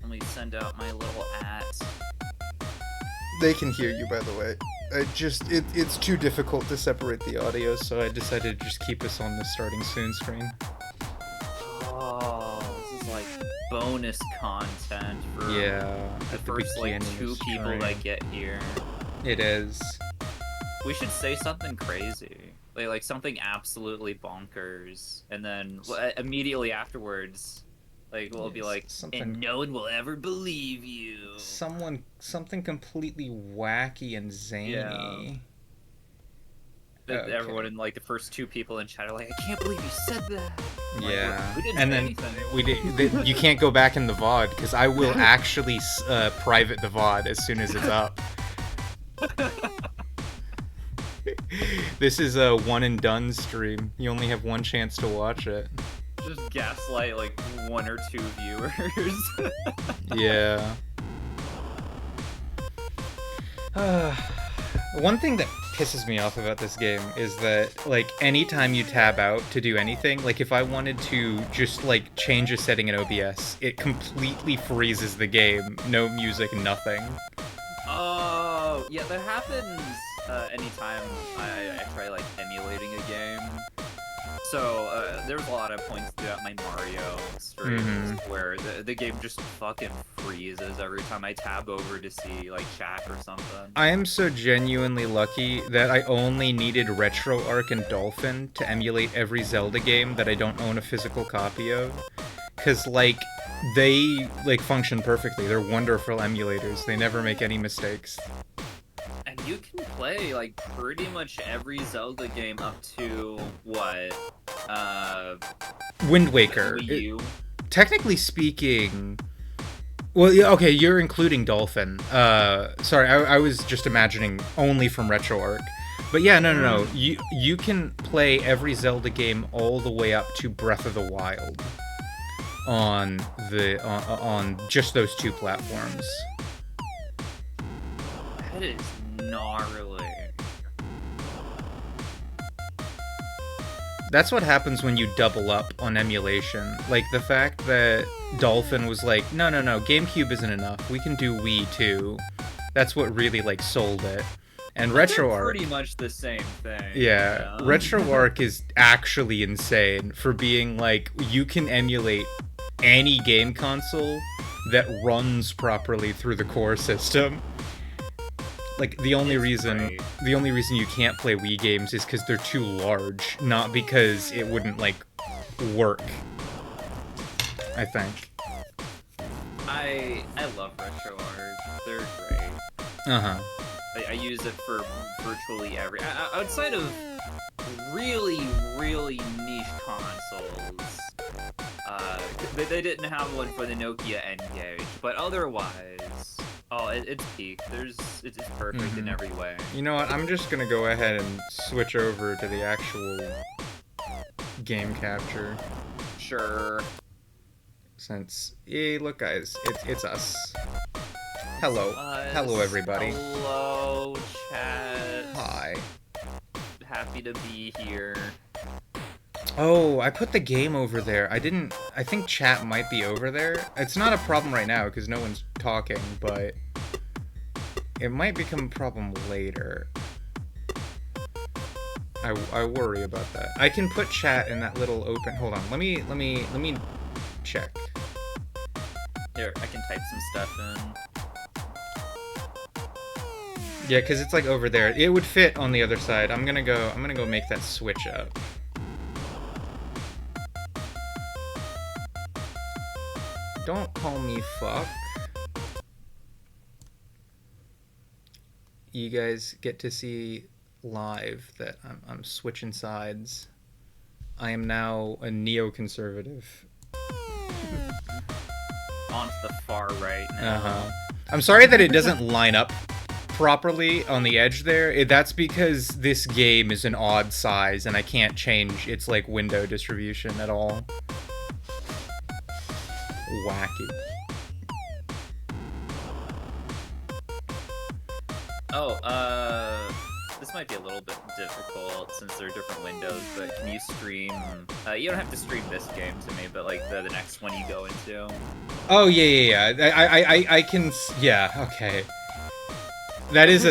Let me send out my little at. They can hear you, by the way. It's too difficult to separate the audio, so I decided to just keep us on the starting soon screen. Oh, this is like bonus content for the first like 2 people that get here. It is. We should say something crazy, like something absolutely bonkers, and then immediately afterwards, like we'll be like, and no one will ever believe you. Something completely wacky and zany. Yeah. Okay. Everyone in like the first 2 people in chat are like, I can't believe you said that. Yeah. Like, we didn't say anything. We did. You can't go back in the VOD because I will actually private the VOD as soon as it's up. This is a one and done stream. You only have one chance to watch it. Just gaslight like 1 or 2 viewers. Yeah. One thing that pisses me off about this game is that, like, anytime you tab out to do anything, like, if I wanted to just, like, change a setting in OBS, it completely freezes the game. No music, nothing. Oh, yeah, that happens anytime I try, like, emulating a game. So, there's a lot of points throughout my Mario streams where the game just fucking freezes every time I tab over to see, like, chat or something. I am so genuinely lucky that I only needed RetroArch and Dolphin to emulate every Zelda game that I don't own a physical copy of. Because, like, they, like, function perfectly. They're wonderful emulators. They never make any mistakes. And you can play, like, pretty much every Zelda game up to, what? Wind Waker. Wii U. Technically speaking... Well, yeah, okay, you're including Dolphin. Sorry, I was just imagining only from RetroArch. But yeah, no. You can play every Zelda game all the way up to Breath of the Wild on just those 2 platforms. That is gnarly. That's what happens when you double up on emulation. Like, the fact that Dolphin was like, no, GameCube isn't enough. We can do Wii too. That's what really, like, sold it. And RetroArch... pretty much the same thing. Yeah. RetroArch is actually insane for being like, you can emulate any game console that runs properly through the core system. Like, the only reason you can't play Wii games is because they're too large, not because it wouldn't, like, work. I think. I love RetroArch. They're great. Uh-huh. I use it for virtually every... outside of really, really niche consoles. They didn't have one for the Nokia N-Gage, but otherwise... Oh, it's peak. It's perfect in every way. You know what? I'm just gonna go ahead and switch over to the actual game capture. Sure. Since, hey, look, guys, it's us. Hello, hello, everybody. Hello, chat. Hi. Happy to be here. Oh, I put the game over there. I think chat might be over there. It's not a problem right now because no one's talking, but it might become a problem later. I worry about that. I can put chat in that little open... Hold on, let me check. Here, I can type some stuff in. Yeah, because it's like over there. It would fit on the other side. I'm gonna go make that switch up. Don't call me fuck. You guys get to see live that I'm switching sides. I am now a neoconservative. On to the far right now. I'm sorry that it doesn't line up properly on the edge there. That's because this game is an odd size and I can't change its like window distribution at all. Wacky. Oh, this might be a little bit difficult since they're different windows, but can you stream... you don't have to stream this game to me, but like the next one you go into. Oh yeah. I can. Yeah. Okay. That is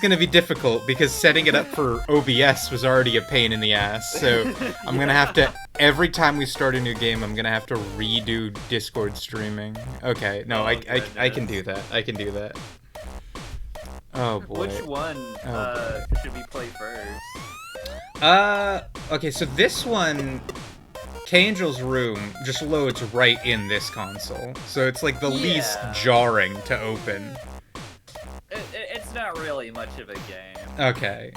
going to be difficult because setting it up for OBS was already a pain in the ass. So I'm gonna have to every time we start a new game, I'm gonna have to redo Discord streaming. Okay, no, Oh, I can do that. I can do that. Oh boy. Which one Oh, should we play first? Okay, so this one, K-Angel's room just loads right in this console, so it's like the least Yeah. jarring to open. It's not really much of a game. Okay.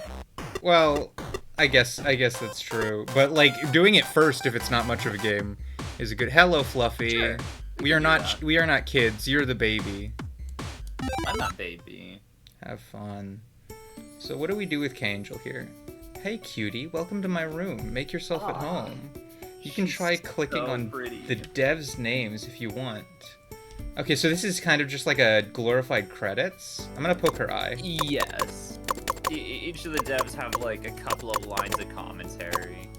Well, I guess that's true. But like doing it first if it's not much of a game is a good. Hello, Fluffy. Sure. We are not kids. You're the baby. I'm not baby. Have fun. So what do we do with K-Angel here? Hey, cutie. Welcome to my room. Make yourself at home. You can try clicking on pretty. the devs' names if you want. Okay, so this is kind of just like a glorified credits. I'm gonna poke her eye. Yes. Each of the devs have like a couple of lines of commentary.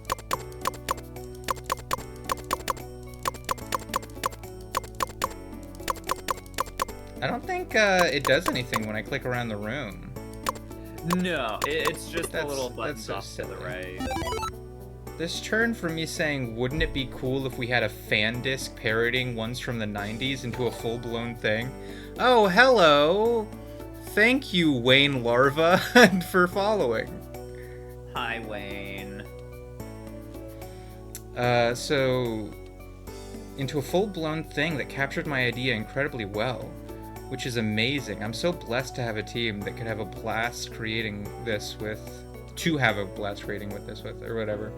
I don't think it does anything when I click around the room. No, it's just the That's- little that's buttons so off to the silly. right. This turned from me saying, wouldn't it be cool if we had a fan disc parodying ones from the 90s into a full-blown thing? Oh, hello! Thank you, Wayne Larva, for following. Hi, Wayne. So... into a full-blown thing that captured my idea incredibly well, which is amazing. I'm so blessed to have a team that could have a blast creating this with... or whatever.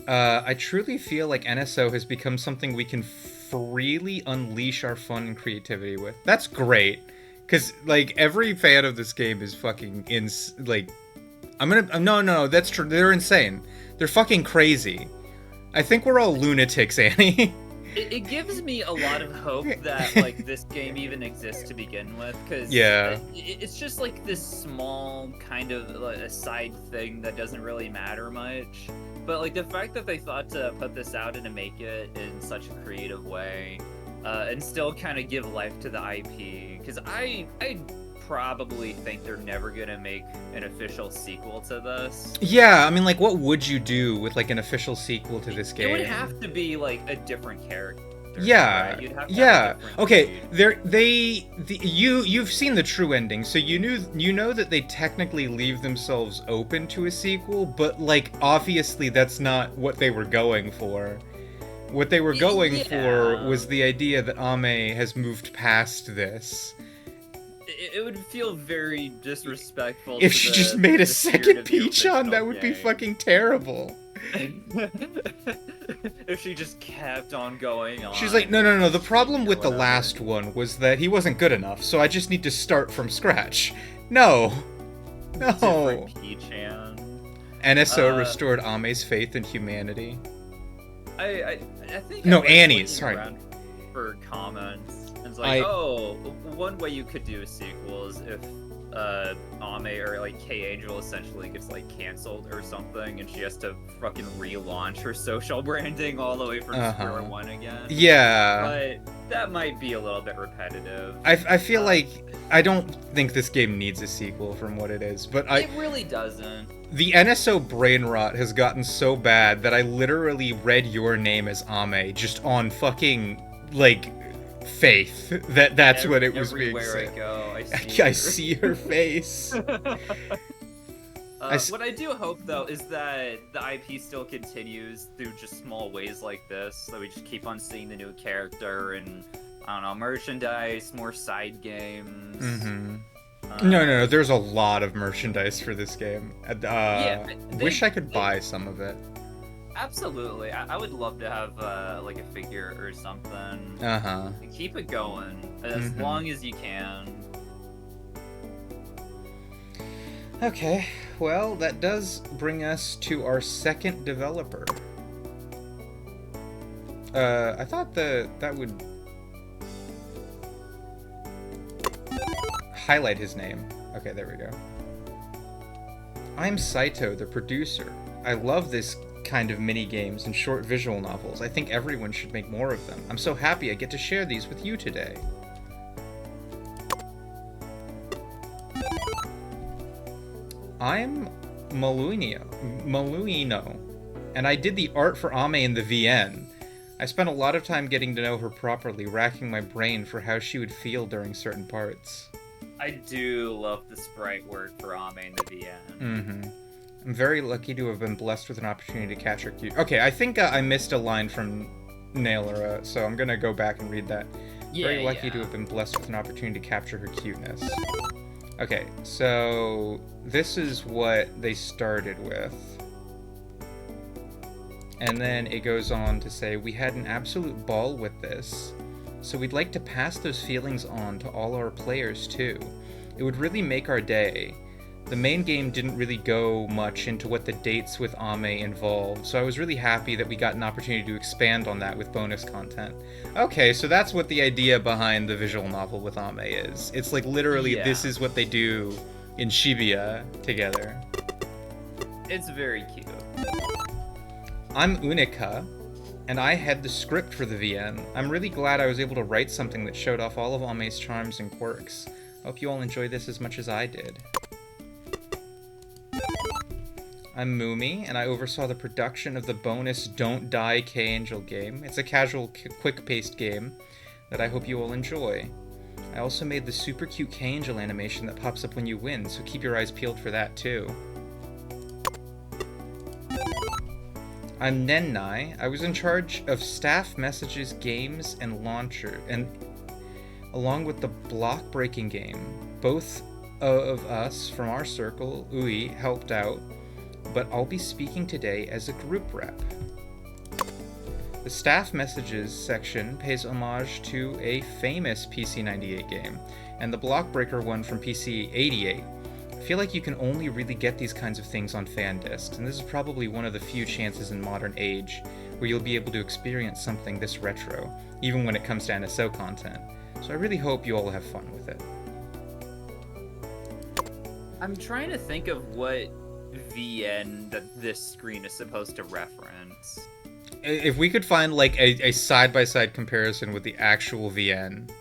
I truly feel like NSO has become something we can freely unleash our fun and creativity with. That's great, because like every fan of this game is fucking no, that's true. They're insane. They're fucking crazy. I think we're all lunatics, Annie. It gives me a lot of hope that like this game even exists to begin with, because Yeah. it's just like this small kind of like, a side thing that doesn't really matter much. But like the fact that they thought to put this out and to make it in such a creative way, and still kind of give life to the IP, because I probably think they're never gonna make an official sequel to this. Yeah, I mean, like, what would you do with like an official sequel to this game? It would have to be like a different character. Yeah, right? You'd have to yeah. have a different Okay, lead. you've seen the true ending, so you know that they technically leave themselves open to a sequel, but like obviously that's not what they were going for. What they were going for was the idea that Ame has moved past this. It would feel very disrespectful If to she the- just made a the spirit second of the Peach on, that original would be game. fucking terrible. If she just kept on going on. She's like, no. The problem or with the whatever. last one was that he wasn't good enough, so I just need to start from scratch. No. No. Different Peach-chan. NSO restored Ame's faith in humanity. I think No, I was Annie's, looking sorry. around for comments, and it's like, oh, one way you could do a sequel is if Ame or like K-Angel essentially gets like canceled or something, and she has to fucking relaunch her social branding all the way from square one again. Yeah. But that might be a little bit repetitive. I feel like I don't think this game needs a sequel from what it is, but It really doesn't. the NSO brain rot has gotten so bad that I literally read your name as Ame just on fucking like faith that that's what it was being Everywhere said. I go, I see her face. What I do hope, though, is that the IP still continues through just small ways like this, so we just keep on seeing the new character and, I don't know, merchandise, more side games. Mm-hmm. No, there's a lot of merchandise for this game. Wish I could buy some of it. Absolutely. I would love to have, like, a figure or something. Uh-huh. Keep it going, as long as you can. Okay, well, that does bring us to our second developer. I thought that would highlight his name. Okay, there we go. I'm Saito, the producer. I love this kind of mini games and short visual novels. I think everyone should make more of them. I'm so happy I get to share these with you today. I'm Maluino, and I did the art for Ame in the VN. I spent a lot of time getting to know her properly, racking my brain for how she would feel during certain parts. I do love the sprite work for Ame in the VN. Mm-hmm. I'm very lucky to have been blessed with an opportunity to catch her cute. Okay, I think I missed a line from Nailera, so I'm gonna go back and read that. Very lucky to have been blessed with an opportunity to capture her cuteness. Okay, so this is what they started with. And then it goes on to say, we had an absolute ball with this, so we'd like to pass those feelings on to all our players too. It would really make our day. The main game didn't really go much into what the dates with Ame involved, so I was really happy that we got an opportunity to expand on that with bonus content. Okay, so that's what the idea behind the visual novel with Ame is. It's like literally this is what they do in Shibuya together. It's very cute. I'm Unica, and I had the script for the VN. I'm really glad I was able to write something that showed off all of Ame's charms and quirks. I hope you all enjoy this as much as I did. I'm Moomy, and I oversaw the production of the bonus Don't Die K-Angel game. It's a casual, quick-paced game that I hope you all enjoy. I also made the super cute K-Angel animation that pops up when you win, so keep your eyes peeled for that too. I'm Nennai. I was in charge of staff messages, games, and launcher, and along with the block-breaking game. Both of us from our circle, Ui, helped out, but I'll be speaking today as a group rep. The staff messages section pays homage to a famous PC98 game, and the block-breaker one from PC88. I feel like you can only really get these kinds of things on fan discs, and this is probably one of the few chances in modern age where you'll be able to experience something this retro, even when it comes to NSO content. So I really hope you all have fun with it. I'm trying to think of what VN that this screen is supposed to reference. If we could find like a side-by-side comparison with the actual VN.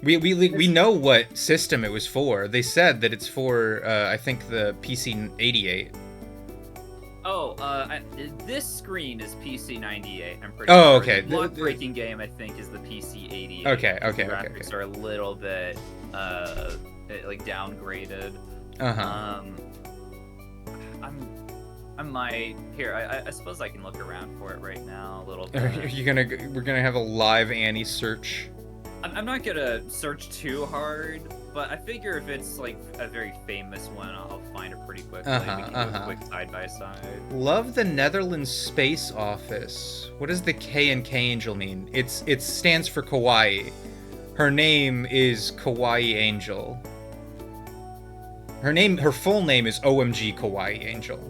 We know what system it was for. They said that it's for, I think, the PC88. Oh, this screen is PC98, I'm pretty sure. Okay. The block-breaking game, I think, is the PC88. Okay. The graphics are a little bit, like, downgraded. I suppose I can look around for it right now a little bit. We're gonna have a live Annie search? I'm not gonna search too hard, but I figure if it's like a very famous one, I'll find it pretty quickly. We can do a quick side by side. Love the Netherlands Space Office. What does the K in K-Angel mean? It stands for Kawaii. Her name is Kawaii Angel. Her full name is OMG Kawaii Angel.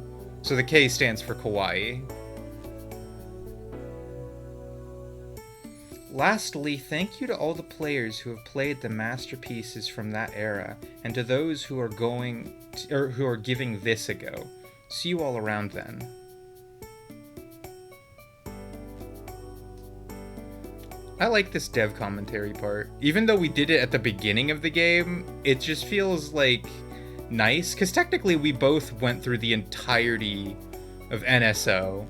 So the K stands for Kawaii. Lastly, thank you to all the players who have played the masterpieces from that era, and to those who are giving this a go. See you all around then. I like this dev commentary part. Even though we did it at the beginning of the game, it just feels like nice, because technically we both went through the entirety of NSO.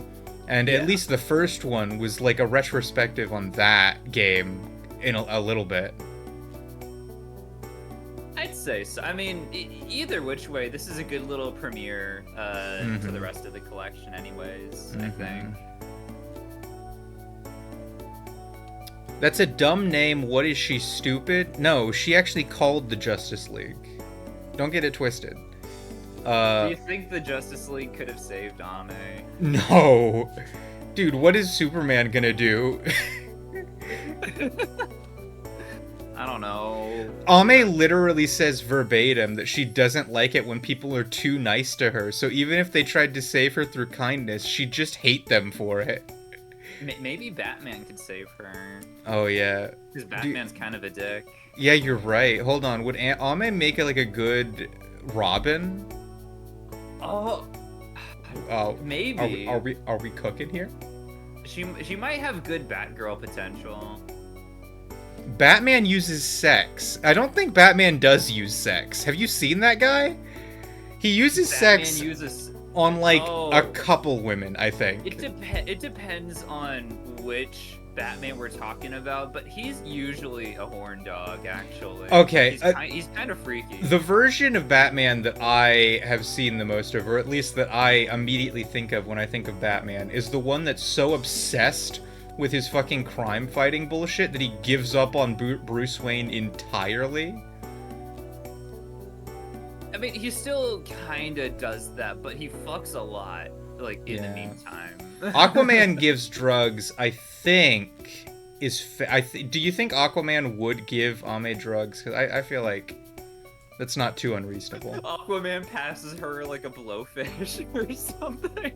And at least the first one was like a retrospective on that game in a little bit. I'd say so. I mean, either which way, this is a good little premiere to the rest of the collection anyways, I think. That's a dumb name. What is she, stupid? No, she actually called the Justice League. Don't get it twisted. Do you think the Justice League could have saved Ame? No. Dude, what is Superman gonna do? I don't know. Ame literally says verbatim that she doesn't like it when people are too nice to her, so even if they tried to save her through kindness, she'd just hate them for it. Maybe Batman could save her. Oh, yeah. Because Batman's kind of a dick. Yeah, you're right. Hold on. Would Ame make it like a good Robin? Oh, Maybe. Are we cooking here? She might have good Batgirl potential. Batman uses sex. I don't think Batman does use sex. Have you seen that guy? He uses sex on like a couple women, I think. It depends on which Batman we're talking about, but he's usually a horn dog, actually. Okay. He's kind of freaky. The version of Batman that I have seen the most of, or at least that I immediately think of when I think of Batman, is the one that's so obsessed with his fucking crime fighting bullshit that he gives up on Bruce Wayne entirely. I mean, he still kinda does that, but he fucks a lot, like, in the meantime. Aquaman gives drugs, I think, do you think Aquaman would give Ame drugs? Because I feel like that's not too unreasonable. Aquaman passes her like a blowfish or something.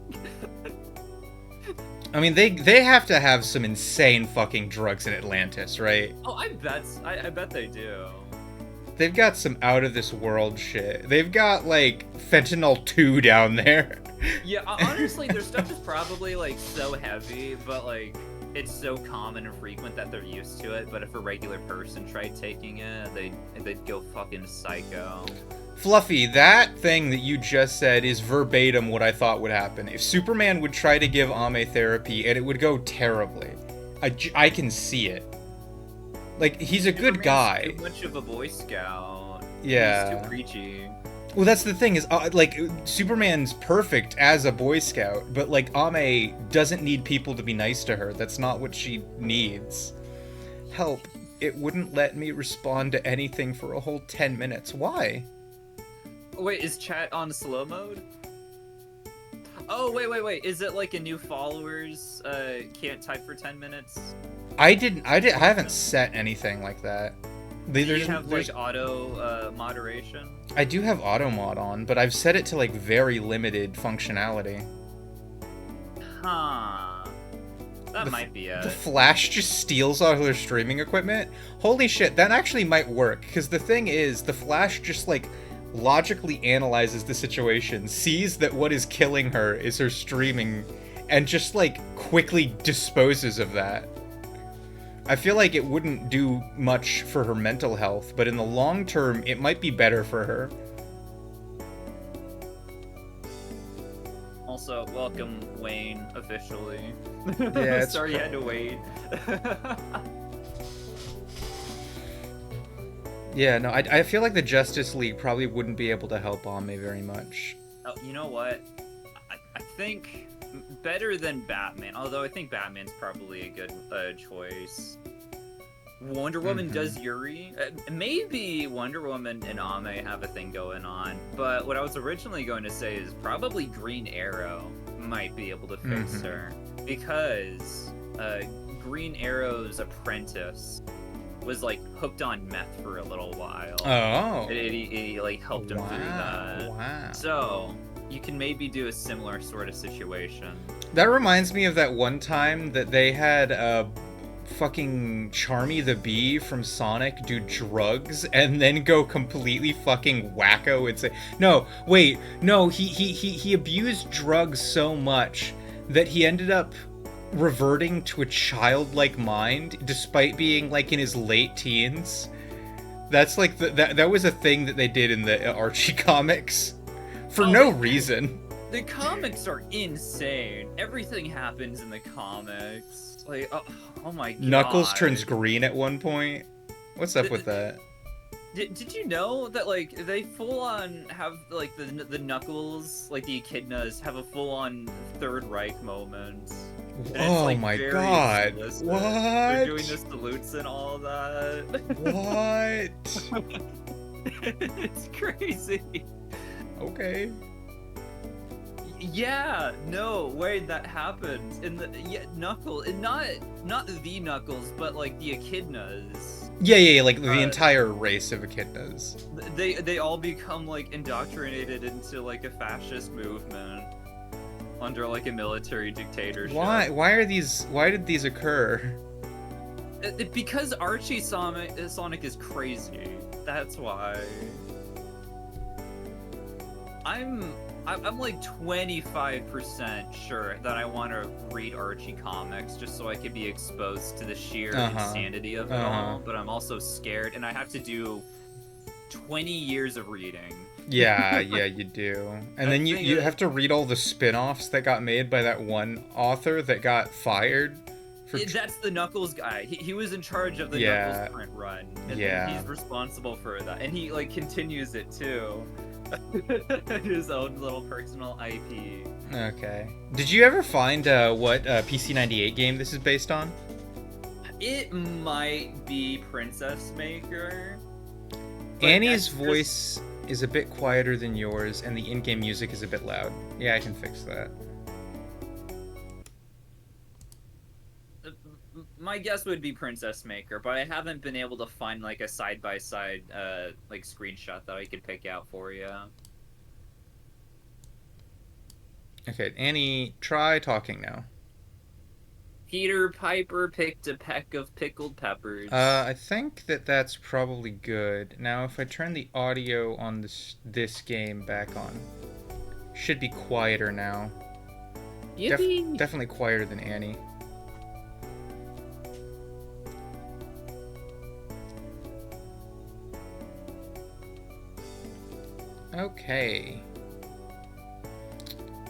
I mean, they have to have some insane fucking drugs in Atlantis, right? Oh, I bet they do. They've got some out-of-this-world shit. They've got, like, fentanyl 2 down there. Yeah, honestly, their stuff is probably, like, so heavy, but, like, it's so common and frequent that they're used to it, but if a regular person tried taking it, they'd go fucking psycho. Fluffy, that thing that you just said is verbatim what I thought would happen. If Superman would try to give Ame therapy, and it would go terribly. I can see it. Like, he's a good guy. Too much of a Boy Scout. Yeah. He's too preachy. Well, that's the thing is, like, Superman's perfect as a Boy Scout, but, like, Ame doesn't need people to be nice to her. That's not what she needs. Help. It wouldn't let me respond to anything for a whole 10 minutes. Why? Wait, is chat on slow mode? Oh, wait. Is it like a new followers can't type for 10 minutes? I haven't set anything like that. Do you have like auto moderation? I do have auto mod on, but I've set it to like very limited functionality. Huh. That might be it. The Flash just steals all their streaming equipment? Holy shit, that actually might work, because the thing is, the Flash just like logically analyzes the situation, sees that what is killing her is her streaming, and just like quickly disposes of that. I feel like it wouldn't do much for her mental health, but in the long term, it might be better for her. Also, welcome Wayne, officially. Yeah, sorry you had to wait. Yeah, no, I feel like the Justice League probably wouldn't be able to help Ame very much. Oh, you know what? I think better than Batman, although I think Batman's probably a good choice. Wonder Woman does Yuri. Maybe Wonder Woman and Ame have a thing going on, but what I was originally going to say is probably Green Arrow might be able to fix her, because Green Arrow's apprentice was like hooked on meth for a little while. Oh. He like helped him through that. Wow. So you can maybe do a similar sort of situation. That reminds me of that one time that they had fucking Charmy the Bee from Sonic do drugs and then go completely fucking wacko and say, no, wait, no, he abused drugs so much that he ended up reverting to a childlike mind despite being like in his late teens. That's like that was a thing that they did in the Archie comics for no reason. The comics are insane. Everything happens in the comics. Like, oh my god. Knuckles turns green at one point. What's up with that? Did you know that like they full on have like the Knuckles, like the Echidnas have a full on Third Reich moment? Oh like my god! Explicit. What? They're doing the salutes and all that. What? It's crazy. Okay. Yeah, no, wait, that happens in the Knuckles, not the Knuckles, but like the Echidnas. Yeah, like the entire race of Echidnas. They all become like indoctrinated into like a fascist movement under like a military dictatorship. Why did these occur? Because Archie Sonic is crazy. That's why. I'm like 25% sure that I want to read Archie comics just so I could be exposed to the sheer insanity of it all. But I'm also scared, and I have to do 20 years of reading. Yeah, you do. And then you have to read all the spin-offs that got made by that one author that got fired. That's the Knuckles guy. He was in charge of the Knuckles print run. And he's responsible for that. And he, like, continues it, too. His own little personal IP. Okay. Did you ever find what PC98 game this is based on? It might be Princess Maker. Annie's voice is a bit quieter than yours, and the in-game music is a bit loud. Yeah, I can fix that. My guess would be Princess Maker, but I haven't been able to find like a side-by-side like screenshot that I could pick out for you. Okay, Annie, try talking now. Peter Piper picked a peck of pickled peppers. I think that's probably good. Now, if I turn the audio on this game back on, should be quieter now. Definitely quieter than Annie. Okay.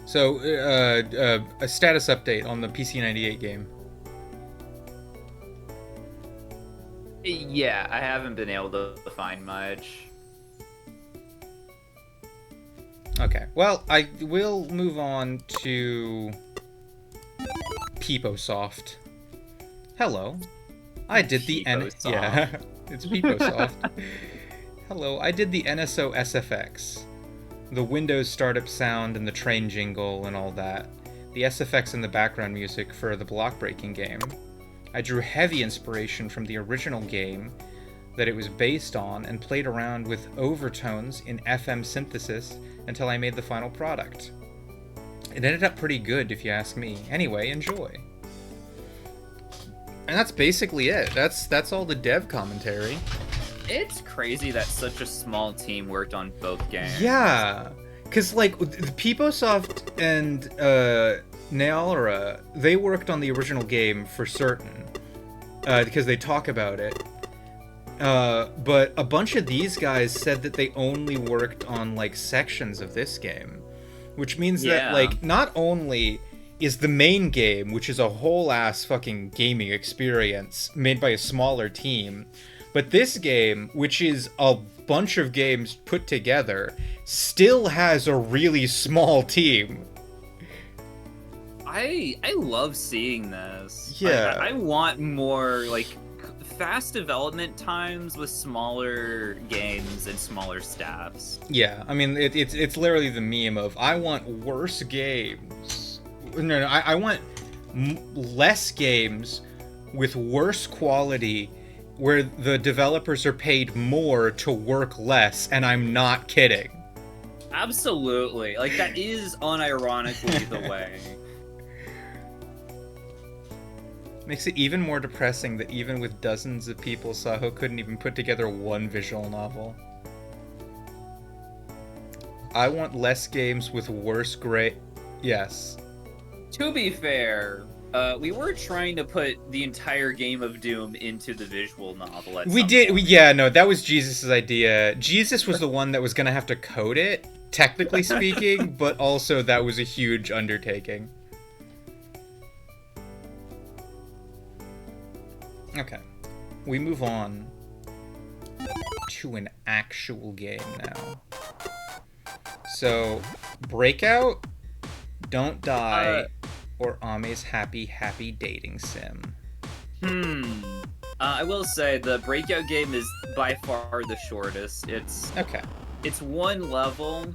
So, a status update on the PC98 game. Yeah, I haven't been able to find much. Okay, well, I will move on to PeepoSoft. Hello. I did the PeepoSoft. It's PeepoSoft. Hello, I did the NSO SFX. The Windows startup sound and the train jingle and all that. The SFX and the background music for the block breaking game. I drew heavy inspiration from the original game that it was based on and played around with overtones in FM synthesis until I made the final product. It ended up pretty good if you ask me. Anyway, enjoy. And that's basically it. That's all the dev commentary. It's crazy that such a small team worked on both games. Yeah, because like the PeepoSoft and Nealra, they worked on the original game for certain, because they talk about it. But a bunch of these guys said that they only worked on like sections of this game, which means that like not only is the main game, which is a whole ass fucking gaming experience made by a smaller team, but this game, which is a bunch of games put together, still has a really small team. I love seeing this. Yeah. I want more, like, fast development times with smaller games and smaller staffs. Yeah, I mean, it's literally the meme of, I want worse games. No, I want less games with worse quality where the developers are paid more to work less, and I'm not kidding. Absolutely. Like, that is unironically the way. Makes it even more depressing that even with dozens of people, Saho couldn't even put together one visual novel. I want less games with worse Yes. To be fair, we were trying to put the entire game of Doom into the visual novel at We some did. point. Yeah, no, that was Jesus' idea. Jesus was the one that was going to have to code it, technically speaking, but also that was a huge undertaking. Okay. We move on to an actual game now. So, Breakout, Don't Die, or Ame's Happy Dating Sim. I will say the Breakout game is by far the shortest. It's one level,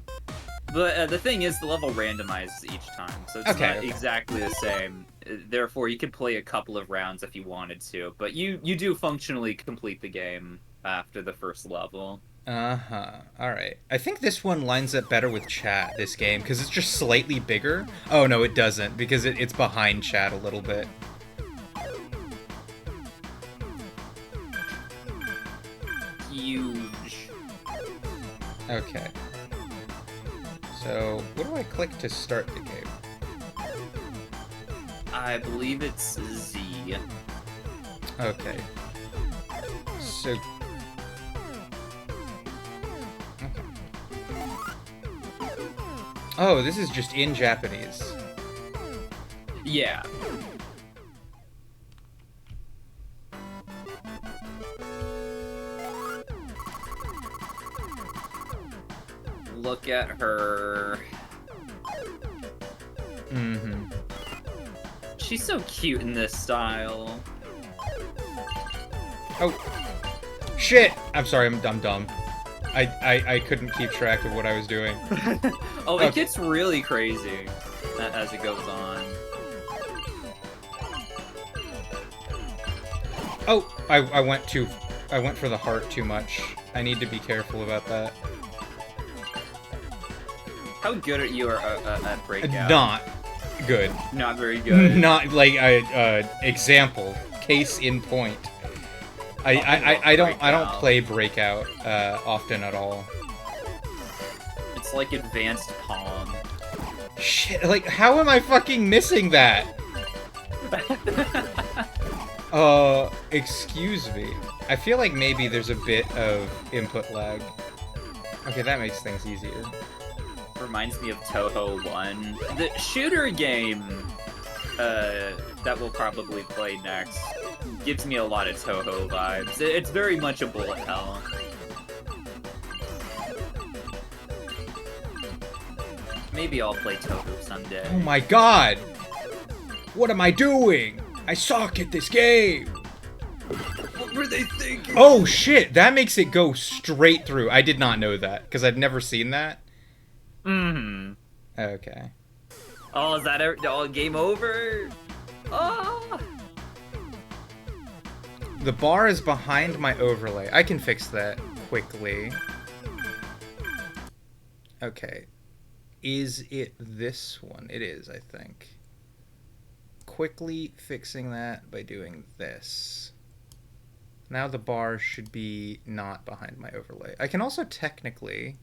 but the thing is the level randomizes each time, so it's not exactly the same. Therefore, you could play a couple of rounds if you wanted to, but you do functionally complete the game after the first level. Alright. I think this one lines up better with chat, this game, because it's just slightly bigger. Oh, no, it doesn't, because it's behind chat a little bit. Huge. Okay. So, what do I click to start the game? I believe it's Z. Okay. So... Okay. Oh, this is just in Japanese. Yeah. Look at her. Mm-hmm. She's so cute in this style. Oh. Shit! I'm sorry, I'm dumb. I couldn't keep track of what I was doing. Oh, Okay. it gets really crazy as it goes on. Oh! I went for the heart too much. I need to be careful about that. How good are you at breakout? Not good. Not very good. Not like example, case in point. I don't play breakout often at all. It's like advanced Pong. Shit, like how am I fucking missing that? Excuse me. I feel like maybe there's a bit of input lag. Okay, that makes things easier. Reminds me of Toho 1. The shooter game that we'll probably play next gives me a lot of Toho vibes. It's very much a bullet hell. Maybe I'll play Toho someday. Oh my god! What am I doing? I suck at this game! What were they thinking? Oh shit, that makes it go straight through. I did not know that, because I've never seen that. Mm-hmm. Okay. Oh, is that all game over? Oh! The bar is behind my overlay. I can fix that quickly. Okay. Is it this one? It is, I think. Quickly fixing that by doing this. Now the bar should be not behind my overlay. I can also technically,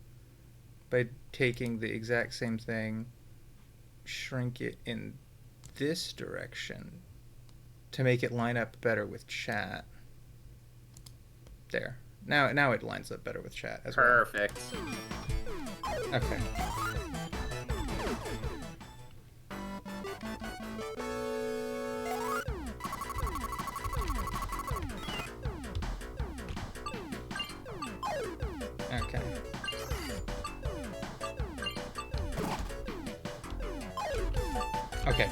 by taking the exact same thing, shrink it in this direction to make it line up better with chat. There. Now it lines up better with chat as well. Perfect. Okay. Okay. Okay.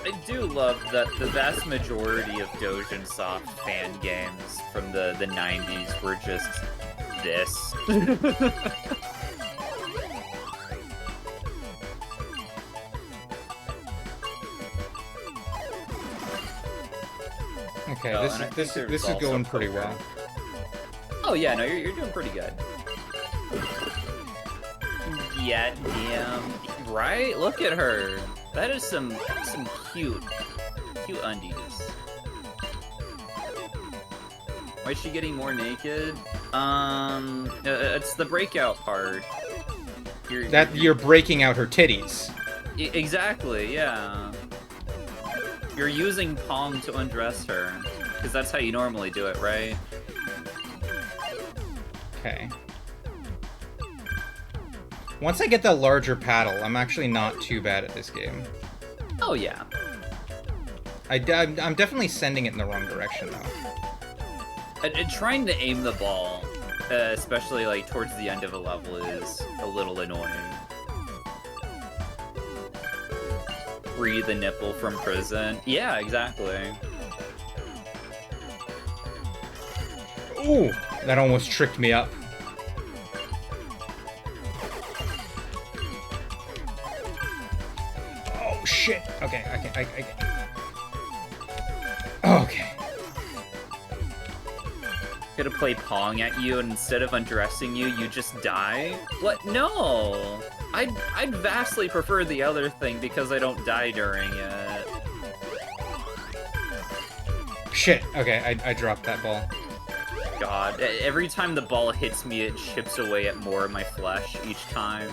I do love that the vast majority of Dojin Soft fan games from the 90s were just this. Okay, Oh, this and I is think this there's is going also pretty poker. well. Oh yeah, no, you're doing pretty good. Yeah, damn. Right? Look at her. That is some cute undies. Why is she getting more naked? It's the breakout part. You're breaking out her titties. Exactly, yeah. You're using Pong to undress her, because that's how you normally do it, right? Okay. Once I get the larger paddle, I'm actually not too bad at this game. Oh yeah. I'm definitely sending it in the wrong direction, though. And trying to aim the ball, especially like towards the end of a level, is a little annoying. Free the nipple from prison. Yeah, exactly. Ooh, that almost tricked me up. Oh shit. Okay, Okay. gonna play Pong at you, and instead of undressing you, you just die? What? No! I'd vastly prefer the other thing because I don't die during it. Shit. Okay, I dropped that ball. God, every time the ball hits me, it chips away at more of my flesh each time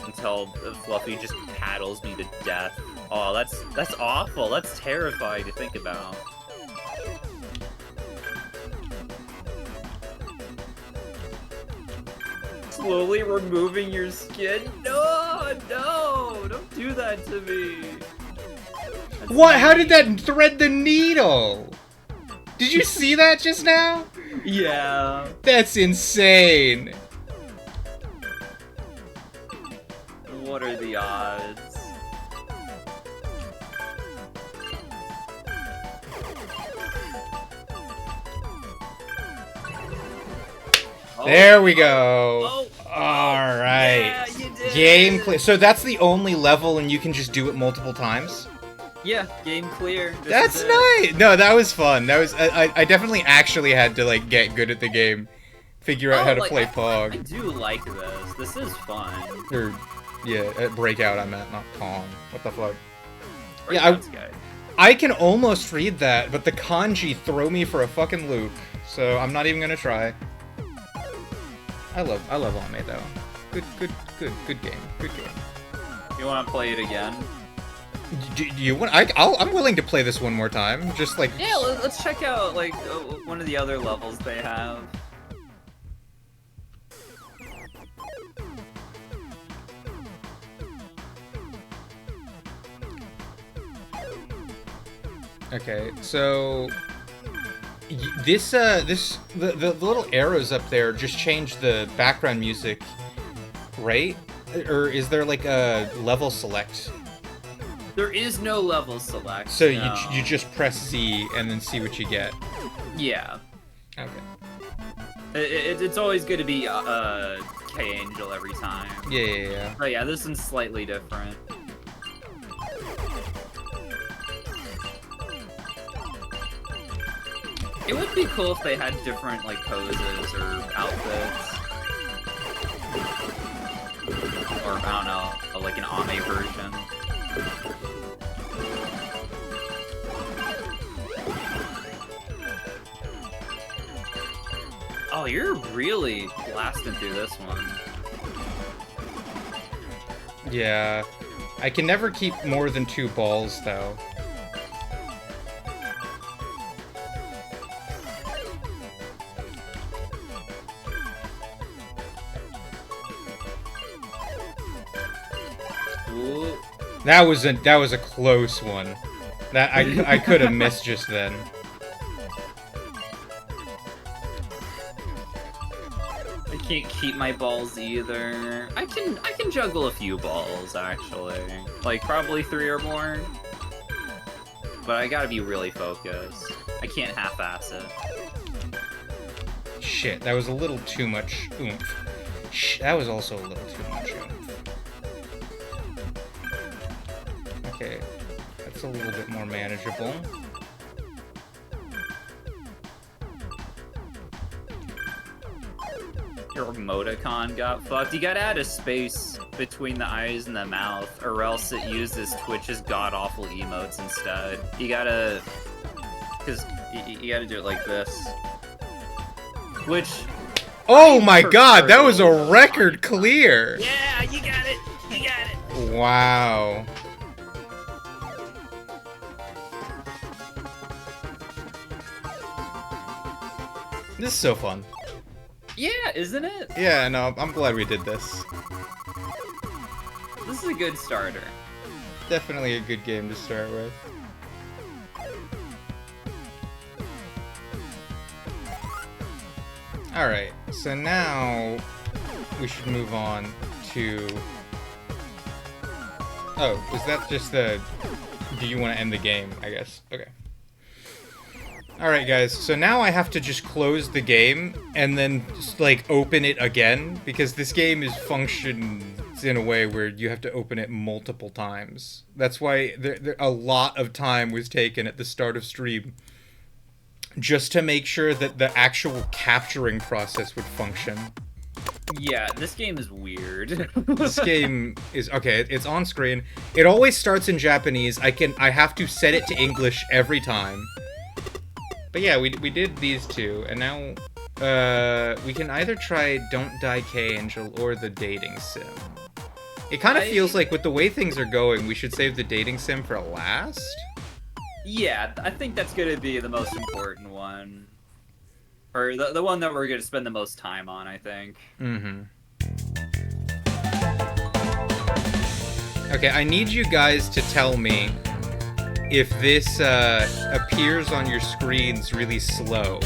until Fluffy just paddles me to death. Oh, that's awful. That's terrifying to think about. Slowly removing your skin? No, don't do that to me. That's What? mean. How did that thread the needle? Did you see that just now? Yeah. That's insane. What are the odds? There we go. Oh, All right. yeah, you did. Game clear. So that's the only level, and you can just do it multiple times. Yeah, game clear. This That's is it. nice. No, that was fun. That was I definitely actually had to like get good at the game, figure out how to like, play I Pong. do like this. This is fun. Or yeah, at Breakout I meant, not Pong. What the fuck? Right, Yeah, that's good. I can almost read that, but the kanji throw me for a fucking loop. So I'm not even gonna try. I love anime though. Good game. Good game. You want to play it again? Do you want? I'm willing to play this one more time. Just like Yeah, let's check out like one of the other levels they have. Okay, so the little arrows up there just change the background music, right? Or is there like a level select? There is no level select. So no. you just press Z and then see what you get. Yeah. Okay. It's always good to be K Angel every time. Yeah. But yeah, this one's slightly different. It would be cool if they had different like poses or outfits. Or I don't know, like an Ame version. Oh, you're really blasting through this one. Yeah. I can never keep more than 2 balls though. Ooh. That was a close one. That I could have missed just then. I can't keep my balls either. I can juggle a few balls actually. Like probably 3 or more. But I gotta be really focused. I can't half-ass it. Shit, that was a little too much oomph. That was also a little too much oomph. Okay, that's a little bit more manageable. Your emoticon got fucked. You gotta add a space between the eyes and the mouth, or else it uses Twitch's god-awful emotes instead. You gotta... Because you gotta do it like this. Which... Oh I my god, that was a prefer record clear! Yeah, you got it! You got it! Wow. This is so fun. Yeah, isn't it? Yeah, no, I'm glad we did this. This is a good starter. Definitely a good game to start with. Alright, so now we should move on to... Oh, is that just the... Do you want to end the game, I guess? Okay. Alright guys, so now I have to just close the game and then just, like, open it again, because this game is functions in a way where you have to open it multiple times. That's why a lot of time was taken at the start of stream just to make sure that the actual capturing process would function. Yeah, this game is weird. This game is okay. It's on screen. It always starts in Japanese. I have to set it to English every time. But yeah, we did these two, and now we can either try Don't Die K-Angel or the dating sim. It kind of feels like with the way things are going, we should save the dating sim for last. Yeah, I think that's gonna be the most important one. Or the one that we're gonna spend the most time on, I think. Mm-hmm. Okay, I need you guys to tell me if this appears on your screens really slow.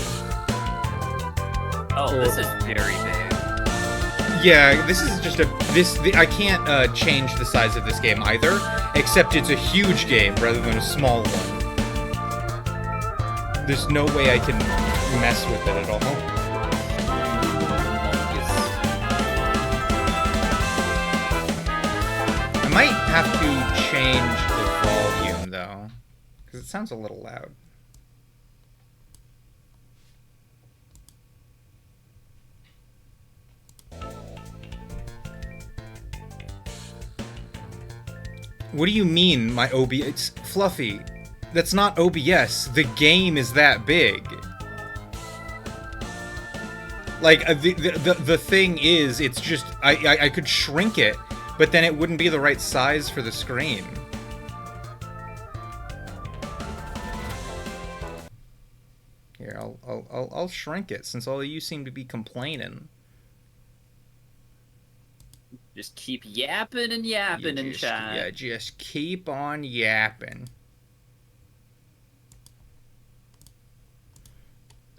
Oh, this is very big. Yeah, this is just I can't change the size of this game either, except it's a huge game rather than a small one. There's no way I can mess with it at all. I might have to change the volume though, because it sounds a little loud. What do you mean, my OBS? It's Fluffy. That's not OBS. The game is that big. Like, the thing is, it's just... I could shrink it, but then it wouldn't be the right size for the screen. Here, I'll shrink it, since all of you seem to be complaining. Just keep yapping and yapping in chat. Yeah, just keep on yapping.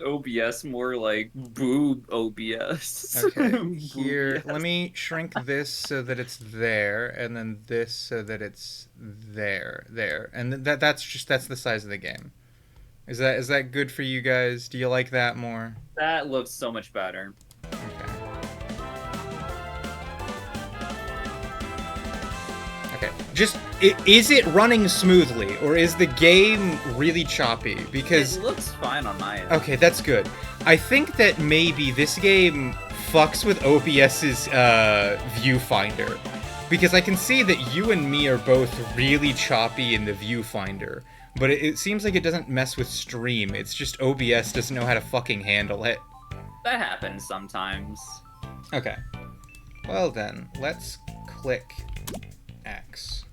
OBS more like boob OBS. Okay, here, let me shrink this so that it's there, and then this so that it's there. And that's the size of the game. Is that good for you guys? Do you like that more? That looks so much better. Okay, just, is it running smoothly, or is the game really choppy? Because it looks fine on my end. Okay, that's good. I think that maybe this game fucks with OBS's viewfinder, because I can see that you and me are both really choppy in the viewfinder, but it seems like it doesn't mess with stream. It's just OBS doesn't know how to fucking handle it. That happens sometimes. Okay. Well then, let's click X.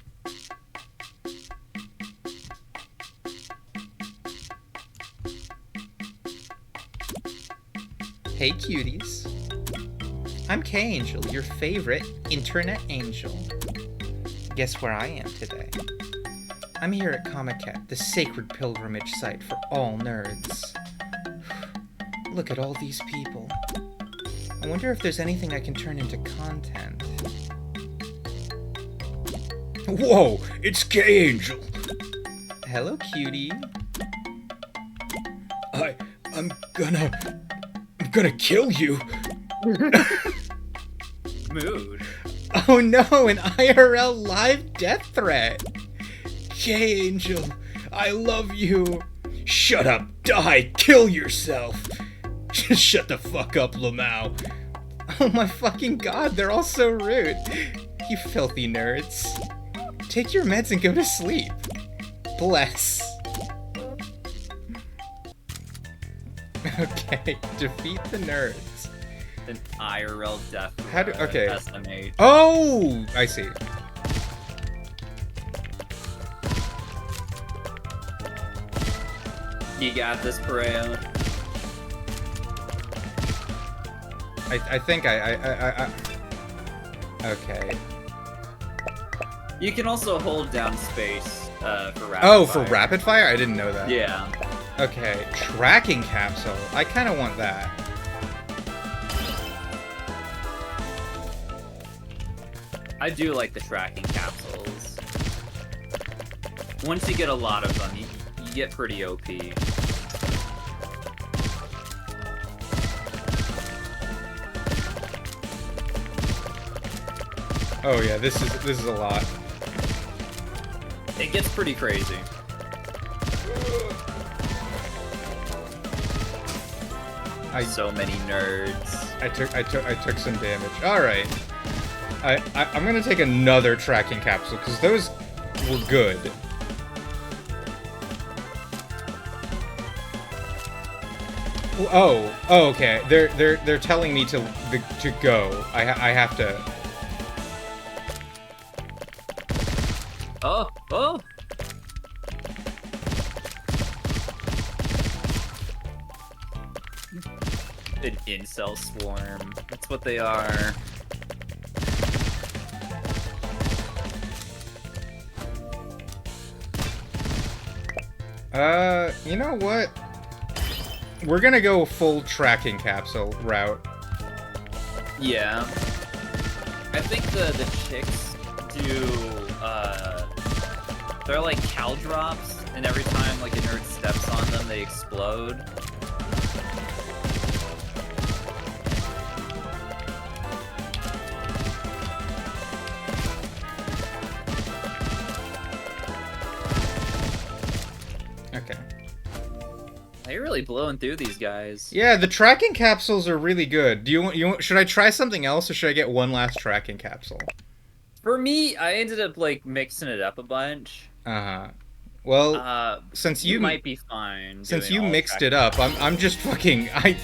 Hey cuties. I'm K-Angel, your favorite internet angel. Guess where I am today? I'm here at Comic-Cat, the sacred pilgrimage site for all nerds. Look at all these people. I wonder if there's anything I can turn into content. Whoa, it's K-Angel. Hello, cutie. I'm gonna kill you. Mood. Oh no, an IRL live death threat. K-Angel, I love you. Shut up, die, kill yourself. Shut the fuck up, Lamau. Oh my fucking god, they're all so rude. You filthy nerds. Take your meds and go to sleep. Bless. Okay, defeat the nerds. An IRL death. How do... Okay. Estimate. Oh! I see. You got this, Perea. I think I... Okay. You can also hold down space for rapid fire. Oh, for rapid fire? I didn't know that. Yeah. Okay, tracking capsule. I kind of want that. I do like the tracking capsules. Once you get a lot of them, you get pretty OP. Oh yeah, this is a lot. It gets pretty crazy. So many nerds. I took some damage. All right. I'm gonna take another tracking capsule because those were good. Oh, okay. They're telling me to go. I have to. Oh. An incel swarm. That's what they are. You know what? We're gonna go full tracking capsule route. Yeah. I think the chicks do, they're like cow drops, and every time like a nerd steps on them, they explode. Okay. You're really blowing through these guys. Yeah, the tracking capsules are really good. Do you want? Should I try something else, or should I get one last tracking capsule? For me, I ended up like mixing it up a bunch. Well, since you might be fine. Since you mixed it up, I'm just fucking We'll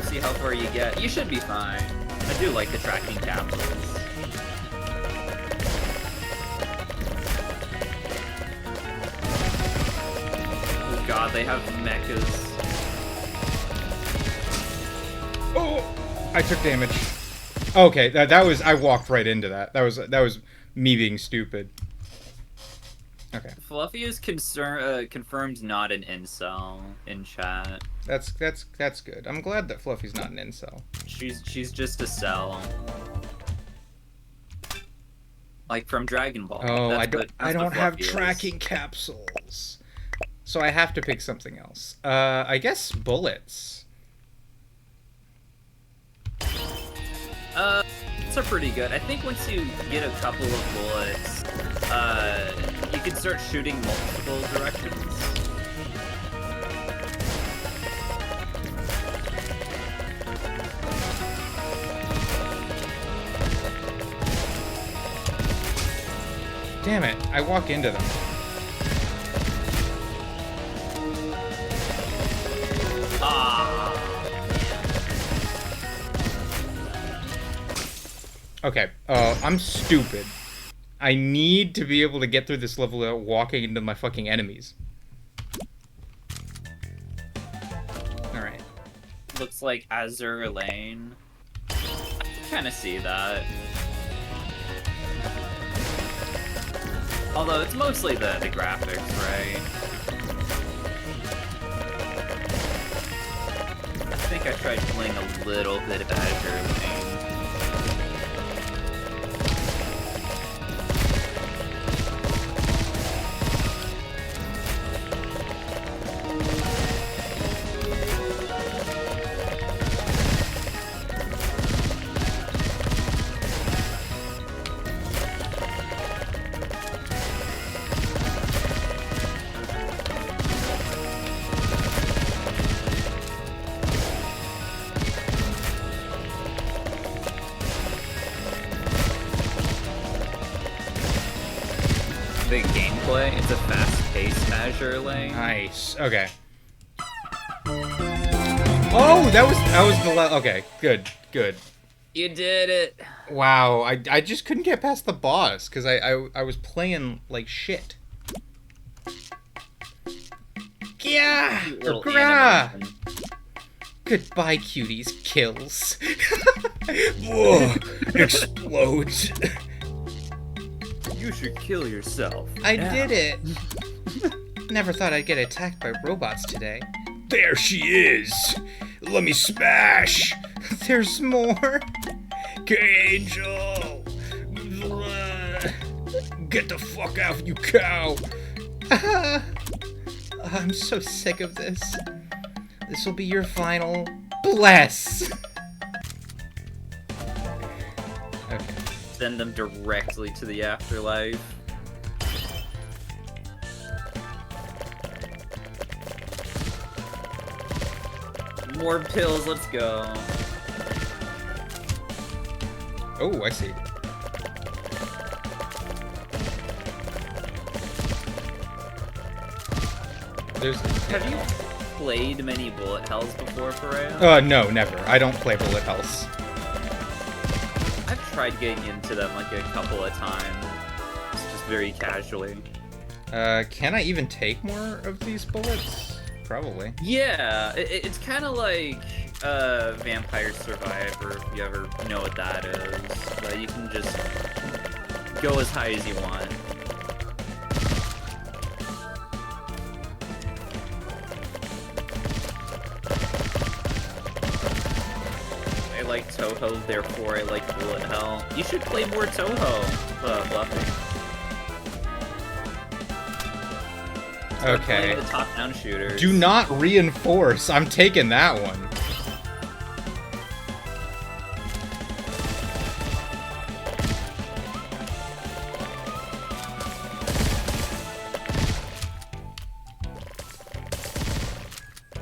see how far you get. You should be fine. I do like the tracking capsules. God, they have mechas. Oh, I took damage. Okay, that was I walked right into that. That was me being stupid. Okay. Fluffy is confirmed not an incel in chat. That's good. I'm glad that Fluffy's not an incel. She's just a cell. Like from Dragon Ball. Oh, that's I don't have Fluffy tracking is. capsules. So I have to pick something else. I guess bullets. It's pretty good. I think once you get a couple of bullets, you can start shooting multiple directions. Damn it, I walk into them. Okay, I'm stupid. I need to be able to get through this level without walking into my fucking enemies. Alright. Looks like Azure Lane. I kind of see that. Although it's mostly the graphics, right? I think I tried playing a little bit of Azure Lane. The gameplay, it's a fast-paced Azure Lane. Nice. Okay. Oh, that was the okay, good. You did it. Wow, I just couldn't get past the boss because I was playing like shit. Yeah. Grah. Goodbye, cuties. Kills. Whoa. Explodes. You should kill yourself. I did it. Never thought I'd get attacked by robots today. There she is. Let me smash. There's more. Angel. Get the fuck out, you cow. I'm so sick of this. This will be your final bless. Okay. Send them directly to the afterlife. More pills, let's go. Oh, I see. Have you played many bullet hells before, Perea? No, never. I don't play bullet hells. I've tried getting into them like a couple of times. Just very casually. Can I even take more of these bullets? Probably. Yeah, it's kind of like Vampire Survivor, if you ever know what that is. You can just go as high as you want. I like Toho, therefore I like Bullet Hell. You should play more Toho, Fluffy. Start Okay. playing the top-down shooters. Do not reinforce. I'm taking that one.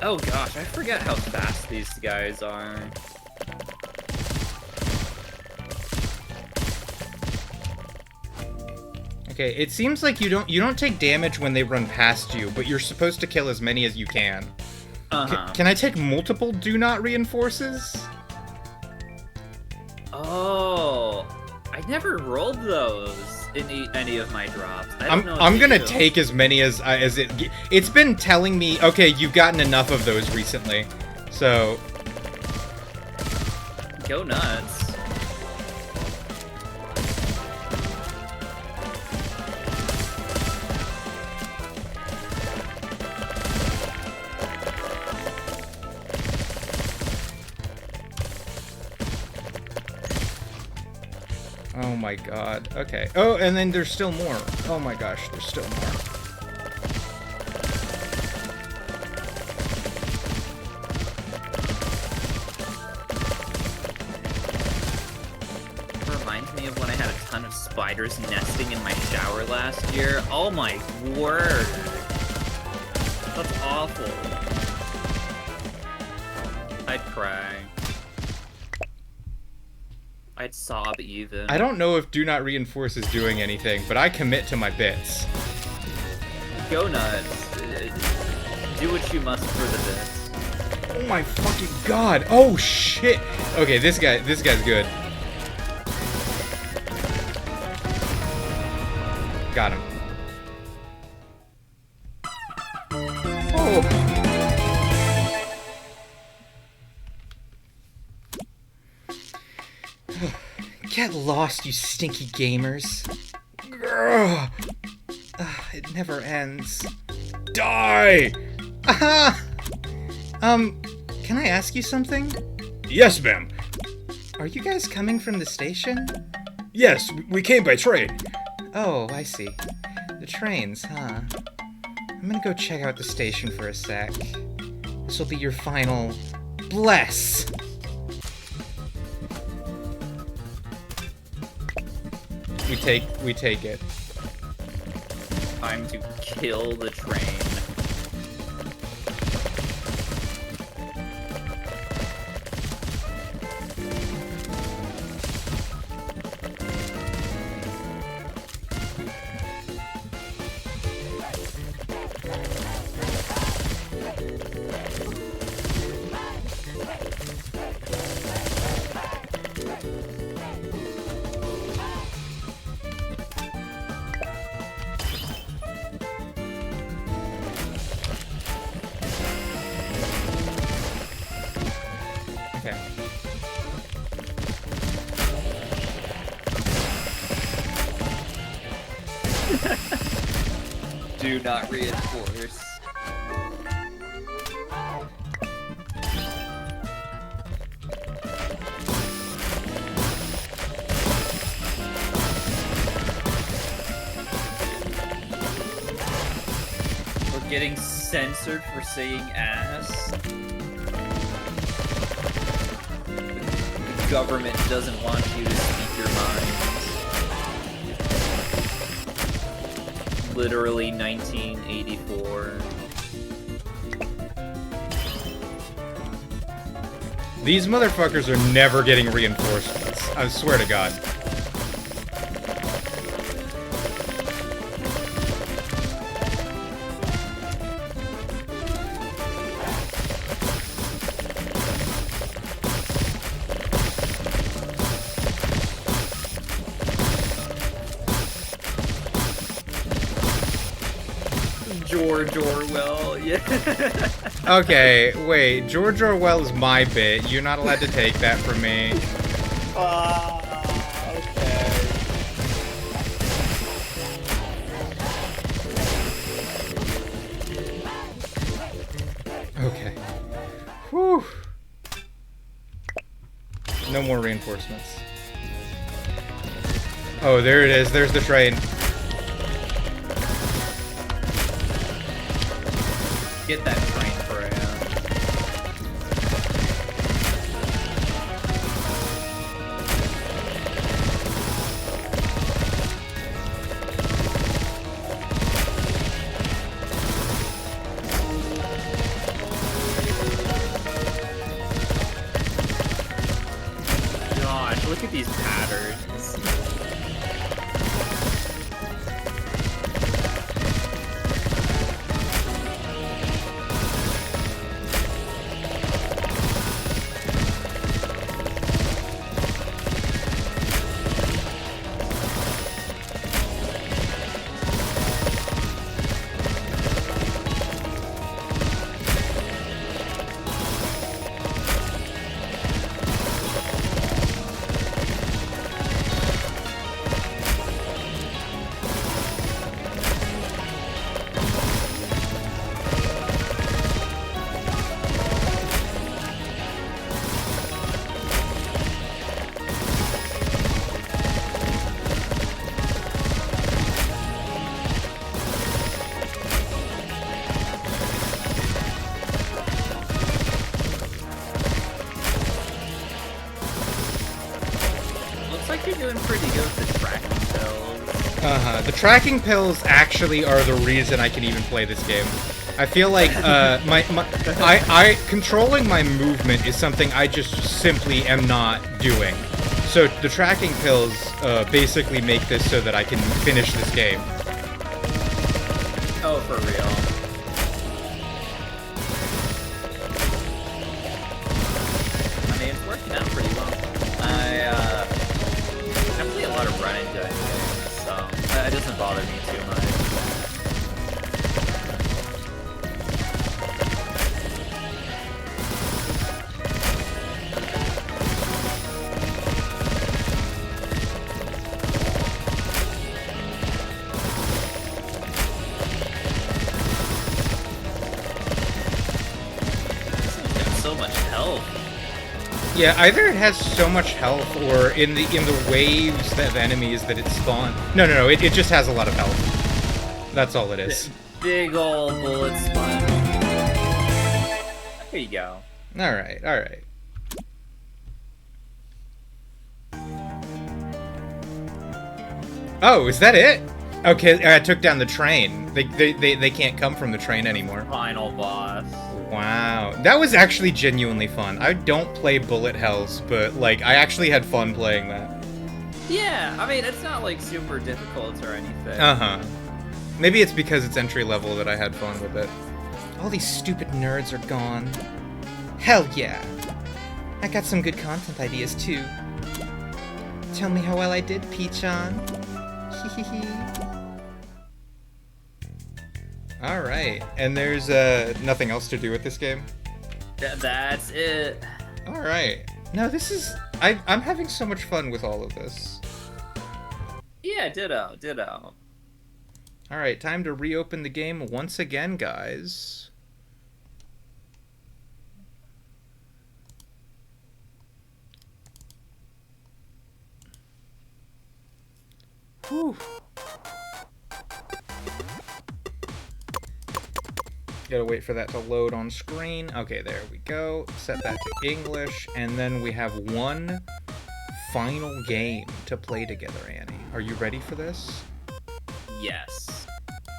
Oh gosh, I forget how fast these guys are. Okay, it seems like you don't take damage when they run past you, but you're supposed to kill as many as you can. Can I take multiple do not reinforces? Oh, I never rolled those in any of my drops. I don't know what I'm to gonna do. take as many as it's been telling me. Okay, you've gotten enough of those recently, so Go nuts. oh my god. Okay. Oh, and then there's still more. Oh my gosh, there's still more. Reminds me of when I had a ton of spiders nesting in my shower last year. Oh my word. That's awful. I'd cry. I'd sob even. I don't know if do not reinforce is doing anything, but I commit to my bits. Go nuts. Do what you must for the bits. Oh my fucking god. Oh shit. Okay, this guy's good. Got him. Oh. Get lost, you stinky gamers. Grr. It never ends. Die! Aha! Can I ask you something? Yes, ma'am. Are you guys coming from the station? Yes, we came by train. Oh, I see. The trains, huh? I'm gonna go check out the station for a sec. This will be your final bless. We take it. Time to kill the train. Okay. Do not reinforce. We're getting censored for saying ass. The government doesn't want you to speak your mind. Literally 1984. These motherfuckers are never getting reinforcements. I swear to God. George Orwell, yeah. Okay, wait. George Orwell is my bit. You're not allowed to take that from me. Okay. Okay. Whew. No more reinforcements. Oh, there it is. There's the train. Get that train for him. Gosh, look at these patterns. Looks like you're doing pretty good with the tracking pills. Uh-huh. The tracking pills actually are the reason I can even play this game. I feel like I controlling my movement is something I just simply am not doing. So the tracking pills basically make this so that I can finish this game. Oh, for real. I mean, it's working out pretty well. I play a lot of run and gun games, so it doesn't bother me too much. So much health. Yeah, either it has so much health, or in the waves of enemies that it spawns. No, it just has a lot of health. That's all it is. Big ol' bullet sponge. There you go. All right. Oh, is that it? Okay, I took down the train. They can't come from the train anymore. Final boss. Wow, that was actually genuinely fun. I don't play bullet hells, but like I actually had fun playing that. Yeah, I mean it's not like super difficult or anything. Uh-huh. Maybe it's because it's entry level that I had fun with it. All these stupid nerds are gone. Hell yeah. I got some good content ideas too. Tell me how well I did, Peachon. Alright, and there's nothing else to do with this game? That's it. Alright. No, this is... I'm having so much fun with all of this. Yeah, ditto. Alright, time to reopen the game once again, guys. Whew. Gotta wait for that to load on screen. Okay, there we go. Set that to English, and then we have one final game to play together, Annie. Are you ready for this? Yes.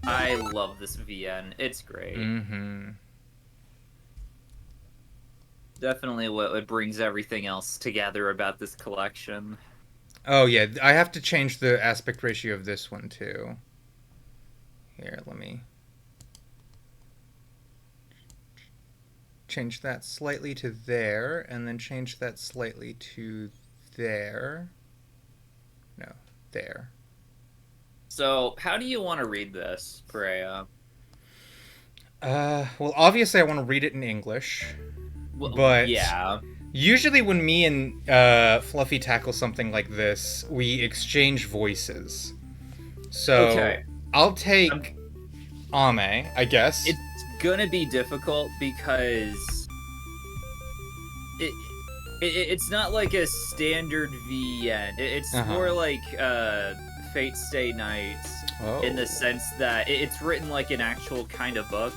I love this VN. It's great. Mm-hmm. Definitely what brings everything else together about this collection. Oh yeah, I have to change the aspect ratio of this one too. Here, let me change that slightly to there, and then change that slightly to there. No, there. So, how do you want to read this, Perea? Well, obviously I want to read it in English, Well, but yeah. usually when me and Fluffy tackle something like this, we exchange voices. So Okay. I'll take Ame, I guess. It's gonna be difficult because it, it's not like a standard VN. It's more like Fate Stay Night in the sense that it's written like an actual kind of book.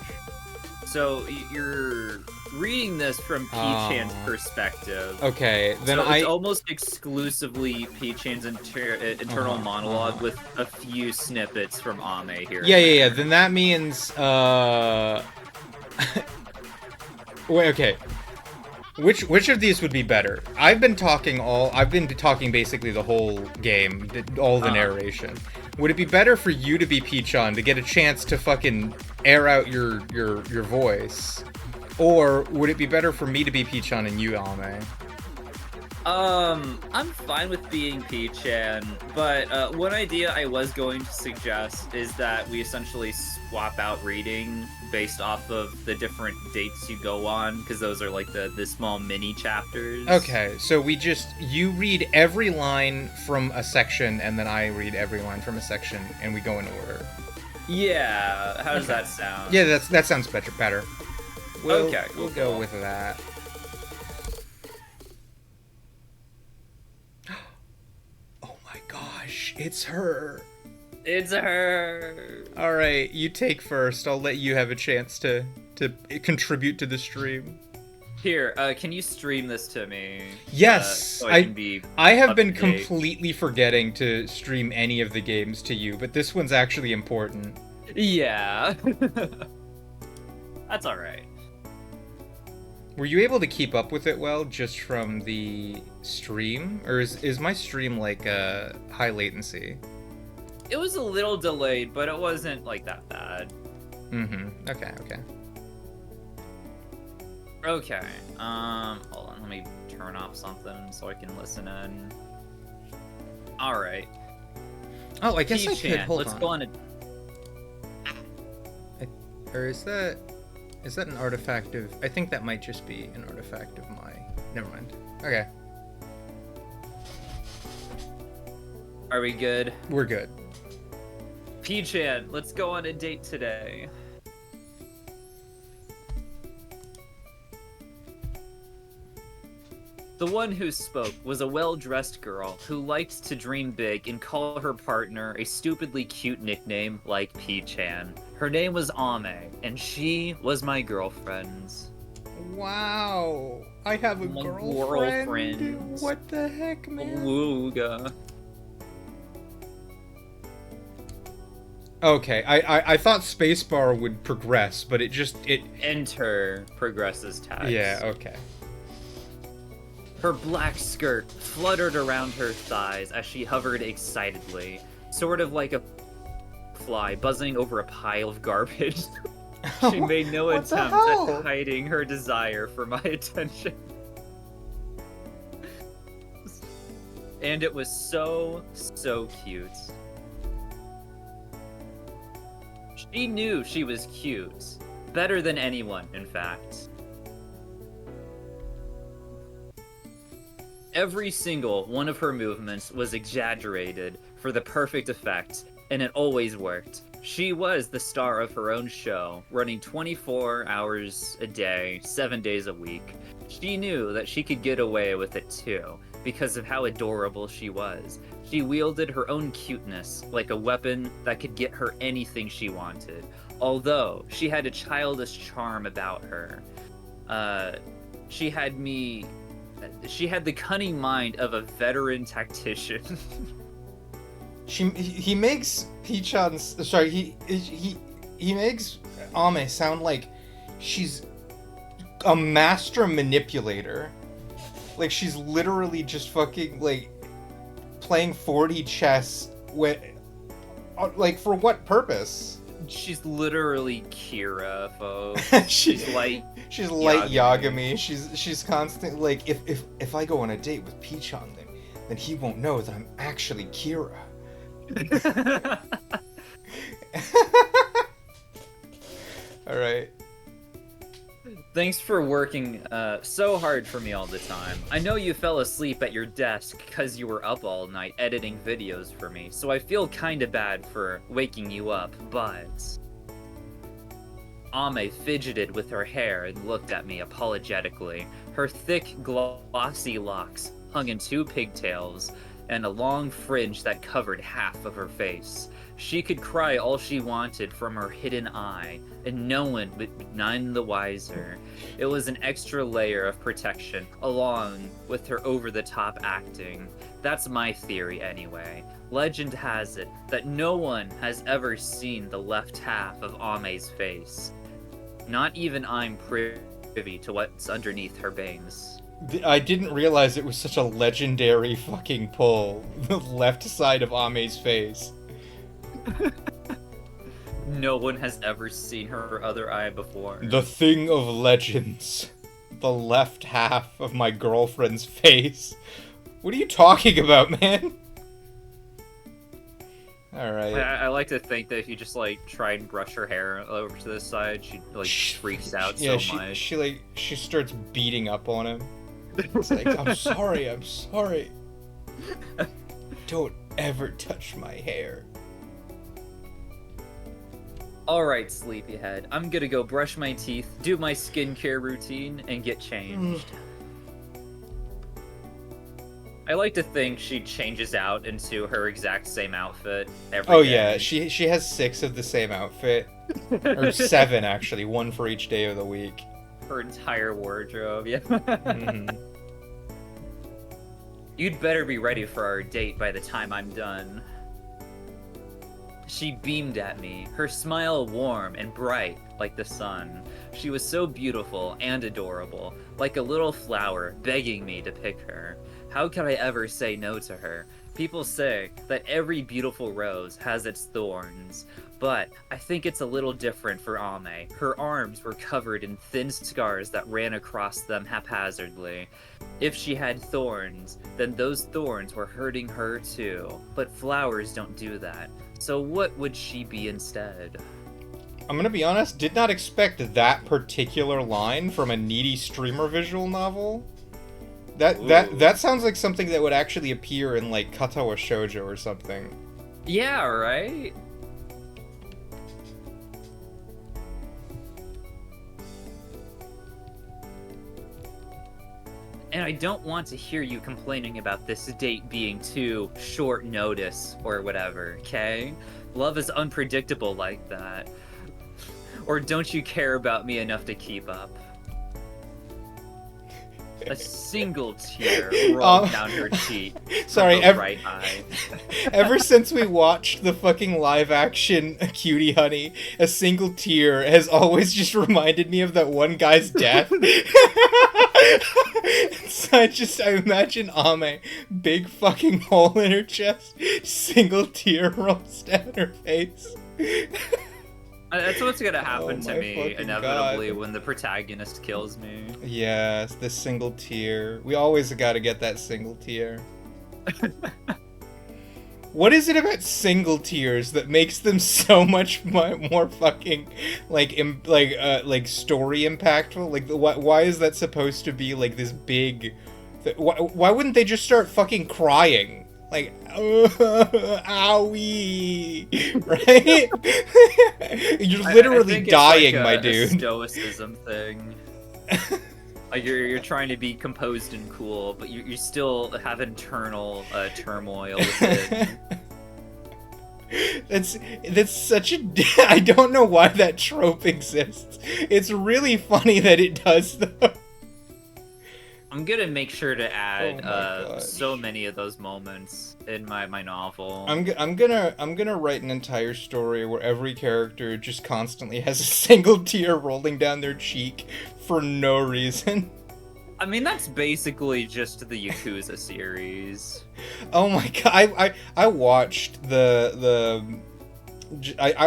So you're reading this from P-Chan's perspective. Okay, then so it's almost exclusively P-Chan's internal monologue with a few snippets from Ame here. Yeah. Then that means wait, okay. Which of these would be better? I've been talking basically the whole game, all the narration. Would it be better for you to be P-Chan to get a chance to fucking air out your voice? Or would it be better for me to be P-Chan and you Ame? I'm fine with being P-Chan, but one idea I was going to suggest is that we essentially swap out reading based off of the different dates you go on, because those are like the small mini chapters. Okay, so you read every line from a section, and then I read every line from a section, and we go in order. Yeah, how does that sound? Yeah, that sounds better. We'll go with that. Oh my gosh, it's her. It's her. All right, you take first. I'll let you have a chance to contribute to the stream. Here, can you stream this to me? Yes, so I can be I have been completely forgetting to stream any of the games to you, but this one's actually important. Yeah. That's all right. Were you able to keep up with it well just from the stream, or is my stream like high latency? It was a little delayed, but it wasn't like that bad. Okay. Okay. Hold on, let me turn off something so I can listen in. Alright. Oh, I guess I could hold let's on. go on Or is that an artifact of... I think that might just be an artifact of my... Never mind. Okay. Are we good? We're good. P-Chan, let's go on a date today. The one who spoke was a well-dressed girl who liked to dream big and call her partner a stupidly cute nickname like P-Chan. Her name was Ame, and she was my girlfriend. Wow. I have a girlfriend. What the heck, man? Wooga. Okay, I thought spacebar would progress, but it Enter progresses text. Yeah, okay. Her black skirt fluttered around her thighs as she hovered excitedly, sort of like a fly buzzing over a pile of garbage. She made no attempt at hiding her desire for my attention. And it was so cute. She knew she was cute. Better than anyone, in fact. Every single one of her movements was exaggerated for the perfect effect, and it always worked. She was the star of her own show, running 24 hours a day, 7 days a week. She knew that she could get away with it too, because of how adorable she was. She wielded her own cuteness like a weapon that could get her anything she wanted, although she had a childish charm about her. She had the cunning mind of a veteran tactician. He makes P-Chan's... Sorry, he makes Ame sound like she's a master manipulator. Like, she's literally just fucking, like, playing 4D chess with, like, for what purpose? She's literally Kira, folks. She's light Yagami. She's constantly like, if I go on a date with Peach on then he won't know that I'm actually Kira. All right. Thanks for working so hard for me all the time. I know you fell asleep at your desk because you were up all night editing videos for me, so I feel kinda bad for waking you up, but... Ame fidgeted with her hair and looked at me apologetically. Her thick, glossy locks hung in 2 pigtails and a long fringe that covered half of her face. She could cry all she wanted from her hidden eye, and no one would be none the wiser. It was an extra layer of protection, along with her over-the-top acting. That's my theory anyway. Legend has it that no one has ever seen the left half of Ame's face. Not even I'm privy to what's underneath her bangs. I didn't realize it was such a legendary fucking pull. The left side of Ame's face. No one has ever seen her other eye before. The thing of legends. The left half of my girlfriend's face. What are you talking about, man? Alright. I like to think that if you just, like, try and brush her hair over to the side, she, like, freaks out so much. She starts beating up on him. It's like, I'm sorry. Don't ever touch my hair. Alright, sleepyhead. I'm gonna go brush my teeth, do my skincare routine, and get changed. I like to think she changes out into her exact same outfit every day. Yeah, she has 6 of the same outfit. Or 7, actually. 1 for each day of the week. Her entire wardrobe, yeah. Mm-hmm. You'd better be ready for our date by the time I'm done. She beamed at me, her smile warm and bright like the sun. She was so beautiful and adorable, like a little flower begging me to pick her. How could I ever say no to her? People say that every beautiful rose has its thorns, but I think it's a little different for Ame. Her arms were covered in thin scars that ran across them haphazardly. If she had thorns, then those thorns were hurting her too. But flowers don't do that. So what would she be instead? I'm gonna be honest, did not expect that particular line from a needy streamer visual novel. That sounds like something that would actually appear in, like, Katawa Shoujo or something. Yeah, right? And I don't want to hear you complaining about this date being too short notice or whatever, okay? Love is unpredictable like that. Or don't you care about me enough to keep up? A single tear rolled down her cheek. Sorry, right eye. Ever since we watched the fucking live-action Cutie Honey, a single tear has always just reminded me of that one guy's death. So I imagine Ame, big fucking hole in her chest, single tear rolls down her face. That's what's gonna happen to me, inevitably, God. when the protagonist kills me. Yes, the single tear. We always gotta get that single tear. What is it about single tears that makes them so much more fucking, like story impactful? Like, why is that supposed to be, like, this big... Why wouldn't they just start fucking crying? Like, owie, right? You're literally dying, it's like my a dude. Stoicism thing. Like you're trying to be composed and cool, but you still have internal turmoil within. That's such a... I don't know why that trope exists. It's really funny that it does, though. I'm gonna make sure to Oh add so many of those moments in my novel. I'm gonna write an entire story where every character just constantly has a single tear rolling down their cheek for no reason. I mean, that's basically just the Yakuza series. Oh my god, I watched I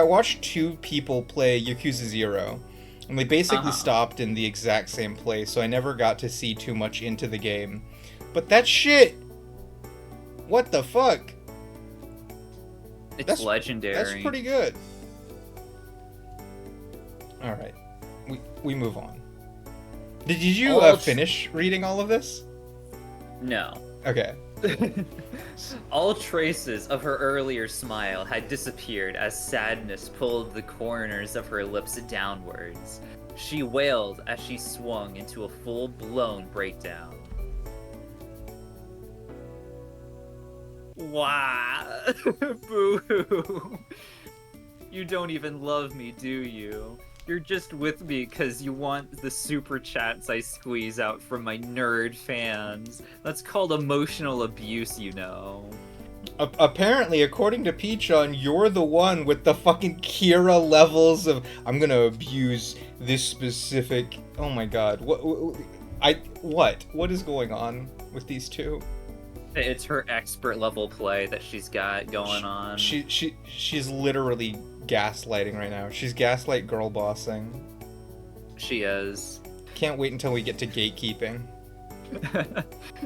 watched two people play Yakuza 0, and they basically stopped in the exact same place, so I never got to see too much into the game. But that shit! What the fuck? It's legendary. That's pretty good. Alright, we move on. Did you finish reading all of this? No. Okay. All traces of her earlier smile had disappeared as sadness pulled the corners of her lips downwards. She wailed as she swung into a full-blown breakdown. Wow. Boo-hoo. You don't even love me, do you? You're just with me because you want the super chats I squeeze out from my nerd fans. That's called emotional abuse, you know. Apparently, according to Pichon, you're the one with the fucking Kira levels of I'm gonna abuse this specific. Oh my god, what is going on with these two? It's her expert level play that she's got going on. She's literally gaslighting right now. She's gaslight girl bossing. She is. Can't wait until we get to gatekeeping.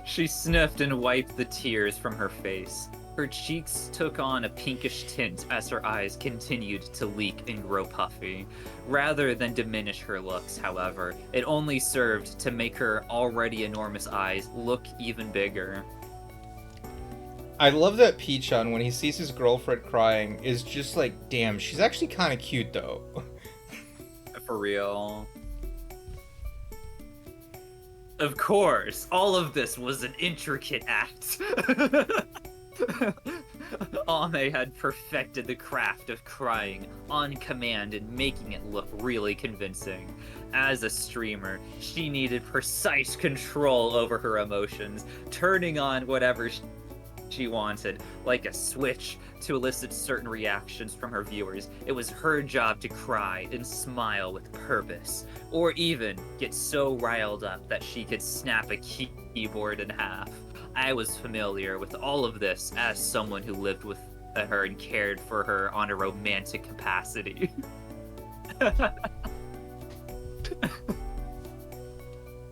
She sniffed and wiped the tears from her face. Her cheeks took on a pinkish tint as her eyes continued to leak and grow puffy. Rather than diminish her looks, however, it only served to make her already enormous eyes look even bigger. I love that Pichon, when he sees his girlfriend crying, is just like, damn, she's actually kind of cute, though. For real. Of course, all of this was an intricate act. Ame had perfected the craft of crying on command and making it look really convincing. As a streamer, she needed precise control over her emotions, turning on whatever she wanted, like a switch, to elicit certain reactions from her viewers. It was her job to cry and smile with purpose, or even get so riled up that she could snap a keyboard in half. I was familiar with all of this as someone who lived with her and cared for her on a romantic capacity.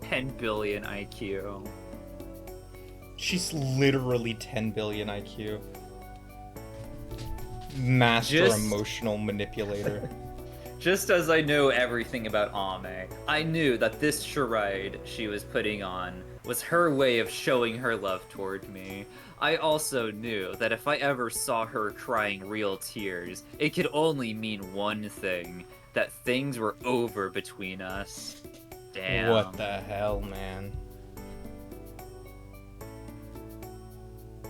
10 billion IQ. She's literally 10 billion IQ. Master emotional manipulator. Just as I know everything about Ame, I knew that this charade she was putting on was her way of showing her love toward me. I also knew that if I ever saw her crying real tears, it could only mean one thing, that things were over between us. Damn. What the hell, man?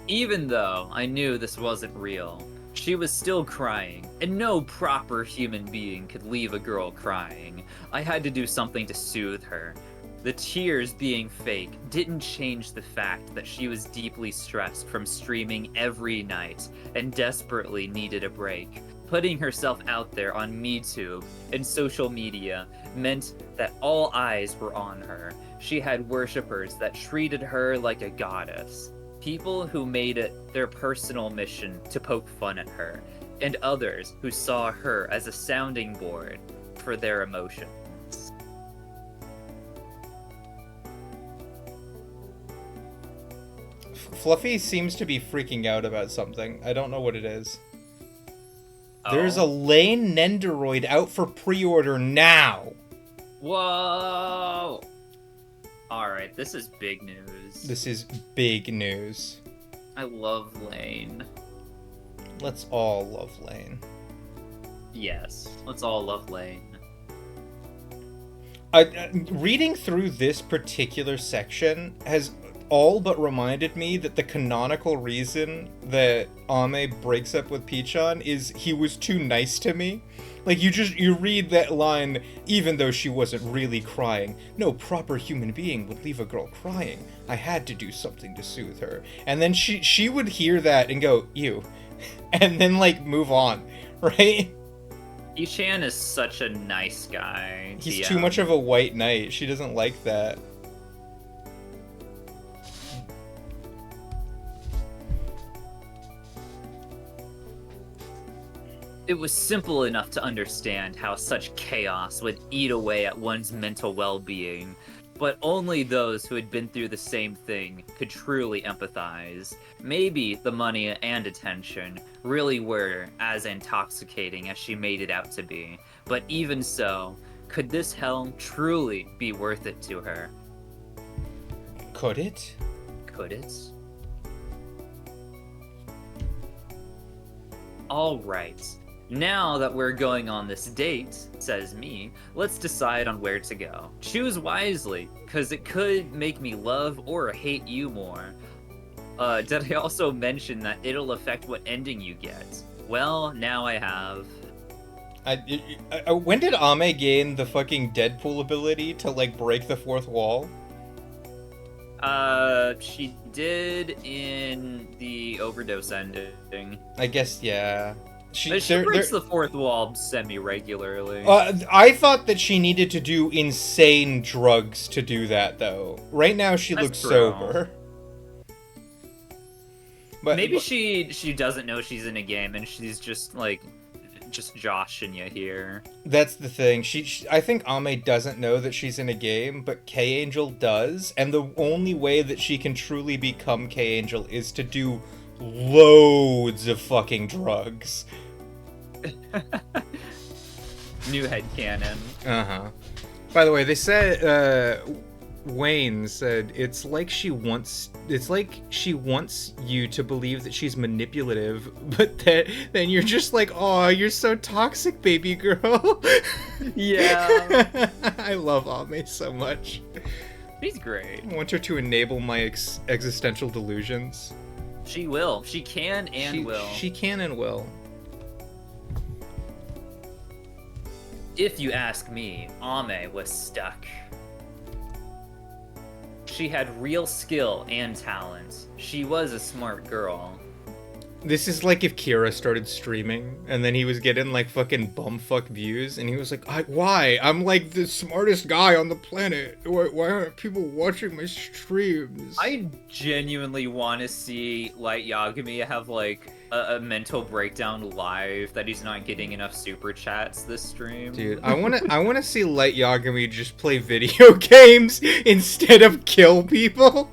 Even though I knew this wasn't real, she was still crying, and no proper human being could leave a girl crying. I had to do something to soothe her. The tears being fake didn't change the fact that she was deeply stressed from streaming every night and desperately needed a break. Putting herself out there on MeTube and social media meant that all eyes were on her. She had worshippers that treated her like a goddess. People who made it their personal mission to poke fun at her, and others who saw her as a sounding board for their emotions. Fluffy seems to be freaking out about something. I don't know what it is. Oh. There's a Lane Nendoroid out for pre-order now! Whoa! Alright, this is big news. This is big news. I love Lane. Let's all love Lane. Yes, let's all love Lane. Reading through this particular section has all but reminded me that the canonical reason that Ame breaks up with Pichon is he was too nice to me. Like, you read that line, even though she wasn't really crying. No proper human being would leave a girl crying. I had to do something to soothe her. And then she would hear that and go, ew. And then, like, move on, right? Ishan is such a nice guy. He's DM. too much of a white knight. She doesn't like that. It was simple enough to understand how such chaos would eat away at one's mental well-being, but only those who had been through the same thing could truly empathize. Maybe the money and attention really were as intoxicating as she made it out to be, but even so, could this hell truly be worth it to her? Could it? Could it? Alright. Now that we're going on this date, says me, let's decide on where to go. Choose wisely, cause it could make me love or hate you more. Did I also mention that it'll affect what ending you get? Well, now I have. When did Ame gain the fucking Deadpool ability to, like, break the fourth wall? She did in the overdose ending. I guess, yeah. She breaks the fourth wall semi-regularly. I thought that she needed to do insane drugs to do that, though. Right now, she looks sober. But maybe she doesn't know she's in a game, and she's just, like, just joshing you here. That's the thing. I think Ame doesn't know that she's in a game, but K-Angel does, and the only way that she can truly become K-Angel is to do loads of fucking drugs. New headcanon. Uh-huh. By the way, they said, Wayne said, it's like she wants you to believe that she's manipulative, but then you're just like, oh, you're so toxic, baby girl. Yeah. I love Ame so much. She's great. I want her to enable my existential delusions. She will. She can and will. She can and will. If you ask me, Ame was stuck. She had real skill and talent. She was a smart girl. This is like if Kira started streaming, and then he was getting, like, fucking bumfuck views, and he was like, why? I'm, like, the smartest guy on the planet. Why aren't people watching my streams? I genuinely want to see Light Yagami have, like, a mental breakdown live that he's not getting enough super chats this stream. Dude, I wanna see Light Yagami just play video games instead of kill people.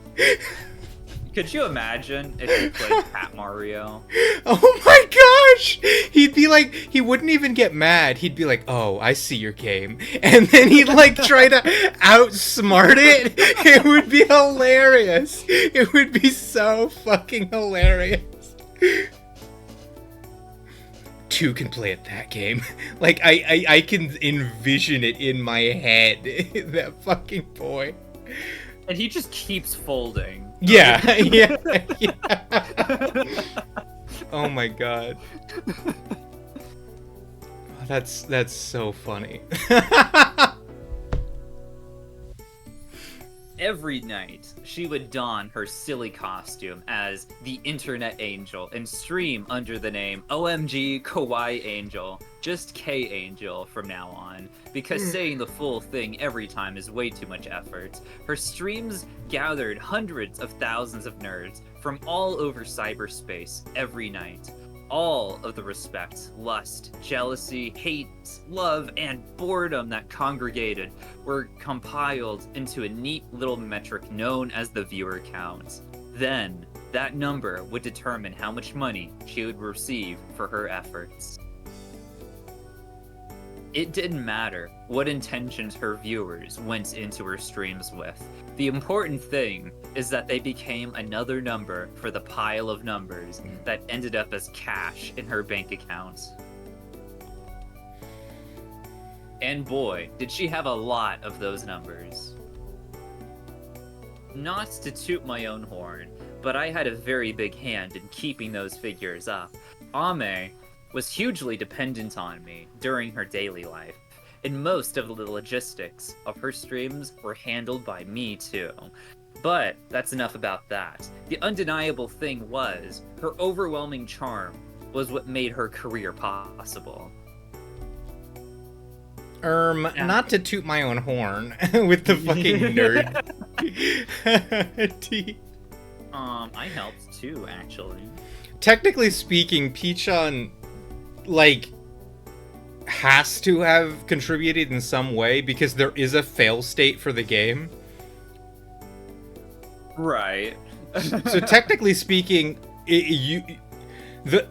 Could you imagine if he played Cat Mario? Oh my gosh! He'd be like, he wouldn't even get mad. He'd be like, oh, I see your game. And then he'd, like, try to outsmart it. It would be hilarious. It would be so fucking hilarious. Two can play at that game. Like, I can envision it in my head. That fucking boy. And he just keeps folding. Yeah, yeah. Oh my god. That's so funny. Every night, she would don her silly costume as the Internet Angel and stream under the name OMG Kawaii Angel, just K Angel from now on, because saying the full thing every time is way too much effort. Her streams gathered hundreds of thousands of nerds from all over cyberspace every night. All of the respect, lust, jealousy, hate, love, and boredom that congregated were compiled into a neat little metric known as the viewer count. Then, that number would determine how much money she would receive for her efforts. It didn't matter what intentions her viewers went into her streams with. The important thing is that they became another number for the pile of numbers that ended up as cash in her bank account. And boy, did she have a lot of those numbers. Not to toot my own horn, but I had a very big hand in keeping those figures up. Ame was hugely dependent on me during her daily life, and most of the logistics of her streams were handled by me too. But that's enough about that. The undeniable thing was, her overwhelming charm was what made her career possible. Yeah. Not to toot my own horn with the fucking nerd. T. I helped too, actually. Technically speaking, Pichon, like, has to have contributed in some way because there is a fail state for the game. Right. So technically speaking, in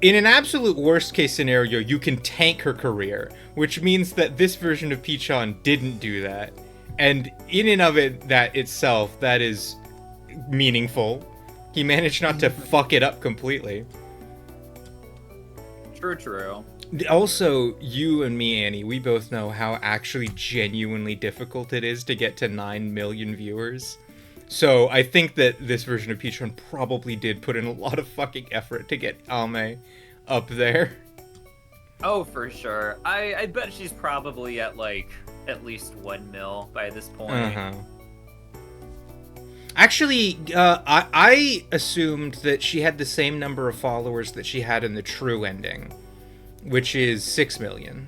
an absolute worst case scenario, you can tank her career, which means that this version of Pichon didn't do that. And in and of it, that itself, that is meaningful. He managed not to fuck it up completely. True. Also, you and me, Annie, we both know how actually genuinely difficult it is to get to 9 million viewers. So I think that this version of Pichon probably did put in a lot of fucking effort to get Ame up there. Oh, for sure. I bet she's probably at, like, at least 1 mil by this point. Uh-huh. Actually, I assumed that she had the same number of followers that she had in the true ending, which is 6 million.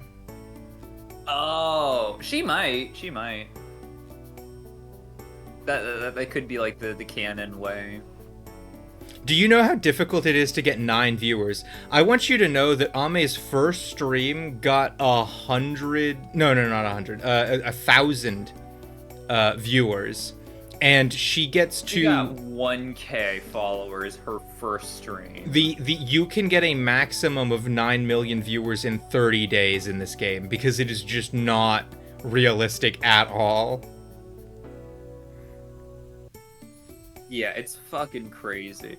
Oh, she might. That could be like the canon way. Do you know how difficult it is to get 9 viewers? I want you to know that Ame's first stream got 100... No, not 100. 1,000 viewers. And she gets to... She got 1K followers her first stream. You can get a maximum of 9 million viewers in 30 days in this game, because it is just not realistic at all. Yeah, it's fucking crazy.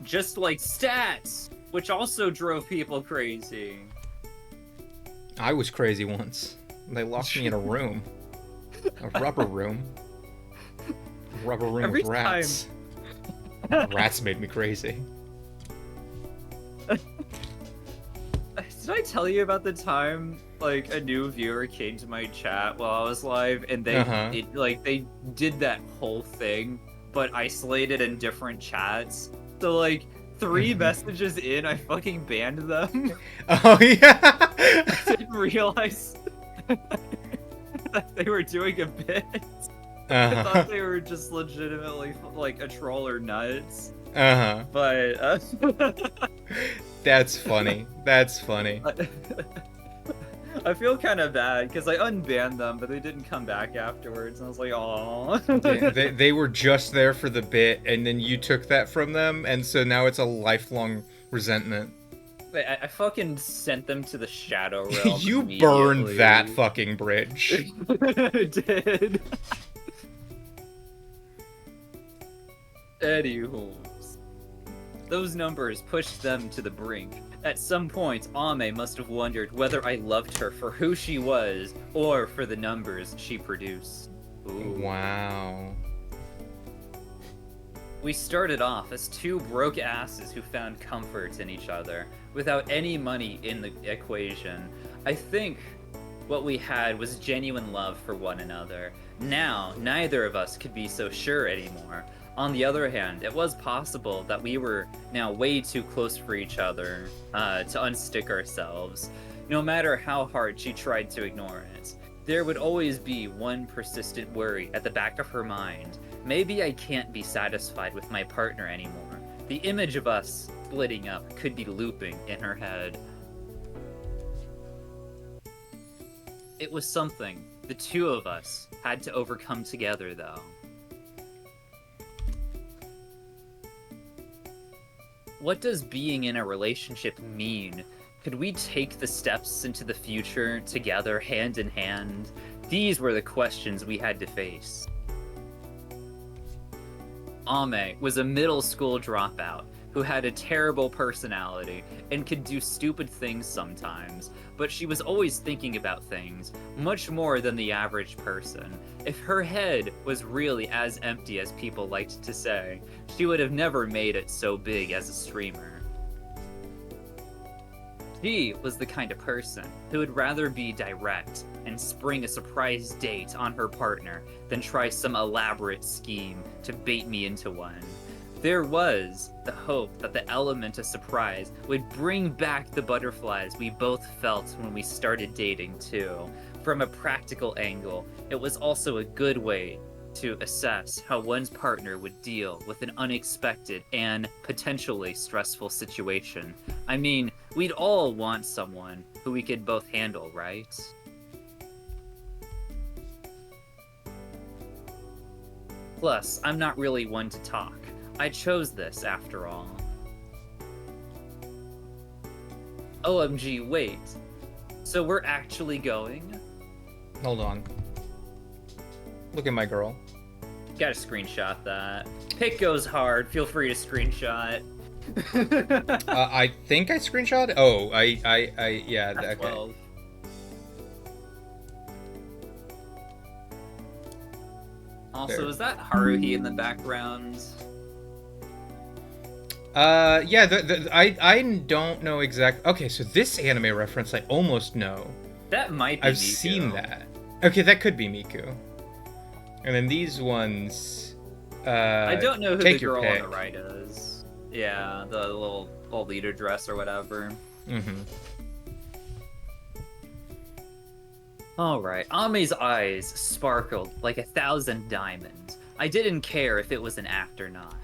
Just like stats, which also drove people crazy. I was crazy once. They locked me in a room. A rubber room. A rubber room Every with rats. Rats made me crazy. Did I tell you about the time, like, a new viewer came to my chat while I was live, and they they did that whole thing, but isolated in different chats. So, like, 3 messages in, I fucking banned them. Oh, yeah! I didn't realize that they were doing a bit. I thought they were just legitimately, like, a troll or nuts. But, That's funny. That's funny. I feel kind of bad, because I unbanned them, but they didn't come back afterwards, and I was like, aww. they were just there for the bit, and then you took that from them, and so now it's a lifelong resentment. I fucking sent them to the Shadow Realm. You burned that fucking bridge. I did. Anywho. Those numbers pushed them to the brink. At some point, Ame must have wondered whether I loved her for who she was, or for the numbers she produced. Ooh. Wow. We started off as 2 broke asses who found comfort in each other, without any money in the equation. I think what we had was genuine love for one another. Now, neither of us could be so sure anymore. On the other hand, it was possible that we were now way too close for each other to unstick ourselves. No matter how hard she tried to ignore it, there would always be one persistent worry at the back of her mind. Maybe I can't be satisfied with my partner anymore. The image of us splitting up could be looping in her head. It was something the 2 of us had to overcome together, though. What does being in a relationship mean? Could we take the steps into the future together, hand in hand? These were the questions we had to face. Ame was a middle school dropout who had a terrible personality and could do stupid things sometimes, but she was always thinking about things, much more than the average person. If her head was really as empty as people liked to say, she would have never made it so big as a streamer. She was the kind of person who would rather be direct and spring a surprise date on her partner than try some elaborate scheme to bait me into one. There was the hope that the element of surprise would bring back the butterflies we both felt when we started dating, too. From a practical angle, it was also a good way to assess how one's partner would deal with an unexpected and potentially stressful situation. I mean, we'd all want someone who we could both handle, right? Plus, I'm not really one to talk. I chose this, after all. OMG, wait. So we're actually going? Hold on. Look at my girl. Gotta screenshot that. Pick goes hard. Feel free to screenshot. I think I screenshot. Oh, yeah. That's Okay. 12. Also, There. is that Haruhi in the background? Yeah. I don't know exact. Okay, so this anime reference I almost know. That might be I've Miku. seen that. Okay, that could be Miku. And then these ones. I don't know who take the your girl on pick. the right is. Yeah, the little leader dress or whatever. Mm-hmm. Alright, Ame's eyes sparkled like 1,000 diamonds. I didn't care if it was an act or not.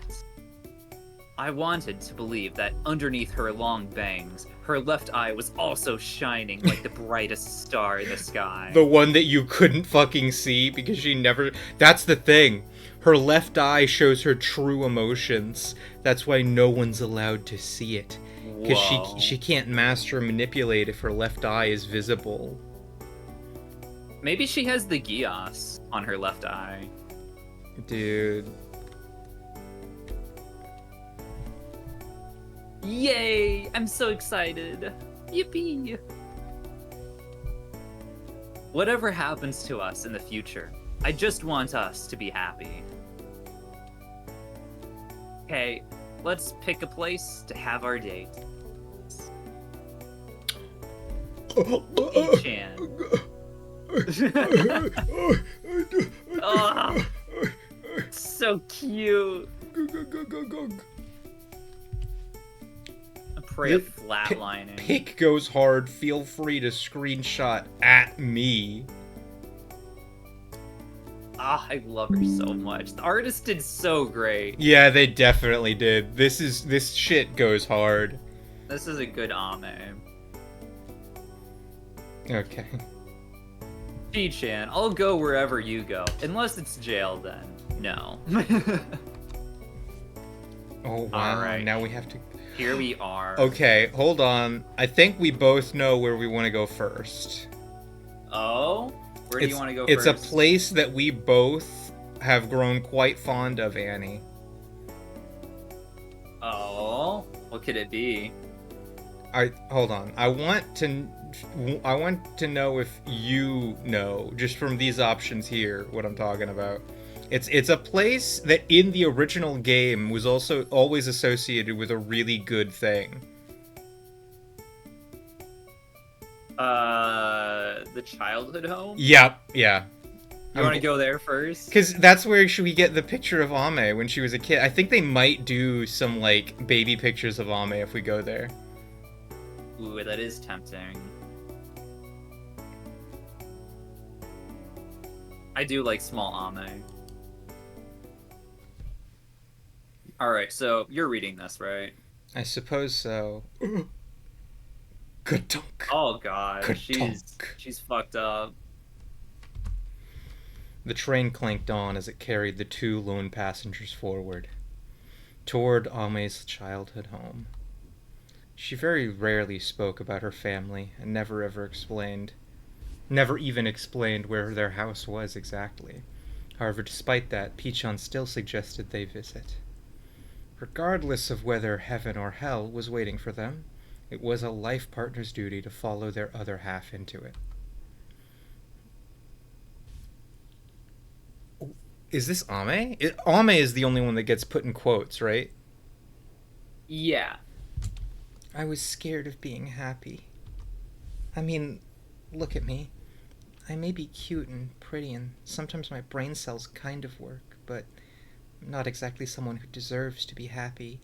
I wanted to believe that underneath her long bangs, her left eye was also shining like the brightest star in the sky. The one that you couldn't fucking see because she never. That's the thing. Her left eye shows her true emotions. That's why no one's allowed to see it. Because Whoa. she can't master or manipulate if her left eye is visible. Maybe she has the Gios on her left eye. Dude. Yay! I'm so excited. Yippee! Whatever happens to us in the future, I just want us to be happy. Okay, let's pick a place to have our date. Chan. Oh, so cute. A prey of flatlining. Pick goes hard. Feel free to screenshot at me. Ah, I love her so much. The artist did so great. Yeah, they definitely did. This shit goes hard. This is a good Ame. Okay. P-chan, I'll go wherever you go. Unless it's jail, then. No. Oh wow. Alright. Now we have to. Here we are. Okay, hold on. I think we both know where we want to go first. Oh? Where do you want to go It's first? a place that we both have grown quite fond of, Annie. Oh? What could it be? Hold on. I want to know if you know, just from these options here, what I'm talking about. It's a place that in the original game was also always associated with a really good thing. The childhood home? Yep, yeah. You want to go there first? Because that's where we get the picture of Ame when she was a kid. I think they might do some, like, baby pictures of Ame if we go there. Ooh, that is tempting. I do like small Ame. Alright, so you're reading this, right? I suppose so. Good dunk. Oh god, Ka-tunk. she's fucked up. The train clanked on as it carried the two lone passengers forward, toward Ame's childhood home. She very rarely spoke about her family and never even explained where their house was exactly. However, despite that, Pichon still suggested they visit. Regardless of whether heaven or hell was waiting for them, it was a life partner's duty to follow their other half into it. Is this Ame? Ame is the only one that gets put in quotes, right? Yeah. I was scared of being happy. I mean, look at me. I may be cute and pretty, and sometimes my brain cells kind of work, but I'm not exactly someone who deserves to be happy.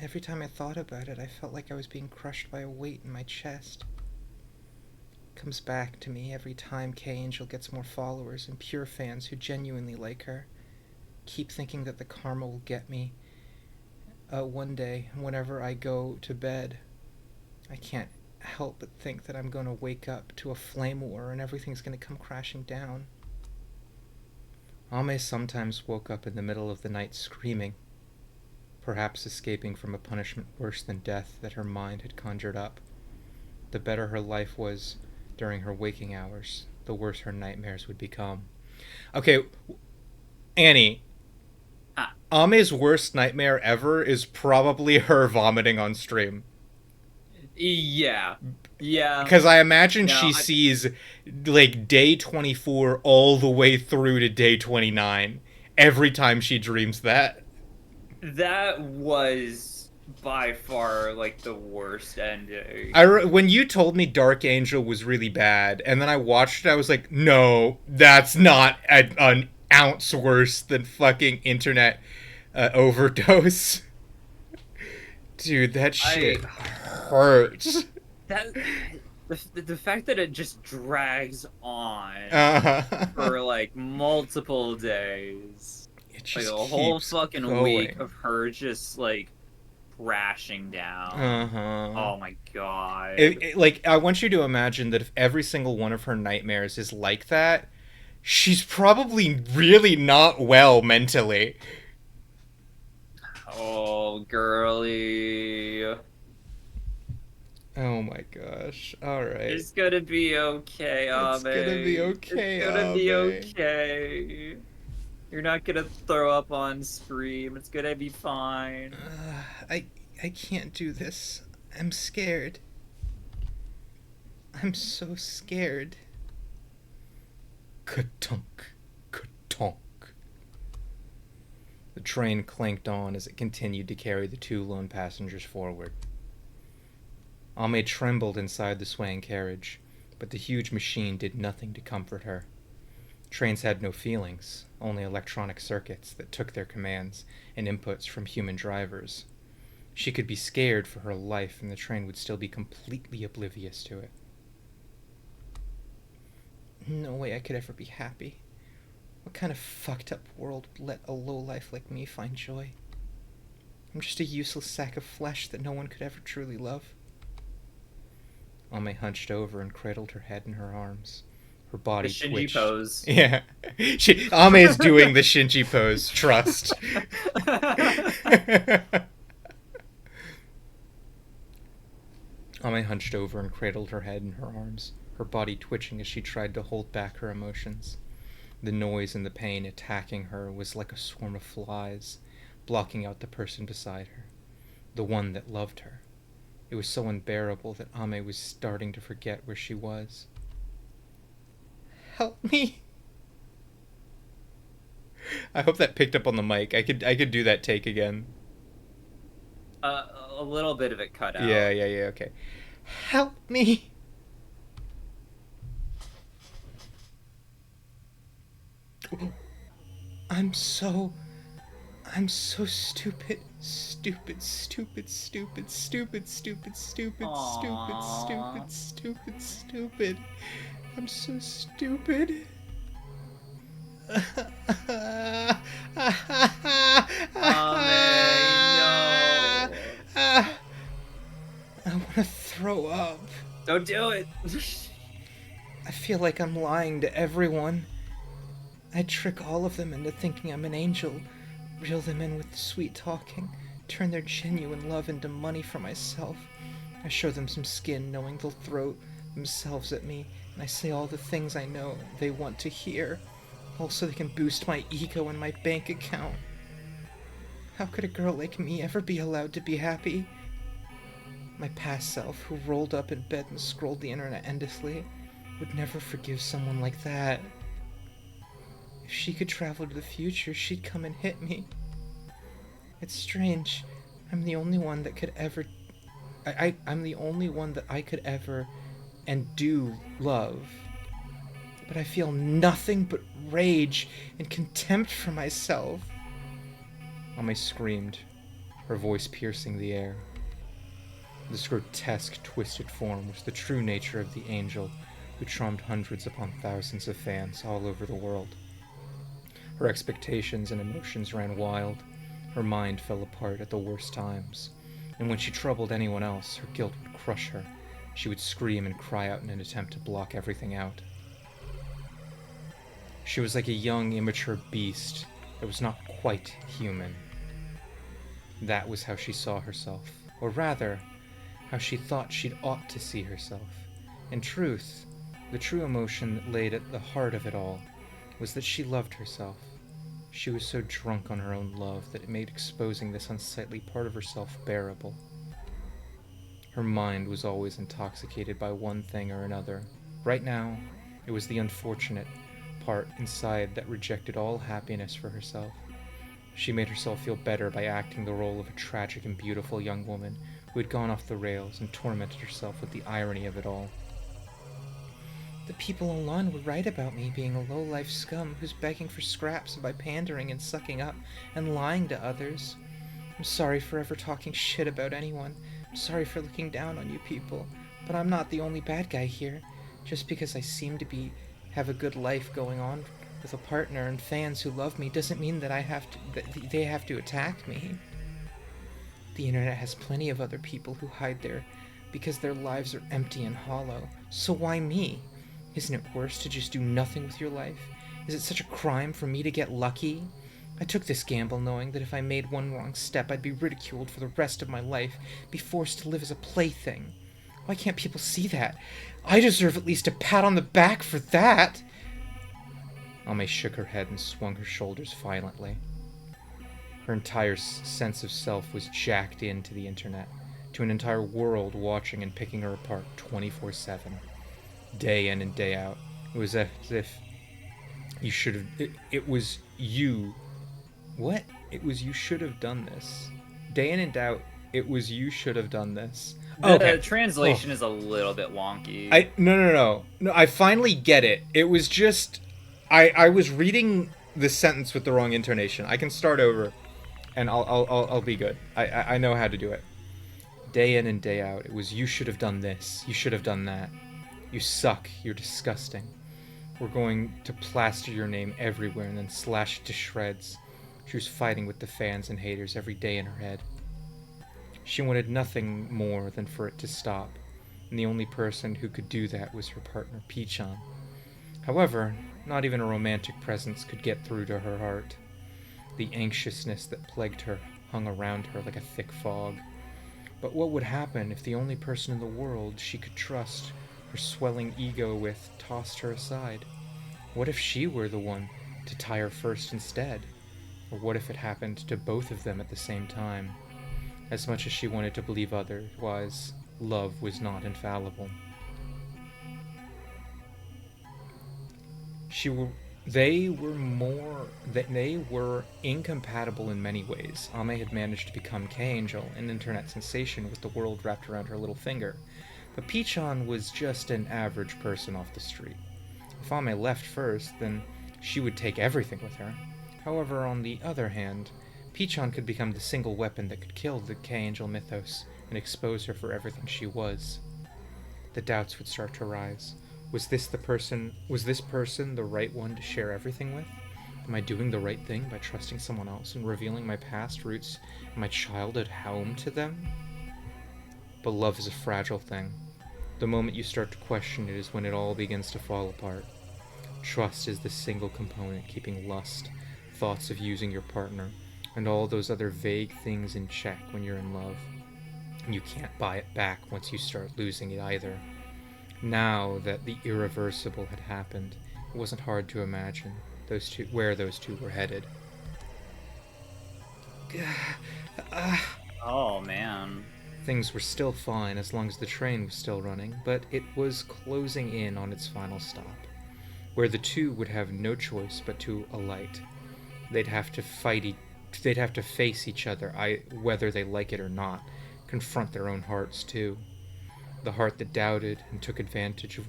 Every time I thought about it, I felt like I was being crushed by a weight in my chest. It comes back to me every time K-Angel gets more followers and pure fans who genuinely like her. Keep thinking that the karma will get me. One day, whenever I go to bed, I can't help but think that I'm going to wake up to a flame war and everything's going to come crashing down. Ame sometimes woke up in the middle of the night screaming, perhaps escaping from a punishment worse than death that her mind had conjured up. The better her life was during her waking hours, the worse her nightmares would become. Okay, Annie, Ame's worst nightmare ever is probably her vomiting on stream. Yeah. Because I imagine No, sees, like, day 24 all the way through to day 29 every time she dreams that. That was by far, like, the worst ending. When you told me Dark Angel was really bad, and then I watched it, I was like, no, that's not an ounce worse than fucking internet overdose. Dude, that shit hurts. The fact that it just drags on for like multiple days, it just like a whole keeps fucking going. week of her just like crashing down. Oh my god! Like, I want you to imagine that if every single one of her nightmares is like that, she's probably really not well mentally. Oh, girly. Oh my gosh. Alright. It's gonna be okay, Ame. It's gonna be okay, It's gonna be Ame. okay. You're not gonna throw up on stream. It's gonna be fine. I can't do this. I'm scared. I'm so scared. Ka-tunk. Ka-tonk. The train clanked on as it continued to carry the two lone passengers forward. Ame trembled inside the swaying carriage, but the huge machine did nothing to comfort her. Trains had no feelings, only electronic circuits that took their commands and inputs from human drivers. She could be scared for her life, and the train would still be completely oblivious to it. No way I could ever be happy. What kind of fucked up world would let a lowlife like me find joy? I'm just a useless sack of flesh that no one could ever truly love. Ame hunched over and cradled her head in her arms. Her body The Shinji twitched. pose. Yeah. Ame is doing the Shinji pose. Trust. Ame hunched over and cradled her head in her arms, her body twitching as she tried to hold back her emotions. The noise and the pain attacking her was like a swarm of flies, blocking out the person beside her, the one that loved her. It was so unbearable that Ame was starting to forget where she was. Help me! I hope that picked up on the mic. I could do that take again. A little bit of it cut out. Yeah, okay. Help me! I'm so stupid. Stupid. I'm so stupid. Oh, no. I want to throw up. Don't do it. I feel like I'm lying to everyone. I trick all of them into thinking I'm an angel, reel them in with sweet talking, turn their genuine love into money for myself. I show them some skin, knowing they'll throw themselves at me, and I say all the things I know they want to hear, also they can boost my ego and my bank account. How could a girl like me ever be allowed to be happy? My past self, who rolled up in bed and scrolled the internet endlessly, would never forgive someone like that. If she could travel to the future, she'd come and hit me. It's strange. I'm the only one that could ever... I'm the only one that I could ever and do love. But I feel nothing but rage and contempt for myself. Ame screamed, her voice piercing the air. This grotesque, twisted form was the true nature of the angel who charmed hundreds upon thousands of fans all over the world. Her expectations and emotions ran wild. Her mind fell apart at the worst times, and when she troubled anyone else, her guilt would crush her. She would scream and cry out in an attempt to block everything out. She was like a young, immature beast that was not quite human. That was how she saw herself, or rather, how she thought she'd ought to see herself. In truth, the true emotion that laid at the heart of it all was that she loved herself. She was so drunk on her own love that it made exposing this unsightly part of herself bearable. Her mind was always intoxicated by one thing or another. Right now, it was the unfortunate part inside that rejected all happiness for herself. She made herself feel better by acting the role of a tragic and beautiful young woman who had gone off the rails and tormented herself with the irony of it all. The people online were right about me being a low-life scum who's begging for scraps by pandering and sucking up and lying to others. I'm sorry for ever talking shit about anyone. I'm sorry for looking down on you people. But I'm not the only bad guy here. Just because I seem to have a good life going on with a partner and fans who love me doesn't mean that they have to attack me. The internet has plenty of other people who hide there because their lives are empty and hollow. So why me? Isn't it worse to just do nothing with your life? Is it such a crime for me to get lucky? I took this gamble knowing that if I made one wrong step, I'd be ridiculed for the rest of my life, be forced to live as a plaything. Why can't people see that? I deserve at least a pat on the back for that! Ame shook her head and swung her shoulders violently. Her entire sense of self was jacked into the internet, to an entire world watching and picking her apart 24/7. Day in and day out. It was as if you should have... It was you... What? It was you should have done this. Day in and day out, it was you should have done this. The translation is a little bit wonky. No, I finally get it. It was just... I was reading the sentence with the wrong intonation. I can start over, and I'll be good. I know how to do it. Day in and day out, it was you should have done this. You should have done that. You suck. You're disgusting. We're going to plaster your name everywhere and then slash it to shreds. She was fighting with the fans and haters every day in her head. She wanted nothing more than for it to stop, and the only person who could do that was her partner, Petit. However, not even a romantic presence could get through to her heart. The anxiousness that plagued her hung around her like a thick fog. But what would happen if the only person in the world she could trust her swelling ego with tossed her aside? What if she were the one to tie her first instead? Or what if it happened to both of them at the same time? As much as she wanted to believe otherwise, love was not infallible. They were incompatible in many ways. Ame had managed to become K-Angel, an internet sensation with the world wrapped around her little finger. But Pichon was just an average person off the street. If Ame left first, then she would take everything with her. However, on the other hand, Pichon could become the single weapon that could kill the K-Angel mythos and expose her for everything she was. The doubts would start to rise. Was this person the right one to share everything with? Am I doing the right thing by trusting someone else and revealing my past roots and my childhood home to them? But love is a fragile thing. The moment you start to question it is when it all begins to fall apart. Trust is the single component keeping lust, thoughts of using your partner, and all those other vague things in check when you're in love. And you can't buy it back once you start losing it either. Now that the irreversible had happened, it wasn't hard to imagine where those two were headed. Oh, man. Things were still fine as long as the train was still running, but it was closing in on its final stop, where the two would have no choice but to alight. They'd have to face each other, whether they like it or not, confront their own hearts too. The heart that doubted and took advantage of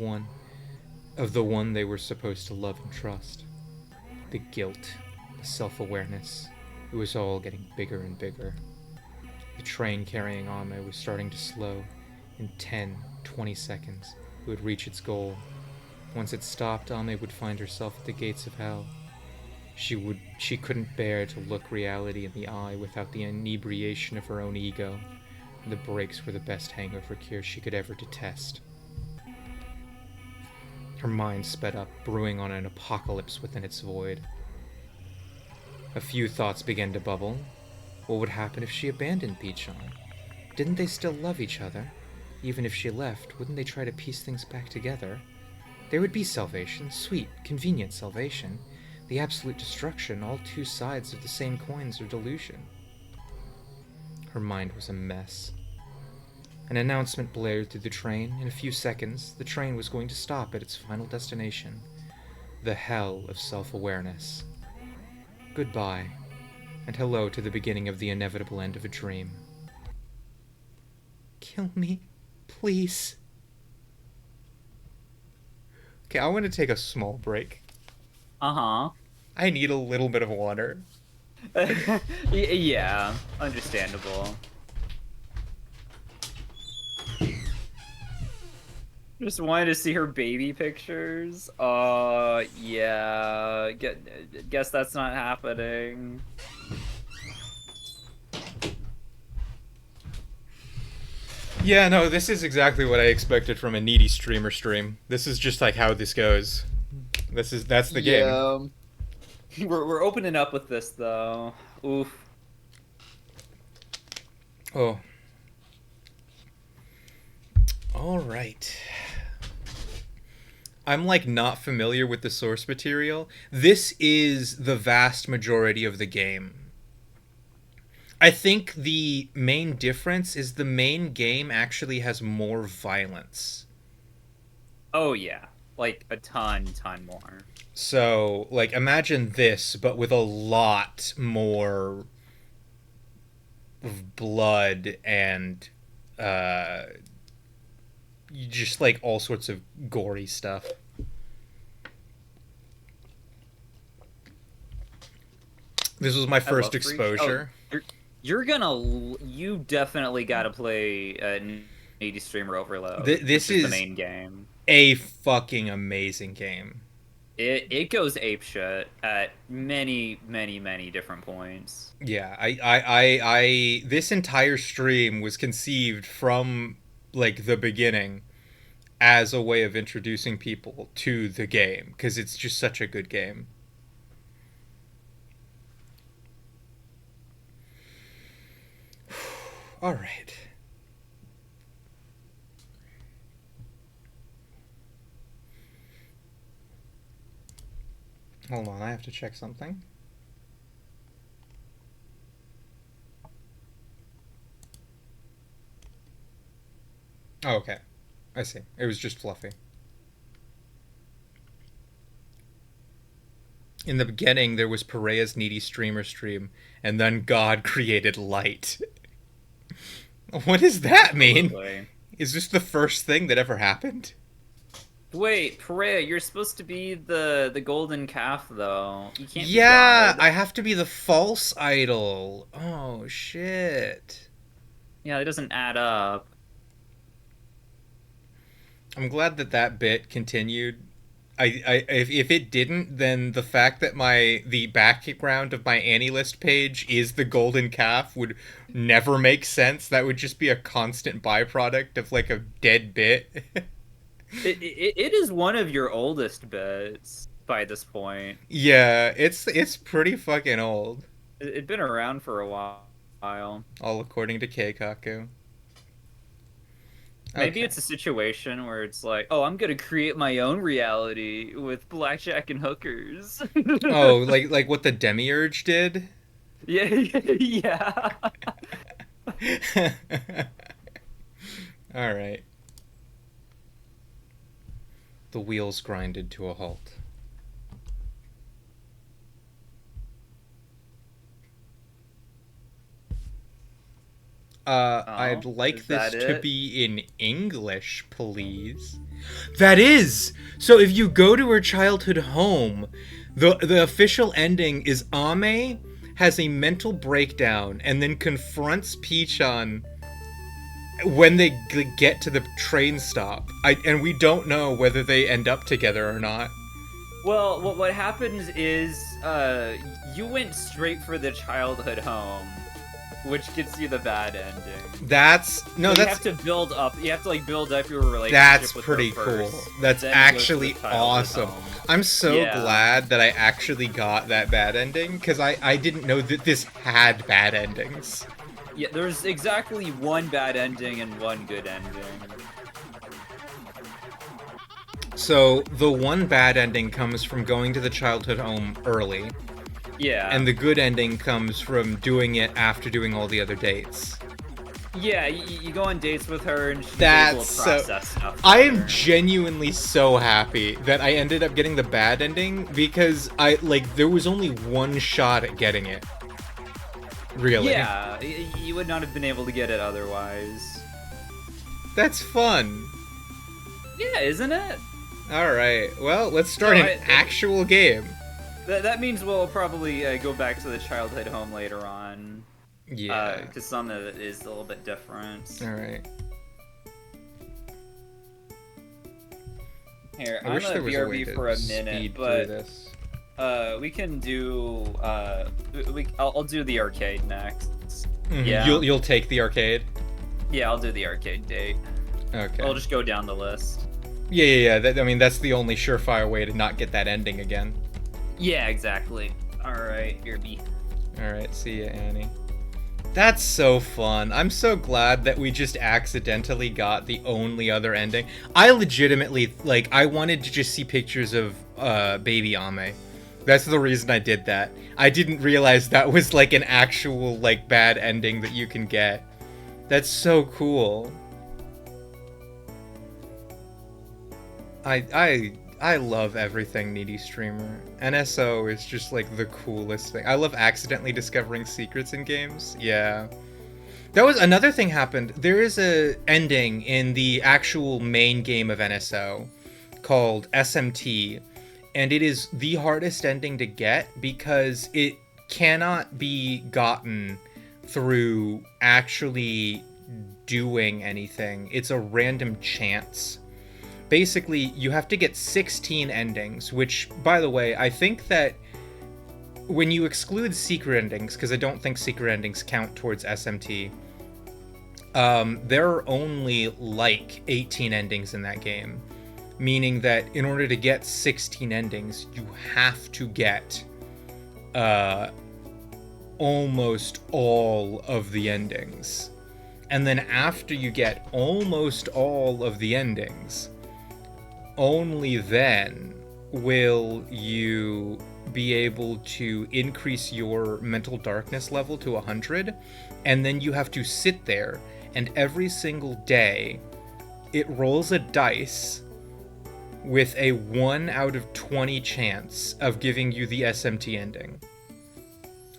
the one they were supposed to love and trust. The guilt, the self-awareness, It was all getting bigger and bigger. The train carrying Ame was starting to slow. In 10, 20 seconds, it would reach its goal. Once it stopped, Ame would find herself at the gates of hell. She couldn't bear to look reality in the eye without the inebriation of her own ego. The breaks were the best hangover cure she could ever detest. Her mind sped up, brewing on an apocalypse within its void. A few thoughts began to bubble. What would happen if she abandoned Pichon? Didn't they still love each other? Even if she left, wouldn't they try to piece things back together? There would be salvation, sweet, convenient salvation. The absolute destruction, all two sides of the same coins or delusion. Her mind was a mess. An announcement blared through the train. In a few seconds, the train was going to stop at its final destination. The hell of self-awareness. Goodbye, and hello to the beginning of the inevitable end of a dream. Kill me, please. Okay, I want to take a small break. Uh-huh. I need a little bit of water. Yeah, understandable. Just wanted to see her baby pictures. Yeah. Guess that's not happening. Yeah, no, this is exactly what I expected from a needy streamer stream. This is just like how this goes. That's the game. Yeah. We're opening up with this though. Oof. Oh. All right. I'm like not familiar with the source material. This is the vast majority of the game. I think the main difference is the main game actually has more violence. Oh yeah. Like a ton more. So, like, imagine this, but with a lot more blood and just like all sorts of gory stuff. This was my first exposure. Oh, you definitely gotta play Needy Streamer Overload. This is the main game. A fucking amazing game. It goes apeshit at many different points. Yeah, I this entire stream was conceived from like the beginning as a way of introducing people to the game because it's just such a good game. All right. Hold on, I have to check something. Oh, okay. I see. It was just fluffy. In the beginning, there was Perea's needy streamer stream, and then God created light. What does that mean? Absolutely. Is this the first thing that ever happened? Wait, Perea, you're supposed to be the golden calf, though. You can't. Yeah, be God. I have to be the false idol. Oh shit. Yeah, it doesn't add up. I'm glad that bit continued. If it didn't, then the fact that the background of my AniList page is the golden calf would never make sense. That would just be a constant byproduct of like a dead bit. It is one of your oldest bits by this point. Yeah, it's pretty fucking old. It'd been around for a while. All according to Keikaku. Maybe Okay. it's a situation where it's like, oh, I'm gonna create my own reality with blackjack and hookers. Oh, like what the Demiurge did? Yeah, yeah. All right. The wheels grinded to a halt. I'd like is that this to it? be in English, please. That is! So if you go to her childhood home, the official ending is Ame has a mental breakdown and then confronts Peachon when they get to the train stop. And we don't know whether they end up together or not. Well, what happens is, you went straight for the childhood home, which gets you the bad ending. That's no, So that's you have to build up. You have to like build up your relationship. that's with pretty her cool. first, That's then you go to the actually childhood awesome. home. I'm so Yeah. glad that I actually got that bad ending because I didn't know that this had bad endings. Yeah, there's exactly one bad ending and one good ending. So the one bad ending comes from going to the childhood home early, Yeah. and the good ending comes from doing it after doing all the other dates. Yeah, you go on dates with her and she's able That's to so. process stuff. I am better. genuinely so happy that I ended up getting the bad ending because there was only one shot at getting it. Really. Yeah, you would not have been able to get it otherwise. That's fun. Yeah, isn't it? Alright, well, let's start So an actual game. That means we'll probably go back to the childhood home later on. Yeah. Because some of it is a little bit different. Alright. Here, I I'm wish gonna there was a way BRB to for a speed minute, through but this. we can do I'll do the arcade next. Mhm, Yeah. You'll take the arcade? Yeah, I'll do the arcade date. Okay. I'll just go down the list. Yeah. That's the only surefire way to not get that ending again. Yeah, exactly. Alright, here be. Alright, see ya, Annie. That's so fun. I'm so glad that we just accidentally got the only other ending. I legitimately, I wanted to just see pictures of baby Ame. That's the reason I did that. I didn't realize that was, an actual, bad ending that you can get. That's so cool. I love everything Needy Streamer. NSO is just the coolest thing. I love accidentally discovering secrets in games. Yeah. That was another thing happened. There is a ending in the actual main game of NSO called SMT, and it is the hardest ending to get because it cannot be gotten through actually doing anything. It's a random chance. Basically, you have to get 16 endings, which, by the way, I think that when you exclude secret endings, because I don't think secret endings count towards SMT, there are only 18 endings in that game. Meaning that in order to get 16 endings, you have to get almost all of the endings. And then after you get almost all of the endings, only then will you be able to increase your mental darkness level to 100, and then you have to sit there, and every single day it rolls a dice with a 1 out of 20 chance of giving you the SMT ending.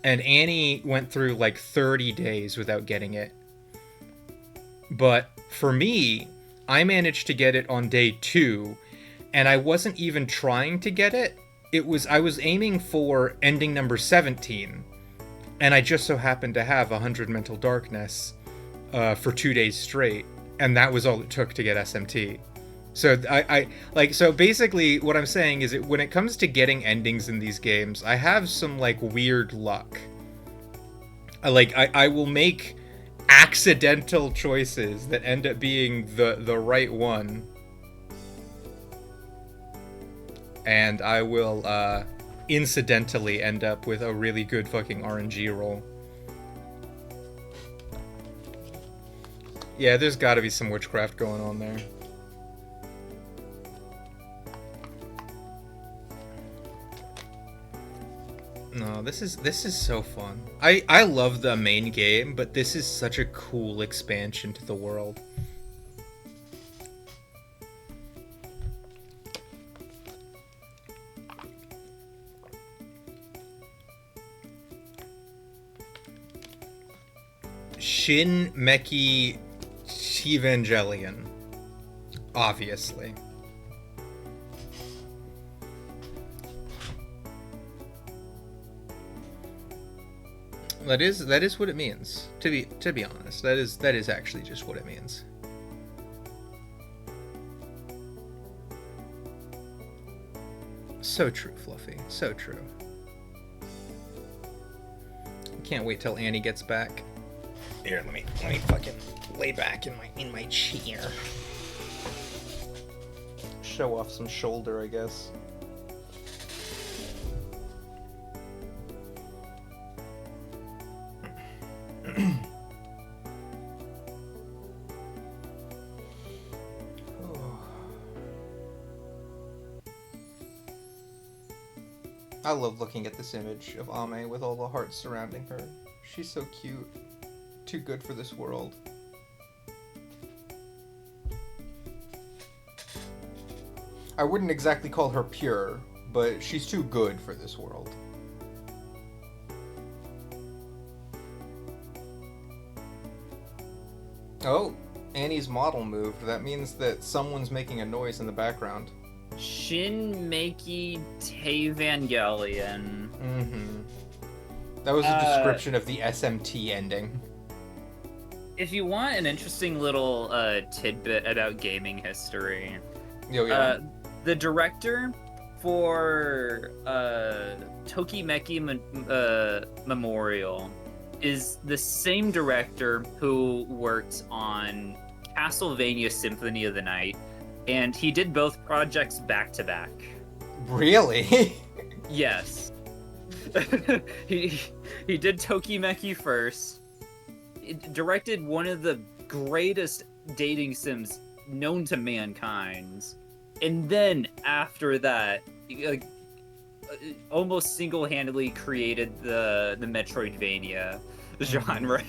And Annie went through 30 days without getting it. But for me, I managed to get it on day 2, and I wasn't even trying to get it. I was aiming for ending number 17, and I just so happened to have 100 mental darkness for 2 days straight, and that was all it took to get SMT. So so basically what I'm saying is that when it comes to getting endings in these games, I have some weird luck. I will make accidental choices that end up being the right one. And I will incidentally end up with a really good fucking RNG roll. Yeah, there's gotta be some witchcraft going on there. No, this is so fun. I love the main game, but this is such a cool expansion to the world. Shin Meki Evangelion. Obviously. That is what it means. To be honest, that is actually just what it means. So true, Fluffy. So true. Can't wait till Annie gets back. Here, let me fucking lay back in my chair. Show off some shoulder, I guess. I love looking at this image of Ame with all the hearts surrounding her. She's so cute. Too good for this world. I wouldn't exactly call her pure, but she's too good for this world. Oh, Annie's model moved. That means that someone's making a noise in the background. Shinmeki Tevangelion. Mm-hmm. That was a description of the SMT ending. If you want an interesting little tidbit about gaming history, the director for Tokimeki Memorial is the same director who worked on Castlevania Symphony of the Night, and he did both projects back to back. Really? Yes. he did Tokimeki first. It directed one of the greatest dating sims known to mankind, and then after that, almost single-handedly created the Metroidvania genre.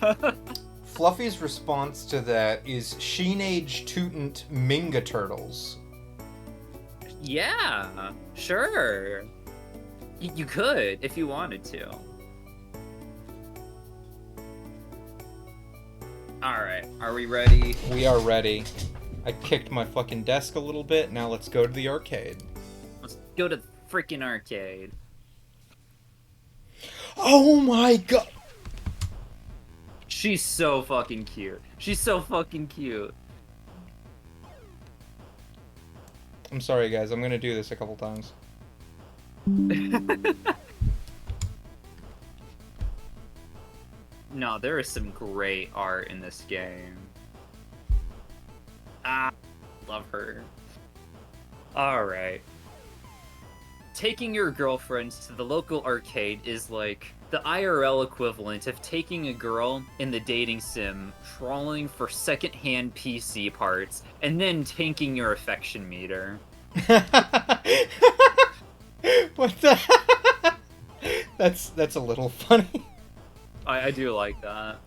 Fluffy's response to that is Sheenage Tootant Minga Turtles. Yeah, sure. You could, if you wanted to. Alright, are we ready? We are ready. I kicked my fucking desk a little bit, now let's go to the arcade. Let's go to the freaking arcade. Oh my god! She's so fucking cute. She's so fucking cute. I'm sorry guys, I'm gonna do this a couple times. No, there is some great art in this game. Love her. Alright. Taking your girlfriend to the local arcade is like the IRL equivalent of taking a girl in the dating sim, trawling for secondhand PC parts, and then tanking your affection meter. What the? That's a little funny. I do like that.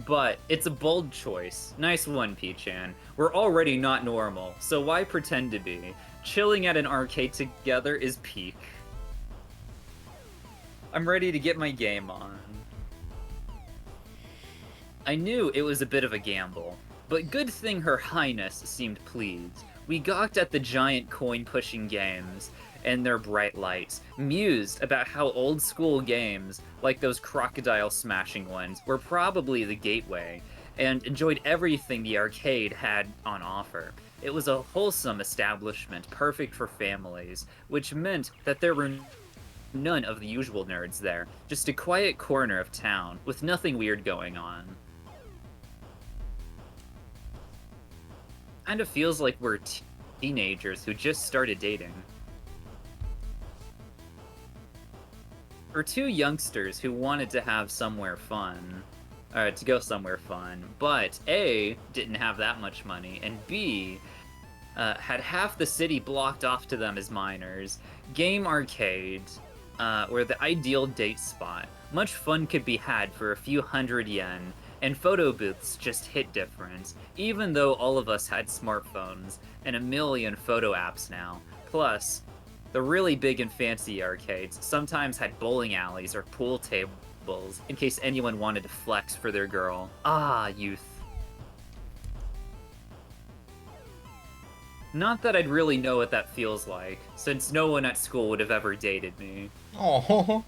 But it's a bold choice. Nice one, P-chan. We're already not normal, so why pretend to be? Chilling at an arcade together is peak. I'm ready to get my game on. I knew it was a bit of a gamble, but good thing Her Highness seemed pleased. We gawked at the giant coin-pushing games and their bright lights, mused about how old-school games, like those crocodile-smashing ones, were probably the gateway, and enjoyed everything the arcade had on offer. It was a wholesome establishment, perfect for families, which meant that there were none of the usual nerds there, just a quiet corner of town, with nothing weird going on. Kinda feels like we're teenagers who just started dating. For two youngsters who wanted to have somewhere fun, to go somewhere fun, but A, didn't have that much money, and B, had half the city blocked off to them as minors, Game Arcade were the ideal date spot. Much fun could be had for a few hundred yen, and photo booths just hit different, even though all of us had smartphones and a million photo apps now. Plus, the really big and fancy arcades sometimes had bowling alleys or pool tables in case anyone wanted to flex for their girl. Ah, youth. Not that I'd really know what that feels like, since no one at school would have ever dated me. Oh.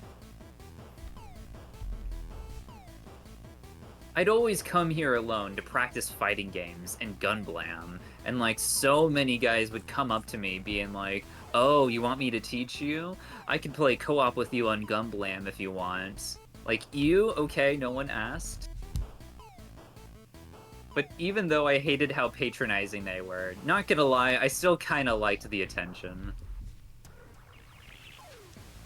I'd always come here alone to practice fighting games and gun blam, and like so many guys would come up to me being like, "Oh, you want me to teach you? I could play co-op with you on gun blam if you want." Like, you? Okay, no one asked. But even though I hated how patronizing they were, not gonna lie, I still kinda liked the attention.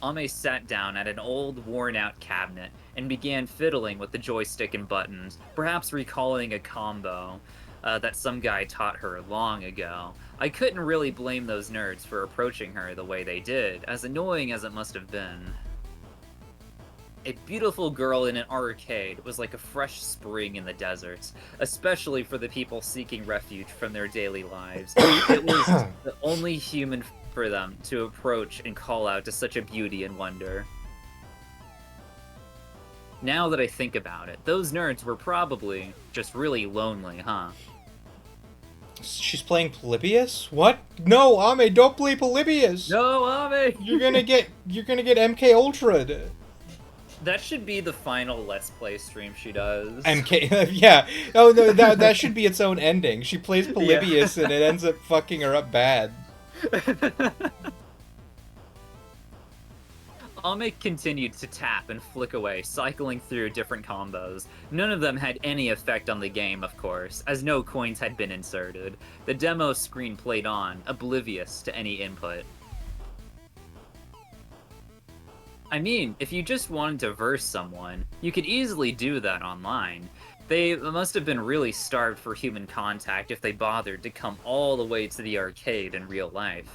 Ame sat down at an old, worn-out cabinet and began fiddling with the joystick and buttons, perhaps recalling a combo that some guy taught her long ago. I couldn't really blame those nerds for approaching her the way they did, as annoying as it must have been. A beautiful girl in an arcade was like a fresh spring in the deserts, especially for the people seeking refuge from their daily lives. It was the only human for them to approach and call out to such a beauty and wonder. Now that I think about it, those nerds were probably just really lonely, huh? She's playing Polybius? What? No, Ame, don't play Polybius! No, Ame! You're gonna get MK Ultra'd. That should be the final Let's Play stream she does. MK, yeah. Oh no, that should be its own ending. She plays Polybius and it ends up fucking her up bad. Ame continued to tap and flick away, cycling through different combos. None of them had any effect on the game, of course, as no coins had been inserted. The demo screen played on, oblivious to any input. I mean, if you just wanted to verse someone, you could easily do that online. They must have been really starved for human contact if they bothered to come all the way to the arcade in real life.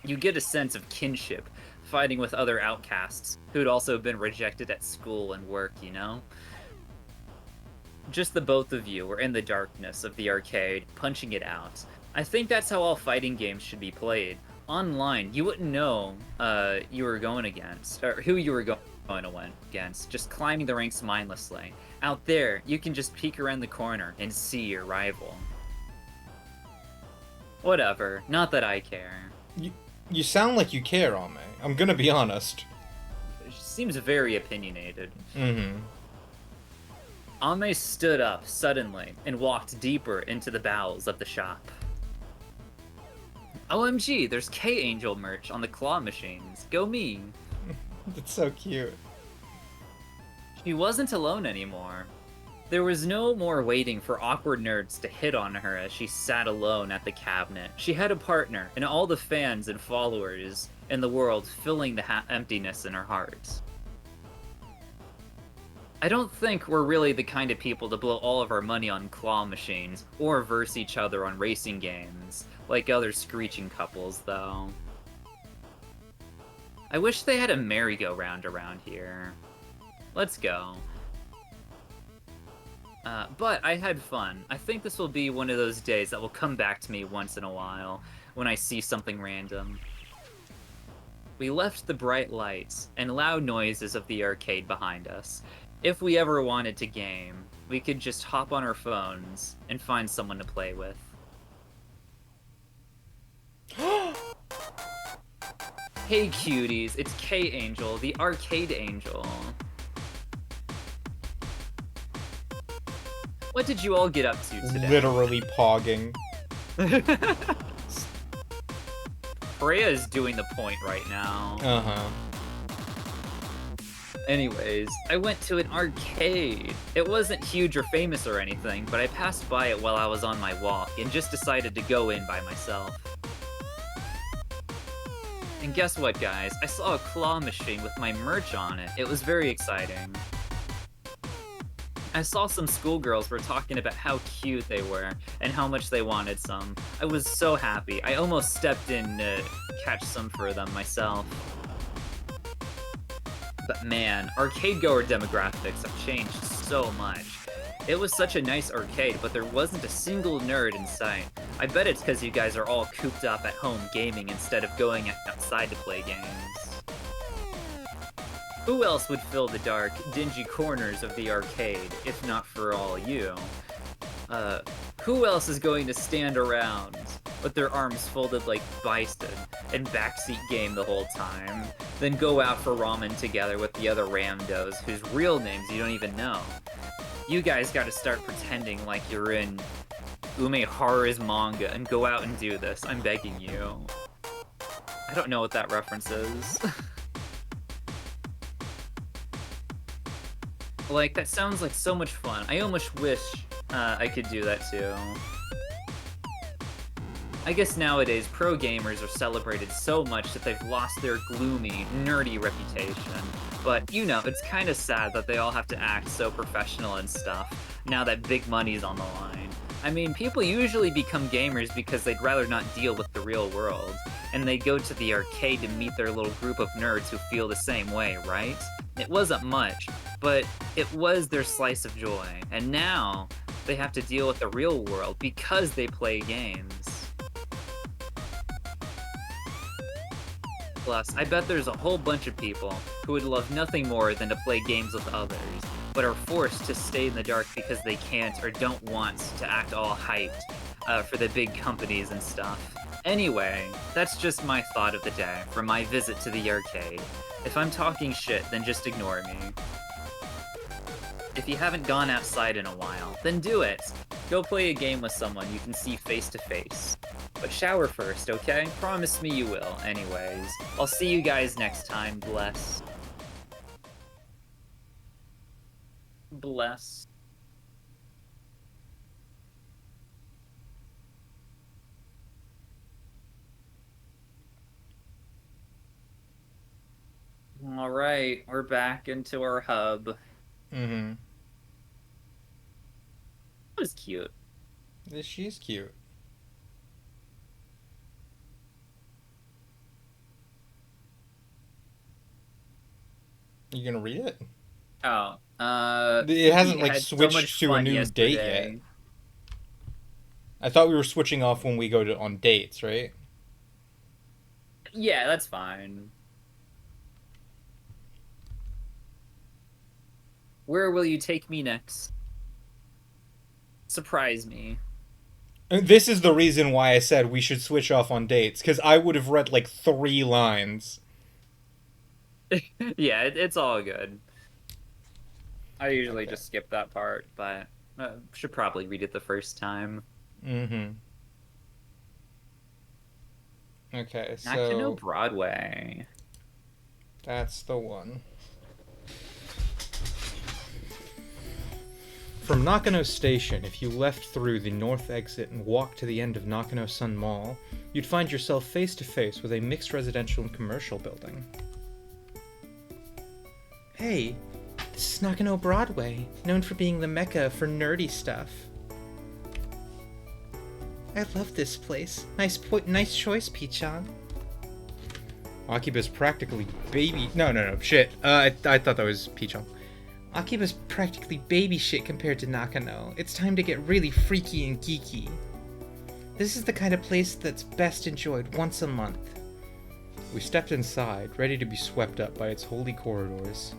You get a sense of kinship, fighting with other outcasts who'd also been rejected at school and work, you know? Just the both of you were in the darkness of the arcade, punching it out. I think that's how all fighting games should be played. Online, you wouldn't know you were going against, or who you were going against, just climbing the ranks mindlessly. Out there, you can just peek around the corner and see your rival. Whatever, not that I care. You sound like you care, Ame. I'm gonna be honest. She seems very opinionated. Mm-hmm. Ame stood up suddenly and walked deeper into the bowels of the shop. OMG, there's K-Angel merch on the claw machines. Go me! That's so cute. She wasn't alone anymore. There was no more waiting for awkward nerds to hit on her as she sat alone at the cabinet. She had a partner, and all the fans and followers in the world filling the emptiness in her heart. I don't think we're really the kind of people to blow all of our money on claw machines, or verse each other on racing games, like other screeching couples, though. I wish they had a merry-go-round around here. Let's go. But I had fun. I think this will be one of those days that will come back to me once in a while, when I see something random. We left the bright lights and loud noises of the arcade behind us. If we ever wanted to game, we could just hop on our phones and find someone to play with. Hey cuties, it's K-Angel, the arcade angel. What did you all get up to today? Literally pogging. Freya is doing the point right now. Uh-huh. Anyways, I went to an arcade. It wasn't huge or famous or anything, but I passed by it while I was on my walk and just decided to go in by myself. And guess what, guys? I saw a claw machine with my merch on it. It was very exciting. I saw some schoolgirls were talking about how cute they were and how much they wanted some. I was so happy. I almost stepped in to catch some for them myself. But man, arcade-goer demographics have changed so much. It was such a nice arcade, but there wasn't a single nerd in sight. I bet it's because you guys are all cooped up at home gaming instead of going outside to play games. Who else would fill the dark, dingy corners of the arcade, if not for all you? Who else is going to stand around with their arms folded like bison and backseat game the whole time, then go out for ramen together with the other randos whose real names you don't even know? You guys gotta start pretending like you're in Umeharu's manga and go out and do this. I'm begging you. I don't know what that reference is. Like, that sounds like so much fun. I almost wish I could do that too. I guess nowadays, pro gamers are celebrated so much that they've lost their gloomy, nerdy reputation. But, you know, it's kind of sad that they all have to act so professional and stuff, now that big money's on the line. I mean, people usually become gamers because they'd rather not deal with the real world, and they go to the arcade to meet their little group of nerds who feel the same way, right? It wasn't much, but it was their slice of joy, and now they have to deal with the real world because they play games. Plus, I bet there's a whole bunch of people who would love nothing more than to play games with others, but are forced to stay in the dark because they can't or don't want to act all hyped for the big companies and stuff. Anyway, that's just my thought of the day from my visit to the arcade. If I'm talking shit, then just ignore me. If you haven't gone outside in a while, then do it! Go play a game with someone you can see face to face. But shower first, okay? Promise me you will. Anyways, I'll see you guys next time. Bless. Bless. Alright, we're back into our hub. Mm-hmm. That was cute. She's cute. You gonna read it? Oh, it hasn't like had so switched much to a fun new date yesterday. yet. I thought we were switching off when we go on dates, right? Yeah, that's fine. Where will you take me next? Surprise me. And this is the reason why I said we should switch off on dates, because I would have read like 3 lines. Yeah, it's all good. I usually just skip that part, but should probably read it the first time. Mm-hmm. Okay, so... Nakano Broadway. That's the one. From Nakano Station, if you left through the north exit and walked to the end of Nakano Sun Mall, you'd find yourself face to face with a mixed residential and commercial building. Hey, this is Nakano Broadway, known for being the mecca for nerdy stuff. I love this place. Nice choice, Pichan. Akiba's practically baby... No, shit. I thought that was Pichan. Akiba's practically baby shit compared to Nakano. It's time to get really freaky and geeky. This is the kind of place that's best enjoyed once a month. We stepped inside, ready to be swept up by its holy corridors.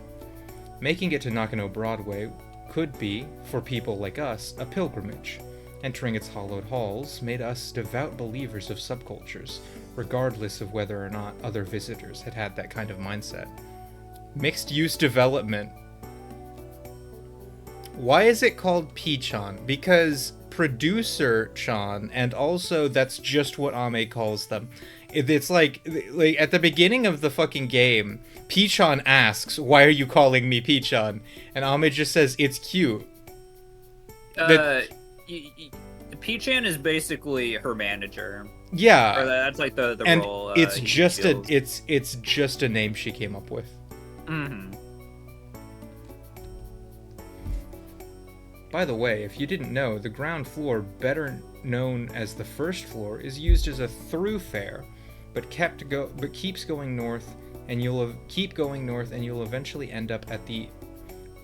Making it to Nakano Broadway could be, for people like us, a pilgrimage. Entering its hallowed halls made us devout believers of subcultures, regardless of whether or not other visitors had had that kind of mindset. Mixed-use development. Why is it called P-chan? Because producer-chan, and also that's just what Ame calls them. It's like at the beginning of the fucking game, P-chan asks, "Why are you calling me P-chan?" And Ame just says, "It's cute." P-chan is basically her manager. Yeah. Or that's like the and role. It's just feels. it's just a name she came up with. Mm-hmm. By the way, if you didn't know, the ground floor, better known as the first floor, is used as a thoroughfare, but keeps going north, and you'll keep going north, and you'll eventually end up at the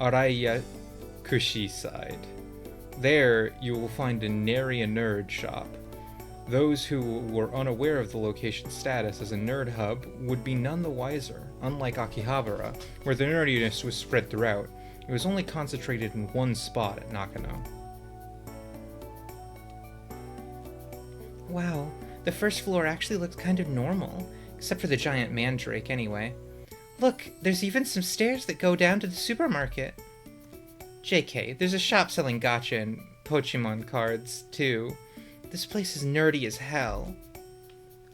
Arayakushi side. There, you will find a nary a nerd shop. Those who were unaware of the location's status as a nerd hub would be none the wiser. Unlike Akihabara, where the nerdiness was spread throughout, it was only concentrated in one spot at Nakano. Wow, the first floor actually looks kind of normal, except for the giant mandrake anyway. Look, there's even some stairs that go down to the supermarket. JK, there's a shop selling gacha and Pokemon cards, too. This place is nerdy as hell.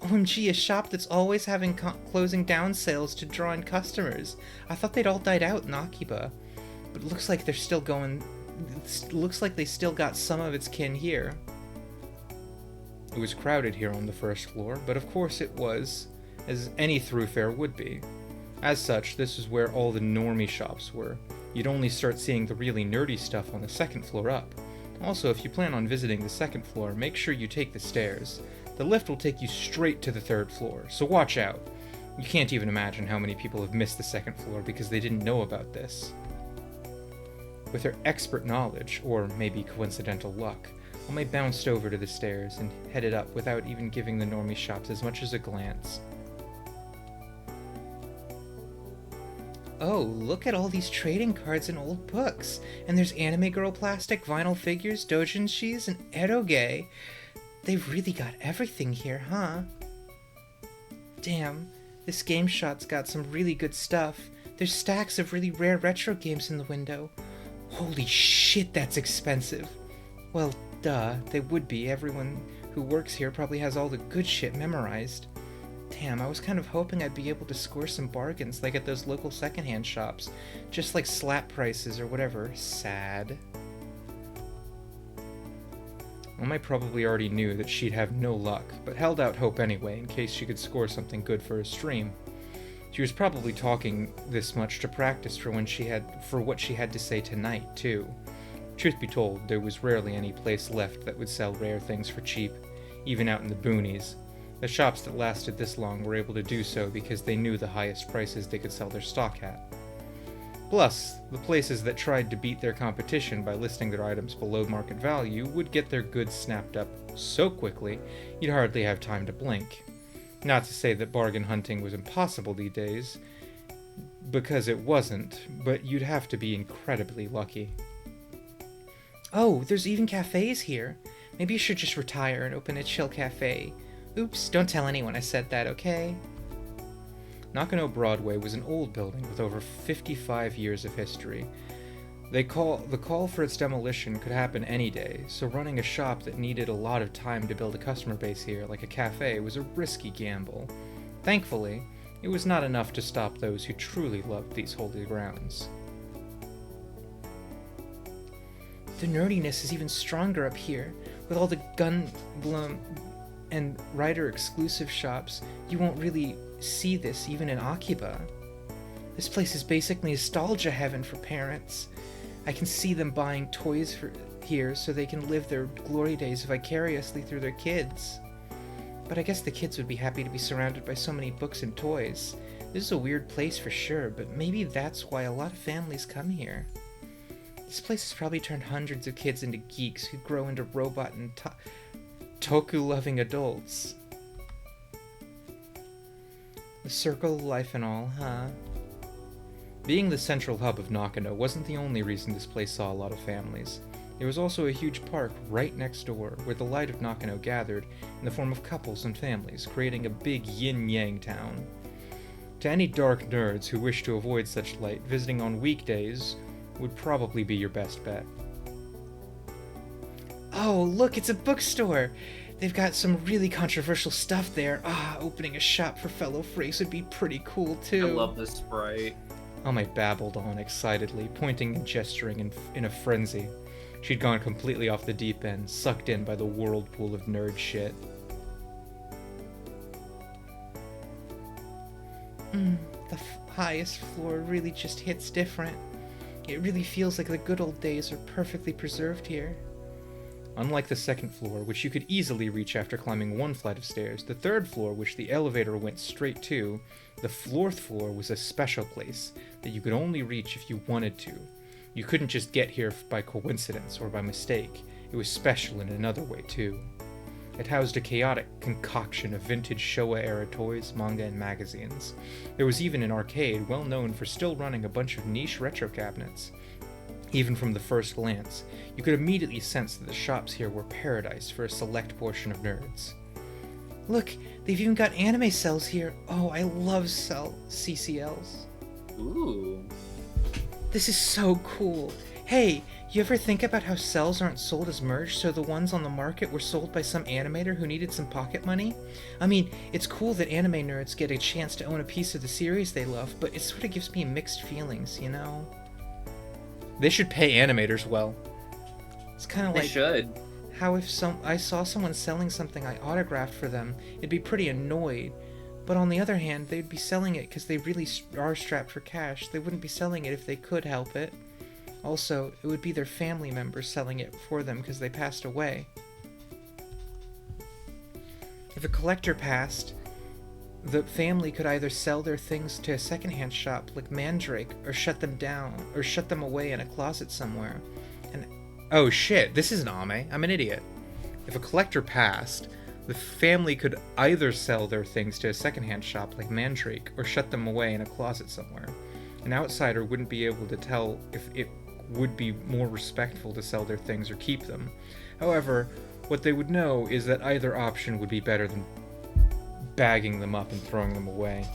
OMG, a shop that's always having closing down sales to draw in customers. I thought they'd all died out in Akiba. But it looks like they're still going... It looks like they still got some of its kin here. It was crowded here on the first floor, but of course it was, as any thoroughfare would be. As such, this is where all the normie shops were. You'd only start seeing the really nerdy stuff on the second floor up. Also, if you plan on visiting the second floor, make sure you take the stairs. The lift will take you straight to the third floor, so watch out. You can't even imagine how many people have missed the second floor because they didn't know about this. With her expert knowledge, or maybe coincidental luck, Ome bounced over to the stairs and headed up without even giving the normie shops as much as a glance. Oh, look at all these trading cards and old books. And there's anime girl plastic, vinyl figures, doujinshis, and eroge. They've really got everything here, huh? Damn, this game shop's got some really good stuff. There's stacks of really rare retro games in the window. Holy shit, that's expensive. Well, duh, they would be. Everyone who works here probably has all the good shit memorized. Damn, I was kind of hoping I'd be able to score some bargains like at those local secondhand shops. Just like slap prices or whatever. Sad. Ome probably already knew that she'd have no luck, but held out hope anyway in case she could score something good for her stream. She was probably talking this much to practice for what she had to say tonight, too. Truth be told, there was rarely any place left that would sell rare things for cheap, even out in the boonies. The shops that lasted this long were able to do so because they knew the highest prices they could sell their stock at. Plus, the places that tried to beat their competition by listing their items below market value would get their goods snapped up so quickly you'd hardly have time to blink. Not to say that bargain hunting was impossible these days, because it wasn't, but you'd have to be incredibly lucky. Oh, there's even cafes here. Maybe you should just retire and open a chill cafe. Oops, don't tell anyone I said that, okay? Nakano Broadway was an old building with over 55 years of history. The call for its demolition could happen any day, so running a shop that needed a lot of time to build a customer base here, like a cafe, was a risky gamble. Thankfully, it was not enough to stop those who truly loved these holy grounds. The nerdiness is even stronger up here. With all the Gunblum and Rider exclusive shops, you won't really see this even in Akiba. This place is basically nostalgia heaven for parents. I can see them buying toys here so they can live their glory days vicariously through their kids. But I guess the kids would be happy to be surrounded by so many books and toys. This is a weird place for sure, but maybe that's why a lot of families come here. This place has probably turned hundreds of kids into geeks who grow into robot and toku-loving adults. The circle of life and all, huh? Being the central hub of Nakano wasn't the only reason this place saw a lot of families. There was also a huge park right next door where the light of Nakano gathered in the form of couples and families, creating a big yin-yang town. To any dark nerds who wish to avoid such light, visiting on weekdays would probably be your best bet. Oh, look, it's a bookstore! They've got some really controversial stuff there. Opening a shop for fellow freaks would be pretty cool, too. I love this sprite. Ome babbled on excitedly, pointing and gesturing in a frenzy. She'd gone completely off the deep end, sucked in by the whirlpool of nerd shit. The highest floor really just hits different. It really feels like the good old days are perfectly preserved here. Unlike the second floor, which you could easily reach after climbing one flight of stairs, the third floor, which the elevator went straight to, the fourth floor was a special place that you could only reach if you wanted to. You couldn't just get here by coincidence or by mistake. It was special in another way, too. It housed a chaotic concoction of vintage Showa-era toys, manga, and magazines. There was even an arcade well known for still running a bunch of niche retro cabinets. Even from the first glance, you could immediately sense that the shops here were paradise for a select portion of nerds. Look, they've even got anime cells here. Oh, I love cell CCLs. Ooh. This is so cool. Hey, you ever think about how cells aren't sold as merch, so the ones on the market were sold by some animator who needed some pocket money? I mean, it's cool that anime nerds get a chance to own a piece of the series they love, but it sort of gives me mixed feelings, you know? They should pay animators well. It's kind of They like should. how if I saw someone selling something I autographed for them, it'd be pretty annoyed. But on the other hand, they'd be selling it because they really are strapped for cash. They wouldn't be selling it if they could help it. Also, it would be their family members selling it for them because they passed away. If a collector passed, the family could either sell their things to a secondhand shop like Mandrake or shut them down or shut them away in a closet somewhere. And oh shit, this isn't Ame. I'm an idiot. If a collector passed, the family could either sell their things to a secondhand shop like Mandrake or shut them away in a closet somewhere. An outsider wouldn't be able to tell if it would be more respectful to sell their things or keep them. However, what they would know is that either option would be better than bagging them up and throwing them away.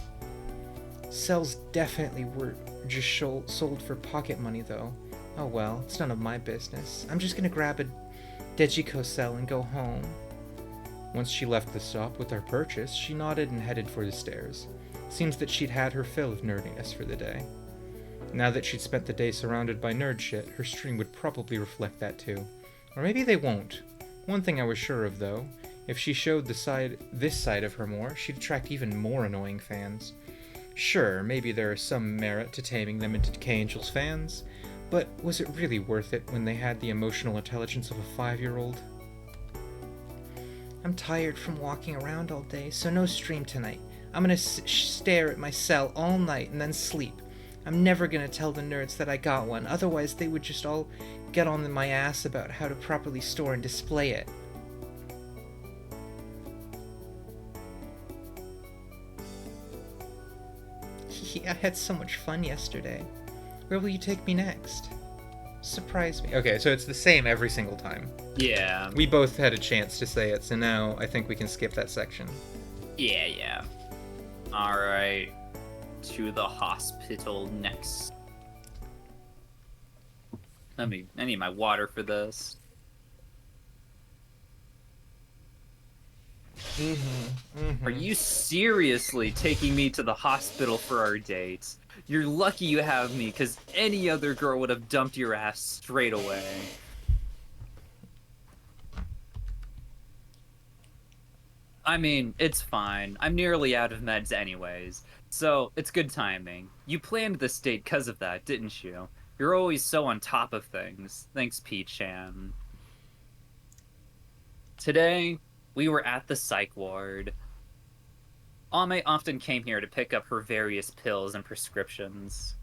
Cells definitely were just sold for pocket money though. Oh well, it's none of my business. I'm just gonna grab a Dejiko cell and go home. Once she left the stop with our purchase, she nodded and headed for the stairs. Seems that she'd had her fill of nerdiness for the day. Now that she'd spent the day surrounded by nerd shit, her stream would probably reflect that too. Or maybe they won't. One thing I was sure of though, if she showed this side of her more, she'd attract even more annoying fans. Sure, maybe there is some merit to taming them into K-Angel's fans, but was it really worth it when they had the emotional intelligence of a 5-year-old? I'm tired from walking around all day, so no stream tonight. I'm gonna stare at my cell all night and then sleep. I'm never gonna tell the nerds that I got one, otherwise they would just all get on my ass about how to properly store and display it. I had so much fun yesterday. Where will you take me next? Surprise me. Okay, so it's the same every single time. Yeah. We both had a chance to say it, so now I think we can skip that section. Yeah. Alright. To the hospital next. I need my water for this. Are you seriously taking me to the hospital for our date? You're lucky you have me, because any other girl would have dumped your ass straight away. I mean, it's fine. I'm nearly out of meds anyways, so it's good timing. You planned this date because of that, didn't you? You're always so on top of things. Thanks, P-chan. Today, we were at the psych ward. Ame often came here to pick up her various pills and prescriptions.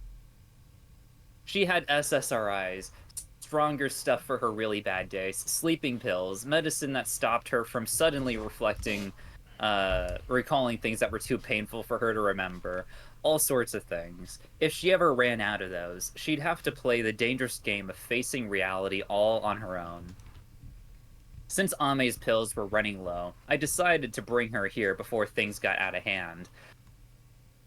She had SSRIs, stronger stuff for her really bad days, sleeping pills, medicine that stopped her from suddenly recalling things that were too painful for her to remember, all sorts of things. If she ever ran out of those, she'd have to play the dangerous game of facing reality all on her own. Since Ame's pills were running low, I decided to bring her here before things got out of hand.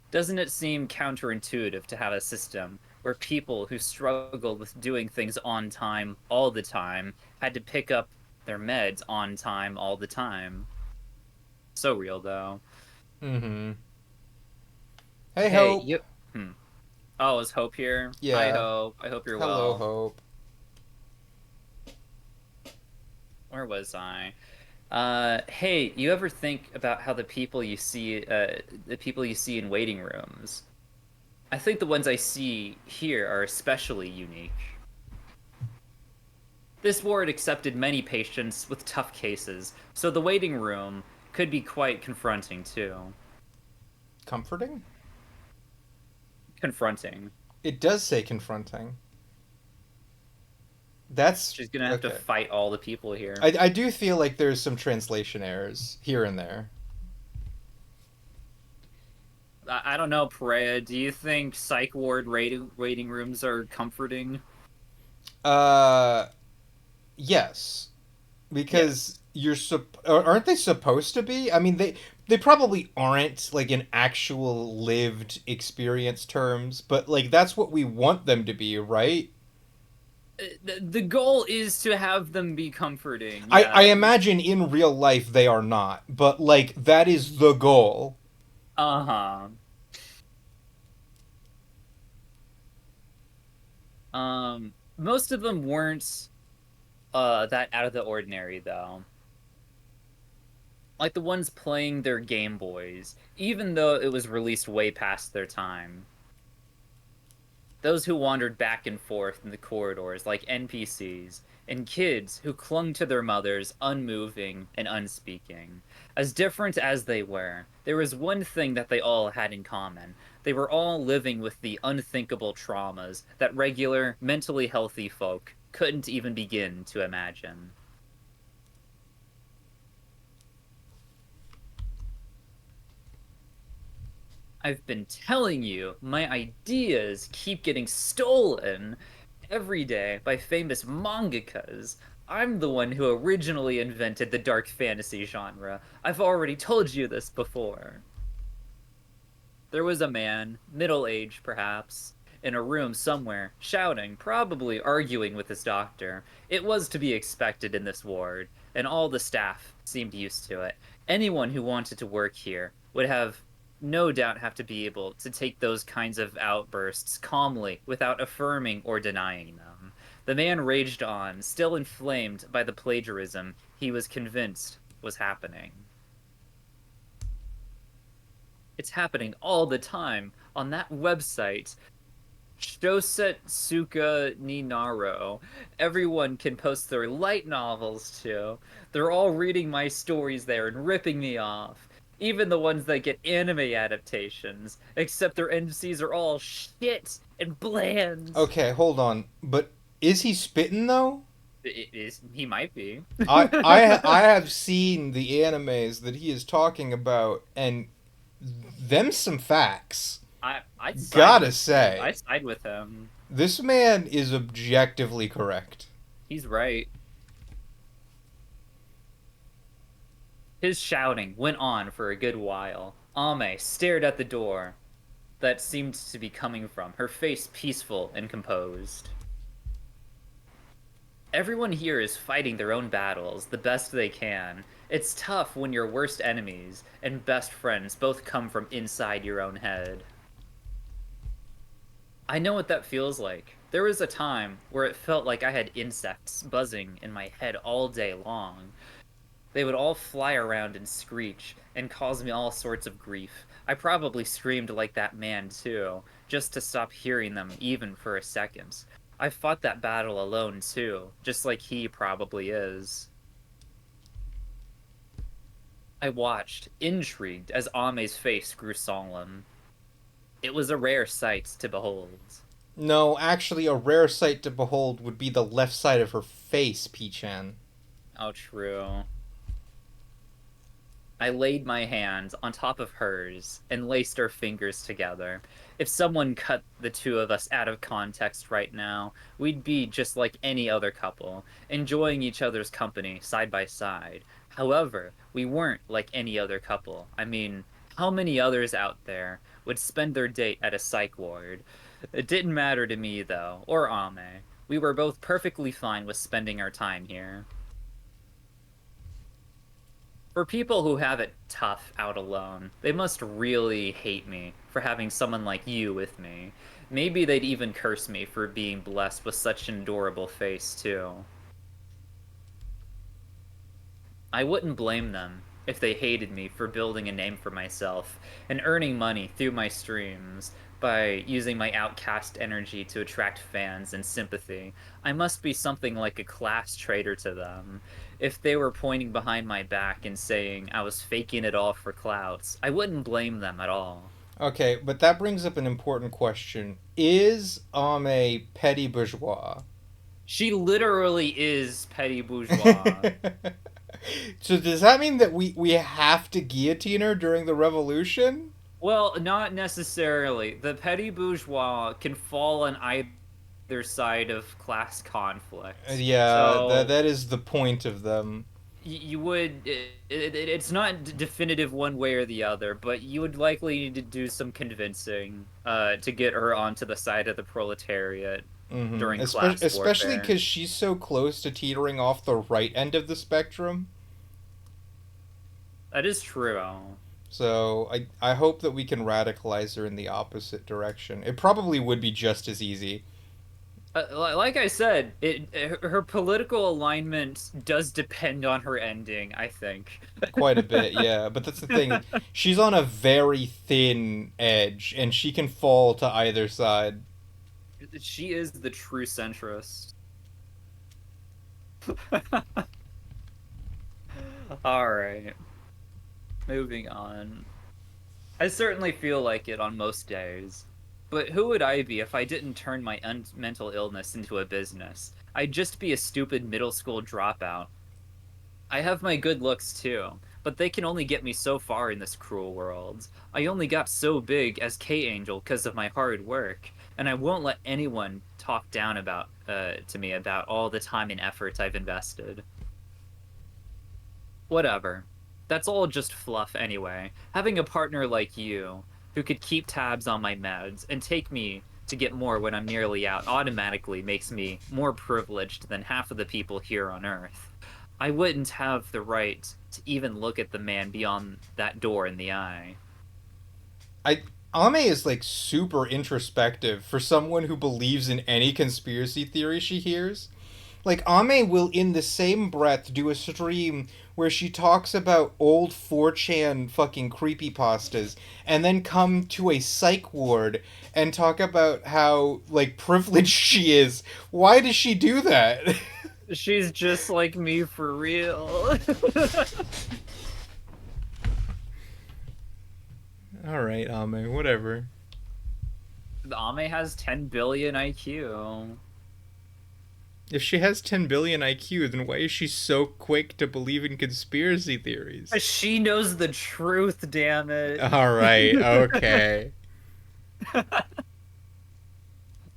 Doesn't it seem counterintuitive to have a system where people who struggle with doing things on time all the time had to pick up their meds on time all the time? So real, though. Hey, Hey, Hope. Oh, is Hope here? Yeah. Hi, Hope. I hope you're Hello, well. Hope. Where was I? Hey, you ever think about how the people you see in waiting rooms? I think the ones I see here are especially unique. This ward accepted many patients with tough cases, so the waiting room could be quite confronting too. Comforting? Confronting. It does say confronting. That's... She's gonna have to fight all the people here. I do feel like there's some translation errors here and there. I don't know, Perea. Do you think psych ward waiting rooms are comforting? Yes. Because aren't they supposed to be? I mean, they probably aren't like in actual lived experience terms, but like that's what we want them to be, right? The goal is to have them be comforting. I Yeah. imagine in real life they are not, but like that is the goal. Uh-huh. Most of them weren't that out of the ordinary though. Like the ones playing their Game Boys, even though it was released way past their time. Those who wandered back and forth in the corridors like NPCs, and kids who clung to their mothers, unmoving and unspeaking. As different as they were, there was one thing that they all had in common. They were all living with the unthinkable traumas that regular, mentally healthy folk couldn't even begin to imagine. I've been telling you, my ideas keep getting stolen every day by famous mangakas. I'm the one who originally invented the dark fantasy genre. I've already told you this before. There was a man, middle-aged perhaps, in a room somewhere, shouting, probably arguing with his doctor. It was to be expected in this ward, and all the staff seemed used to it. Anyone who wanted to work here would have no doubt have to be able to take those kinds of outbursts calmly without affirming or denying them. The man raged on, still inflamed by the plagiarism he was convinced was happening. It's happening all the time on that website, Shosetsuka ni Naro. Everyone can post their light novels too. They're all reading my stories there and ripping me off. Even the ones that get anime adaptations, except their MCs are all shit and bland. Okay, hold on. But is he spitting though? It is, he might be. I have seen the animes that he is talking about, and them some facts. I'd side Gotta with, say, I side with him. this man is objectively correct. He's right. His shouting went on for a good while. Ame stared at the door that seemed to be coming from, her face peaceful and composed. Everyone here is fighting their own battles the best they can. It's tough when your worst enemies and best friends both come from inside your own head. I know what that feels like. There was a time where it felt like I had insects buzzing in my head all day long. They would all fly around and screech and cause me all sorts of grief. I probably screamed like that man too, just to stop hearing them even for a second. I fought that battle alone too, just like he probably is. I watched, intrigued, as Ame's face grew solemn. It was a rare sight to behold. No, actually, a rare sight to behold would be the left side of her face, Pichan. Oh, true. I laid my hand on top of hers and laced our fingers together. If someone cut the two of us out of context right now, we'd be just like any other couple, enjoying each other's company side by side. However, we weren't like any other couple. I mean, how many others out there would spend their date at a psych ward? It didn't matter to me, though, or Ame. We were both perfectly fine with spending our time here. For people who have it tough out alone, they must really hate me for having someone like you with me. Maybe they'd even curse me for being blessed with such an adorable face, too. I wouldn't blame them if they hated me for building a name for myself and earning money through my streams by using my outcast energy to attract fans and sympathy. I must be something like a class traitor to them. If they were pointing behind my back and saying I was faking it all for clouts, I wouldn't blame them at all. Okay, but that brings up an important question. Is Ame petty bourgeois? She literally is petty bourgeois. So does that mean that we have to guillotine her during the revolution? Well, not necessarily. The petty bourgeois can fall on either side of class conflict. Yeah, So, that is the point of them. you would it's not definitive one way or the other, but you would likely need to do some convincing to get her onto the side of the proletariat during class Especially warfare. because she's so close to teetering off the right end of the spectrum. That is true. So I hope that we can radicalize her in the opposite direction. It probably would be just as easy. Like I said, her political alignment does depend on her ending, I think. Quite a bit, yeah. But that's the thing. She's on a very thin edge, and she can fall to either side. She is the true centrist. All right. Moving on. I certainly feel like it on most days. But who would I be if I didn't turn my mental illness into a business? I'd just be a stupid middle school dropout. I have my good looks too, but they can only get me so far in this cruel world. I only got so big as K-Angel because of my hard work, and I won't let anyone talk down about to me about all the time and effort I've invested. Whatever. That's all just fluff anyway. Having a partner like you, who could keep tabs on my meds and take me to get more when I'm nearly out, automatically makes me more privileged than half of the people here on Earth. I wouldn't have the right to even look at the man beyond that door in the eye. I Ame is like super introspective for someone who believes in any conspiracy theory she hears. Like, Ame will, in the same breath, do a stream where she talks about old 4chan fucking creepypastas and then come to a psych ward and talk about how, like, privileged she is. Why does she do that? She's just like me for real. Alright, Ame, whatever. Ame has 10 billion IQ. If she has 10 billion IQ, then why is she so quick to believe in conspiracy theories? She knows the truth, damn it. Alright, okay.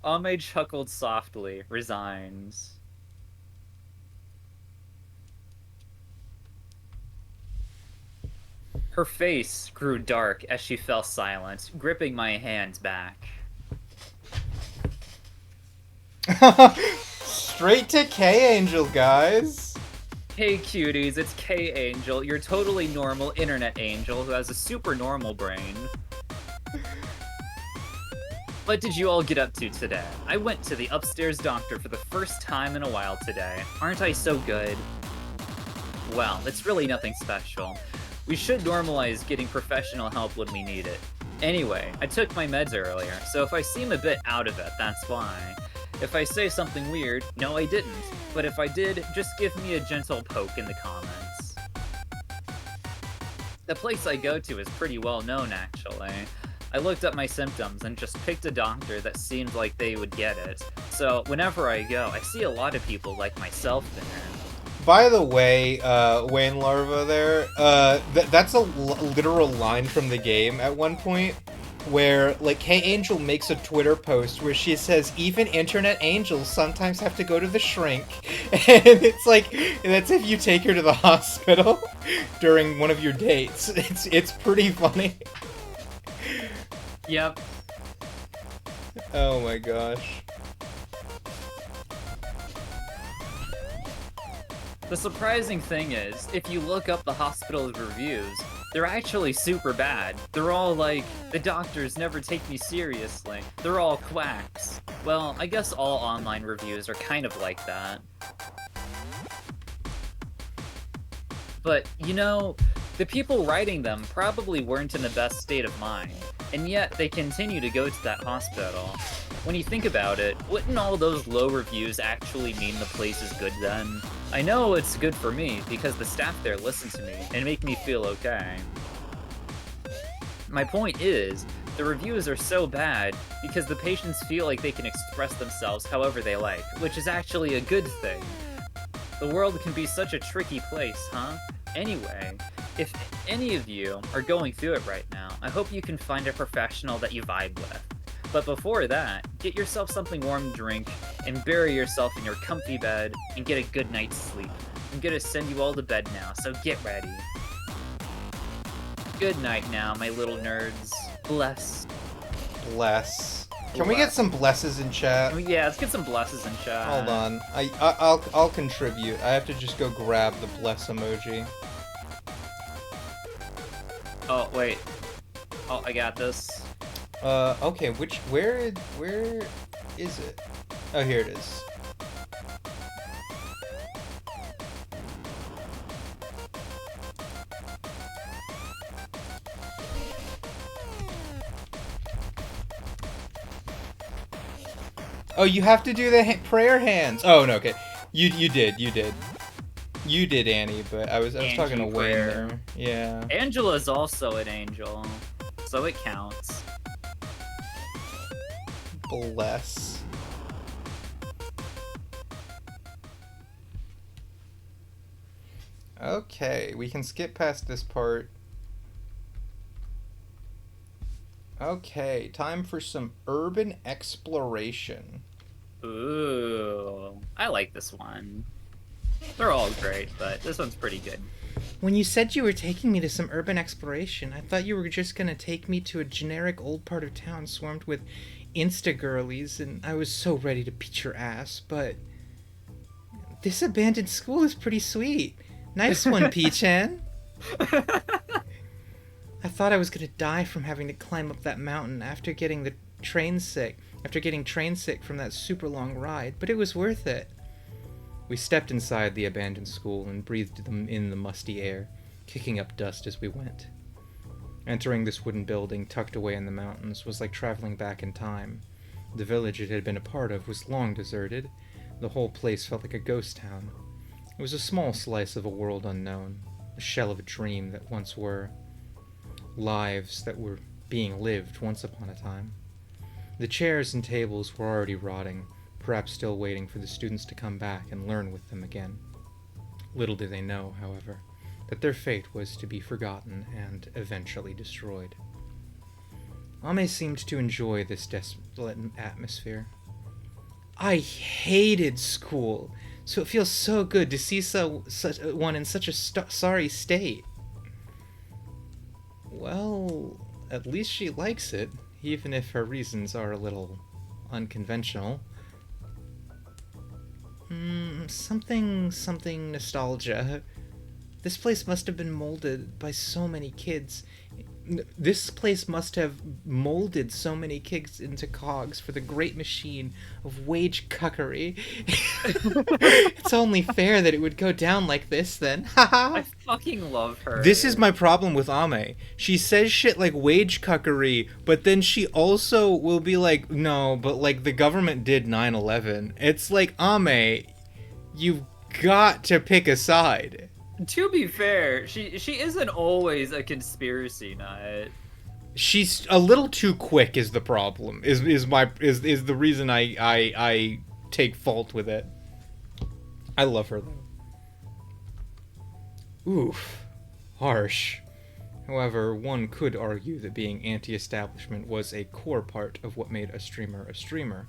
Ame chuckled softly, resigns. Her face grew dark as she fell silent, gripping my hands back. Straight to K-Angel, guys. Hey cuties, it's K-Angel, your totally normal internet angel who has a super normal brain. What did you all get up to today? I went to the upstairs doctor for the first time in a while today. Aren't I so good? Well, it's really nothing special. We should normalize getting professional help when we need it. Anyway, I took my meds earlier, so if I seem a bit out of it, that's why. If I say something weird, no I didn't, but if I did, just give me a gentle poke in the comments. The place I go to is pretty well known, actually. I looked up my symptoms and just picked a doctor that seemed like they would get it, so whenever I go, I see a lot of people like myself there. By the way, Wayne Larva there, that's a literal line from the game at one point, where, like, K-Angel makes a Twitter post where she says, even internet angels sometimes have to go to the shrink, and it's like, that's if you take her to the hospital during one of your dates. It's pretty funny. Yep. Oh my gosh. The surprising thing is, if you look up the hospital's reviews, they're actually super bad. They're all like, the doctors never take me seriously. They're all quacks. Well, I guess all online reviews are kind of like that. But, you know, the people writing them probably weren't in the best state of mind, and yet they continue to go to that hospital. When you think about it, wouldn't all those low reviews actually mean the place is good then? I know it's good for me, because the staff there listen to me and make me feel okay. My point is, the reviews are so bad because the patients feel like they can express themselves however they like, which is actually a good thing. The world can be such a tricky place, huh? Anyway, if any of you are going through it right now, I hope you can find a professional that you vibe with. But before that, get yourself something warm to drink and bury yourself in your comfy bed and get a good night's sleep. I'm gonna send you all to bed now, so get ready. Good night now, my little nerds. Bless. Bless. Can we get some blesses in chat? Yeah, let's get some blesses in chat. Hold on. I'll contribute. I have to just go grab the bless emoji. Oh, wait. Oh, I got this. Okay, where is it? Oh, here it is. Oh, you have to do the prayer hands. Oh, no, okay. You did, Annie, but I was talking to Wayne there. Yeah. Angela's also an angel, so it counts. Bless. Okay, we can skip past this part. Okay, time for some urban exploration. Ooh, I like this one. They're all great, but this one's pretty good. When you said you were taking me to some urban exploration, I thought you were just gonna take me to a generic old part of town swarmed with Insta-girlies, and I was so ready to beat your ass, but... This abandoned school is pretty sweet. Nice one, P-chan. I thought I was gonna die from having to climb up that mountain after getting train sick from that super long ride, but it was worth it. We stepped inside the abandoned school and breathed in the musty air, kicking up dust as we went. Entering this wooden building tucked away in the mountains was like traveling back in time. The village it had been a part of was long deserted. The whole place felt like a ghost town. It was a small slice of a world unknown, a shell of a dream that once were. Lives that were being lived once upon a time. The chairs and tables were already rotting, perhaps still waiting for the students to come back and learn with them again. Little did they know, however, that their fate was to be forgotten and eventually destroyed. Ame seemed to enjoy this desolate atmosphere. I hated school, so it feels so good to see such one in such a sorry state. Well, at least she likes it, even if her reasons are a little unconventional. Something nostalgia. This place must have been molded by so many kids. This place must have molded so many kids into cogs for the great machine of wage cuckery. It's only fair that it would go down like this, then. I fucking love her. This is my problem with Ame. She says shit like wage cuckery, but then she also will be like, no, but like the government did 9/11. It's like, Ame, you've got to pick a side. To be fair, she isn't always a conspiracy nut. She's a little too quick is the problem. Is the reason I take fault with it. I love her though. Oof. Harsh. However, one could argue that being anti-establishment was a core part of what made a streamer a streamer.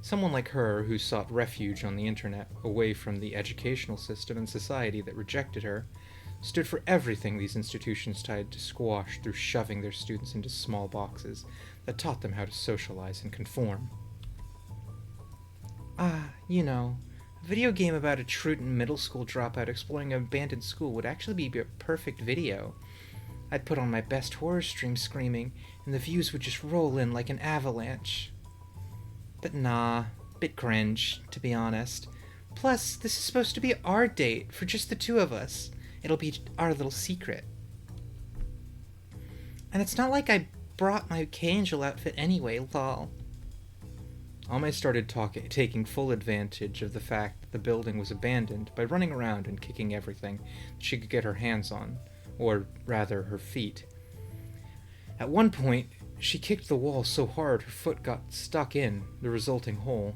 Someone like her, who sought refuge on the internet, away from the educational system and society that rejected her, stood for everything these institutions tried to squash through shoving their students into small boxes that taught them how to socialize and conform. You know, a video game about a Truton middle school dropout exploring an abandoned school would actually be a perfect video. I'd put on my best horror stream screaming, and the views would just roll in like an avalanche. But nah, bit cringe, to be honest. Plus, this is supposed to be our date, for just the two of us. It'll be our little secret. And it's not like I brought my K-Angel outfit anyway, lol. Ame started taking full advantage of the fact that the building was abandoned by running around and kicking everything that she could get her hands on, or rather, her feet. At one point, she kicked the wall so hard her foot got stuck in the resulting hole,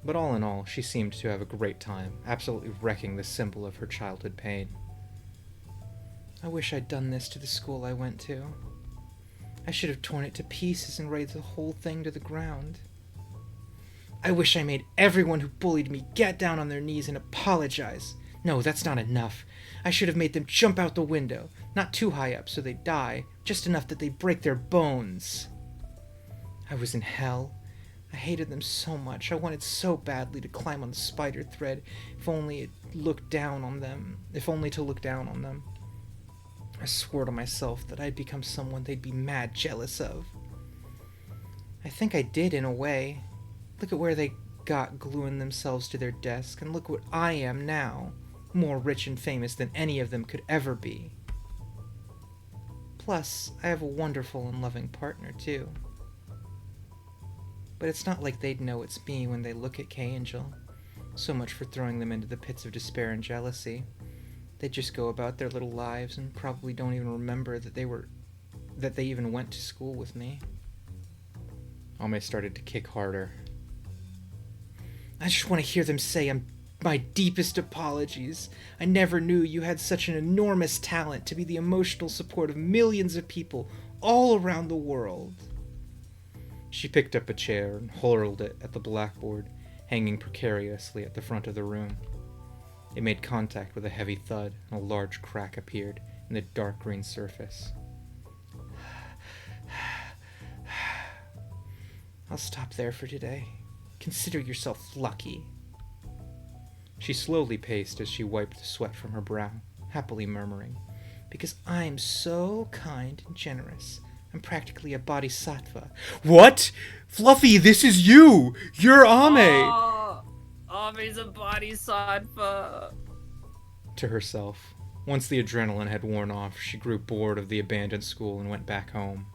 but all in all, she seemed to have a great time, absolutely wrecking the symbol of her childhood pain. I wish I'd done this to the school I went to. I should have torn it to pieces and razed the whole thing to the ground. I wish I made everyone who bullied me get down on their knees and apologize. No, that's not enough. I should have made them jump out the window. Not too high up so they'd die, just enough that they'd break their bones. I was in hell. I hated them so much. I wanted so badly to climb on the spider thread, if only to look down on them. I swore to myself that I'd become someone they'd be mad jealous of. I think I did in a way. Look at where they got gluing themselves to their desk, and look what I am now, more rich and famous than any of them could ever be. Plus, I have a wonderful and loving partner, too. But it's not like they'd know it's me when they look at K-Angel. So much for throwing them into the pits of despair and jealousy. They just go about their little lives and probably don't even remember that they even went to school with me. Ame started to kick harder. I just want to hear them say my deepest apologies. I never knew you had such an enormous talent to be the emotional support of millions of people all around the world. She picked up a chair and hurled it at the blackboard, hanging precariously at the front of the room. It made contact with a heavy thud, and a large crack appeared in the dark green surface. I'll stop there for today. Consider yourself lucky. She slowly paced as she wiped the sweat from her brow, happily murmuring, because I'm so kind and generous. I'm practically a bodhisattva. What? Fluffy, this is you! You're Ame! Oh, Ame's a bodhisattva. To herself. Once the adrenaline had worn off, she grew bored of the abandoned school and went back home.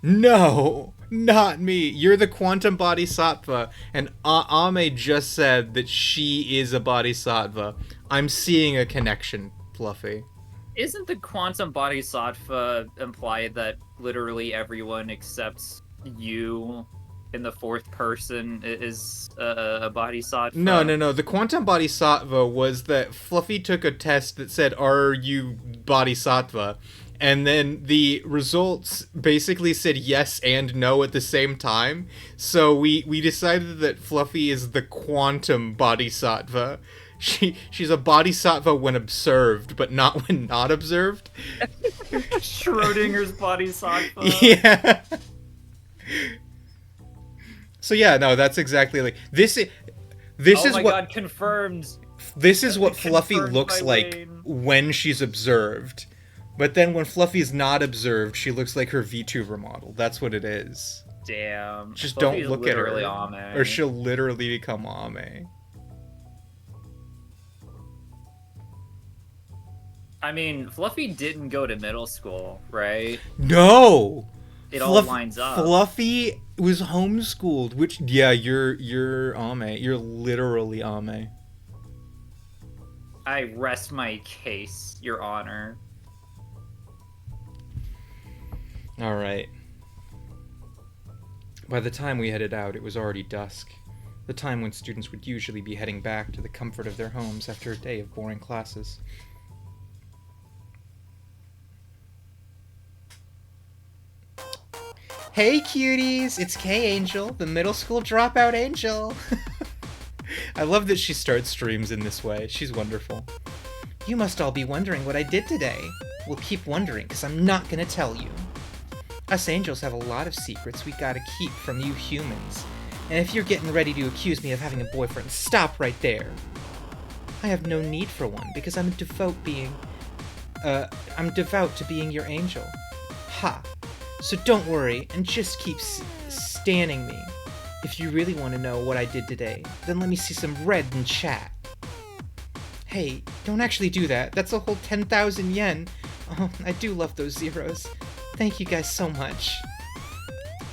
No! Not me! You're the quantum bodhisattva, and Ame just said that she is a bodhisattva. I'm seeing a connection, Fluffy. Isn't the quantum bodhisattva implied that literally everyone except you in the fourth person is a bodhisattva? No. The quantum bodhisattva was that Fluffy took a test that said, "Are you bodhisattva?" And then the results basically said yes and no at the same time. So we decided that Fluffy is the quantum bodhisattva. She's a bodhisattva when observed, but not when not observed. Schrodinger's bodhisattva. Yeah. So yeah, no, that's exactly like this. This oh is my what god, confirmed. this is what Fluffy Confirmed looks by like Wayne. when she's observed. But then when Fluffy's not observed, she looks like her VTuber model. That's what it is. Damn. Just Fluffy's don't look at her, literally Ame. or she'll literally become Ame. I mean, Fluffy didn't go to middle school, right? No. It all lines up. Fluffy was homeschooled, which yeah, you're Ame. You're literally Ame. I rest my case, Your Honor. All right. By the time we headed out, it was already dusk. The time when students would usually be heading back to the comfort of their homes after a day of boring classes. Hey cuties, it's K-Angel, the middle school dropout angel. I love that she starts streams in this way. She's wonderful. You must all be wondering what I did today. Well, keep wondering, because I'm not gonna tell you. Us angels have a lot of secrets we gotta keep from you humans. And if you're getting ready to accuse me of having a boyfriend, stop right there. I have no need for one, because I'm devout to being your angel. Ha! So don't worry, and just keep standing me. If you really want to know what I did today, then let me see some red in chat. Hey, don't actually do that. That's a whole 10,000 yen. Oh, I do love those zeros. Thank you guys so much.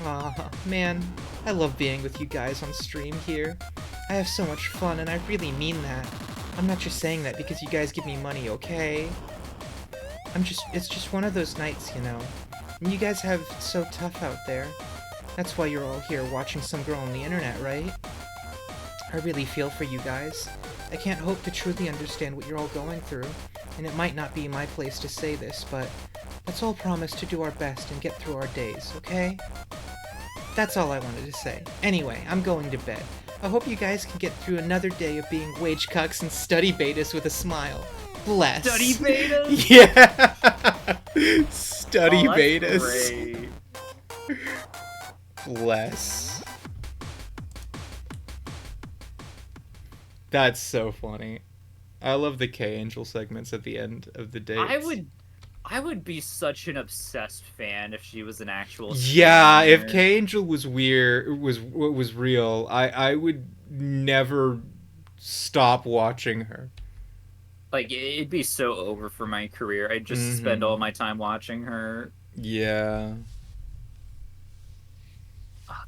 Aw, man. I love being with you guys on stream here. I have so much fun, and I really mean that. I'm not just saying that because you guys give me money, okay? It's just one of those nights, you know. And you guys have it so tough out there. That's why you're all here watching some girl on the internet, right? I really feel for you guys. I can't hope to truly understand what you're all going through, and it might not be my place to say this, but let's all promise to do our best and get through our days, okay? That's all I wanted to say. Anyway, I'm going to bed. I hope you guys can get through another day of being wage cucks and study betas with a smile. Bless. Study betas? Yeah! Study Oh, that's betas. great. Bless. That's so funny. I love the K-Angel segments at the end of the dates. I would be such an obsessed fan if she was an actual Yeah, if streamer. K-Angel was weird, was real, I would never stop watching her. Like, it'd be so over for my career. I'd just spend all my time watching her. Yeah.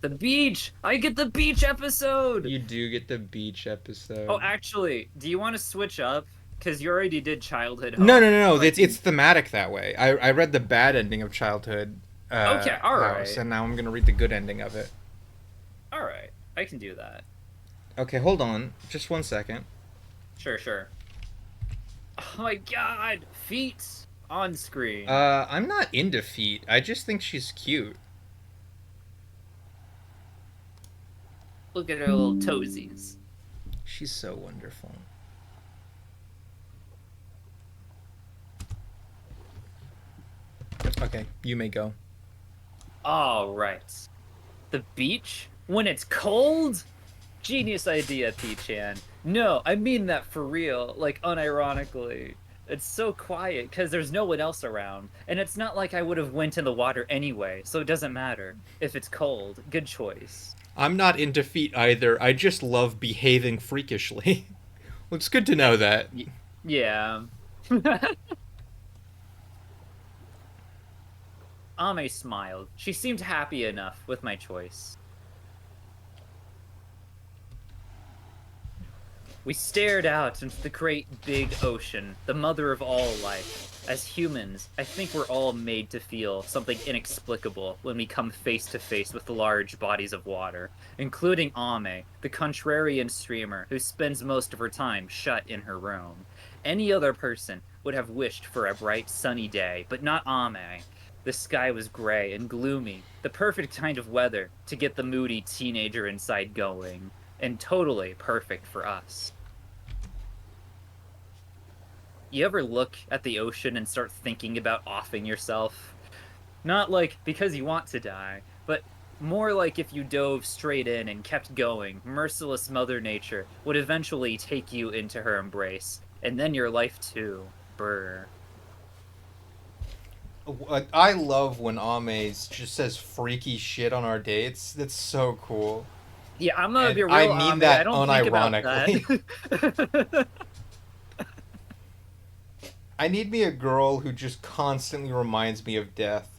The beach! I get the beach episode! You do get the beach episode. Oh, actually, do you want to switch up? Because you already did Childhood Home. No. It's thematic that way. I read the bad ending of Childhood Okay, alright. House, and now I'm gonna read the good ending of it. Alright, I can do that. Okay, hold on. Just 1 second. Sure. Oh my god! Feet on screen. I'm not into feet. I just think she's cute. Look at her little toesies. She's so wonderful. Okay, you may go. Alright. The beach? When it's cold? Genius idea, P-chan. No, I mean that for real, like unironically. It's so quiet because there's no one else around, and it's not like I would have went in the water anyway, so it doesn't matter. If it's cold, good choice. I'm not into feet either. I just love behaving freakishly. Well, it's good to know that. Yeah. Ame smiled. She seemed happy enough with my choice. We stared out into the great big ocean, the mother of all life. As humans, I think we're all made to feel something inexplicable when we come face to face with large bodies of water, including Ame, the contrarian streamer who spends most of her time shut in her room. Any other person would have wished for a bright sunny day, but not Ame. The sky was gray and gloomy, the perfect kind of weather to get the moody teenager inside going, and totally perfect for us. You ever look at the ocean and start thinking about offing yourself? Not like because you want to die, but more like if you dove straight in and kept going, merciless Mother Nature would eventually take you into her embrace, and then your life too. Brr. I love when Ame's just says freaky shit on our dates. That's so cool. Yeah, I'm gonna be real. I mean Ame. that I don't think about that. I need me a girl who just constantly reminds me of death.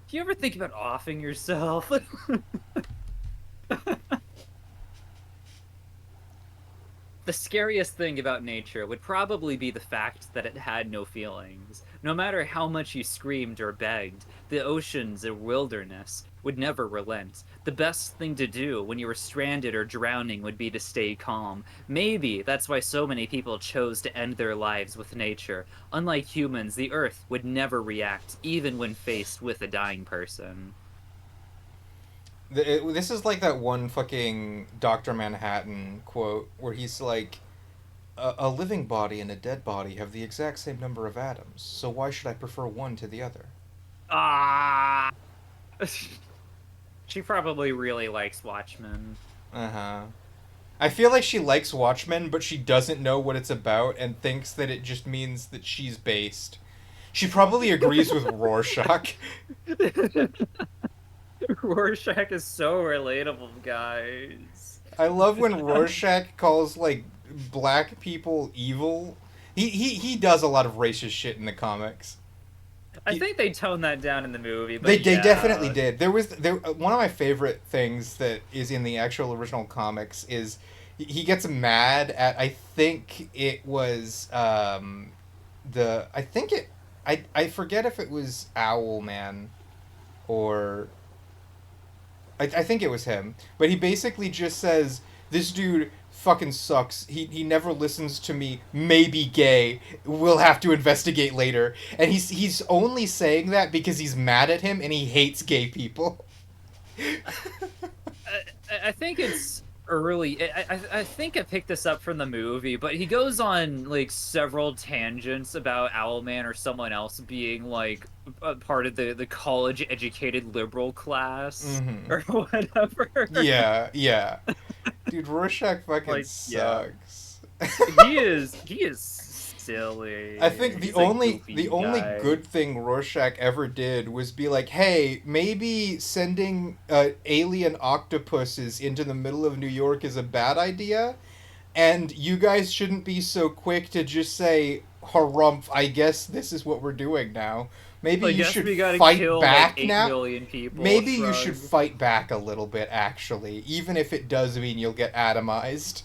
Do you ever think about offing yourself? The scariest thing about nature would probably be the fact that it had no feelings. No matter how much you screamed or begged, the oceans and wilderness would never relent. The best thing to do when you were stranded or drowning would be to stay calm. Maybe that's why so many people chose to end their lives with nature. Unlike humans, the Earth would never react, even when faced with a dying person. This is like that one fucking Dr. Manhattan quote where he's like, a living body and a dead body have the exact same number of atoms, so why should I prefer one to the other? Ah. She probably really likes Watchmen. Uh-huh. I feel like she likes Watchmen, but she doesn't know what it's about and thinks that it just means that she's based. She probably agrees with Rorschach. Rorschach is so relatable, guys. I love when Rorschach calls, like, black people evil. He does a lot of racist shit in the comics. I think they toned that down in the movie, but They yeah. definitely did. There one of my favorite things that is in the actual original comics is he gets mad at, I think it was I forget if it was Owlman or I think it was him, but he basically just says, this dude fucking sucks. He never listens to me. Maybe gay. We'll have to investigate later. And he's only saying that because he's mad at him and he hates gay people. I think it's early. I think I picked this up from the movie, but he goes on like several tangents about Owlman or someone else being like a part of the college educated liberal class Mm-hmm. or whatever. Yeah, yeah. Dude, Rorschach fucking Like, yeah, sucks. he is I silly. think He's a the goofy only guy. good thing Rorschach ever did was be like, hey, maybe sending alien octopuses into the middle of New York is a bad idea, and you guys shouldn't be so quick to just say, harumph, I guess this is what we're doing now. Maybe I you guess should we gotta fight kill like back 8 now. million people. Maybe you should Shrug. fight back a little bit, actually, even if it does mean you'll get atomized.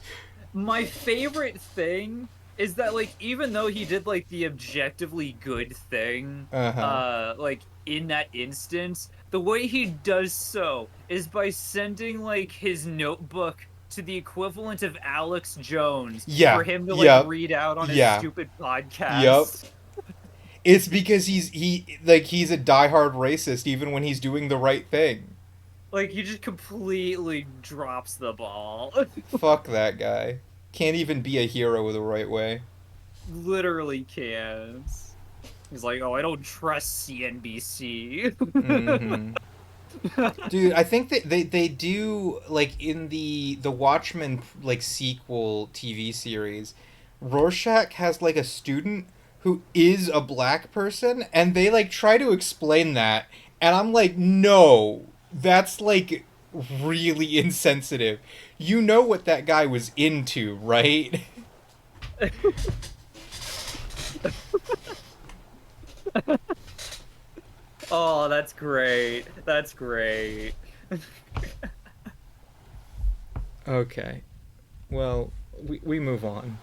My favorite thing is that like even though he did like the objectively good thing, Uh huh. like in that instance, the way he does so is by sending like his notebook to the equivalent of Alex Jones for Yeah. him to like Yep. read out on his Yeah. stupid Yep. podcast. It's because he's a diehard racist even when he's doing the right thing. Like he just completely drops the ball. Fuck that guy. Can't even be a hero the right way. Literally can't. He's like, "Oh, I don't trust CNBC." Mm-hmm. Dude, I think that they do like in the Watchmen like sequel TV series, Rorschach has like a student who is a black person and they like try to explain that and I'm like, "No. That's like really insensitive. You know what that guy was into, right?" Oh, that's great. That's great. Okay. Well, we move on.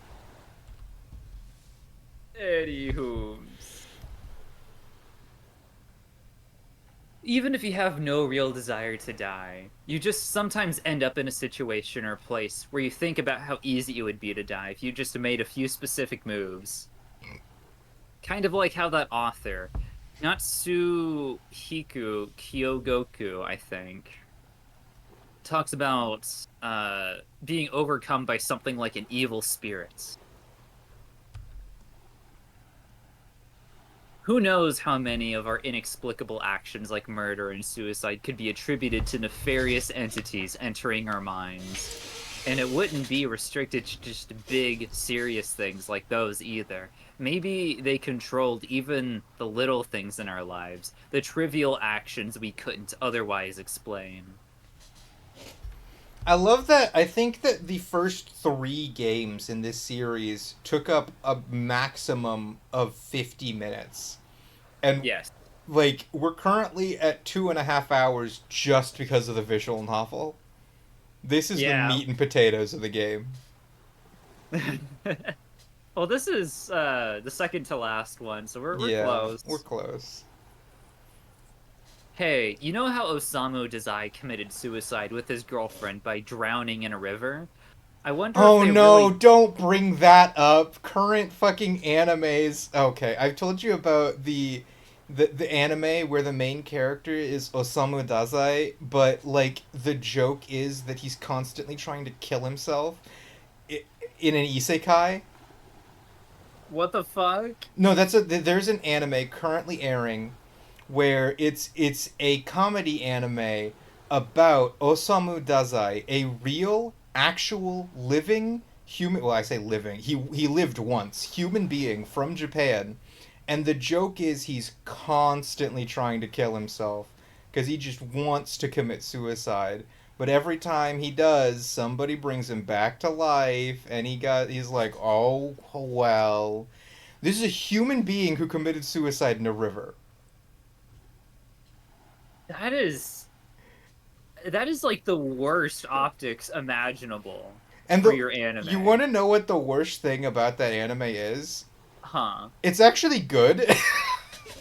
Anywho. Even if you have no real desire to die, you just sometimes end up in a situation or place where you think about how easy it would be to die if you just made a few specific moves. Kind of like how that author, Natsuhiko Kyogoku, I think, talks about being overcome by something like an evil spirit. Who knows how many of our inexplicable actions like murder and suicide could be attributed to nefarious entities entering our minds. And it wouldn't be restricted to just big, serious things like those either. Maybe they controlled even the little things in our lives, the trivial actions we couldn't otherwise explain. I love that. I think that the first 3 games in this series took up a maximum of 50 minutes. And, Yes. like, we're currently at 2.5 hours just because of the visual novel. This is the Yeah. meat and potatoes of the game. Well, this is the second to last one, so we're Yeah, close. we're close. Hey, you know how Osamu Dazai committed suicide with his girlfriend by drowning in a river? I wonder if Oh they no, really... don't bring that up. Current fucking animes. Okay, I've told you about the anime where the main character is Osamu Dazai, but like the joke is that he's constantly trying to kill himself in an isekai. What the fuck? No, there's an anime currently airing where it's a comedy anime about Osamu Dazai, a real, actual, living human. Well, I say living. He lived once, human being from Japan, and the joke is he's constantly trying to kill himself because he just wants to commit suicide. But every time he does, somebody brings him back to life, and he's like, oh well. This is a human being who committed suicide in a river. That is... That is like the worst optics imaginable And for your anime. you want to know what the worst thing about that anime is? Huh. It's actually good.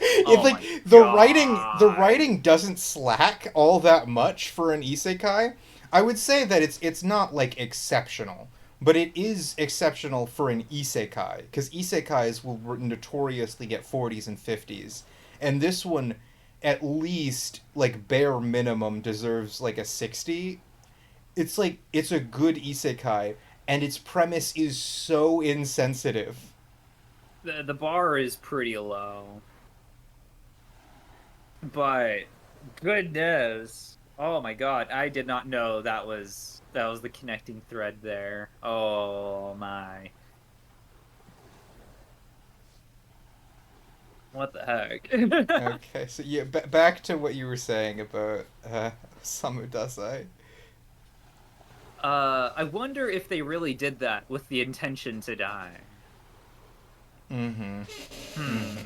Oh It's like my the god. writing doesn't slack all that much for an isekai. I would say that it's not like exceptional, but it is exceptional for an isekai because isekais will notoriously get 40s and 50s, and this one at least like bare minimum deserves like a 60. It's like it's a good isekai, and its premise is so insensitive. The bar is pretty low, but goodness. Oh my god, I did not know that was the connecting thread there. Oh my. What the heck? Okay, so yeah, back to what you were saying about Samudasai. I wonder if they really did that with the intention to die. Mm-hmm. Hmm.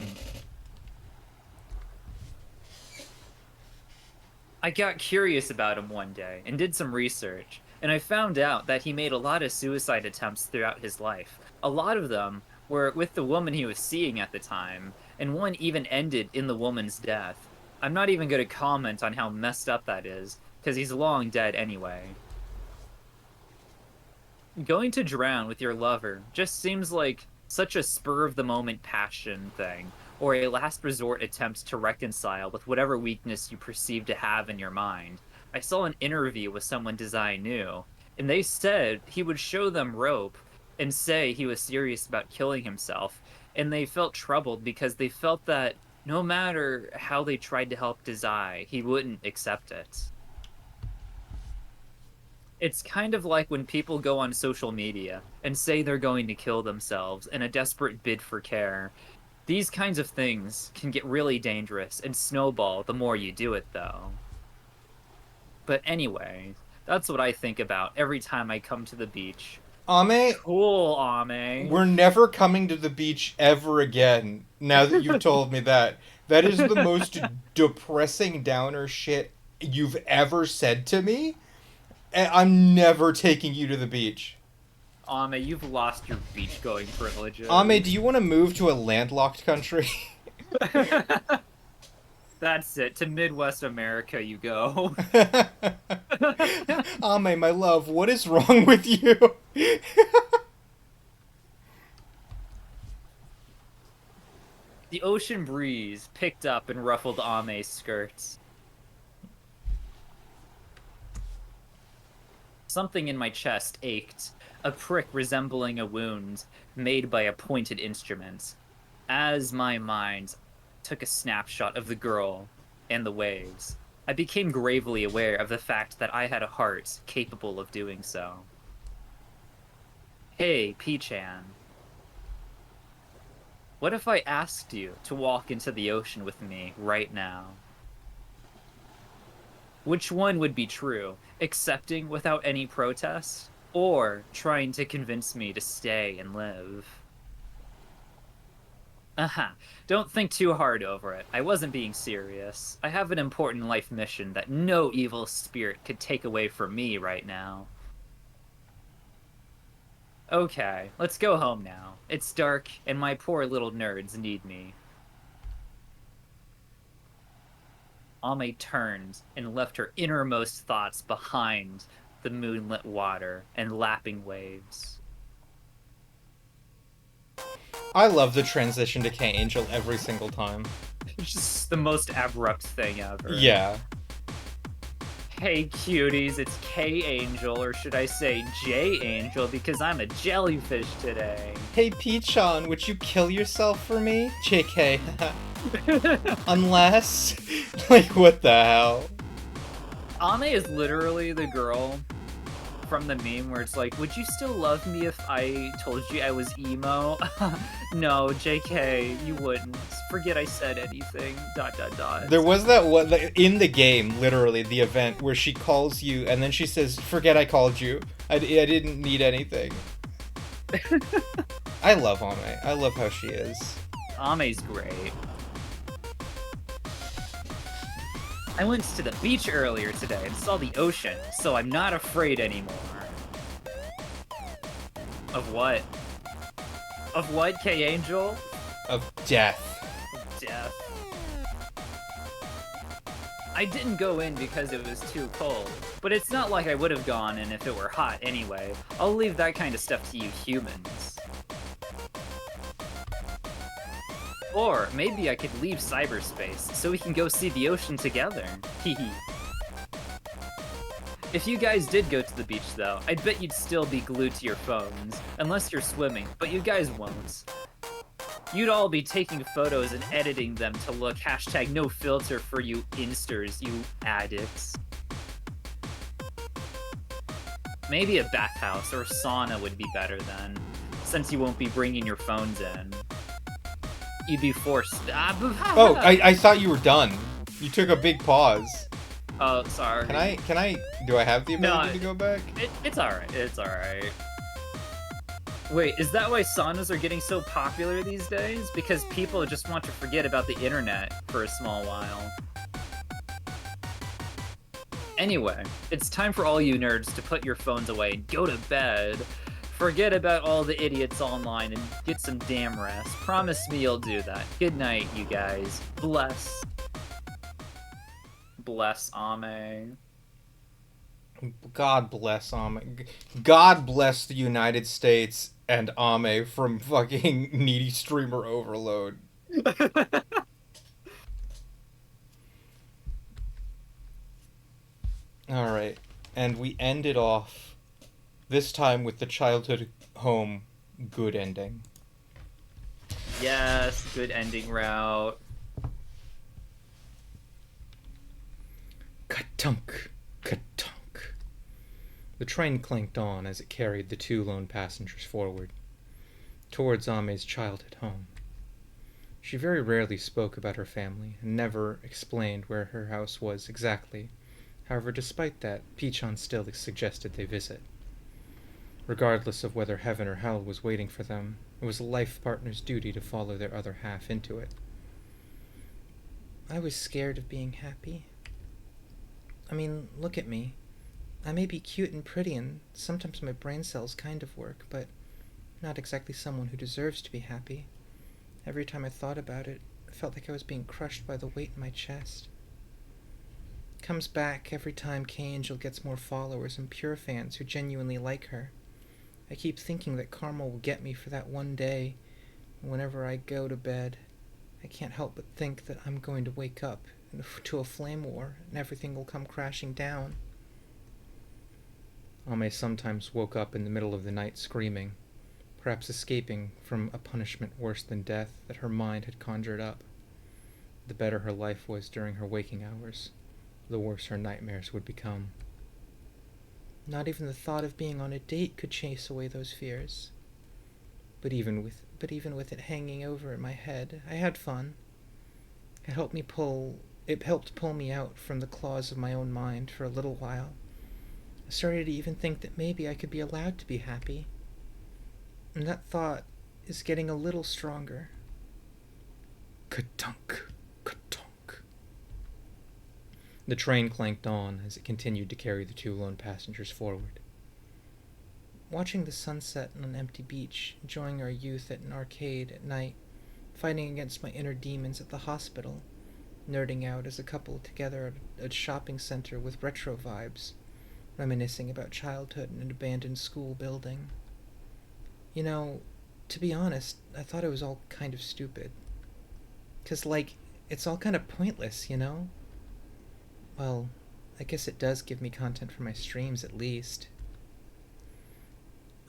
I got curious about him one day and did some research, and I found out that he made a lot of suicide attempts throughout his life. A lot of them were with the woman he was seeing at the time, and one even ended in the woman's death. I'm not even going to comment on how messed up that is, because he's long dead anyway. Going to drown with your lover just seems like such a spur of the moment passion thing, or a last resort attempt to reconcile with whatever weakness you perceive to have in your mind. I saw an interview with someone Dazai knew, and they said he would show them rope and say he was serious about killing himself, and they felt troubled because they felt that no matter how they tried to help Dazai, he wouldn't accept it. It's kind of like when people go on social media and say they're going to kill themselves in a desperate bid for care. These kinds of things can get really dangerous and snowball the more you do it, though. But anyway, that's what I think about every time I come to the beach. Ame, Cool, Ame. we're never coming to the beach ever again. Now that you've told me that, that is the most depressing downer shit you've ever said to me. And I'm never taking you to the beach. Ame, you've lost your beach-going privileges. Ame, do you want to move to a landlocked country? That's it. To Midwest America you go. Ame, my love, what is wrong with you? The ocean breeze picked up and ruffled Ame's skirts. Something in my chest ached, a prick resembling a wound made by a pointed instrument. As my mind took a snapshot of the girl and the waves, I became gravely aware of the fact that I had a heart capable of doing so. Hey, P-chan. What if I asked you to walk into the ocean with me right now? Which one would be true? Accepting without any protest? Or trying to convince me to stay and live? Don't think too hard over it. I wasn't being serious. I have an important life mission that no evil spirit could take away from me right now. Okay, let's go home now. It's dark, and my poor little nerds need me. Ame turned and left her innermost thoughts behind the moonlit water and lapping waves. I love the transition to K-Angel every single time. It's just the most abrupt thing ever. Yeah. Hey cuties, it's K-Angel, or should I say J-Angel, because I'm a jellyfish today. Hey P-chan, would you kill yourself for me? JK. Unless... like, what the hell? Ame is literally the girl from the meme where it's like, would you still love me if I told you I was emo? No, JK, you wouldn't. Forget I said anything, ... There was that one, in the game, literally, the event, where she calls you, and then she says, forget I called you. I didn't need anything. I love Ame. I love how she is. Ame's great. I went to the beach earlier today and saw the ocean, so I'm not afraid anymore. Of what? Of what, K-Angel? Of death. Of death. I didn't go in because it was too cold, but it's not like I would have gone in if it were hot anyway. I'll leave that kind of stuff to you humans. Or maybe I could leave cyberspace so we can go see the ocean together. Hehe. If you guys did go to the beach, though, I bet you'd still be glued to your phones, unless you're swimming, but you guys won't. You'd all be taking photos and editing them to look hashtag no filter for you Instars, you addicts. Maybe a bathhouse or a sauna would be better then, since you won't be bringing your phones in. You'd be forced. Oh, I thought you were done. You took a big pause. Oh, sorry. Can I, do I have the ability to go back? It's alright, it's alright. Wait, is that why saunas are getting so popular these days? Because people just want to forget about the internet for a small while. Anyway, it's time for all you nerds to put your phones away and go to bed. Forget about all the idiots online and get some damn rest. Promise me you'll do that. Good night, you guys. Bless. Bless Ame. God bless Ame. God bless the United States and Ame from fucking needy streamer overload. Alright, and we end it off, this time with the childhood home good ending. Yes, good ending route. Ka-tunk, ka-tunk. The train clanked on as it carried the 2 lone passengers forward, towards Ame's childhood home. She very rarely spoke about her family, and never explained where her house was exactly. However, despite that, Pichon still suggested they visit. Regardless of whether heaven or hell was waiting for them, it was a life partner's duty to follow their other half into it. I was scared of being happy. I mean, look at me. I may be cute and pretty, and sometimes my brain cells kind of work, but not exactly someone who deserves to be happy. Every time I thought about it, I felt like I was being crushed by the weight in my chest. Comes back every time K-Angel gets more followers and pure fans who genuinely like her. I keep thinking that karma will get me for that one day, and whenever I go to bed, I can't help but think that I'm going to wake up to a flame war, and everything will come crashing down. Ame sometimes woke up in the middle of the night screaming, perhaps escaping from a punishment worse than death that her mind had conjured up. The better her life was during her waking hours, the worse her nightmares would become. Not even the thought of being on a date could chase away those fears. But even with it hanging over in my head, I had fun. It helped pull me out from the claws of my own mind for a little while. I started to even think that maybe I could be allowed to be happy. And that thought is getting a little stronger. Ka-tunk, ka-tunk. The train clanked on as it continued to carry the 2 lone passengers forward. Watching the sunset on an empty beach, enjoying our youth at an arcade at night, fighting against my inner demons at the hospital, nerding out as a couple together at a shopping center with retro vibes, reminiscing about childhood in an abandoned school building. You know, to be honest, I thought it was all kind of stupid. 'Cause, it's all kind of pointless, you know? Well, I guess it does give me content for my streams, at least.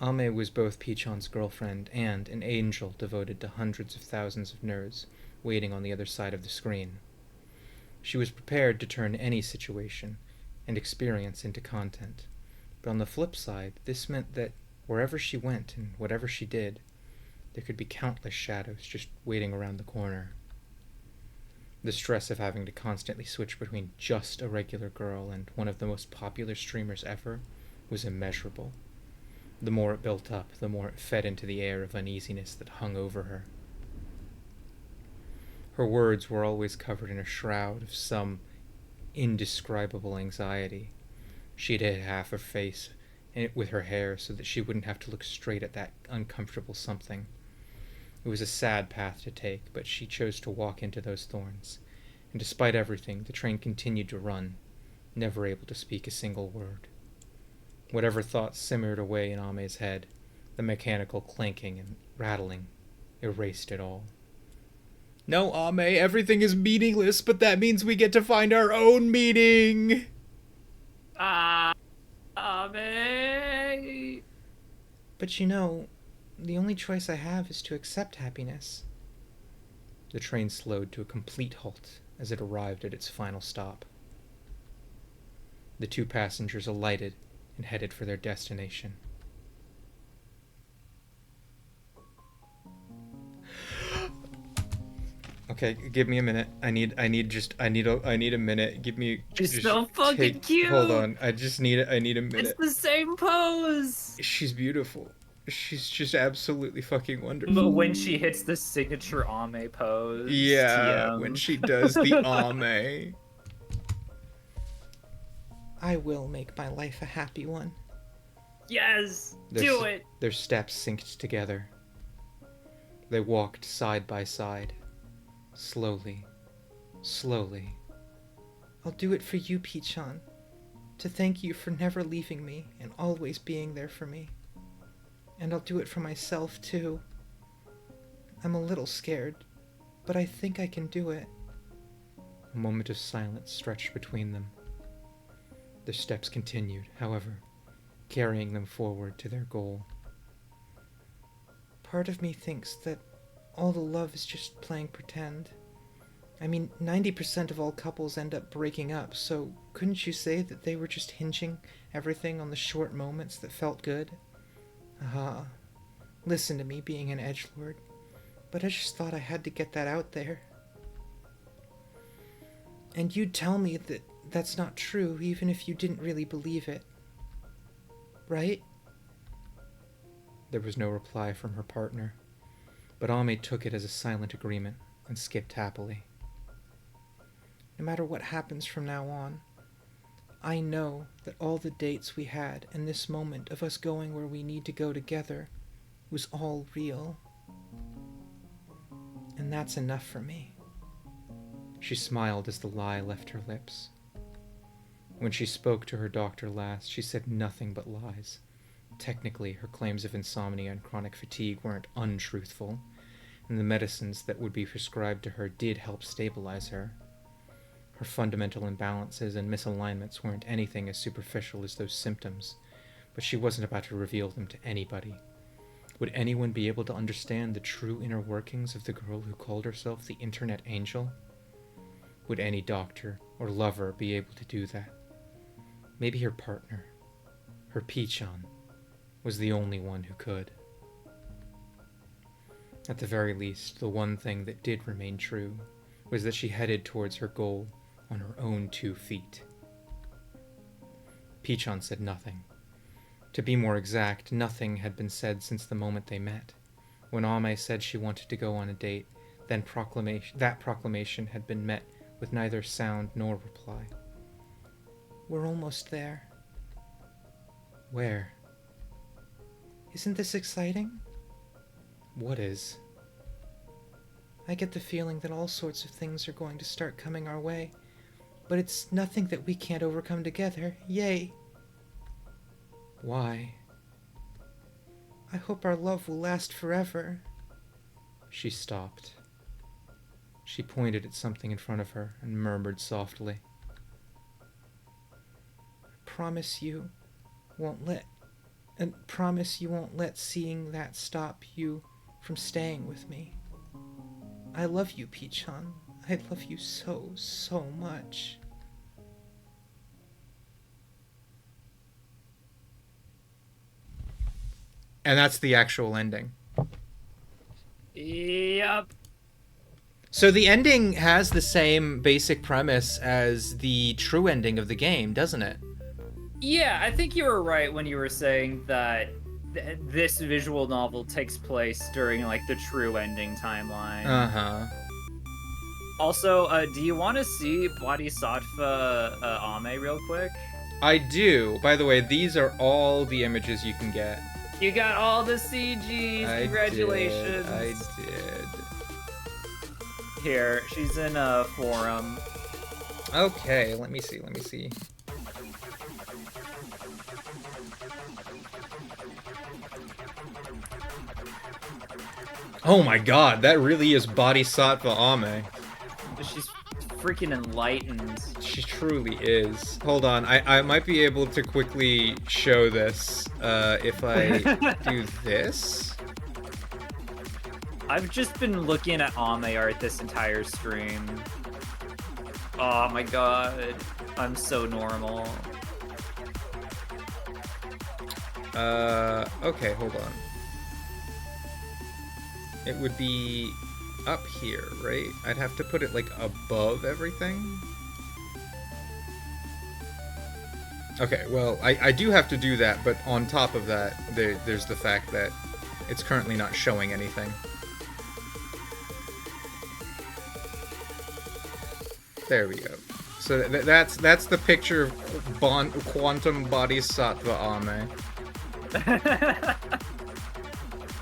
Ame was both Pichon's girlfriend and an angel devoted to hundreds of thousands of nerds waiting on the other side of the screen. She was prepared to turn any situation and experience into content, but on the flip side, this meant that wherever she went and whatever she did, there could be countless shadows just waiting around the corner. The stress of having to constantly switch between just a regular girl and one of the most popular streamers ever was immeasurable. The more it built up, the more it fed into the air of uneasiness that hung over her. Her words were always covered in a shroud of some indescribable anxiety. She had hid half her face with her hair so that she wouldn't have to look straight at that uncomfortable something. It was a sad path to take, but she chose to walk into those thorns, and despite everything, the train continued to run, never able to speak a single word. Whatever thoughts simmered away in Ame's head, the mechanical clanking and rattling erased it all. No, Ame, everything is meaningless, but that means we get to find our own meaning! Ame! But you know, the only choice I have is to accept happiness. The train slowed to a complete halt as it arrived at its final stop. The 2 passengers alighted and headed for their destination. Okay, give me a minute. I need a minute. Give me. She's just so fucking cute! Hold on. I need a minute. It's the same pose! She's beautiful. She's just absolutely fucking But wonderful. when she hits the signature Ame pose. Yeah, TM. when she does the Ame. I will make my life a happy one. Yes! Do it! Their steps synced together. They walked side by side. Slowly. Slowly. I'll do it for you, Pichon. To thank you for never leaving me and always being there for me. And I'll do it for myself, too. I'm a little scared, but I think I can do it. A moment of silence stretched between them. Their steps continued, however, carrying them forward to their goal. Part of me thinks that all the love is just playing pretend. I mean, 90% of all couples end up breaking up, so couldn't you say that they were just hinging everything on the short moments that felt good? Aha. Listen to me being an edgelord, but I just thought I had to get that out there. And you'd tell me that that's not true, even if you didn't really believe it. Right? There was no reply from her partner, but Ame took it as a silent agreement and skipped happily. No matter what happens from now on, I know that all the dates we had and this moment of us going where we need to go together was all real. And that's enough for me. She smiled as the lie left her lips. When she spoke to her doctor last, she said nothing but lies. Technically, her claims of insomnia and chronic fatigue weren't untruthful, and the medicines that would be prescribed to her did help stabilize her. Her fundamental imbalances and misalignments weren't anything as superficial as those symptoms, but she wasn't about to reveal them to anybody. Would anyone be able to understand the true inner workings of the girl who called herself the Internet Angel? Would any doctor or lover be able to do that? Maybe her partner, her Pichon, was the only one who could. At the very least, the one thing that did remain true was that she headed towards her goal on her own 2 feet. Pichon said nothing. To be more exact, nothing had been said since the moment they met. When Ame said she wanted to go on a date, then that proclamation had been met with neither sound nor reply. We're almost there. Where? Isn't this exciting? What is? I get the feeling that all sorts of things are going to start coming our way, but it's nothing that we can't overcome together. Yay! Why? I hope our love will last forever. She stopped. She pointed at something in front of her and murmured softly. Promise you won't let seeing that stop you from staying with me. I love you, Pichon. I love you so, so much. And that's the actual ending. Yep. So the ending has the same basic premise as the true ending of the game, doesn't it? Yeah, I think you were right when you were saying that this visual novel takes place during, like, the true ending timeline. Uh-huh. Also, do you want to see Bodhisattva Ame real quick? I do. By the way, these are all the images you can get. You got all the CGs. Congratulations. I did. Here, she's in a forum. Okay, let me see. Oh my god, that really is Bodhisattva Ame. She's freaking enlightened. She truly is. Hold on, I might be able to quickly show this if I do this. I've just been looking at anime art this entire stream. Oh my god, I'm so normal. Okay, hold on. It would be up here, right? I'd have to put it, like, above everything? Okay, well, I do have to do that, but on top of that, there's the fact that it's currently not showing anything. There we go. So that's the picture of Quantum Bodhisattva Ame.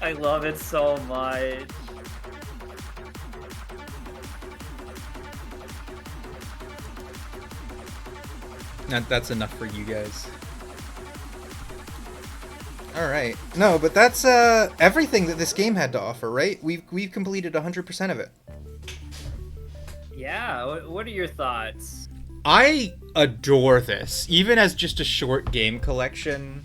I love it so much. That's enough for you guys. Alright. No, but that's everything that this game had to offer, right? We've completed 100% of it. Yeah, what are your thoughts? I adore this. Even as just a short game collection,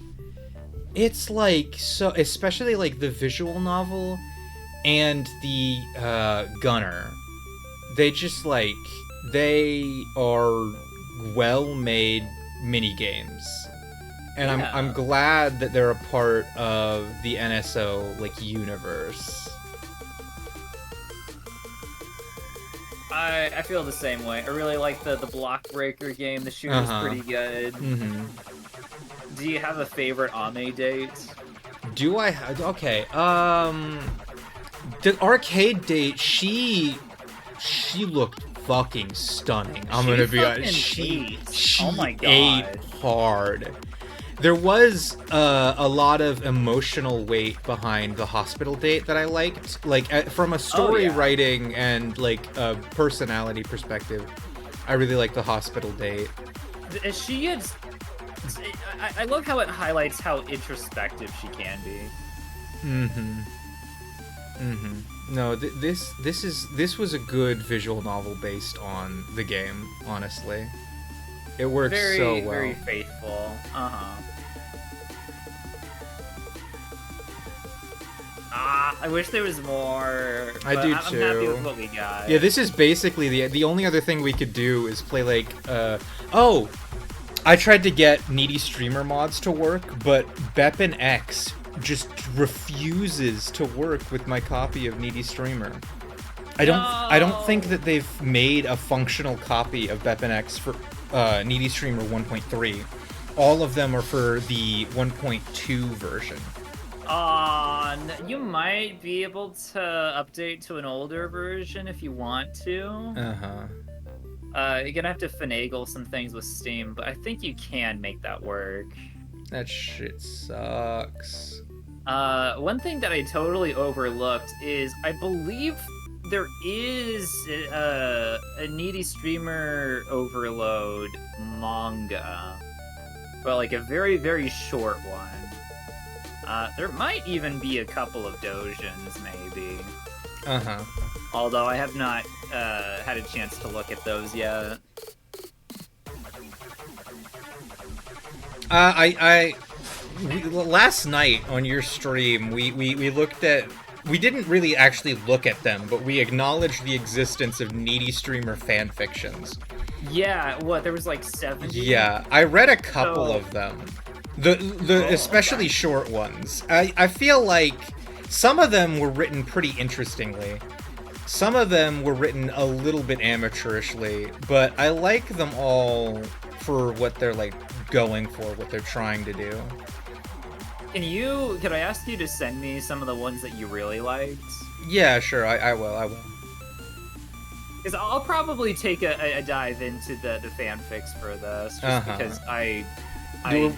it's like, so, especially like the visual novel and the gunner. They just like, they are well-made mini games. And Yeah. I'm glad that they're a part of the NSO like universe. I feel the same way. I really like the block breaker game. The shooter's pretty good. Mm-hmm. Do you have a favorite Ame date? Do I have... Okay, the arcade date, she looked fucking stunning. I'm She gonna be fucking honest. She oh my ate God. hard. There was a lot of emotional weight behind the hospital date that I liked. Like, from a story yeah. writing and, like, a personality perspective, I really like the hospital date. She is... I love how it highlights how introspective she can be. Mm-hmm. Mm-hmm. No, this was a good visual novel based on the game, honestly. It works so well. Very faithful. I wish there was more. I but do I'm too. happy with what we got. Yeah, this is basically the only other thing we could do is play like oh, I tried to get Needy Streamer mods to work, but Beppin X just refuses to work with my copy of Needy Streamer. I don't think that they've made a functional copy of Beppin X for Needy Streamer 1.3. All of them are for the 1.2 version. You might be able to update to an older version if you want to. You're gonna have to finagle some things with Steam, but I think you can make that work. That shit sucks. One thing that I totally overlooked is I believe there is a Needy Streamer Overload manga, but like a very, very short one. There might even be a couple of dojins, maybe. Although I have not had a chance to look at those yet. Last night on your stream, we looked at... We didn't really actually look at them, but we acknowledged the existence of Needy Streamer fanfictions. Yeah, what, there was like 70? Yeah, I read a couple of them. Especially okay. short ones. I feel like some of them were written pretty interestingly. Some of them were written a little bit amateurishly, but I like them all for what they're like going for, what they're trying to do. Could I ask you to send me some of the ones that you really liked? Yeah, sure, I will. Because I'll probably take a dive into the fanfics for this, just because I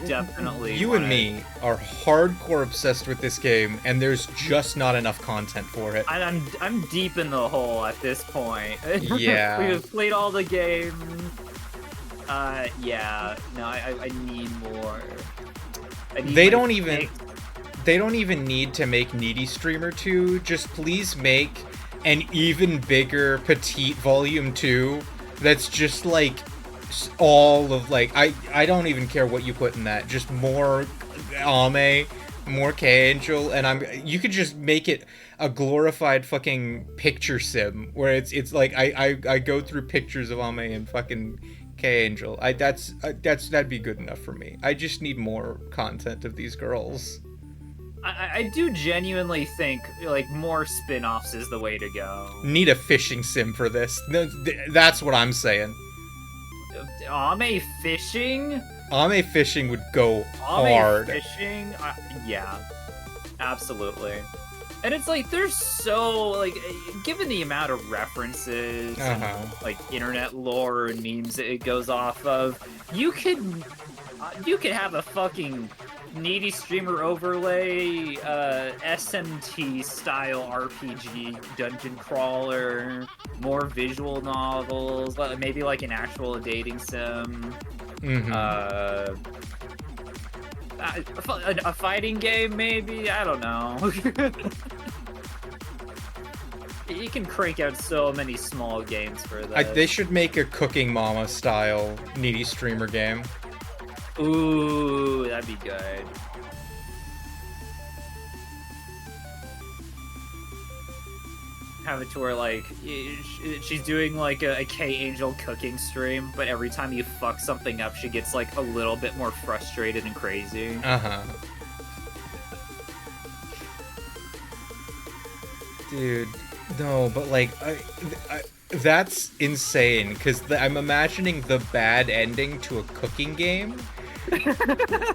definitely You and me are hardcore obsessed with this game, and there's just not enough content for it. I'm deep in the hole at this point. Yeah. We've played all the games. Yeah. No, I need more. They don't even need to make Needy Streamer 2. Just please make an even bigger Petit Volume 2 that's just like all of like I don't even care what you put in that. Just more Ame, more K-Angel, and you could just make it a glorified fucking picture sim where it's like I go through pictures of Ame and fucking K-Angel. That'd be good enough for me. I just need more content of these girls. I do genuinely think like more spin-offs is the way to go. Need a fishing sim for this. No, that's what I'm saying. Ame fishing? Ame fishing would go Ame hard. fishing? Yeah, absolutely. And it's like there's so like, given the amount of references, and, like internet lore and memes that it goes off of, you could have a fucking needy streamer overlay, SMT style RPG dungeon crawler, more visual novels, maybe like an actual dating sim. A fighting game, maybe? I don't know. You can crank out so many small games for that. They should make a Cooking Mama style needy streamer game. Ooh, that'd be good. Have it to where, like, she's doing, like, a K-Angel cooking stream, but every time you fuck something up, she gets, like, a little bit more frustrated and crazy. Dude, no, but, like, that's insane, because I'm imagining the bad ending to a cooking game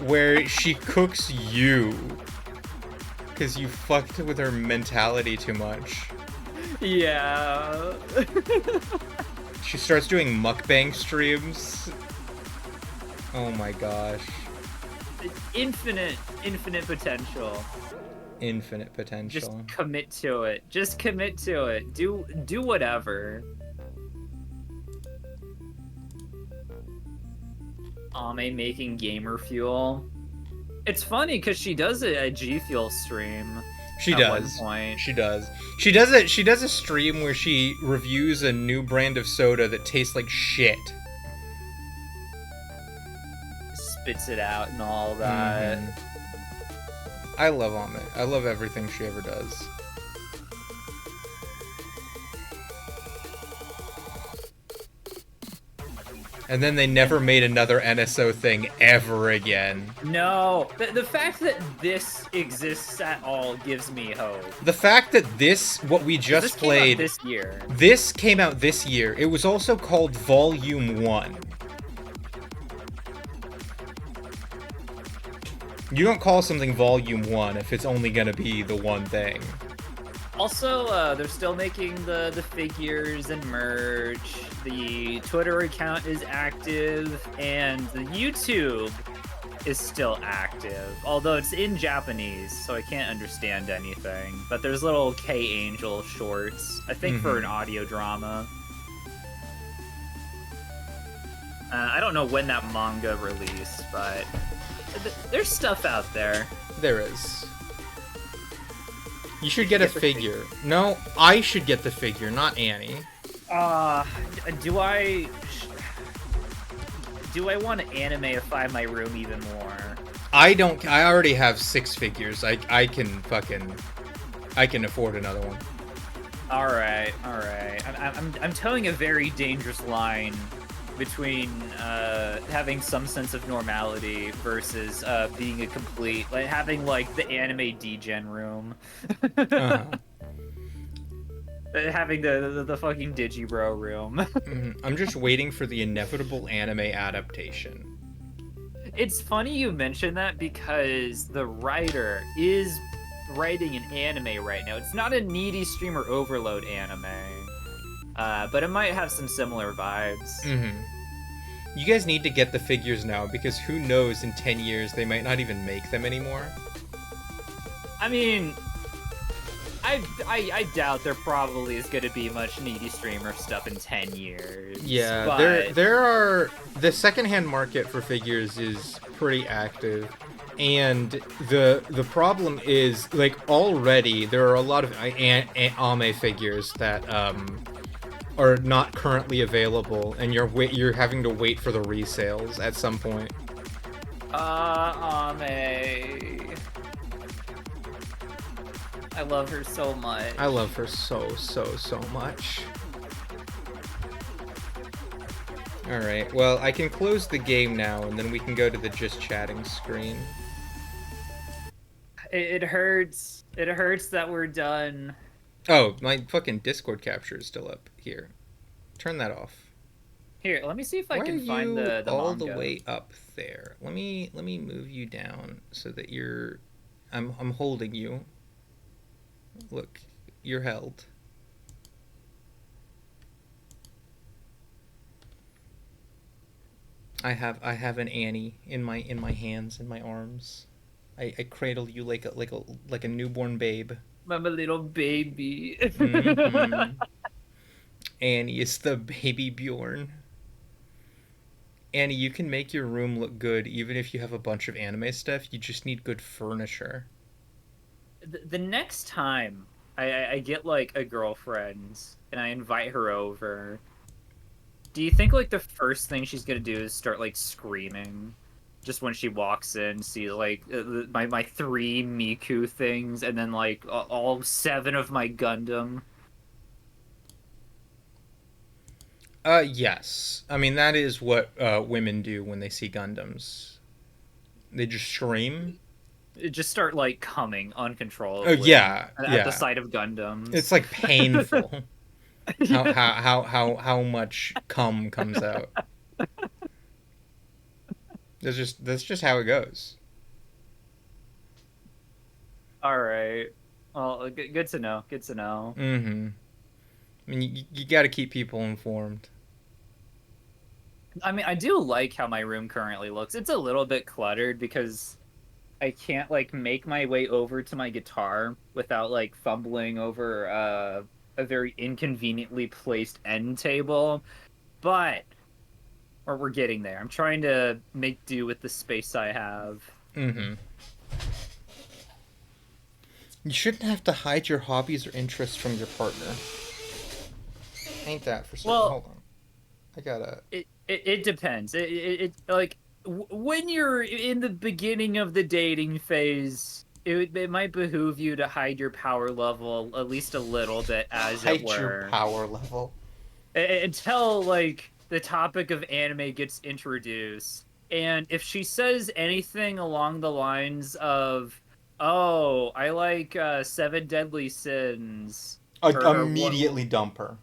where she cooks you because you fucked with her mentality too much. Yeah. She starts doing mukbang streams. Oh my gosh. Infinite potential. Infinite potential. Just commit to it. Just commit to it. Do whatever. Ame making gamer fuel. It's funny because she does a G Fuel stream. She at does. One point. She does. She does a stream where she reviews a new brand of soda that tastes like shit. Spits it out and all that. I love Ame. I love everything she ever does. And then they never made another NSO thing ever again. No, the fact that this exists at all gives me hope. The fact that what we just played, this year. This came out this year. It was also called Volume 1. You don't call something Volume 1 if it's only gonna be the one thing. Also, they're still making the figures and merch. The Twitter account is active, and the YouTube is still active. Although it's in Japanese, so I can't understand anything. But there's little K-Angel shorts, I think for an audio drama. I don't know when that manga released, but there's stuff out there. There is. You should get a figure. No, I should get the figure, not Annie. Do I want to animeify my room even more? I already have 6 figures. I can afford another one. All right. I'm towing a very dangerous line between having some sense of normality versus being a complete, like, having like the anime degen room. Having the fucking Digibro room. I'm just waiting for the inevitable anime adaptation. It's funny you mention that because the writer is writing an anime right now. It's not a needy streamer overload anime, but it might have some similar vibes. You guys need to get the figures now, because who knows, in 10 years they might not even make them anymore. I mean, I doubt there probably is going to be much needy streamer stuff in 10 years. Yeah, but... there are... The secondhand market for figures is pretty active. And the problem is, like, already there are a lot of Ame figures that are not currently available, and you're having to wait for the resales at some point. Ame. I love her so much. I love her so much. Alright, well, I can close the game now, and then we can go to the just chatting screen. It hurts. It hurts that we're done. Oh, my fucking Discord capture is still up here. Turn that off. Here, let me see if I Why can are find you the all manga. the way up there? Let me move you down so that you're... I'm holding you. Look, you're held. I have an Annie in my hands, in my arms. I cradle you like a newborn babe. I'm a little baby. Mm-hmm. Annie is the baby Bjorn. Annie, you can make your room look good even if you have a bunch of anime stuff. You just need good furniture. The next time I get like a girlfriend and I invite her over, do you think like the first thing she's gonna do is start like screaming? Just when she walks in, see like my 3 Miku things, and then like all 7 of my Gundam. Yes. I mean, that is what women do when they see Gundams. They just scream. It just start like coming Oh, uncontrollably yeah, at the sight of Gundams. It's like painful. how much cum comes out. That's just how it goes. All right. Well, good to know. Good to know. Mm-hmm. I mean, you got to keep people informed. I mean, I do like how my room currently looks. It's a little bit cluttered because I can't like make my way over to my guitar without like fumbling over a very inconveniently placed end table. But we're getting there. I'm trying to make do with the space I have. Mm-hmm. You shouldn't have to hide your hobbies or interests from your partner. Ain't that for certain? Well, Hold on. I gotta... It depends. It like when you're in the beginning of the dating phase, it might behoove you to hide your power level at least a little bit, as it Hide your were, power level. until like the topic of anime gets introduced. And if she says anything along the lines of, "Oh, I like 7 Deadly Sins," or Immediately dump her.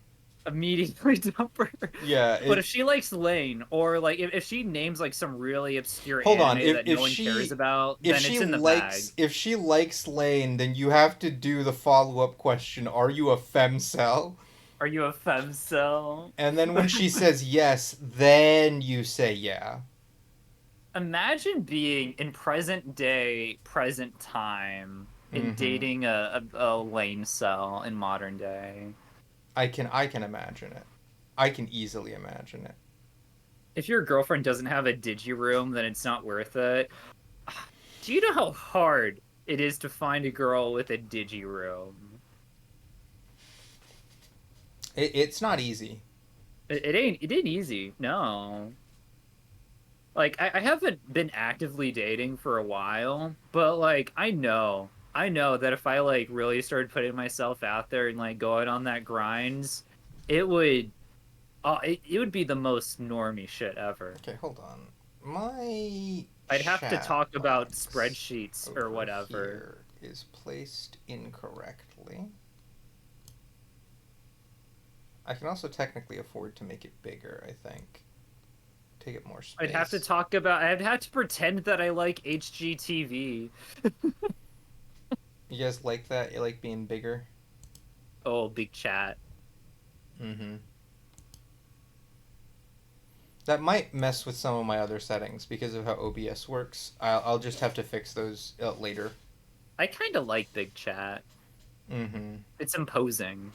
immediately dump her. Yeah. But if she likes Lane, or like if she names like some really obscure Hold on, anime that no one cares about, then it's in the bag. If she likes Lane, then you have to do the follow-up question, are you a femcel? Are you a femcel? And then when she says yes, then you say yeah. Imagine being in present day, present time, and dating a Lane cell in modern day. I can imagine it. I can easily imagine it. If your girlfriend doesn't have a digi-room, then it's not worth it. Do you know how hard it is to find a girl with a digi-room? It's not easy. It ain't easy, no. Like, I haven't been actively dating for a while, but, like, I know that if I, like, really started putting myself out there and, like, going on that grinds, it would be the most normie shit ever. Okay, hold on. My I'd have to chat talk about box spreadsheets or over whatever. here is placed incorrectly. I can also technically afford to make it bigger, I think. Take up more space. I'd have to pretend that I like HGTV. You guys like that? You like being bigger? Oh, big chat. Mm-hmm. That might mess with some of my other settings because of how OBS works. I'll just have to fix those later. I kind of like big chat. Mm-hmm. It's imposing.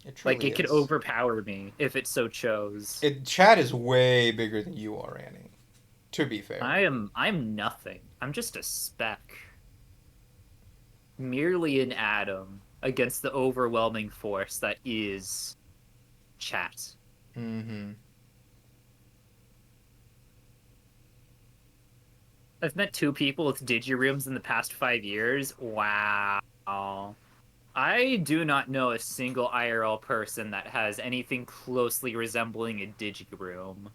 It truly Like, it could is. overpower me if it so chose. Chat is way bigger than you are, Annie. To be fair. I'm nothing. I'm just a speck. Merely an atom against the overwhelming force that is chat. Mm-hmm. I've met 2 people with digirooms in the past 5 years. Wow. I do not know a single IRL person that has anything closely resembling a digiroom.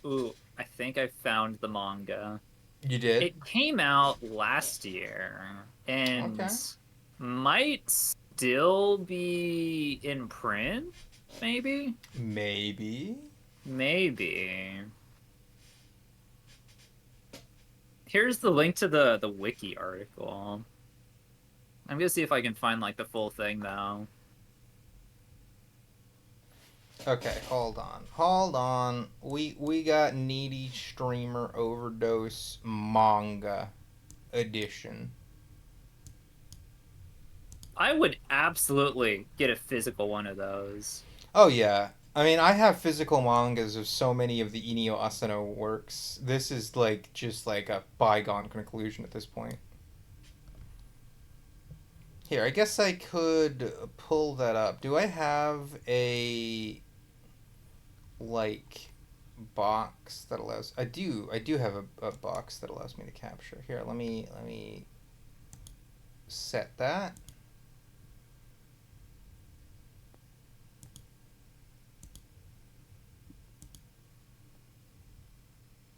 Ooh, I think I found the manga. You did? It came out last year and Okay. might still be in print, maybe? Maybe. Maybe. Here's the link to the wiki article. I'm gonna see if I can find like the full thing though. Okay, hold on. Hold on. We got Needy Streamer Overdose Manga Edition. I would absolutely get a physical one of those. Oh yeah. I mean, I have physical mangas of so many of the Inio Asano works. This is like just like a bygone conclusion at this point. Here, I guess I could pull that up. Do I have a like box that allows I do have a box that allows me to capture. Here, let me set that.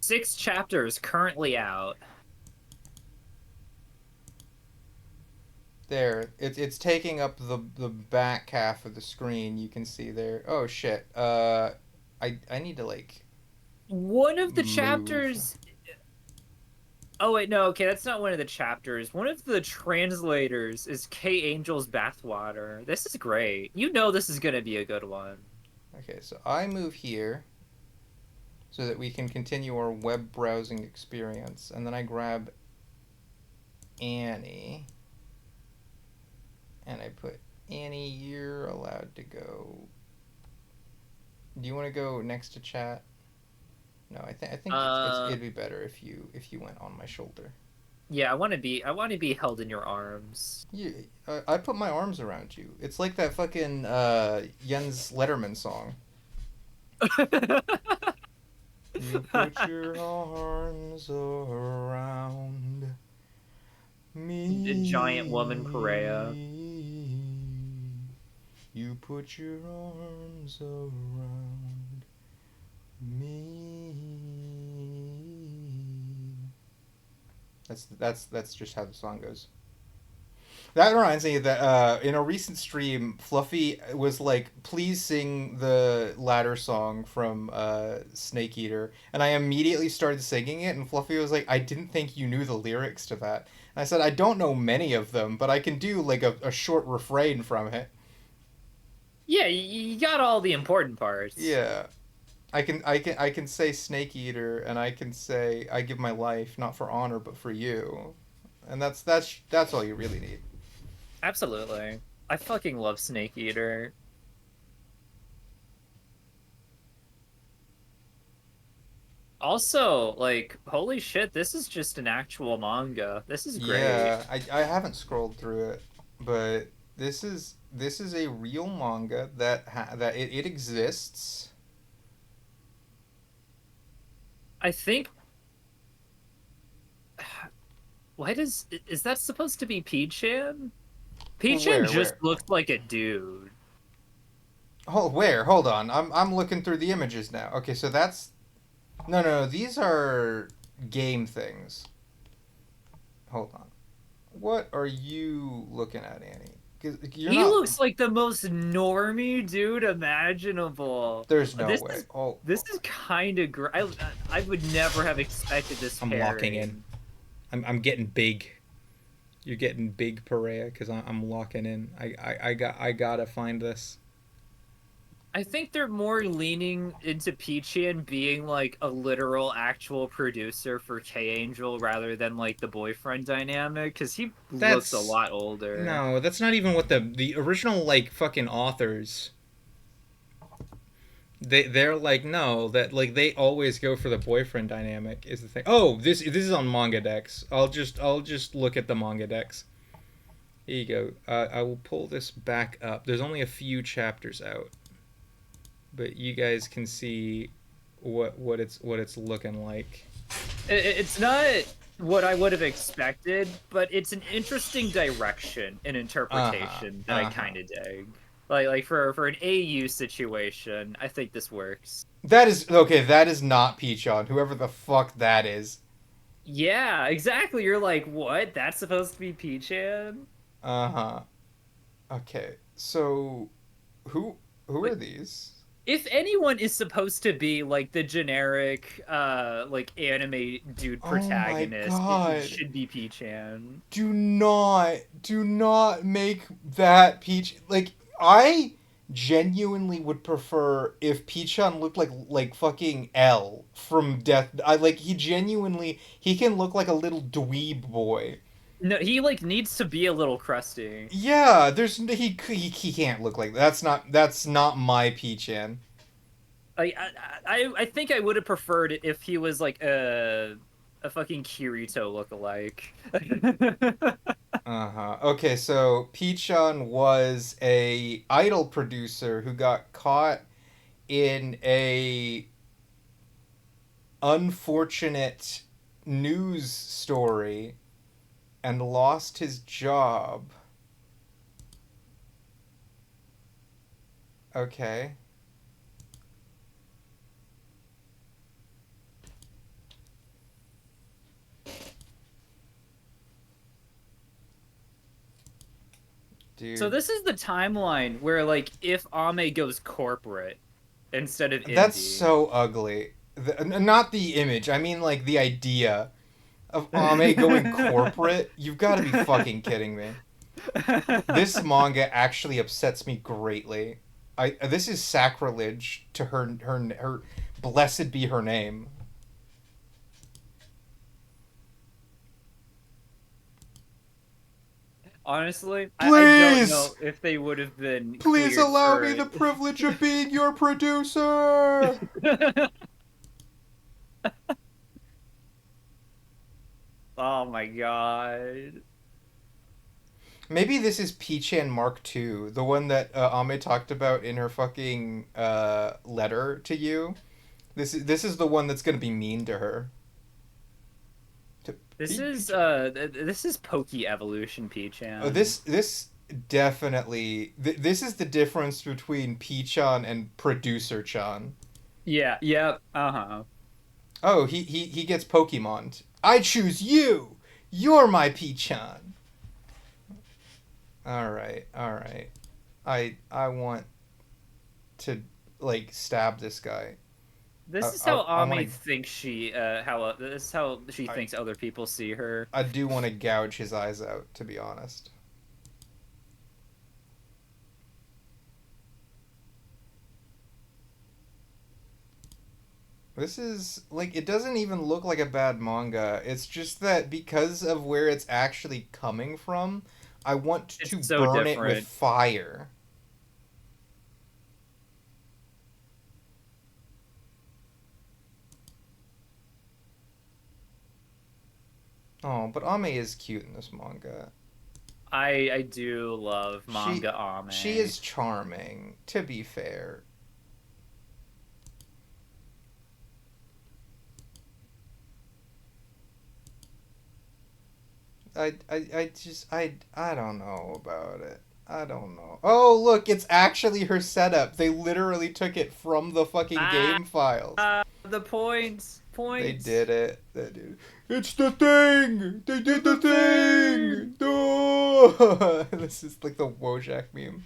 Six chapters currently out. There, it's taking up the back half of the screen. You can see there. Oh shit. I need to like One of the move. chapters. Oh wait, no, okay, that's not one of the chapters. One of the translators is K Angel's Bathwater. This is great. You know this is gonna be a good one. Okay, so I move here so that we can continue our web browsing experience, and then I grab Annie, and I put Annie. You're allowed to go. Do you want to go next to chat? No, I think Uh, it'd be better if you went on my shoulder. yeah, I want to be held in your arms. You, I put my arms around you. It's like that fucking Jens Letterman song. You put your arms around Giant woman Perea. me. You put your arms around me. That's just how the song goes. That reminds me that in a recent stream, Fluffy was like, "Please sing the ladder song from Snake Eater," and I immediately started singing it. And Fluffy was like, "I didn't think you knew the lyrics to that." And I said, "I don't know many of them, but I can do like a short refrain from it." Yeah, you got all the important parts. Yeah, I can say Snake Eater, and I can say I give my life not for honor but for you, and that's all you really need. Absolutely. I fucking love Snake Eater. Also, like, holy shit, this is just an actual manga. This is great. Yeah, I haven't scrolled through it, but this is a real manga that it exists. I think why does is that supposed to be P-chan? P-chan just Where? looks like a dude. Where? Hold on. I'm looking through the images now. Okay, so that's no. These are game things. Hold on. What are you looking at, Annie? 'Cause you're He not. looks like the most normie dude imaginable. There's no This way. is Oh, this is kind of great. I would never have expected this I'm locking in. pairing. I'm getting big. You're getting big, Perea, because I'm locking in. I gotta find this. I think they're more leaning into Peachy being like a literal actual producer for K-Angel rather than like the boyfriend dynamic because he looks a That's lot older. no, that's not even what the original like fucking authors. They're like no, that like they always go for the boyfriend dynamic is the thing. Oh, this is on manga decks. I'll just look at the manga decks. Here you go. I will pull this back up. There's only a few chapters out, but you guys can see what it's looking like. It's not what I would have expected, but it's an interesting direction and Uh huh. interpretation that I Uh huh. kind of dig. Like for an AU situation, I think this works. That is okay. That is not Peachon. Whoever the fuck that is. Yeah, exactly. You're like, what? That's supposed to be Peachan? Uh huh. Okay. So, who who are Like, these? if anyone is supposed to be like the generic like anime dude Oh my protagonist, it god. should be Peachan. Do not make that Peach like I genuinely would prefer if Peachon looked like fucking L from Death. I like he can look like a little dweeb boy. No, he like needs to be a little crusty. Yeah, he can't look like that's not my Peachan. I think I would have preferred it if he was like a fucking Kirito lookalike. Uh-huh. Okay, so Peachon was a idol producer who got caught in a unfortunate news story and lost his job. Okay. So Dude, this is the timeline where like if Ame goes corporate instead of that's indie. so ugly. Not the image. I mean like the idea of Ame going corporate. You've got to be fucking kidding me. This manga actually upsets me greatly. I this is sacrilege to her blessed be her name. Honestly, I don't Please, know if they would have been please cleared allow for me the it. privilege of being your producer. Oh my god. Maybe this is Peachan Mark II, the one that Ame talked about in her fucking letter to you. This is the one that's gonna be mean to her. To This is Pokey Evolution Oh, P-chan. this definitely this is the difference between Peachan and Producer Chan. Yeah, yep, uh-huh. Oh, he gets Pokemon. I choose you. You're my Peachan. All right, all right. I want to like stab this guy. This is I how I want Ami to thinks this is how she I thinks other people see her. I do want to gouge his eyes out, to be honest. This is like it doesn't even look like a bad manga. It's just that because of where it's actually coming from, I want It's to so burn it with different. fire. Oh, but Ame is cute in this manga. I do love She manga she Ame. is charming, to be fair. I don't know about it. I don't know. Oh, look, it's actually her setup. They literally took it from the fucking Ah, game files. the points, They points. did it. They did it. It's the thing. They did the The thing. thing. No. This is like the Wojak meme.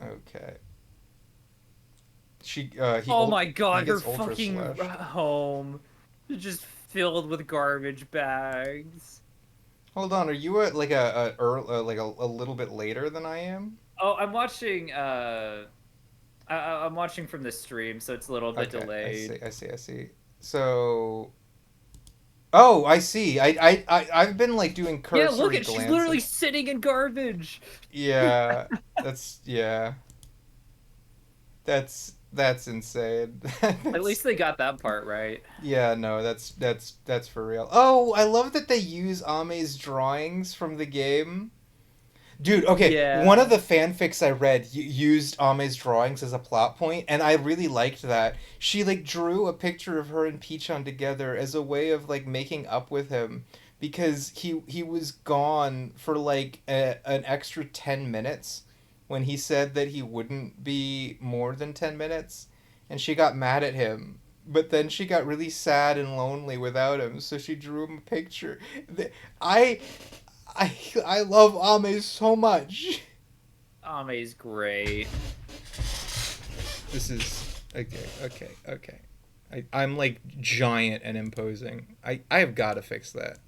Okay. Oh my He god, her gets ultra fucking slashed. home is just filled with garbage bags. Hold on, are you at like a little bit later than I am? Oh, I'm watching. I'm watching from the stream, so it's a little bit Okay, I see, delayed. I see, I see. So, oh, I see. I've been like doing Yeah, look cursory at she's literally glances. sitting in garbage. Yeah, yeah. That's insane. At That's least they got that part right. yeah, no, that's for real. Oh, I love that they use Ame's drawings from the game. Dude, okay, one of Yeah. the fanfics I read used Ame's drawings as a plot point, and I really liked that. She like drew a picture of her and Peachon together as a way of like making up with him because he was gone for like an extra 10 minutes when he said that he wouldn't be more than 10 minutes, and she got mad at him. But then she got really sad and lonely without him, so she drew him a picture. I I love Ame so much. Ame's great. This is okay. I'm like giant and imposing. I have got to fix that.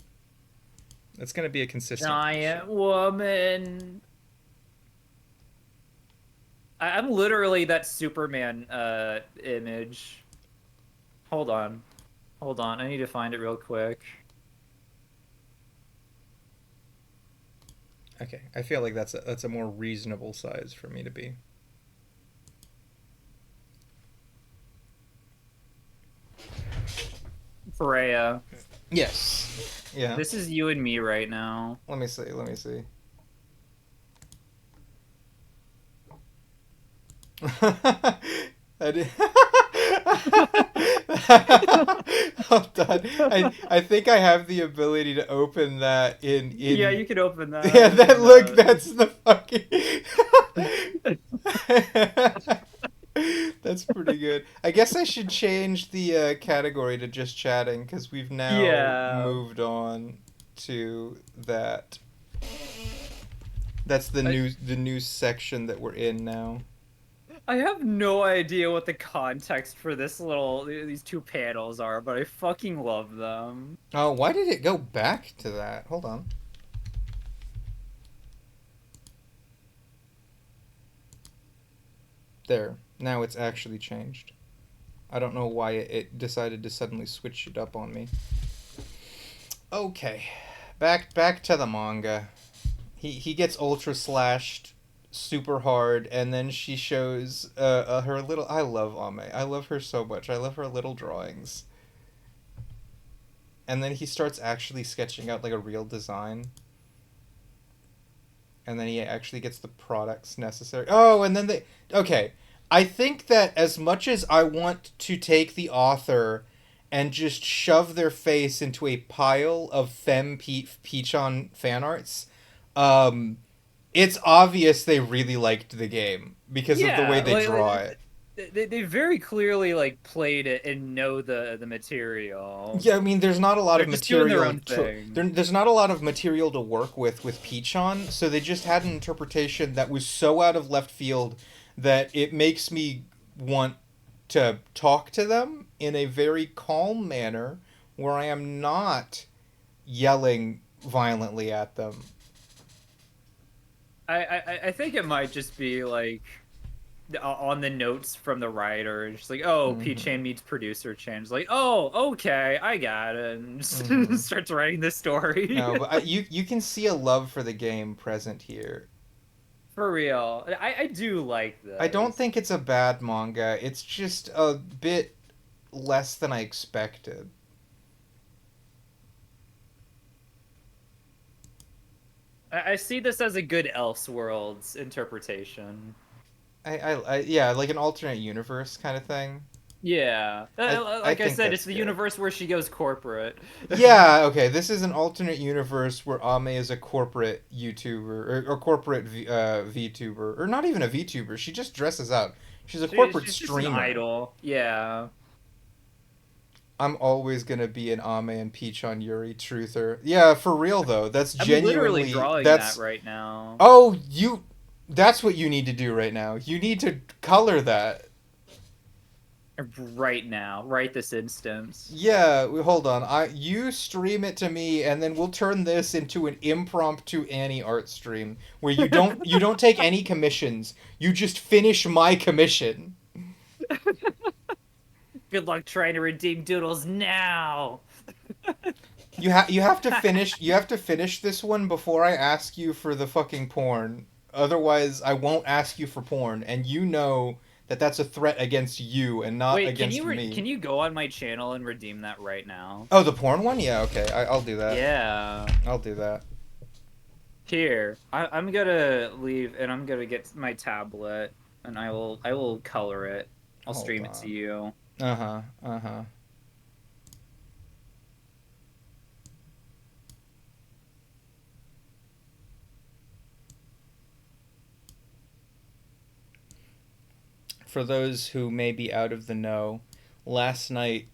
That's gonna be a consistent Giant feature. woman. I'm literally that Superman image. Hold on. Hold on. I need to find it real quick. Okay, I feel like that's a more reasonable size for me to be. Freya. Yes. Yeah. This is you and me right now. Let me see. Let me see. I did... Hold on. I think I have the ability to open that Yeah, in you can open that. yeah, that look, that's the fucking That's pretty good. I guess I should change the category to just chatting because we've now Yeah. moved on to that. That's I, the new section that we're in now. I have no idea what the context for these two panels are, but I fucking love them. Oh, why did it go back to that? Hold on. There. Now it's actually changed. I don't know why it decided to suddenly switch it up on me. Okay. Back to the manga. He gets ultra slashed super hard, and then she shows her little. I love Ame. I love her so much. I love her little drawings. And then he starts actually sketching out like a real design. And then he actually gets the products necessary. Oh, and then they. Okay. I think that as much as I want to take the author and just shove their face into a pile of Peachon fan arts, um, it's obvious they really liked the game because of the way Yeah, they draw it. they very clearly like played it and know the material. Yeah, I mean, there's not a lot They're of just doing their material. own thing. There's not a lot of material to work with Peachon, so they just had an interpretation that was so out of left field that it makes me want to talk to them in a very calm manner, where I am not yelling violently at them. I think it might just be like on the notes from the writer, just like, oh, P Mm-hmm. Chan meets producer Chan. It's like, oh, okay, I got it, and Mm-hmm. starts writing the story. No, but you can see a love for the game present here. For real, I do like I don't this. think it's a bad manga. It's just a bit less than I expected. I see this as a good Elseworlds interpretation. Yeah, like an alternate universe kind of thing. Yeah, I like I think said, that's it's the good. universe where she goes corporate. Yeah, okay. This is an alternate universe where Ame is a corporate YouTuber or corporate VTuber, or not even a VTuber. She just dresses up. She's a corporate She's just an streamer. idol. Yeah. I'm always gonna be an Ame and Peach on Yuri truther. Yeah, for real though. That's I'm literally genuinely drawing that that's right now. oh you. That's what you need to do right now. You need to color that. Right now, right this instance. Yeah, hold on. You stream it to me, and then we'll turn this into an impromptu Annie art stream where you don't take any commissions. You just finish my commission. Good luck trying to redeem Doodles now. You have to finish this one before I ask you for the fucking porn. Otherwise, I won't ask you for porn, and you know that that's a threat against you and not Wait, against me. can you go on my channel and redeem that right now? Oh, the porn one? Yeah, okay. I'll do that. Yeah. I'll do that. Here, I'm gonna leave and I'm gonna get my tablet and I will color it. I'll Hold stream it to on. you. Uh-huh. Uh-huh. For those who may be out of the know, last night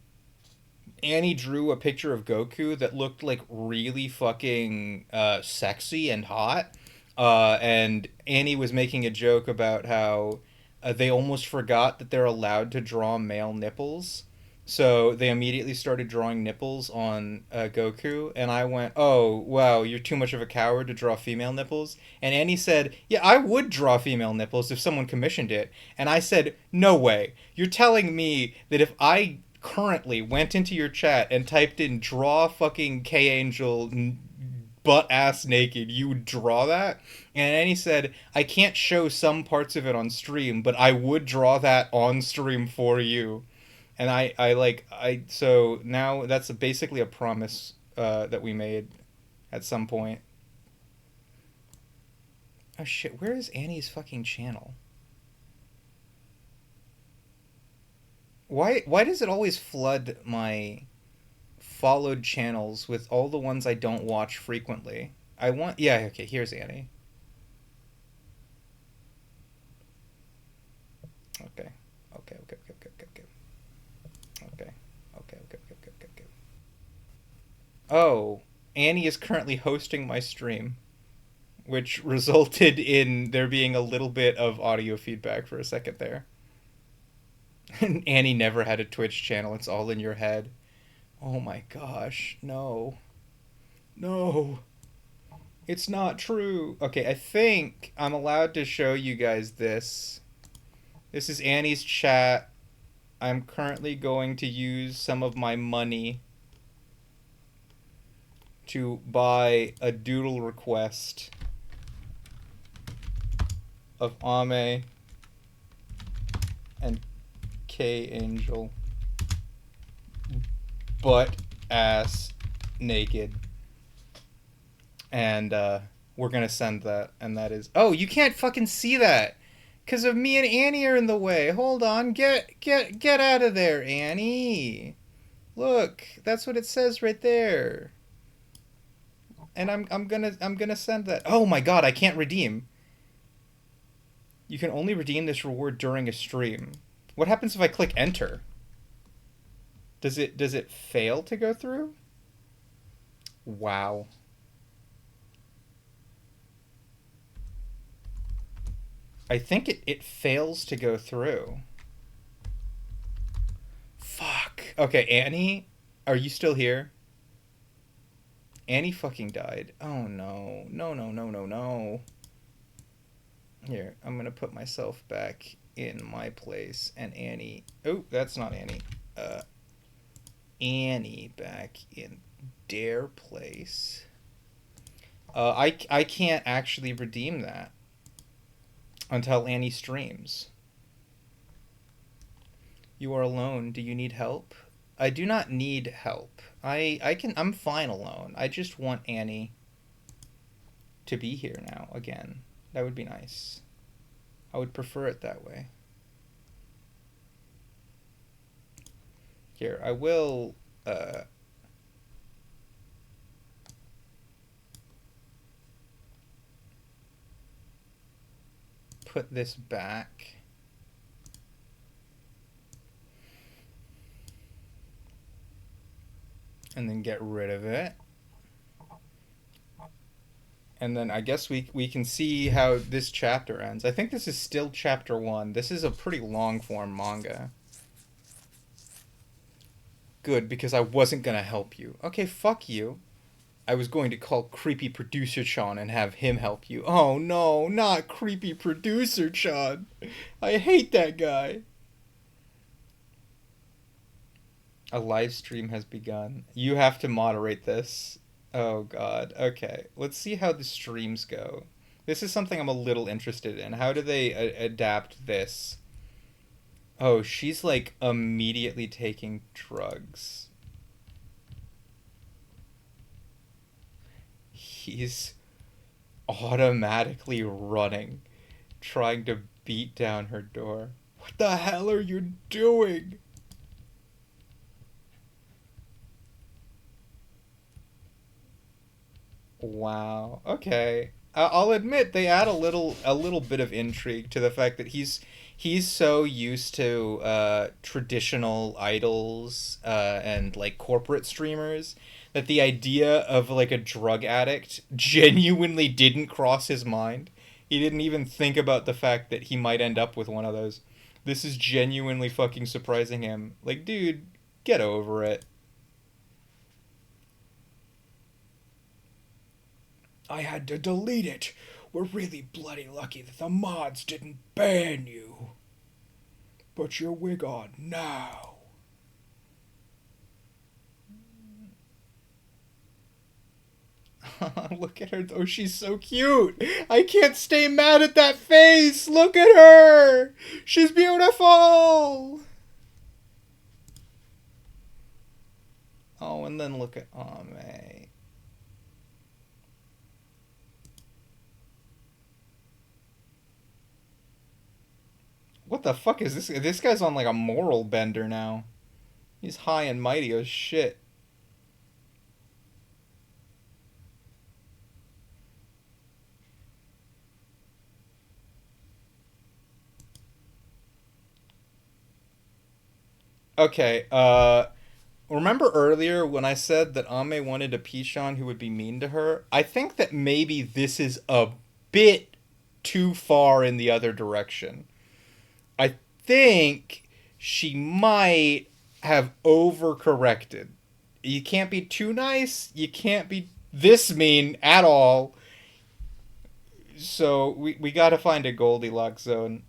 Annie drew a picture of Goku that looked like really fucking sexy and hot. And Annie was making a joke about how they almost forgot that they're allowed to draw male nipples. So they immediately started drawing nipples on Goku, and I went, "Oh, wow, you're too much of a coward to draw female nipples." And Annie said, "Yeah, I would draw female nipples if someone commissioned it." And I said, "No way. You're telling me that if I currently went into your chat and typed in draw fucking K Angel butt ass naked, you would draw that?" And Annie said, "I can't show some parts of it on stream, but I would draw that on stream for you." And so now that's basically a promise that we made at some point. Oh shit, where is Annie's fucking channel? Why does it always flood my followed channels with all the ones I don't watch frequently? Yeah, okay, here's Annie. Okay. Okay, okay, okay, okay, okay, okay. Okay. Okay, okay, okay, okay, okay, okay. Oh, Annie is currently hosting my stream, which resulted in there being a little bit of audio feedback for a second there. Annie never had a Twitch channel. It's all in your head. Oh my gosh, no. No. It's not true. Okay, I think I'm allowed to show you guys this. This is Annie's chat. I'm currently going to use some of my money to buy a doodle request of Ame and K Angel butt ass naked. And we're gonna send that, and that is, oh, you can't fucking see that because of me and Annie are in the way. Hold on, get out of there, Annie. Look, that's what it says right there. And I'm gonna send that. Oh my god, I can't redeem. You can only redeem this reward during a stream. What happens if I click enter? Does it fail to go through? Wow. I think it fails to go through. Fuck. Okay, Annie, are you still here? Annie fucking died. Oh no. No, no, no, no, no. Here, I'm gonna put myself back in my place, and Annie... Oh, that's not Annie. Annie back in their place. I can't actually redeem that until Annie streams. You are alone. Do you need help? I do not need help. I'm fine alone. I just want Annie to be here now again. That would be nice. I would prefer it that way. Here, I will put this back. And then get rid of it. And then I guess we can see how this chapter ends. I think this is still chapter 1. This is a pretty long form manga. Good, because I wasn't gonna help you. Okay, fuck you. I was going to call creepy producer Sean and have him help you. Oh no, not creepy producer Sean. I hate that guy. A live stream has begun. You have to moderate this. Oh god. Okay. Let's see how the streams go. This is something I'm a little interested in. How do they adapt this? Oh, she's like immediately taking drugs. He's automatically running, trying to beat down her door. What the hell are you doing? Wow. Okay. I'll admit they add a little bit of intrigue to the fact that he's so used to traditional idols and like corporate streamers that the idea of like a drug addict genuinely didn't cross his mind. He didn't even think about the fact that he might end up with one of those. This is genuinely fucking surprising him. Like, dude, get over it. I had to delete it. We're really bloody lucky that the mods didn't ban you. Put your wig on now. Look at her. Oh, she's so cute. I can't stay mad at that face. Look at her. She's beautiful. Oh, and then look at Ame. What the fuck is this? This guy's on like a moral bender now. He's high and mighty as shit. Okay, remember earlier when I said that Ame wanted a Pichon who would be mean to her? I think that maybe this is a bit too far in the other direction. I think she might have overcorrected. You can't be too nice, you can't be this mean at all. So we gotta find a Goldilocks zone.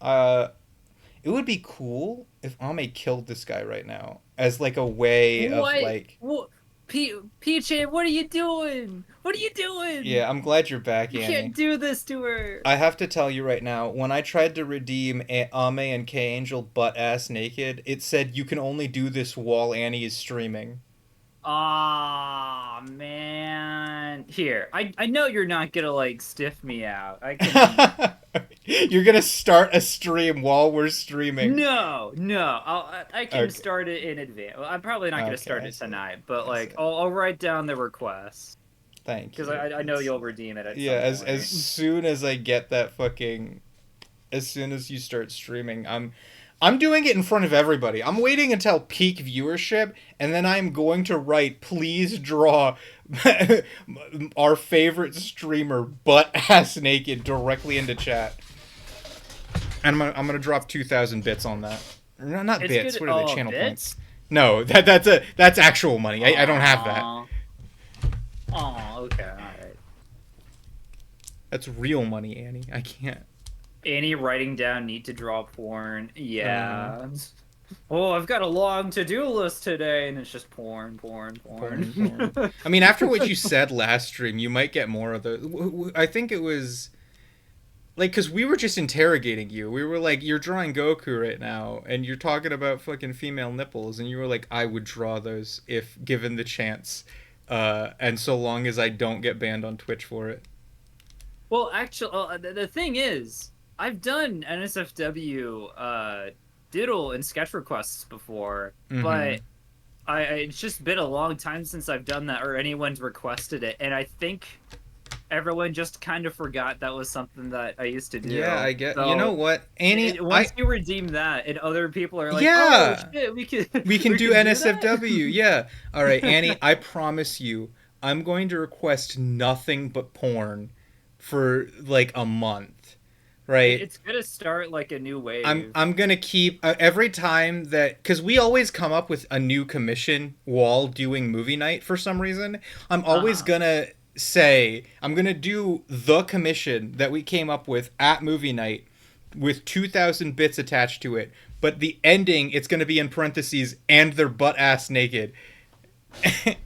It would be cool if Ame killed this guy right now as like a way of like. What? Peach, what are you doing? What are you doing? Yeah, I'm glad you're back, You Annie. can't do this to her. I have to tell you right now, when I tried to redeem Ame and K Angel butt ass naked, it said you can only do this while Annie is streaming. Aw, man. Here, I know you're not gonna like stiff me out. I can. You're gonna start a stream while we're streaming. No, I can Okay. start it in advance. Well, I'm probably not gonna Okay, start I it see. tonight, but I like see. I'll write down the request Thank you. because I know you'll redeem it at Yeah, some as point. soon as I get that fucking, as soon as you start streaming, I'm doing it in front of everybody. I'm waiting until peak viewership, and then I'm going to write, please draw our favorite streamer butt ass naked directly into chat. And I'm gonna drop 2,000 bits on that. No, not It's bits. good- What are they? oh, Channel bits? points. No, that's actual money. I don't have that. Oh, okay, all right. That's real money, Annie. I can't. Annie writing down need to draw porn. Yeah. Uh-huh. Oh, I've got a long to-do list today, and it's just porn. Porn. I mean, after what you said last stream, you might get more of those. I think it was like, because we were just interrogating you. We were like, you're drawing Goku right now, and you're talking about fucking female nipples, and you were like, I would draw those if given the chance, and so long as I don't get banned on Twitch for it. Well, actually, the thing is, I've done NSFW diddle and sketch requests before, Mhm. but it's just been a long time since I've done that or anyone's requested it, and I think everyone just kind of forgot that was something that I used to do. Yeah, I get. So, You know what, Annie? once you redeem that, and other people are like, Yeah. "Oh shit, we can We can do that?" NSFW. Yeah. All right, Annie. I promise you, I'm going to request nothing but porn for like a month. right? It's gonna start like a new I'm wave. I'm gonna keep every time that because we always come up with a new commission while doing movie night for some reason. I'm always Uh-huh. gonna say I'm gonna do the commission that we came up with at movie night with 2,000 bits attached to it, but the ending it's gonna be in parentheses and they're butt ass naked.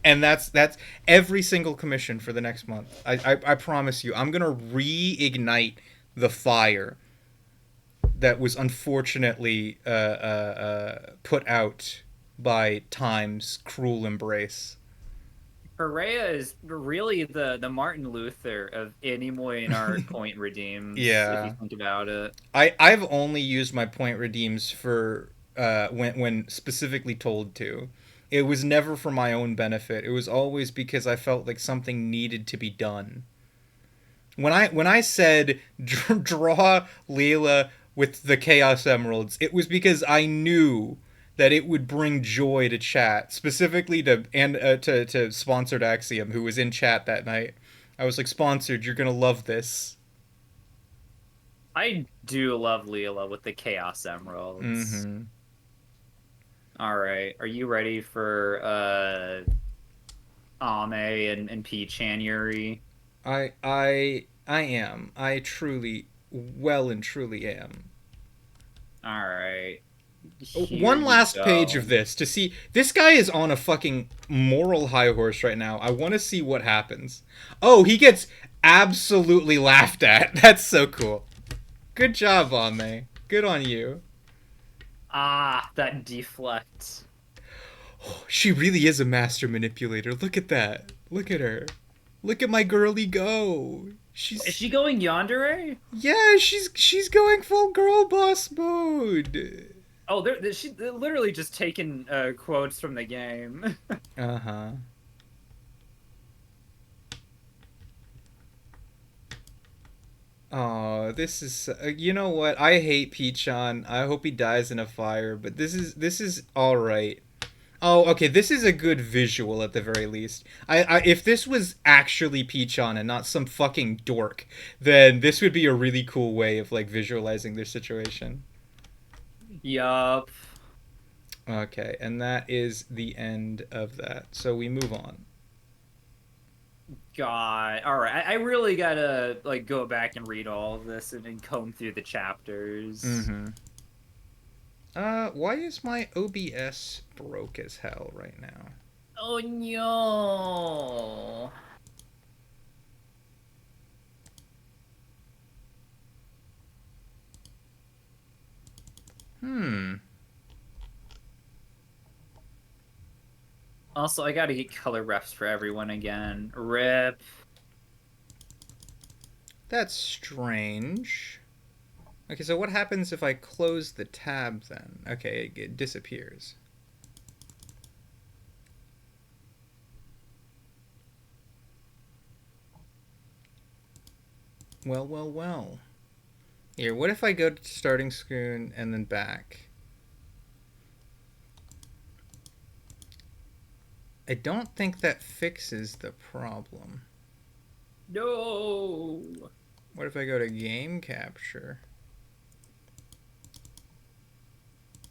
And that's every single commission for the next month. I promise you, I'm gonna reignite the fire that was unfortunately put out by time's cruel embrace. Perea is really the Martin Luther of anime in our point redeems, if you Yeah, think about it. I've only used my point redeems for when specifically told to. It was never for my own benefit. It was always because I felt like something needed to be done. When I said draw Leela with the Chaos Emeralds, it was because I knew that it would bring joy to chat, specifically to sponsored Axiom, who was in chat that night. I was like, sponsored, you're gonna love this. I do love Leela with the Chaos Emeralds. Mm-hmm. All right, are you ready for Ame and P-chan Yuri? I am. I truly, well and truly am. All right, here One you last page of go. this to see. This guy is on a fucking moral high horse right now. I want to see what happens. Oh, he gets absolutely laughed at. That's so cool. Good job, Ame. Good on you. Ah, that deflect. She really is a master manipulator. Look at that. Look at her. Look at my girly go. Is She's she going yandere? yeah, she's going full girl boss mode. Oh, she literally just taken quotes from the game. Uh-huh. Oh, this is you know what? I hate Pichon. I hope he dies in a fire, but this is all right. Oh, okay. This is a good visual at the very least. If this was actually Pichon and not some fucking dork, then this would be a really cool way of like visualizing their situation. Yup. Okay, and that is the end of that. So we move on. God. All right. I really gotta like go back and read all of this and comb through the chapters. Mm-hmm. Why is my OBS broke as hell right now? Oh no. Hmm. Also, I gotta get color refs for everyone again. Rip. That's strange. Okay, so what happens if I close the tab then? Okay, it disappears. Well, well, well. Here, what if I go to starting screen and then back? I don't think that fixes the problem. No. What if I go to game capture?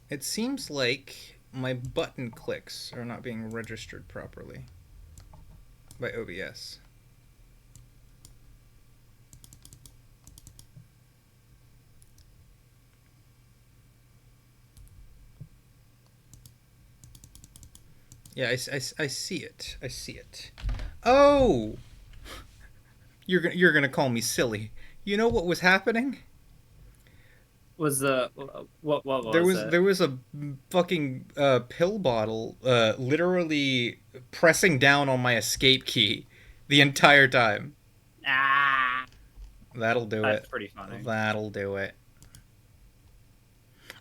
It seems like my button clicks are not being registered properly by OBS. Yeah, I see it. I see it. Oh, you're gonna call me silly. You know what was happening? Was the what There was was it? there was a fucking pill bottle literally pressing down on my escape key the entire time. Ah, That'll do that's it. pretty funny. That'll do it.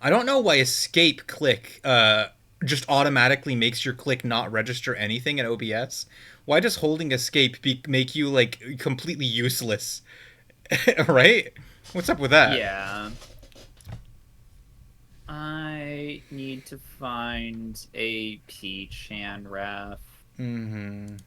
I don't know why escape click just automatically makes your click not register anything in OBS. Why does holding escape make you like completely useless? Right? What's up with that? Yeah. I need to find a P-chan ref. Mm-hmm.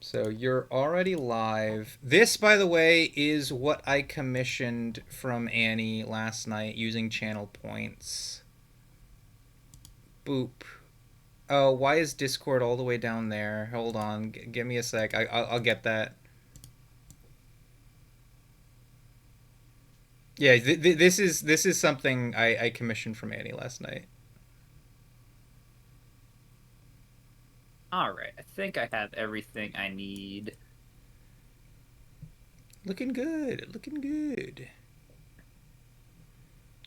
So you're already live. This, by the way, is what I commissioned from Annie last night using channel points. Boop. Oh, why is Discord all the way down there? Hold on, give me a sec. I'll get that. Yeah, this is something I commissioned from Annie last night. All right, I think I have everything I need. Looking good, looking good.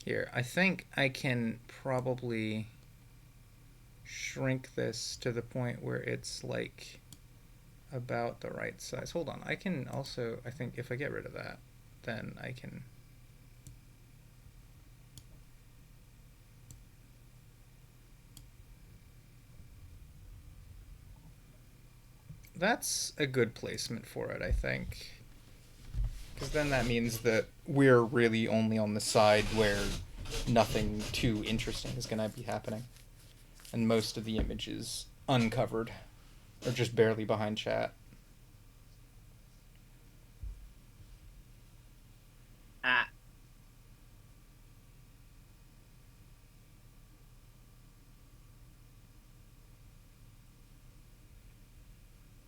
Here, I think I can probably shrink this to the point where it's like about the right size. Hold on, I can also, I think if I get rid of that, then I can. That's a good placement for it, I think. Because then that means that we're really only on the side where nothing too interesting is going to be happening. And most of the image is uncovered. Or just barely behind chat. Ah.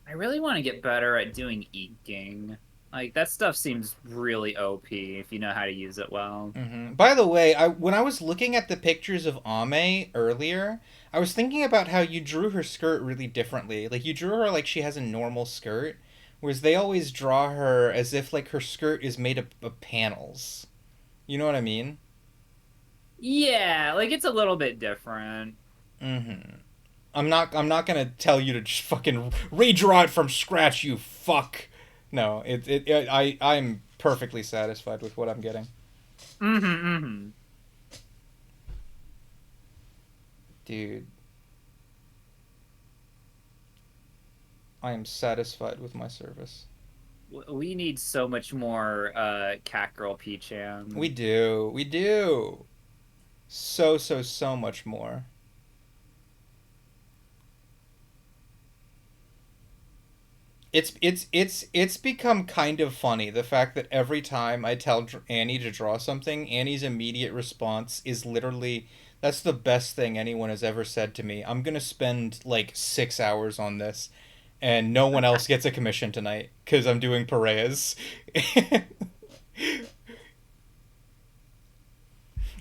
I really want to get better at doing inking. Like, that stuff seems really OP if you know how to use it well. Mm-hmm. By the way, when I was looking at the pictures of Ame earlier, I was thinking about how you drew her skirt really differently. Like, you drew her like she has a normal skirt, whereas they always draw her as if, like, her skirt is made up of panels. You know what I mean? Yeah, like, it's a little bit different. Mm-hmm. I'm not gonna tell you to just fucking redraw it from scratch, you fuck. No, I'm perfectly satisfied with what I'm getting. Mm-hmm, mm-hmm. Dude, I am satisfied with my service. We need so much more cat girl P-chan. We do. We do. So much more. It's become kind of funny the fact that every time I tell Annie to draw something, Annie's immediate response is literally, "That's the best thing anyone has ever said to me. I'm gonna spend like 6 hours on this, and no one else gets a commission tonight because I'm doing Pareas."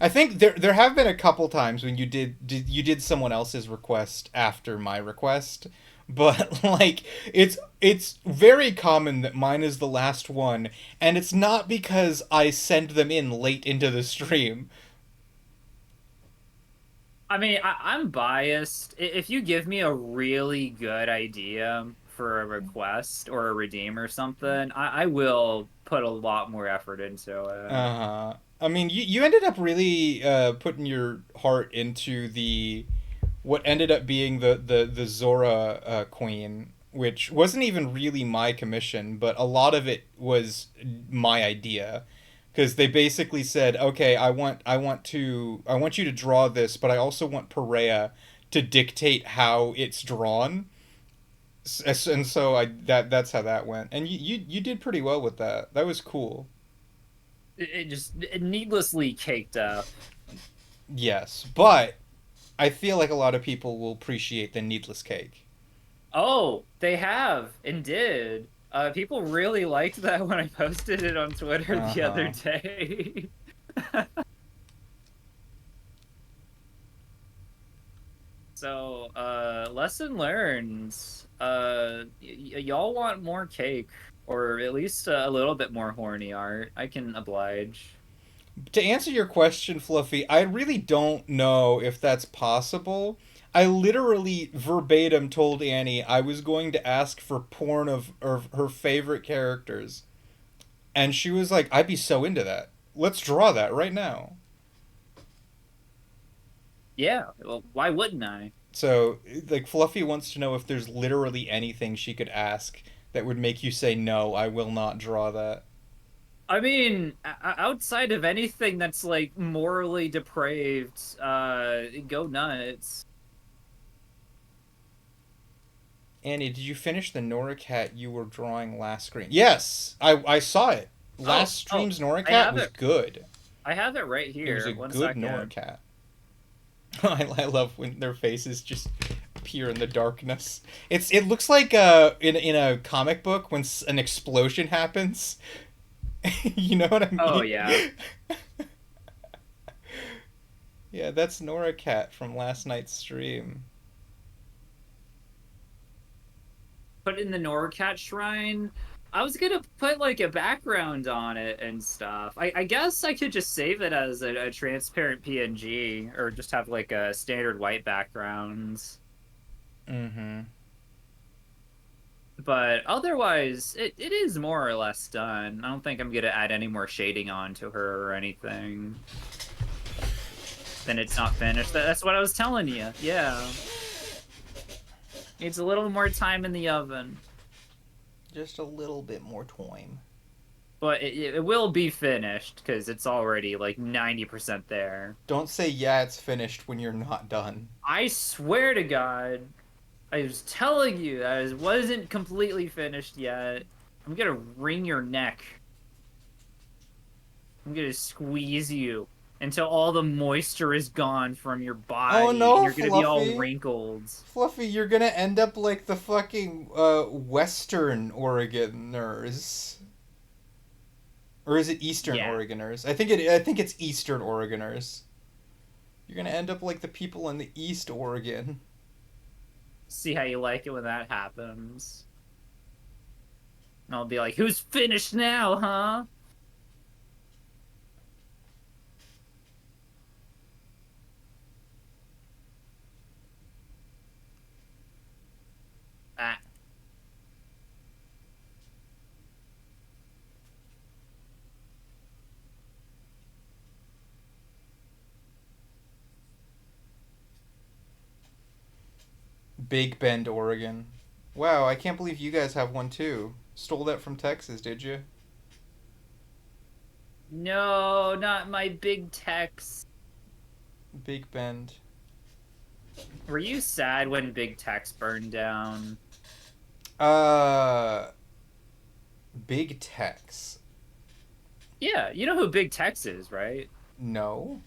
I think there have been a couple times when you did someone else's request after my request, but like it's very common that mine is the last one, and it's not because I send them in late into the stream. I mean, I'm biased. If you give me a really good idea for a request or a redeem or something, I will put a lot more effort into it. Uh-huh. I mean, you ended up really putting your heart into the what ended up being the Zora queen, which wasn't even really my commission, but a lot of it was my idea, because they basically said, "Okay, I want you to draw this, but I also want Perea to dictate how it's drawn." And so that's how that went, and you did pretty well with that. That was cool. It just needlessly caked up. Yes, but I feel like a lot of people will appreciate the needless cake. Oh, they have and did. People really liked that when I posted it on Twitter Uh the other huh. day. So, lesson learned. Y'all want more cake, or at least a little bit more horny art. I can oblige. To answer your question, Fluffy, I really don't know if that's possible. I literally verbatim told Annie I was going to ask for porn of her favorite characters. And she was like, "I'd be so into that. Let's draw that right now." Yeah, well, why wouldn't I? So, like, Fluffy wants to know if there's literally anything she could ask that would make you say, "No, I will not draw that." I mean, outside of anything that's like morally depraved, go nuts. Annie, did you finish the Nora Cat you were drawing last screen? Yes, I saw it. Last Oh, stream's Nora I Cat have was it. good. I have it right It was here. a One good Nora second. Cat. I love when their faces just appear in the darkness. It looks like in a comic book when an explosion happens. You know what I Oh mean? yeah. Yeah, that's Nora Cat from last night's stream. Put in the Norcat shrine. I was gonna put like a background on it and stuff. I guess I could just save it as a transparent PNG or just have like a standard white background. Mm-hmm. But otherwise, it is more or less done. I don't think I'm gonna add any more shading onto her or anything. Then it's not finished. That's what I was telling you. Yeah. Needs a little more time in the oven. Just a little bit more time. But it will be finished because it's already like 90% there. Don't say yeah, it's finished when you're not done. I swear to God, I was telling you that it wasn't completely finished yet. I'm gonna wring your neck. I'm gonna squeeze you until all the moisture is gone from your body. Oh no, and you're gonna be all Fluffy. wrinkled. Fluffy, you're gonna end up like the fucking Western Oregoners. Or is it Eastern Yeah. Oregoners? I think it's Eastern Oregoners. You're gonna end up like the people in the East Oregon. See how you like it when that happens. And I'll be like, who's finished now, huh? Ah. Big Bend, Oregon. Wow, I can't believe you guys have one too. Stole that from Texas, did you? No, not my big Tex. Big Bend. Were you sad when Big Tex burned down? Uh, Big Tex. Yeah, you know who Big Tex is, right? No.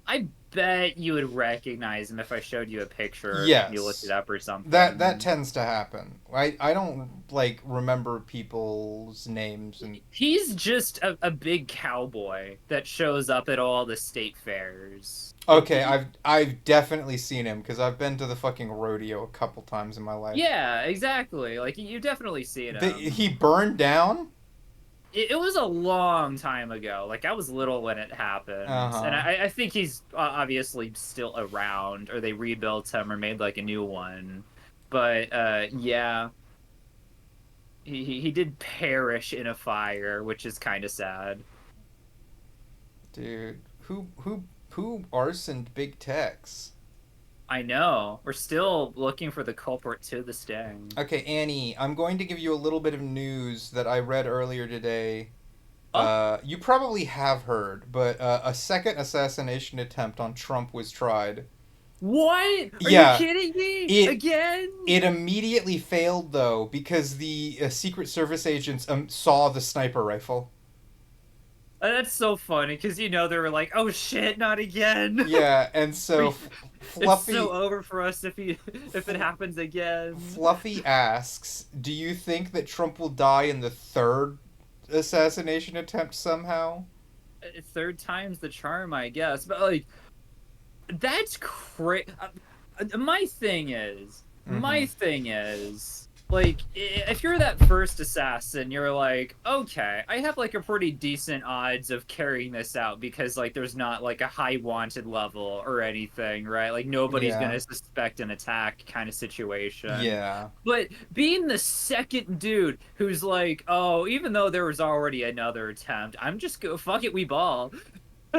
I bet you would recognize him if I showed you a picture. Yes. You looked it up or something. That tends to happen. I don't like remember people's names and He's just a big cowboy that shows up at all the state fairs. okay, I've definitely seen him because I've been to the fucking rodeo a couple times in my life. Yeah, exactly. Like you definitely see it. He burned down. It was a long time ago. Like I was little when it happened, Uh-huh. and I think he's obviously still around, or they rebuilt him or made like a new one. But yeah, he did perish in a fire, which is kind of sad. Dude, who arsoned Big Tex? I know. We're still looking for the culprit to this day. Okay, Annie, I'm going to give you a little bit of news that I read earlier today. Oh. You probably have heard, but a second assassination attempt on Trump was tried. What? Are Yeah, you kidding me? it- Again? It immediately failed, though, because the Secret Service agents saw the sniper rifle. That's so funny because they were like, "Oh shit, not again." Yeah, and so Fluffy It's so over for us if it happens again. Fluffy asks, "Do you think that Trump will die in the third assassination attempt somehow?" Third time's the charm, I guess. But like, that's crazy. My thing is, like, if you're that first assassin, you're like, okay, I have like a pretty decent odds of carrying this out because like there's not like a high wanted level or anything, right? Like nobody's Yeah. gonna suspect an attack kind of situation. Yeah. But being the second dude who's like, oh, even though there was already another attempt, I'm just go fuck it, we ball.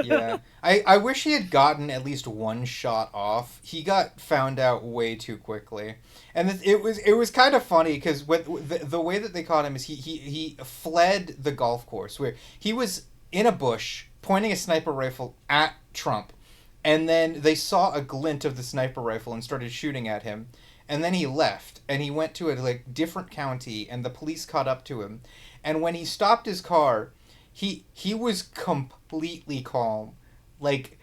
Yeah. I wish he had gotten at least one shot off. He got found out way too quickly. And it was kind of funny because the way that they caught him is he fled the golf course where he was in a bush pointing a sniper rifle at Trump. And then they saw a glint of the sniper rifle and started shooting at him. and then he left and he went to a like different county and the police caught up to him. And when he stopped his car, he was completely calm. Like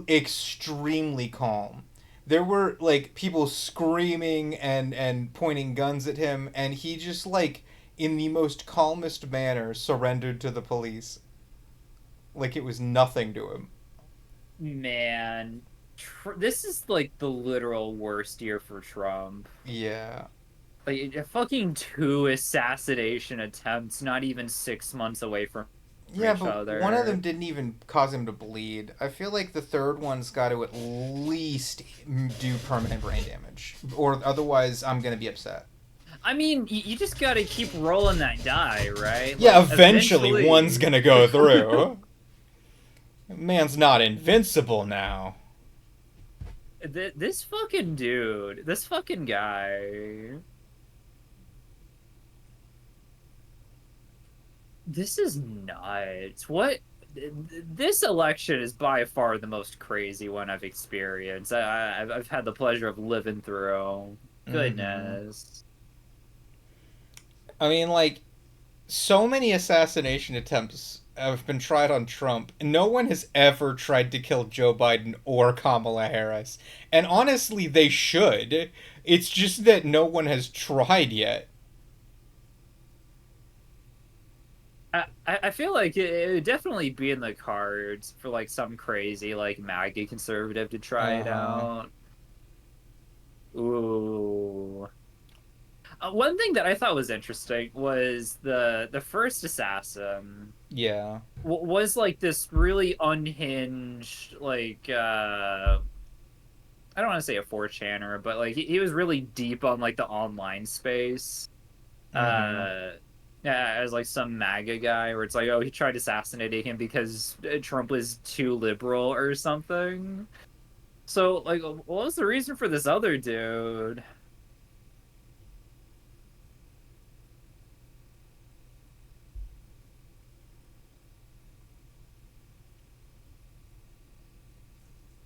extremely calm. There were like people screaming and pointing guns at him, and he just like in the most calmest manner surrendered to the police like it was nothing to him. Man, this is like the literal worst year for Trump. Yeah. Like fucking two assassination attempts, not even 6 months away from Yeah, each but one of them other. didn't even cause him to bleed. I feel like the third one's got to at least do permanent brain damage, or otherwise I'm gonna be upset. I mean, you just gotta keep rolling that die, right? Yeah, Like, eventually one's gonna go through. Man's not invincible now. This fucking dude, this fucking guy. This is nuts. What? This election is by far the most crazy one I've experienced. I've had the pleasure of living through. Hmm. Goodness. I mean, like, so many assassination attempts have been tried on Trump. No one has ever tried to kill Joe Biden or Kamala Harris. And honestly, they should. It's just that no one has tried yet. I feel like it would definitely be in the cards for like some crazy like MAGA conservative to try Uh it huh. out. Ooh. One thing that I thought was interesting was the first assassin Yeah. was like this really unhinged like I don't want to say a 4chaner, but like he was really deep on like the online space. Mm hmm. Uh yeah, as like some MAGA guy where it's like, oh, he tried assassinating him because Trump was too liberal or something. So like what was the reason for this other dude?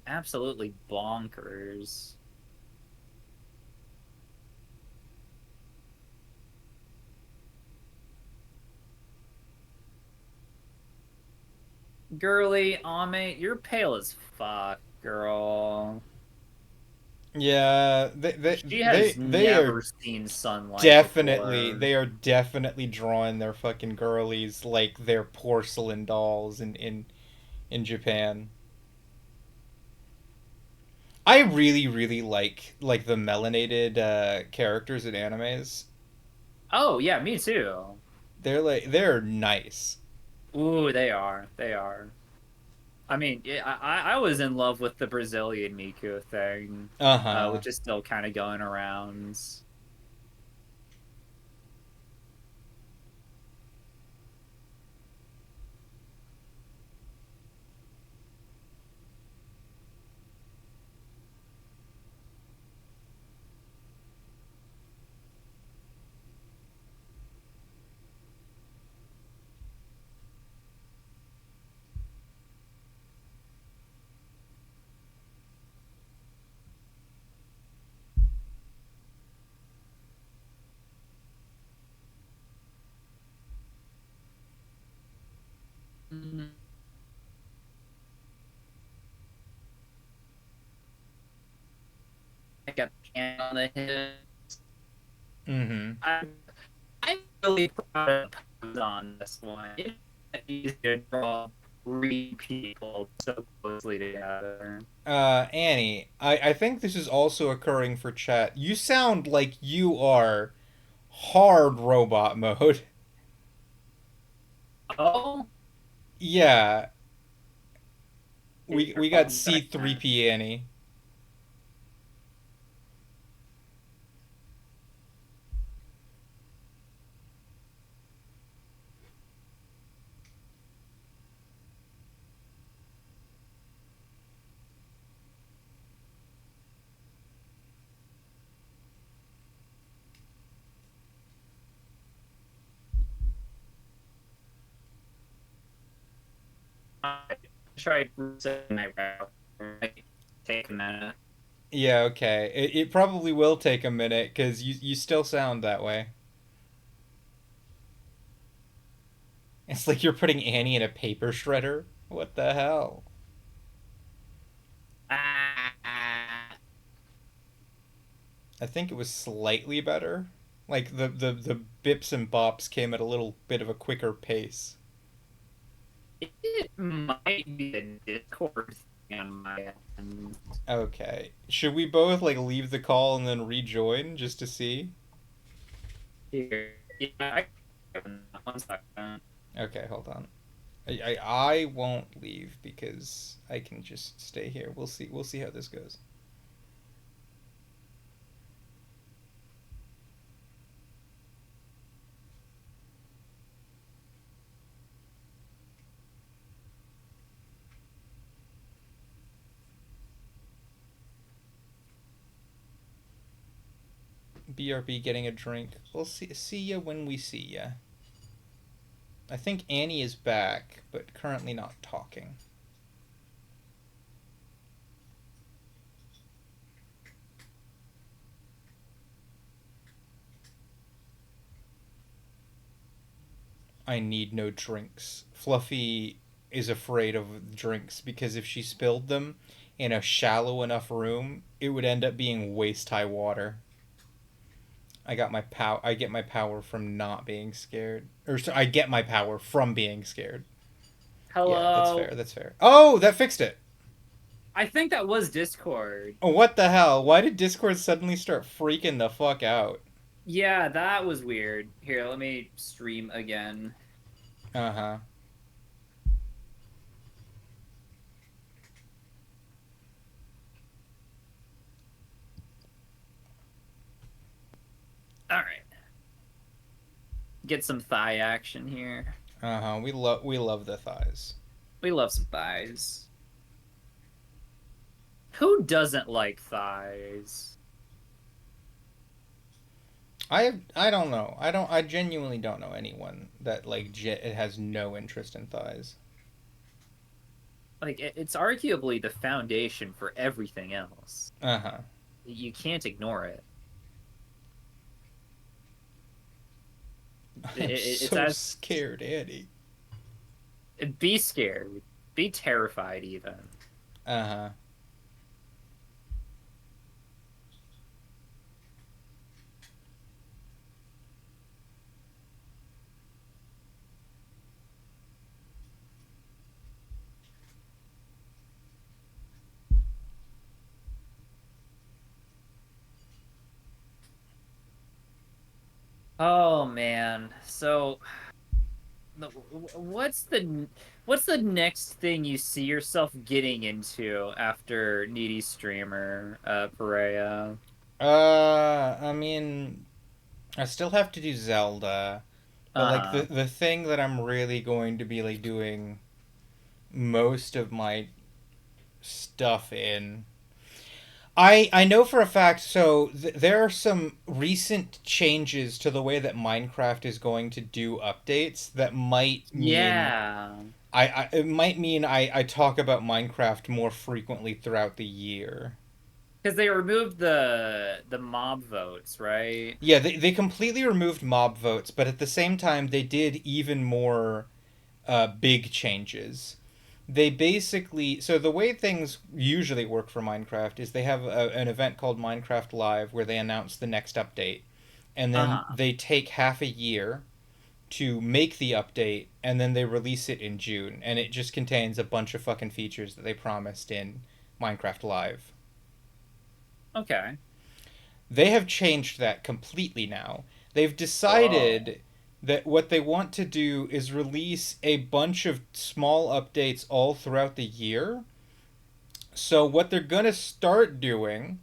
Absolutely bonkers. Girly, Ame, you're pale as fuck, girl. Yeah, She has they never are seen sunlight definitely before. they are definitely drawing their fucking girlies like they're porcelain dolls in Japan. I really really like the melanated characters in animes. Oh, yeah, me too. They're nice. Ooh, they are. They are. I mean, I was in love with the Brazilian Miku thing, Uh-huh. which is still kind of going around. Mm, I got pan on the hip. Mhm. I'm really proud of on this one. It's easy to draw three people so closely together. Annie, I think this is also occurring for chat. You sound like you are hard robot mode. Oh, Yeah, we got one C3P Annie. I tried resetting my router. It might take a minute. Yeah, okay. It probably will take a minute because you still sound that way. It's like you're putting Annie in a paper shredder. What the hell? Ah, I think it was slightly better. Like the bips and bops came at a little bit of a quicker pace. it might be a Discord thing on my end. Okay. Should we both like leave the call and then rejoin just to see? Here. Yeah, one second. Okay, hold on. I won't leave because I can just stay here. We'll see how this goes. BRB getting a drink. We'll see ya when we see ya. I think Annie is back, but currently not talking. I need no drinks. Fluffy is afraid of drinks because if she spilled them in a shallow enough room, it would end up being waist high water. I get my power from not being scared. I get my power from being scared. Yeah, that's fair. Hello. That's fair. Oh, that fixed it. I think that was Discord. Oh, what the hell? Why did Discord suddenly start freaking the fuck out? Yeah, that was weird. Here, let me stream again. Uh-huh. All right. Get some thigh action here. Uh-huh. We love the thighs. We love some thighs. Who doesn't like thighs? I don't know. I genuinely don't know anyone that like it has no interest in thighs. Like, it's arguably the foundation for everything else. Uh-huh. You can't ignore it. I'm It's so as scared, Annie. be scared, be terrified even. Uh-huh. Oh man. So what's the next thing you see yourself getting into after Needy Streamer, Perea? I mean, I still have to do Zelda, but like Uh-huh. the thing that I'm really going to be like doing most of my stuff in. I know for a fact. So there are some recent changes to the way that Minecraft is going to do updates that might mean Yeah. it might mean I talk about Minecraft more frequently throughout the year. Because they removed the mob votes, right? Yeah, they completely removed mob votes, but at the same time they did even more big changes. They basically, so the way things usually work for Minecraft is they have an event called Minecraft Live where they announce the next update, and then Uh-huh. they take half a year to make the update, and then they release it in June, and it just contains a bunch of fucking features that they promised in Minecraft Live. Okay. They have changed that completely now. They've Whoa. decided that what they want to do is release a bunch of small updates all throughout the year. So, what they're going to start doing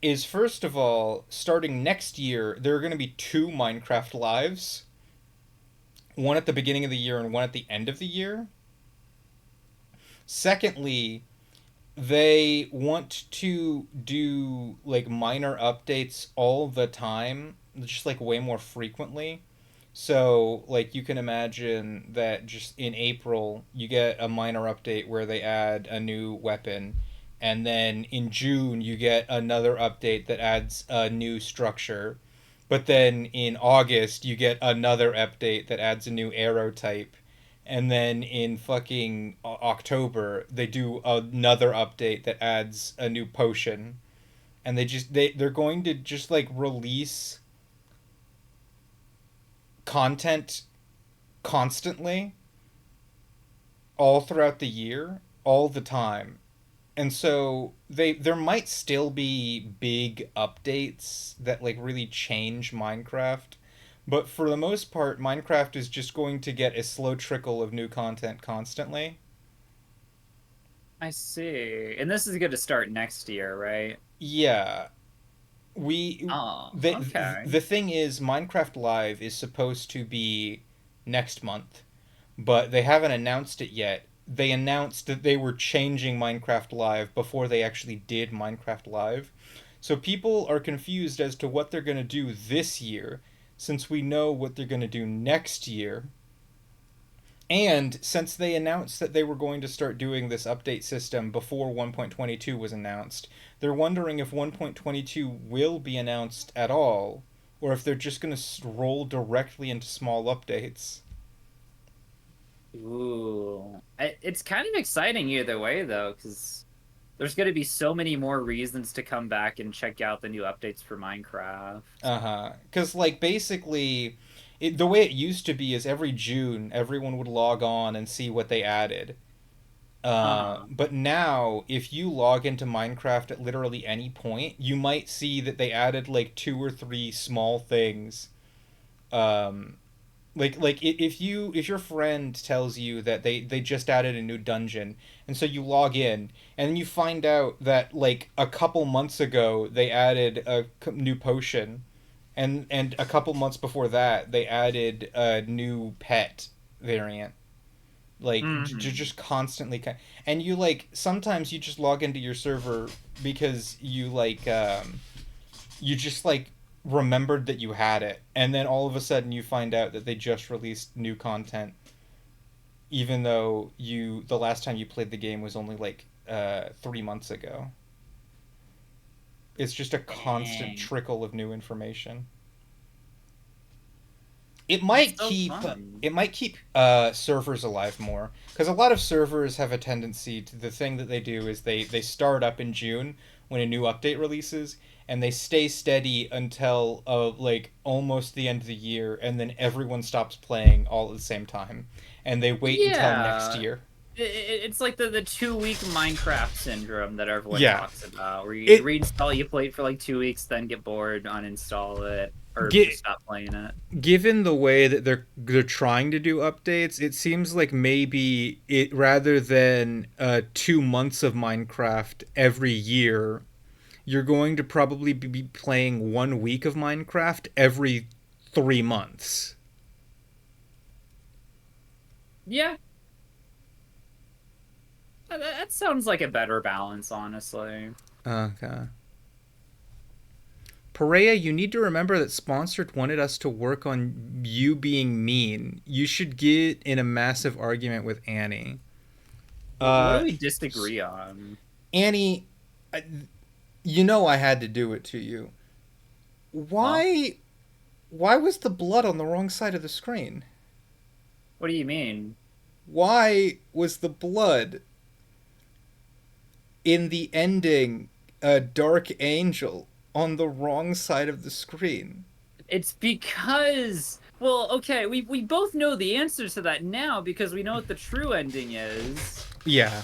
is, first of all, starting next year, there are going to be two Minecraft lives, one at the beginning of the year and one at the end of the year. Secondly, they want to do like minor updates all the time, just like way more frequently. So, like, you can imagine that just in April, you get a minor update where they add a new weapon. And then in June, you get another update that adds a new structure. But then in August, you get another update that adds a new arrow type. And then in fucking October, they do another update that adds a new potion. And they're going to just like release content constantly all throughout the year, all the time. And so there might still be big updates that like really change Minecraft, but for the most part Minecraft is just going to get a slow trickle of new content constantly. I see. And this is going to start next year, right? Yeah. We Oh, the okay. the thing is Minecraft Live is supposed to be next month, but they haven't announced it yet. They announced that they were changing Minecraft Live before they actually did Minecraft Live. So people are confused as to what they're going to do this year, since we know what they're going to do next year. And since they announced that they were going to start doing this update system before 1.22 was announced, they're wondering if 1.22 will be announced at all, or if they're just going to roll directly into small updates. Ooh. It's kind of exciting either way, though, because there's going to be so many more reasons to come back and check out the new updates for Minecraft. Uh-huh. Because, like, basically, the way it used to be is every June, everyone would log on and see what they added. Uh-huh. But now, if you log into Minecraft at literally any point, you might see that they added, like, two or three small things. Um, if your friend tells you that they just added a new dungeon, and so you log in and you find out that like a couple months ago they added a new potion, and a couple months before that they added a new pet variant, like Hmm. just constantly and you like sometimes you just log into your server because you just like remembered that you had it, and then all of a sudden you find out that they just released new content, even though you the last time you played the game was only like 3 months ago. It's just a constant Dang. trickle of new information. That's so fun. It might keep servers alive more, because a lot of servers have a tendency to the thing that they do is they start up in June when a new update releases, and they stay steady until like almost the end of the year, and then everyone stops playing all at the same time, and they wait until next Yeah. year. It's like the 2 week Minecraft syndrome that everyone Yeah, talks about, where you it reinstall, you play it for like 2 weeks, then get bored, uninstall it, or just get stop playing it. given the way that they're trying to do updates, it seems like maybe it rather than 2 months of Minecraft every year, you're going to probably be playing 1 week of Minecraft every 3 months. Yeah, that sounds like a better balance, honestly. Okay. Perea, you need to remember that Sponsored wanted us to work on you being mean. You should get in a massive argument with Annie. What do Uh, we disagree on? Annie, you know I had to do it to you. Huh? Why why was the blood on the wrong side of the screen? What do you mean? Why was the blood in the ending a Dark Angel on the wrong side of the screen? It's because, well, okay, we both know the answer to that now because we know what the true ending is. Yeah.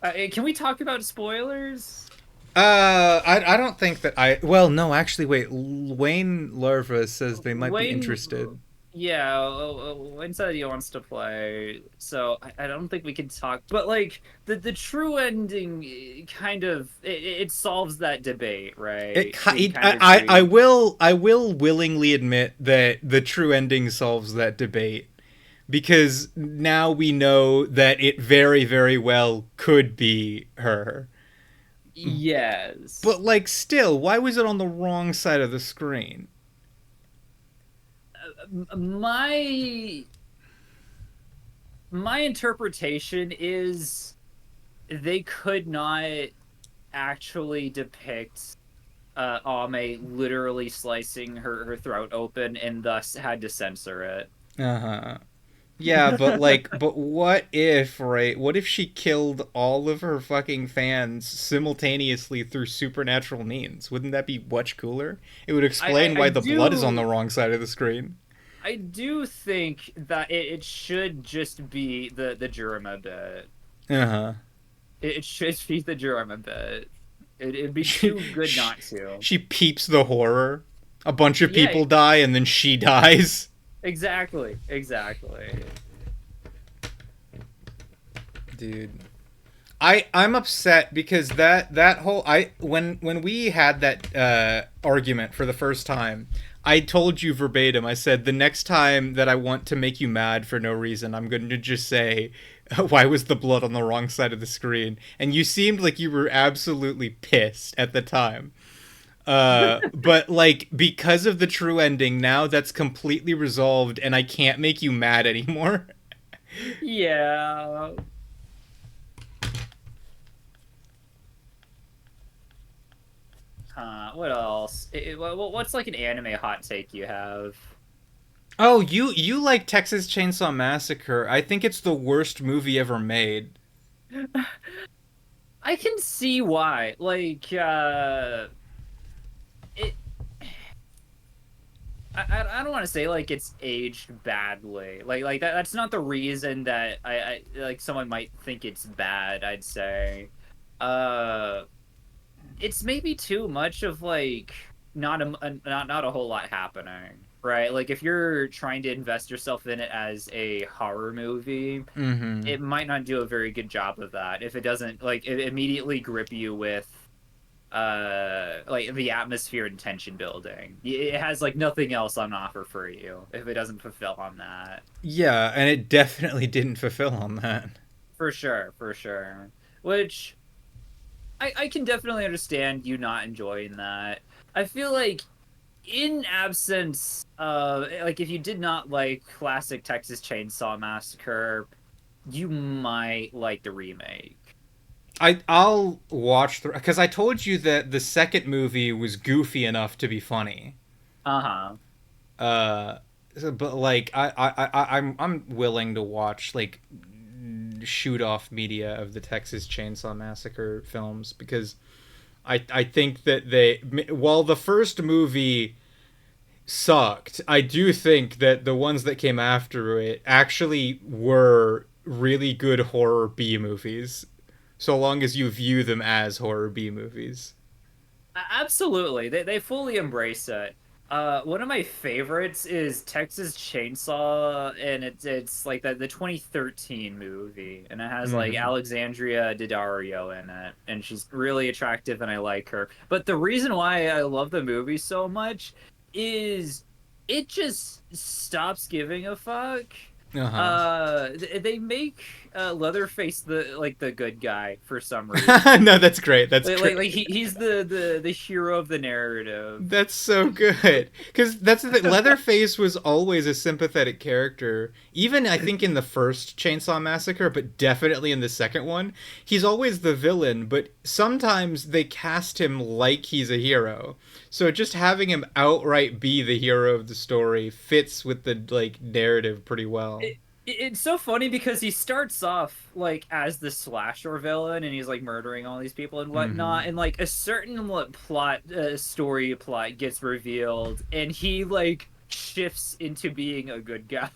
Can we talk about spoilers? I don't think that I. Well, no, actually, wait. Wayne Larva says they might be Wayne, interested. yeah, Wayne said he wants to play, so I don't think we can talk. But like the true ending, kind of it solves that debate, right? We kind of agree. I will willingly admit that the true ending solves that debate, because now we know that it very very well could be her. Yes. But like, still, why was it on the wrong side of the screen? My interpretation is they could not actually depict Ame literally slicing her throat open and thus had to censor it. Uh-huh. Yeah, but like, but what if, right? What if she killed all of her fucking fans simultaneously through supernatural means? Wouldn't that be much cooler? It would I, I, explain I why the blood is on the do wrong side of the screen. I do think that it should just be the Jurima bit. Uh-huh. It should be the Jurima bit. It'd be She, too good she, not to. she peeps the horror. A bunch of Yeah, people die and then she dies. exactly. Dude. I'm upset because that whole when we had that argument for the first time, I told you verbatim. I said the next time that I want to make you mad for no reason, I'm going to just say, "Why was the blood on the wrong side of the screen?" And you seemed like you were absolutely pissed at the time. But like because of the true ending, now that's completely resolved, and I can't make you mad anymore. Yeah. What else? What's like an anime hot take you have? Oh, you like Texas Chainsaw Massacre? I think it's the worst movie ever made. I can see why. It. I don't want to say like it's aged badly. That's not the reason that I like someone might think it's bad. I'd say, uh, it's maybe too much of like not a whole lot happening, right? Like if you're trying to invest yourself in it as a horror movie, Mm-hmm. it might not do a very good job of that if it doesn't like it immediately grip you with like the atmosphere and tension building. It has like nothing else on offer for you if it doesn't fulfill on that. Yeah, and it definitely didn't fulfill on that. For sure. Which I can definitely understand you not enjoying that. I feel like in absence of like if you did not like classic Texas Chainsaw Massacre, you might like the remake. I'll watch the because I told you that the second movie was goofy enough to be funny. Uh-huh. Uh, but like I'm willing to watch like shoot off media of the Texas Chainsaw Massacre films because I think that they while the first movie sucked, I do think that the ones that came after it actually were really good horror B movies, so long as you view them as horror B movies. Absolutely. They fully embrace it. One of my favorites is Texas Chainsaw, and it's like the 2013 movie, and it has like Mm-hmm. Alexandria Daddario in it, and she's really attractive, and I like her. But the reason why I love the movie so much is it just stops giving a fuck. Uh They make Leatherface the good guy for some huh. reason. No, that's great. That's Like great. he's the hero of the narrative. That's so good. Because that's the thing. Leatherface was always a sympathetic character. Even, I think, in the first Chainsaw Massacre, but definitely in the second one. He's always the villain, but sometimes they cast him like he's a hero. So just having him outright be the hero of the story fits with the, like, narrative pretty well. It's so funny because he starts off like as the slasher villain and he's like murdering all these people and Mm-hmm. whatnot, and like a certain story plot gets revealed and he like shifts into being a good guy.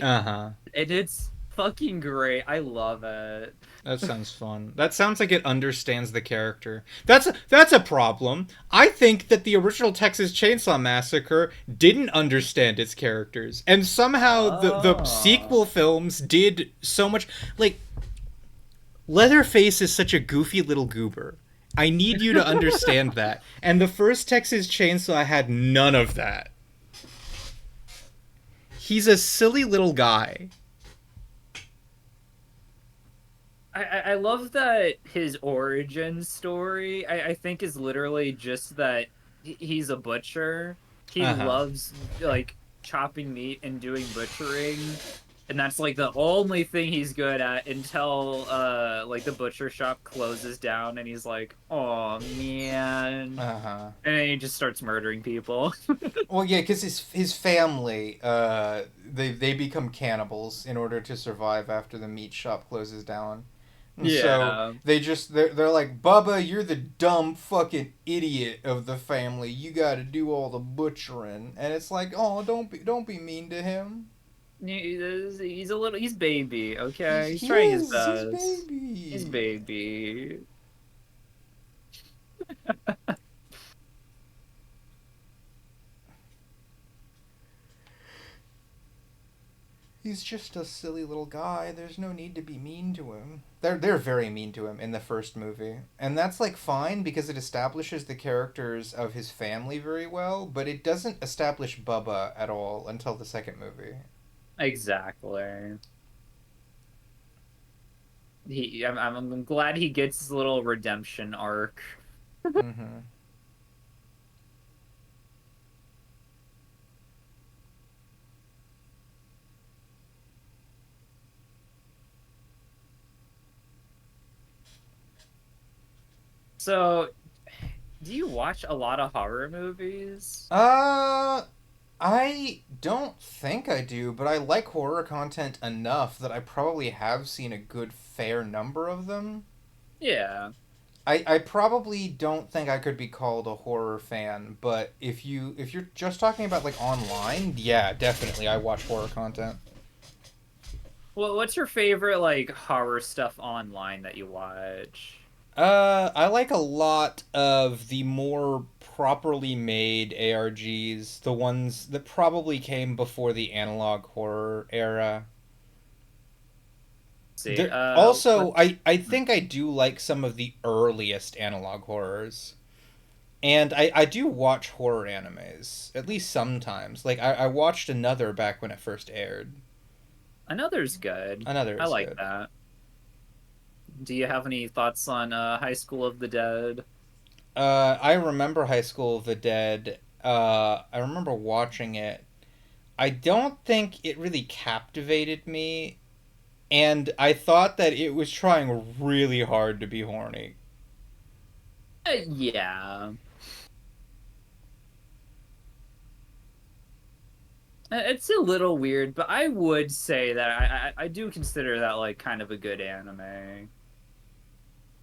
Uh-huh. And it's fucking great. I love it. That sounds fun. That sounds like it understands the character. That's a problem. I think that the original Texas Chainsaw Massacre didn't understand its characters, and somehow the Oh. sequel films did so much. Like Leatherface is such a goofy little goober. I need you to understand that. And the first Texas Chainsaw had none of that. He's a silly little guy. I love that his origin story, I think, is literally just that he's a butcher. He Uh huh. loves like chopping meat and doing butchering, And that's like the only thing he's good at until like the butcher shop closes down and he's like, "Oh man." Uh-huh. And then he just starts murdering people. Well, yeah, because his family, they become cannibals in order to survive after the meat shop closes down. And so Yeah. they're like, Bubba, you're the dumb fucking idiot of the family. You got to do all the butchering, and it's like, oh, don't be mean to him. He's a little he's baby, He's okay? He's he trying his is he's best. He's baby. baby. He's just a silly little guy. There's no need to be mean to him. They're very mean to him in the first movie. And that's like fine because it establishes the characters of his family very well, but it doesn't establish Bubba at all until the second movie. Exactly. I'm glad he gets his little redemption arc. Mhm. So, do you watch a lot of horror movies? Uh I don't think I do, but I like horror content enough that I probably have seen a good fair number of them. Yeah. I probably don't think I could be called a horror fan, but if you're just talking about like online, yeah, definitely I watch horror content. Well, what's your favorite like horror stuff online that you watch? I like a lot of the more properly made ARGs, the ones that probably came before the analog horror era. See, what? Also, I think I do like some of the earliest analog horrors. And I do watch horror animes, at least sometimes. Like, I watched Another back when it first aired. Another's good. Another I is like good. that. Do you have any thoughts on High School of the Dead? I remember High School of the Dead. I remember watching it. I don't think it really captivated me, and I thought that it was trying really hard to be horny. Yeah. It's a little weird, but I would say that I do consider that like kind of a good anime.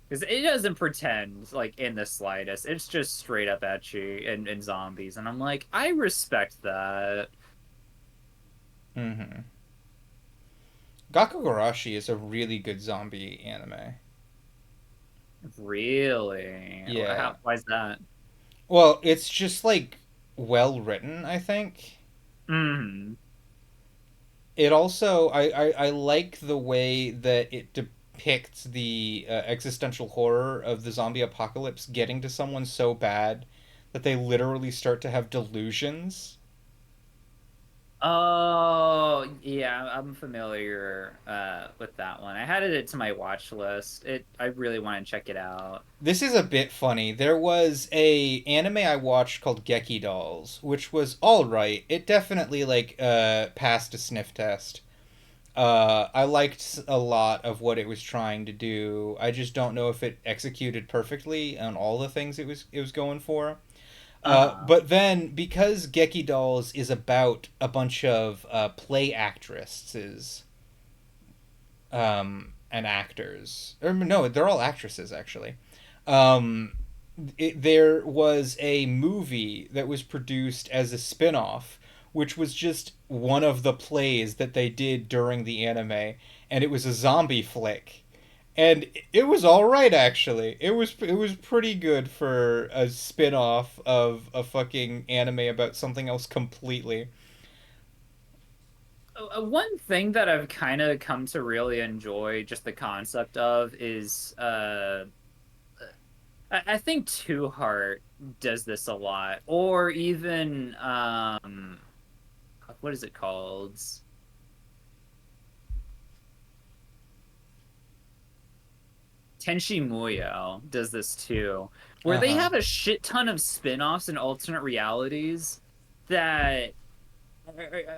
Because it doesn't pretend like in the slightest. It's just straight up ecchi and zombies. And I'm like, I respect that. Mm-hmm. Gakugarashi is a really good zombie anime. Really? Yeah. Why's that? Well, it's just like well written, I think. Hmm. It also I like the way that it depicts the existential horror of the zombie apocalypse getting to someone so bad that they literally start to have delusions. Oh, yeah, I'm familiar with that one. I added it to my watch list. I really want to check it out. This is a bit funny. There was a anime I watched called Geki Dolls, which was all right. It definitely like passed a sniff test. I liked a lot of what it was trying to do. I just don't know if it executed perfectly on all the things it was going for. Uh-huh. But then, because Geki Dolls is about a bunch of play actresses and actors, or no, they're all actresses actually. Um, there was a movie that was produced as a spin-off, which was just one of the plays that they did during the anime, and it was a zombie flick, and it was all right actually. It was pretty good for a spin-off of a fucking anime about something else completely. One thing that I've kind of come to really enjoy just the concept of is I think Two Heart does this a lot, or even what is it called? Tenshi Muyo does this too, where they Uh-huh. have a shit ton of spin-offs and alternate realities that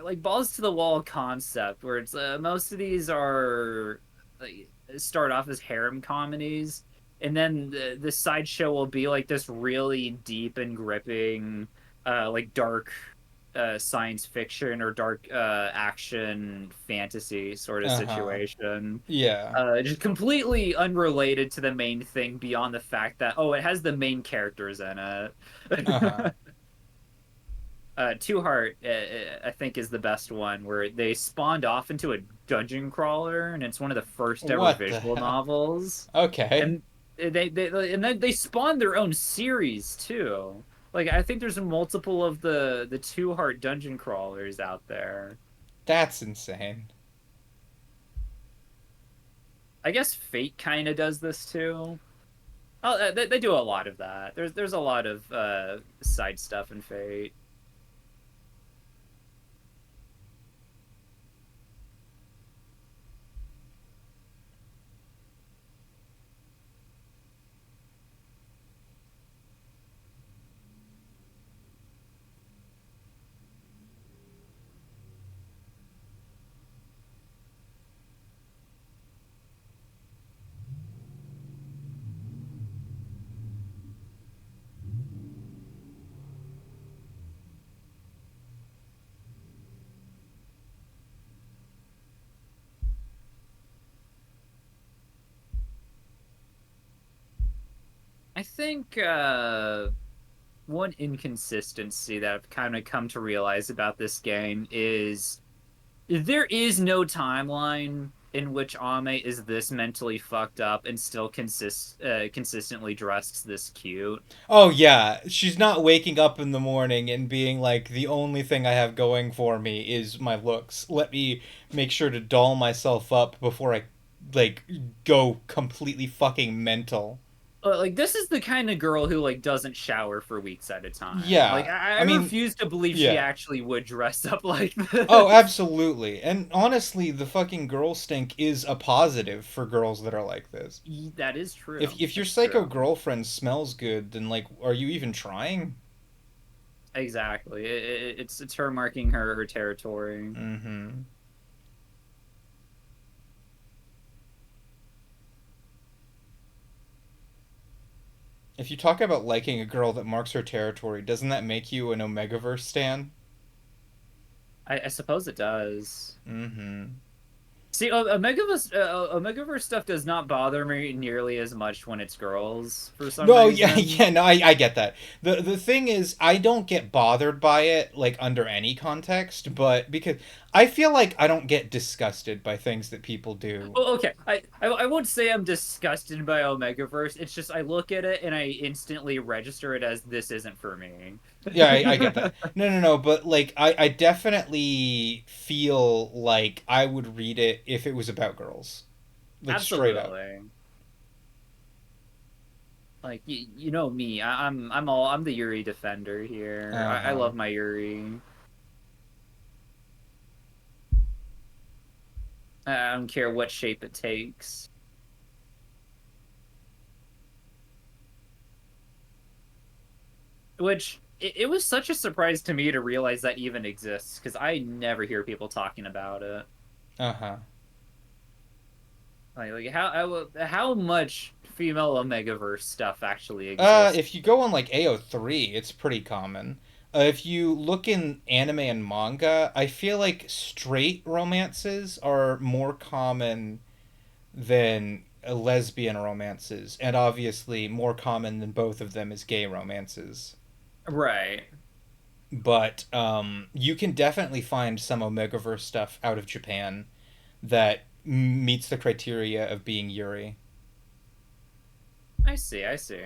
like balls to the wall concept where it's most of these are like start off as harem comedies, and then the sideshow will be like this really deep and gripping, like dark science fiction or dark action fantasy sort of Uh-huh. situation. Yeah. Just completely unrelated to the main thing beyond the fact that it has the main characters in it. Uh-huh. Two Heart, I think, is the best one where they spawned off into a dungeon crawler, and it's one of the first ever What the visual hell? novels. Okay. And and then they spawned their own series too. Like I think there's multiple of the Two Heart dungeon crawlers out there. That's insane. I guess Fate kind of does this too. Oh, they do a lot of that. There's a lot of side stuff in Fate. I think one inconsistency that I've kind of come to realize about this game is there is no timeline in which Ame is this mentally fucked up and still consistently dressed this cute. Oh yeah, she's not waking up in the morning and being like, the only thing I have going for me is my looks. Let me make sure to doll myself up before I like go completely fucking mental. Like this is the kind of girl who like doesn't shower for weeks at a time. Like Yeah. I I mean, refuse to believe she yeah. actually would dress up like Oh, this. absolutely. And honestly, the fucking girl stink is a positive for girls that are like this. That is If true. if your That's psycho true. girlfriend smells good, then like are you even trying? Exactly. It's her marking her territory. Mhm. If you talk about liking a girl that marks her territory, doesn't that make you an Omegaverse stan? I suppose it does. Mm-hmm. See, Omegaverse stuff does not bother me nearly as much when it's girls for some No, yeah, reason. yeah, no, I get that. The thing is, I don't get bothered by it like under any context, but because I feel like I don't get disgusted by things that people do. Oh, okay. I won't say I'm disgusted by Omegaverse. It's just I look at it and I instantly register it as this isn't for me. Yeah, I get that. No, no, no, but like I definitely feel like I would read it if it was about girls. Like straight up. Absolutely. Like you know me. I'm the Yuri defender here. I Uh-huh. love my Yuri. I don't care what shape it takes. Which it was such a surprise to me to realize that even exists because I never hear people talking about it. Uh-huh. Like how much female Omegaverse stuff actually exists? If you go on like AO3, it's pretty common. If you look in anime and manga, I feel like straight romances are more common than lesbian romances, and obviously more common than both of them is gay romances. Right. But you can definitely find some Omegaverse stuff out of Japan that meets the criteria of being Yuri. I see. I see.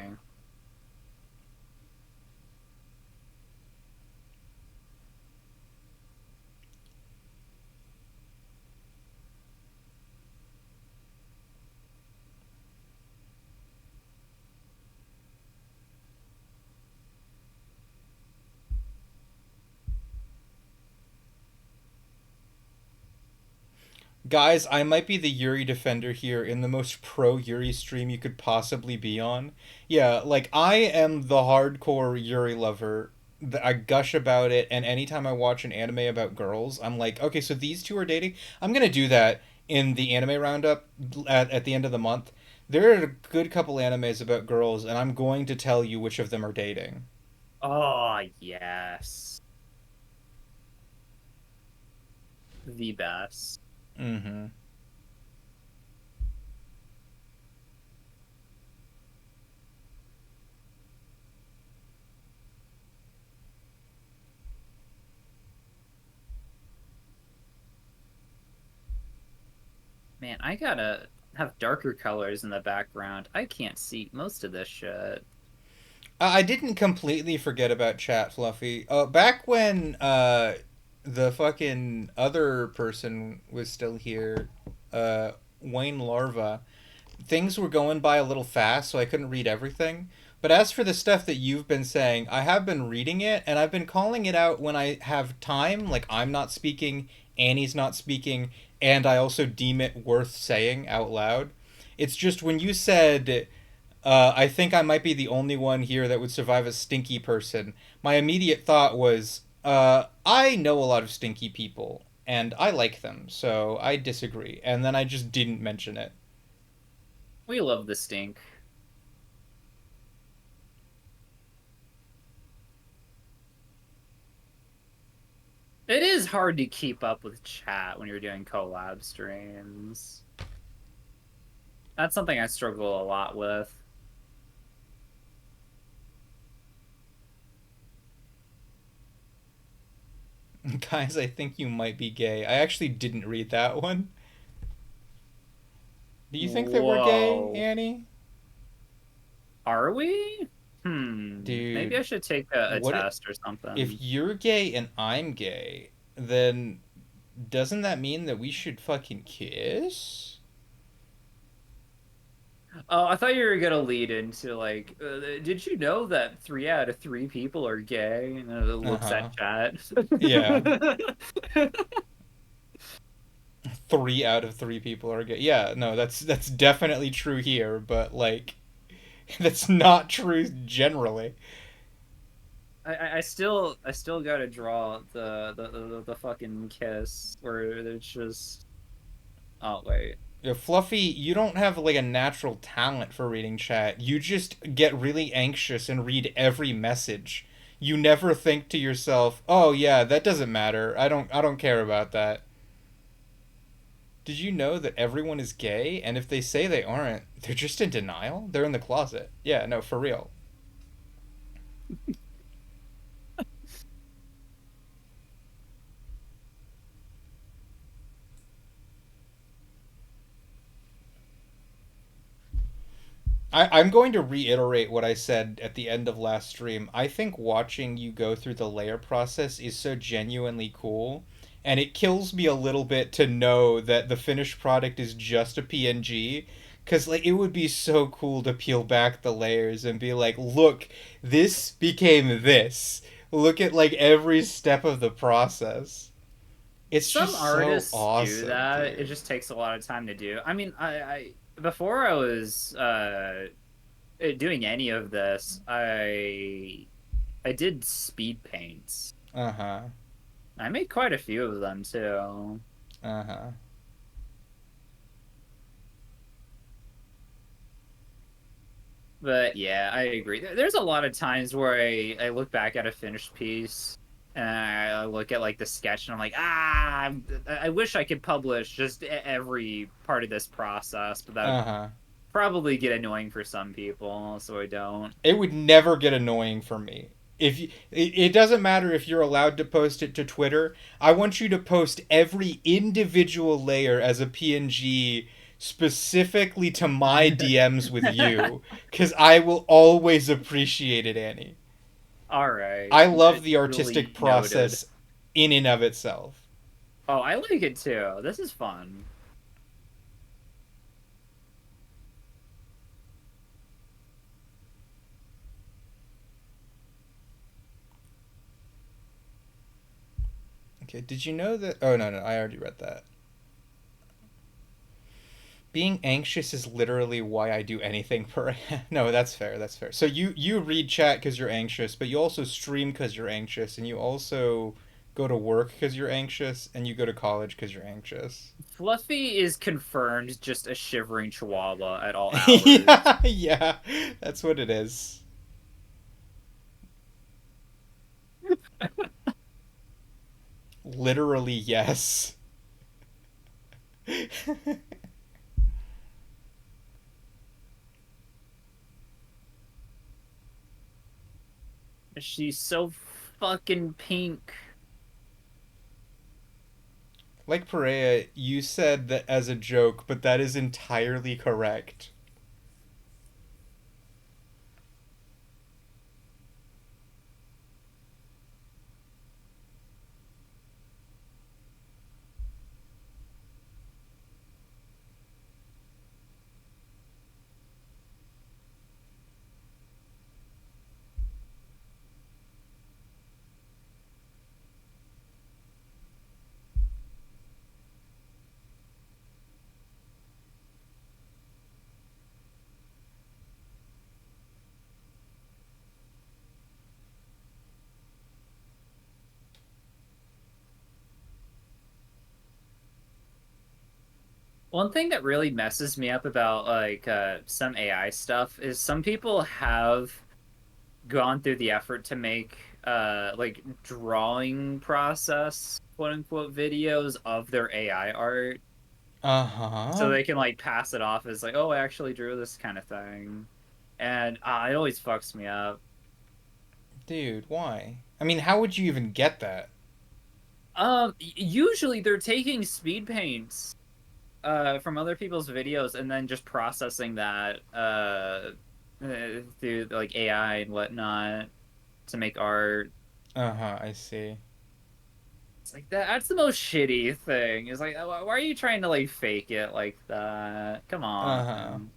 Guys, I might be the Yuri defender here in the most pro Yuri stream you could possibly be on. Yeah, like I am the hardcore Yuri lover I gush about it, and anytime I watch an anime about girls, I'm like, okay, so these two are dating. I'm gonna do that in the anime roundup at the end of the month. There are a good couple animes about girls, and I'm going to tell you which of them are dating. Oh, yes. The best. Mm-hmm. Man, I gotta have darker colors in the background. I can't see most of this shit. I didn't completely forget about chat, Fluffy. Back when the fucking other person was still here, uh, Wayne Larva, things were going by a little fast, so I couldn't read everything. But as for the stuff that you've been saying, I have been reading it, and I've been calling it out when I have time. Like, I'm not speaking, Annie's not speaking, and I also deem it worth saying out loud. It's just when you said, I think I might be the only one here that would survive a stinky person, my immediate thought was, I know a lot of stinky people, and I like them, so I disagree. And then I just didn't mention it. We love the stink. It is hard to keep up with chat when you're doing collab streams. That's something I struggle a lot with. Guys, I think you might be gay. I actually didn't read that one. Do you think that we're gay, Whoa. Annie? Are we? Maybe I Dude, should take a what test or if something. you're gay and I'm gay, then doesn't that mean that we should fucking kiss? Oh, I thought you were gonna lead into like, did you know that 3 out of 3 people are gay? And then it looks Uh-huh. at chat. Yeah. 3 out of 3 people are gay. Yeah, no, that's definitely true here, but like that's not true generally. I still gotta draw the fucking kiss where it's just. Oh wait. Yeah, Fluffy, you don't have like a natural talent for reading chat. You just get really anxious and read every message. You never think to yourself, "Oh yeah, that doesn't matter. I don't care about that." Did you know that everyone is gay and if they say they aren't, they're just in denial? They're in the closet. Yeah, no, for real. I'm going to reiterate what I said at the end of last stream. I think watching you go through the layer process is so genuinely cool, and it kills me a little bit to know that the finished product is just a PNG. Because, like, it would be so cool to peel back the layers and be like, look, this became this. Look at, like, every step of the process. It's Some just so artists do awesome, that. It dude. just takes a lot of time to do. I mean, I before I was doing any of this, I did speed paints. Uh huh. I made quite a few of them too. Uh huh. But yeah, I agree. There's a lot of times where I look back at a finished piece and I look at like the sketch and I'm like, I wish I could publish just every part of this process, but that would Uh huh. probably get annoying for some people, so I don't. It would never get annoying for me. If you, it doesn't matter if you're allowed to post it to Twitter. I want you to post every individual layer as a PNG specifically to my DMs with you cuz I will always appreciate it, Annie. All right, I love the artistic duly noted. process in and of itself. Oh, I like it too. This is fun. Okay, did you know that? Oh no, no, I already read that. Being anxious is literally why I do anything per. No, that's fair. That's fair. So you read chat because you're anxious, but you also stream because you're anxious, and you also go to work because you're anxious, and you go to college because you're anxious. Fluffy is confirmed just a shivering chihuahua at all hours. Yeah, yeah, that's what it is. Literally, yes. She's so fucking pink. Like Perea, you said that as a joke, but that is entirely correct. One thing that really messes me up about like some AI stuff is some people have gone through the effort to make like drawing process quote unquote videos of their AI art Uh so huh. they can like pass it off as like, oh, I actually drew this kind of thing. And it always fucks me up. Dude, why? I mean, how would you even get that? Usually they're taking speed paints from other people's videos and then just processing that through like AI and whatnot to make art. Uh huh, I see. It's like that's the most shitty thing. It's like why are you trying to like fake it like that? Come Uh huh. on.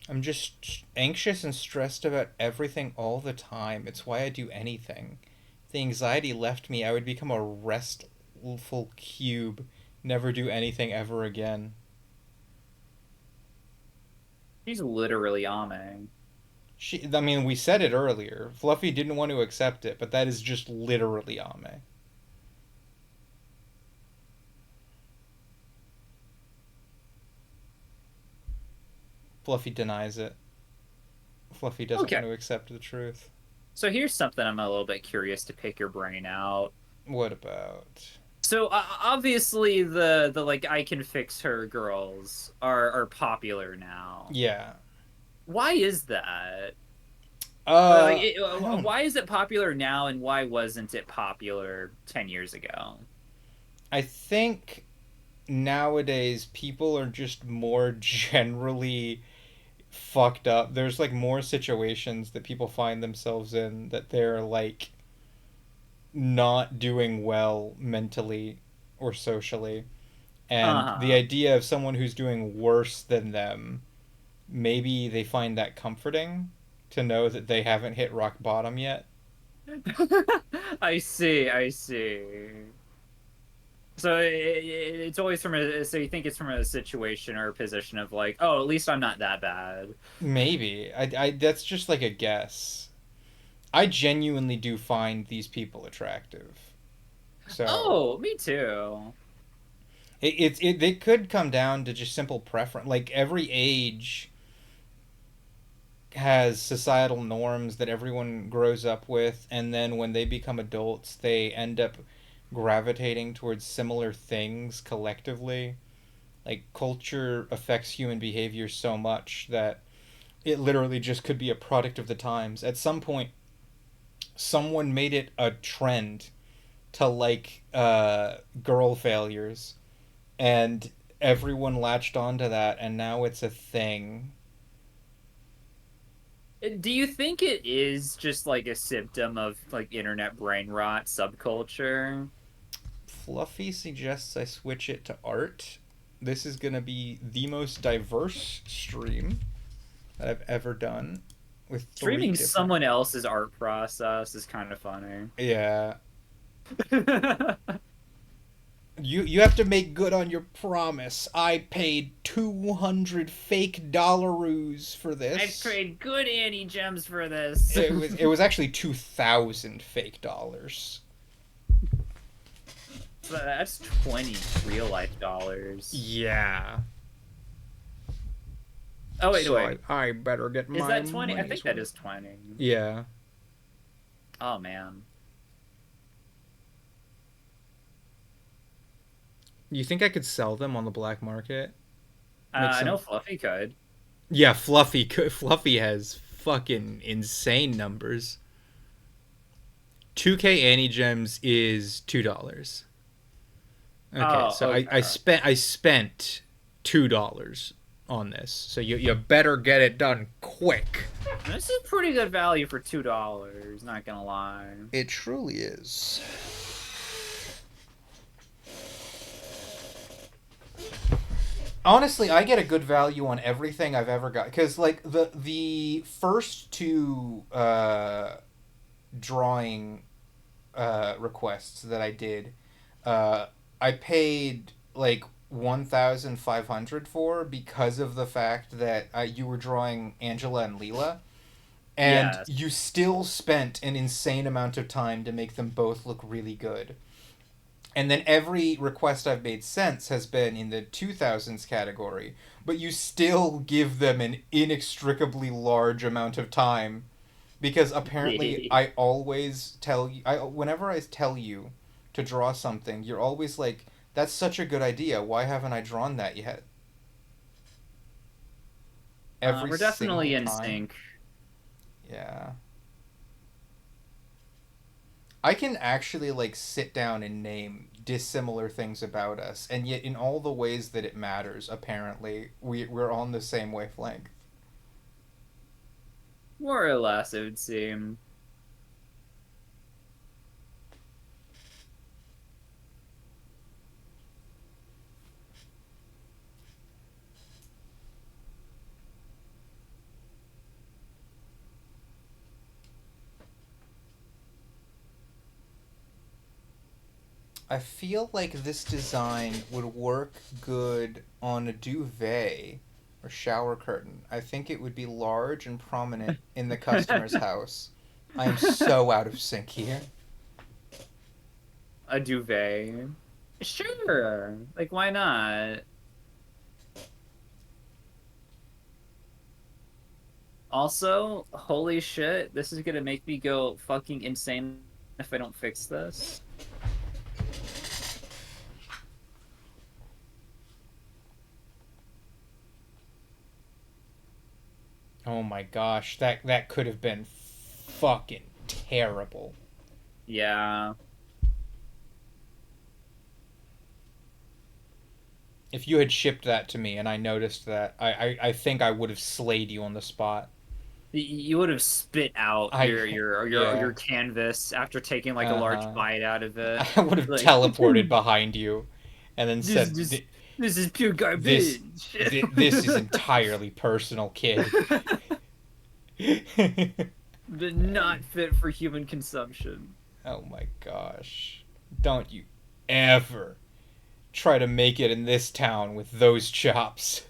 I'm just anxious and stressed about everything all the time. It's why I do anything. If the anxiety left me, I would become a restful cube, never do anything ever again. She's literally Ame. I mean, we said it earlier. Fluffy didn't want to accept it, but that is just literally Ame. Fluffy denies it. Fluffy doesn't Okay. want to accept the truth. So here's something I'm a little bit curious to pick your brain out. What about? So obviously the like I can fix her girls are popular now. Yeah. Why is that? I don't. Why is it popular now and why wasn't it popular 10 years ago? I think nowadays people are just more generally fucked up. There's like more situations that people find themselves in that they're like not doing well mentally or socially. And the Uh-huh. idea of someone who's doing worse than them, maybe they find that comforting to know that they haven't hit rock bottom yet. I see, I see. So it's always from a so you think it's from a situation or a position of like, oh, at least I'm not that bad. Maybe. That's just like a guess. I genuinely do find these people attractive. So Oh, me too. it could come down to just simple preference. Like every age has societal norms that everyone grows up with, and then when they become adults, they end up gravitating towards similar things collectively. Like culture affects human behavior so much that it literally just could be a product of the times. At some point, someone made it a trend to like girl failures, and everyone latched onto that, and now it's a thing. Do you think it is just like a symptom of like internet brain rot subculture? Fluffy suggests I switch it to art. This is gonna be the most diverse stream that I've ever done, with three Streaming different. someone else's art process is kind of funny. Yeah, You have to make good on your promise. I paid 200 fake dollaroos for I've this. paid good Annie gems for this. It was actually 2,000 fake dollars. So that's 20 real life dollars. Yeah. Oh wait, So wait. I better get Is my that 20? I money's think that worth. is 20. Yeah. Oh man. You think I could sell them on the black market? Make I some. know Fluffy could. Yeah, Fluffy has fucking insane numbers. 2K Annie gems is $2. Okay, Oh, so okay. I spent $2 on this. So you better get it done quick. This is pretty good value for $2, not gonna lie. It truly is. Honestly, I get a good value on everything I've ever got because like the first two drawing requests that I did, uh, I paid like 1,500 for because of the fact that you were drawing Angela and Leela, and Yes. you still spent an insane amount of time to make them both look really good. And then every request I've made since has been in the 2000s category, but you still give them an inextricably large amount of time because apparently I always tell you whenever I tell you to draw something, you're always like, that's such a good idea. Why haven't I drawn that yet? Every We're definitely single in time. sync. Yeah. I can actually like sit down and name dissimilar things about us, and yet in all the ways that it matters, apparently we're on the same wavelength. More or less, it would seem. I feel like this design would work good on a duvet or shower curtain. I think it would be large and prominent in the customer's house. I am so out of sync here. A duvet. Sure. Like, why not? Also, holy shit, this is gonna make me go fucking insane if I don't fix this. Oh my gosh, that could have been fucking terrible. Yeah. If you had shipped that to me and I noticed that, I think I would have slayed you on the spot. You would have spit out I your yeah. canvas after taking like a large Uh-huh. bite out of it. I would have Like, teleported behind you and then this said, this this is pure This garbage. this is entirely personal, kid." But not fit for human consumption. Oh my gosh. Don't you ever try to make it in this town with those chops.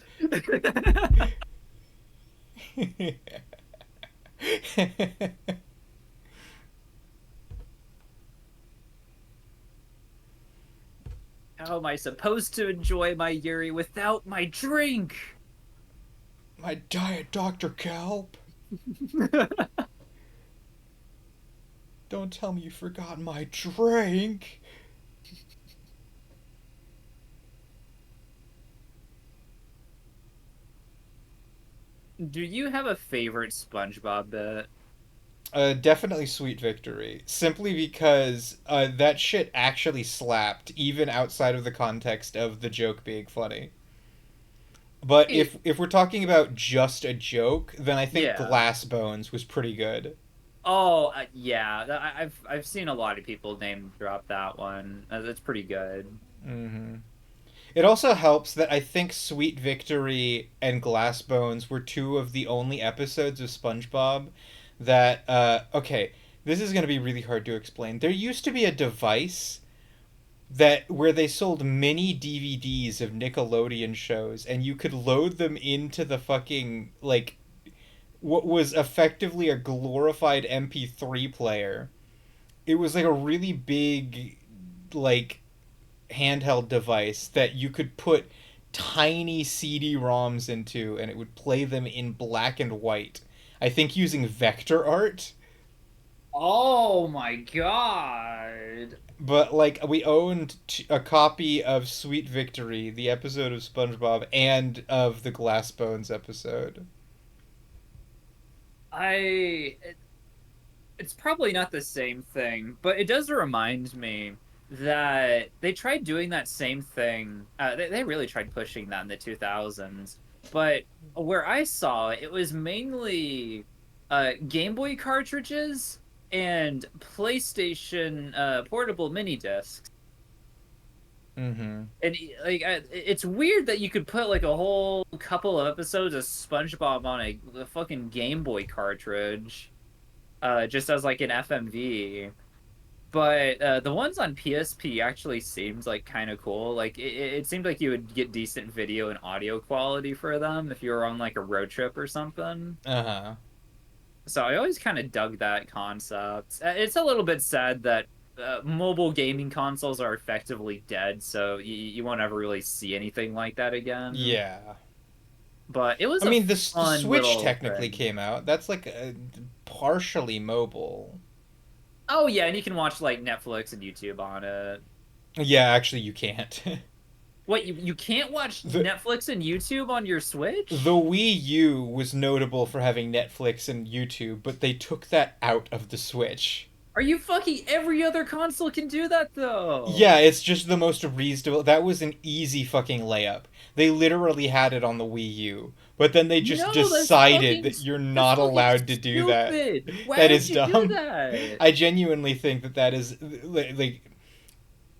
How am I supposed to enjoy my Yuri without my drink? My diet Dr. Kelp. Don't tell me you forgot my drink. Do you have a favorite SpongeBob bit? Definitely Sweet Victory. Simply because that shit actually slapped, even outside of the context of the joke being funny. But It, if we're talking about just a joke, then I think yeah. Glass Bones was pretty good. Oh, yeah. I've seen a lot of people name drop that one. That's pretty good. Hmm. It also helps that I think Sweet Victory and Glass Bones were two of the only episodes of SpongeBob that okay, this is going to be really hard to explain. There used to be a device that where they sold mini DVDs of Nickelodeon shows, and you could load them into the fucking like what was effectively a glorified MP3 player. It was like a really big like handheld device that you could put tiny CD-ROMs into, and it would play them in black and white. I think using vector art. Oh my god. But like we owned a copy of Sweet Victory, the episode of SpongeBob, and of the Glass Bones episode. I it's probably not the same thing, but it does remind me that they tried doing that same thing. They really tried pushing that in the 2000s. But where I saw it, it was mainly Game Boy cartridges and PlayStation portable mini discs. Mm-hmm. And like, it's weird that you could put like a whole couple of episodes of SpongeBob on a fucking Game Boy cartridge, just as like an FMV. But the ones on PSP actually seemed like kind of cool. Like it seemed like you would get decent video and audio quality for them if you were on like a road trip or something. Uh-huh. So I always kind of dug that concept. It's a little bit sad that mobile gaming consoles are effectively dead, so you won't ever really see anything like that again. Yeah. But it was I a mean, the fun Switch little technically thing. came out. That's like partially mobile. Oh yeah, and you can watch like Netflix and YouTube on it. Yeah, actually, you can't. What, you can't watch the Netflix and YouTube on your The Switch? Wii U was notable for having Netflix and YouTube, but they took that out of the Switch. Are you fucking every other console can do that though? Yeah, it's just the most reasonable. That was an easy fucking layup. They literally had it on the Wii U, but then they just No, decided that you're that's not fucking allowed to do that. stupid. Why That would is you do dumb. that? I genuinely think that that is like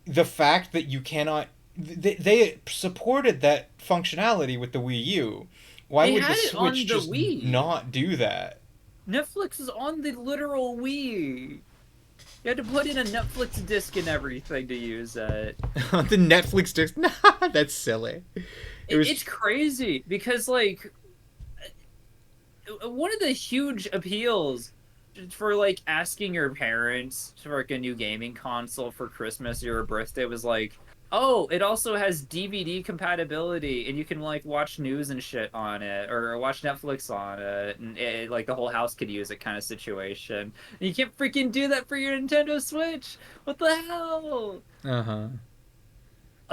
the fact that you cannot. They supported that functionality with the Wii U. Why They would the had it Switch on the just Wii. not do that? Netflix is on the literal Wii. You had to put in a Netflix disc and everything to use it. The Netflix disc. That's silly. It was. It's crazy because like one of the huge appeals for like asking your parents for like a new gaming console for Christmas or your birthday was like, oh, it also has DVD compatibility and you can like watch news and shit on it or watch Netflix on it and like the whole house could use it kind of situation. And you can't freaking do that for your Nintendo Switch. What the hell? Uh huh.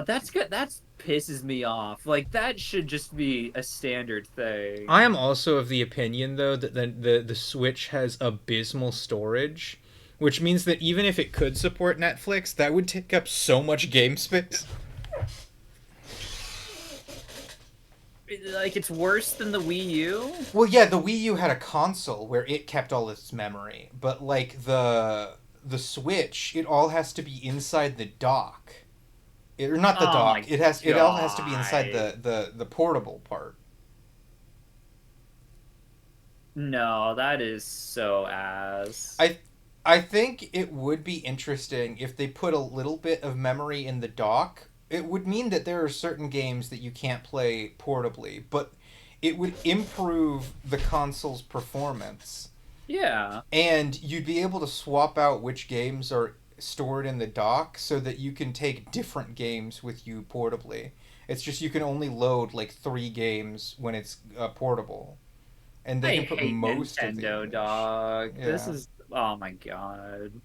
That's good. That pisses me off. Like that should just be a standard I am thing. also of the opinion though that the Switch has abysmal storage, which means that even if it could support Netflix, that would take up so much game space. Like it's worse than the Wii U. Well, yeah, the Wii U had a console where it kept all its memory, but like the Switch, it all has to be inside the dock. Or not the Oh my dock. It all has to be inside god. the portable part. No, that is so ass. I I think it would be interesting if they put a little bit of memory in the dock. It would mean that there are certain games that you can't play portably, but it would improve the console's performance. Yeah. And you'd be able to swap out which games are stored in the dock so that you can take different games with you portably. It's just you can only load like 3 games when it's portable, and they I can put hate most of the Nintendo, image. dog. This Yeah. is oh my god.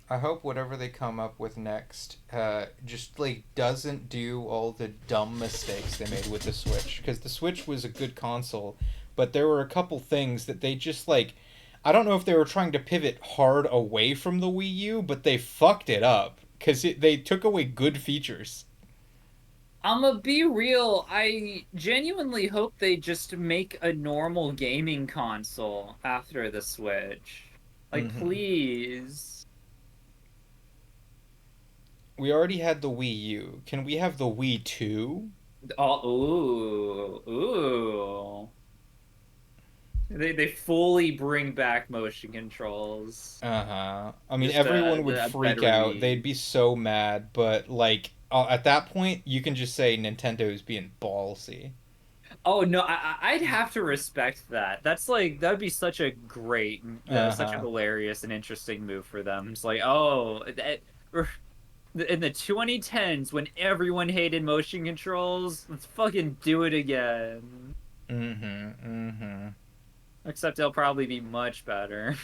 I hope whatever they come up with next, just like doesn't do all the dumb mistakes they made with the Switch. Because the Switch was a good console, but there were a couple things that they just like. I don't know if they were trying to pivot hard away from the Wii U, but they fucked it up because they took away good features. I'ma be real. I genuinely hope they just make a normal gaming console after the Switch. Like, Hmm. please. We already had the Wii U. Can we have the Wii 2? Oh, ooh, ooh. They fully bring back motion controls. Uh-huh. I mean, Just everyone would a freak better out. They'd Wii. be so mad, but like at that point, you can just say Nintendo's being ballsy. Oh no, I'd have to respect that. That's like that'd be such a great, such a Uh-huh. hilarious and interesting move for them. It's like, oh, in the 2010s when everyone hated motion controls, let's fucking do it again. Mm-hmm. Mm-hmm. Except they'll probably be much better.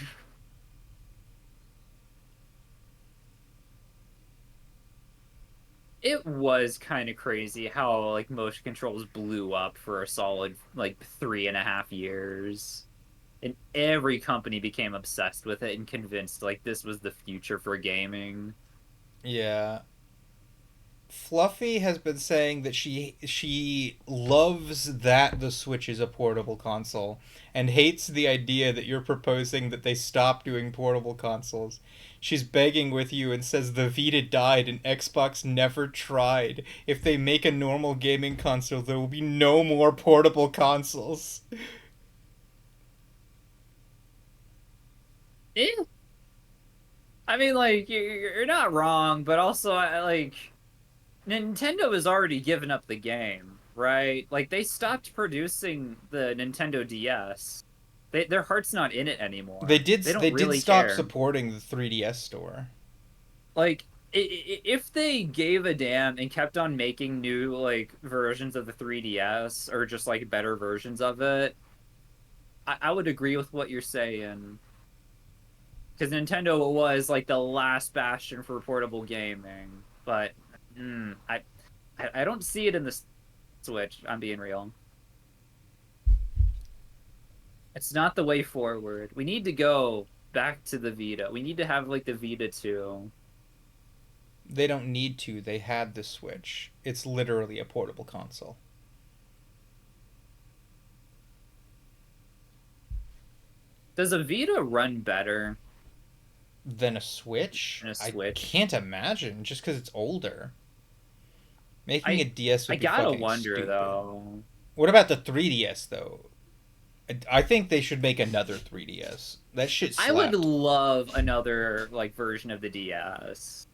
It was kind of crazy how like motion controls blew up for a solid like 3.5 years. And every company became obsessed with it and convinced like this was the future for gaming. Yeah. Fluffy has been saying that she loves that the Switch is a portable console and hates the idea that you're proposing that they stop doing portable consoles. She's begging with you and says the Vita died and Xbox never tried. If they make a normal gaming console, there will be no more portable consoles. Eh, I mean, like you're not wrong, but also like Nintendo has already given up the game, right? Like they stopped producing the Nintendo DS. Their heart's not in it anymore. They They don't did really stop care. supporting the 3DS store. Like if they gave a damn and kept on making new like versions of the 3DS or just like better versions of it, I would agree with what you're saying. Because Nintendo was like the last bastion for portable gaming, but I don't see it in the Switch. I'm being real. It's not the way forward. We need to go back to the Vita. We need to have like the Vita 2. They don't need to. They had the Switch. It's literally a portable console. Does a Vita run better Than a Switch? than a I Switch? can't imagine, just because it's older. Making a I DS I would be gotta fucking wonder stupid. though. What about the 3DS, though? I think they should make another 3DS. That shit I would slapped. love another like version of the DS.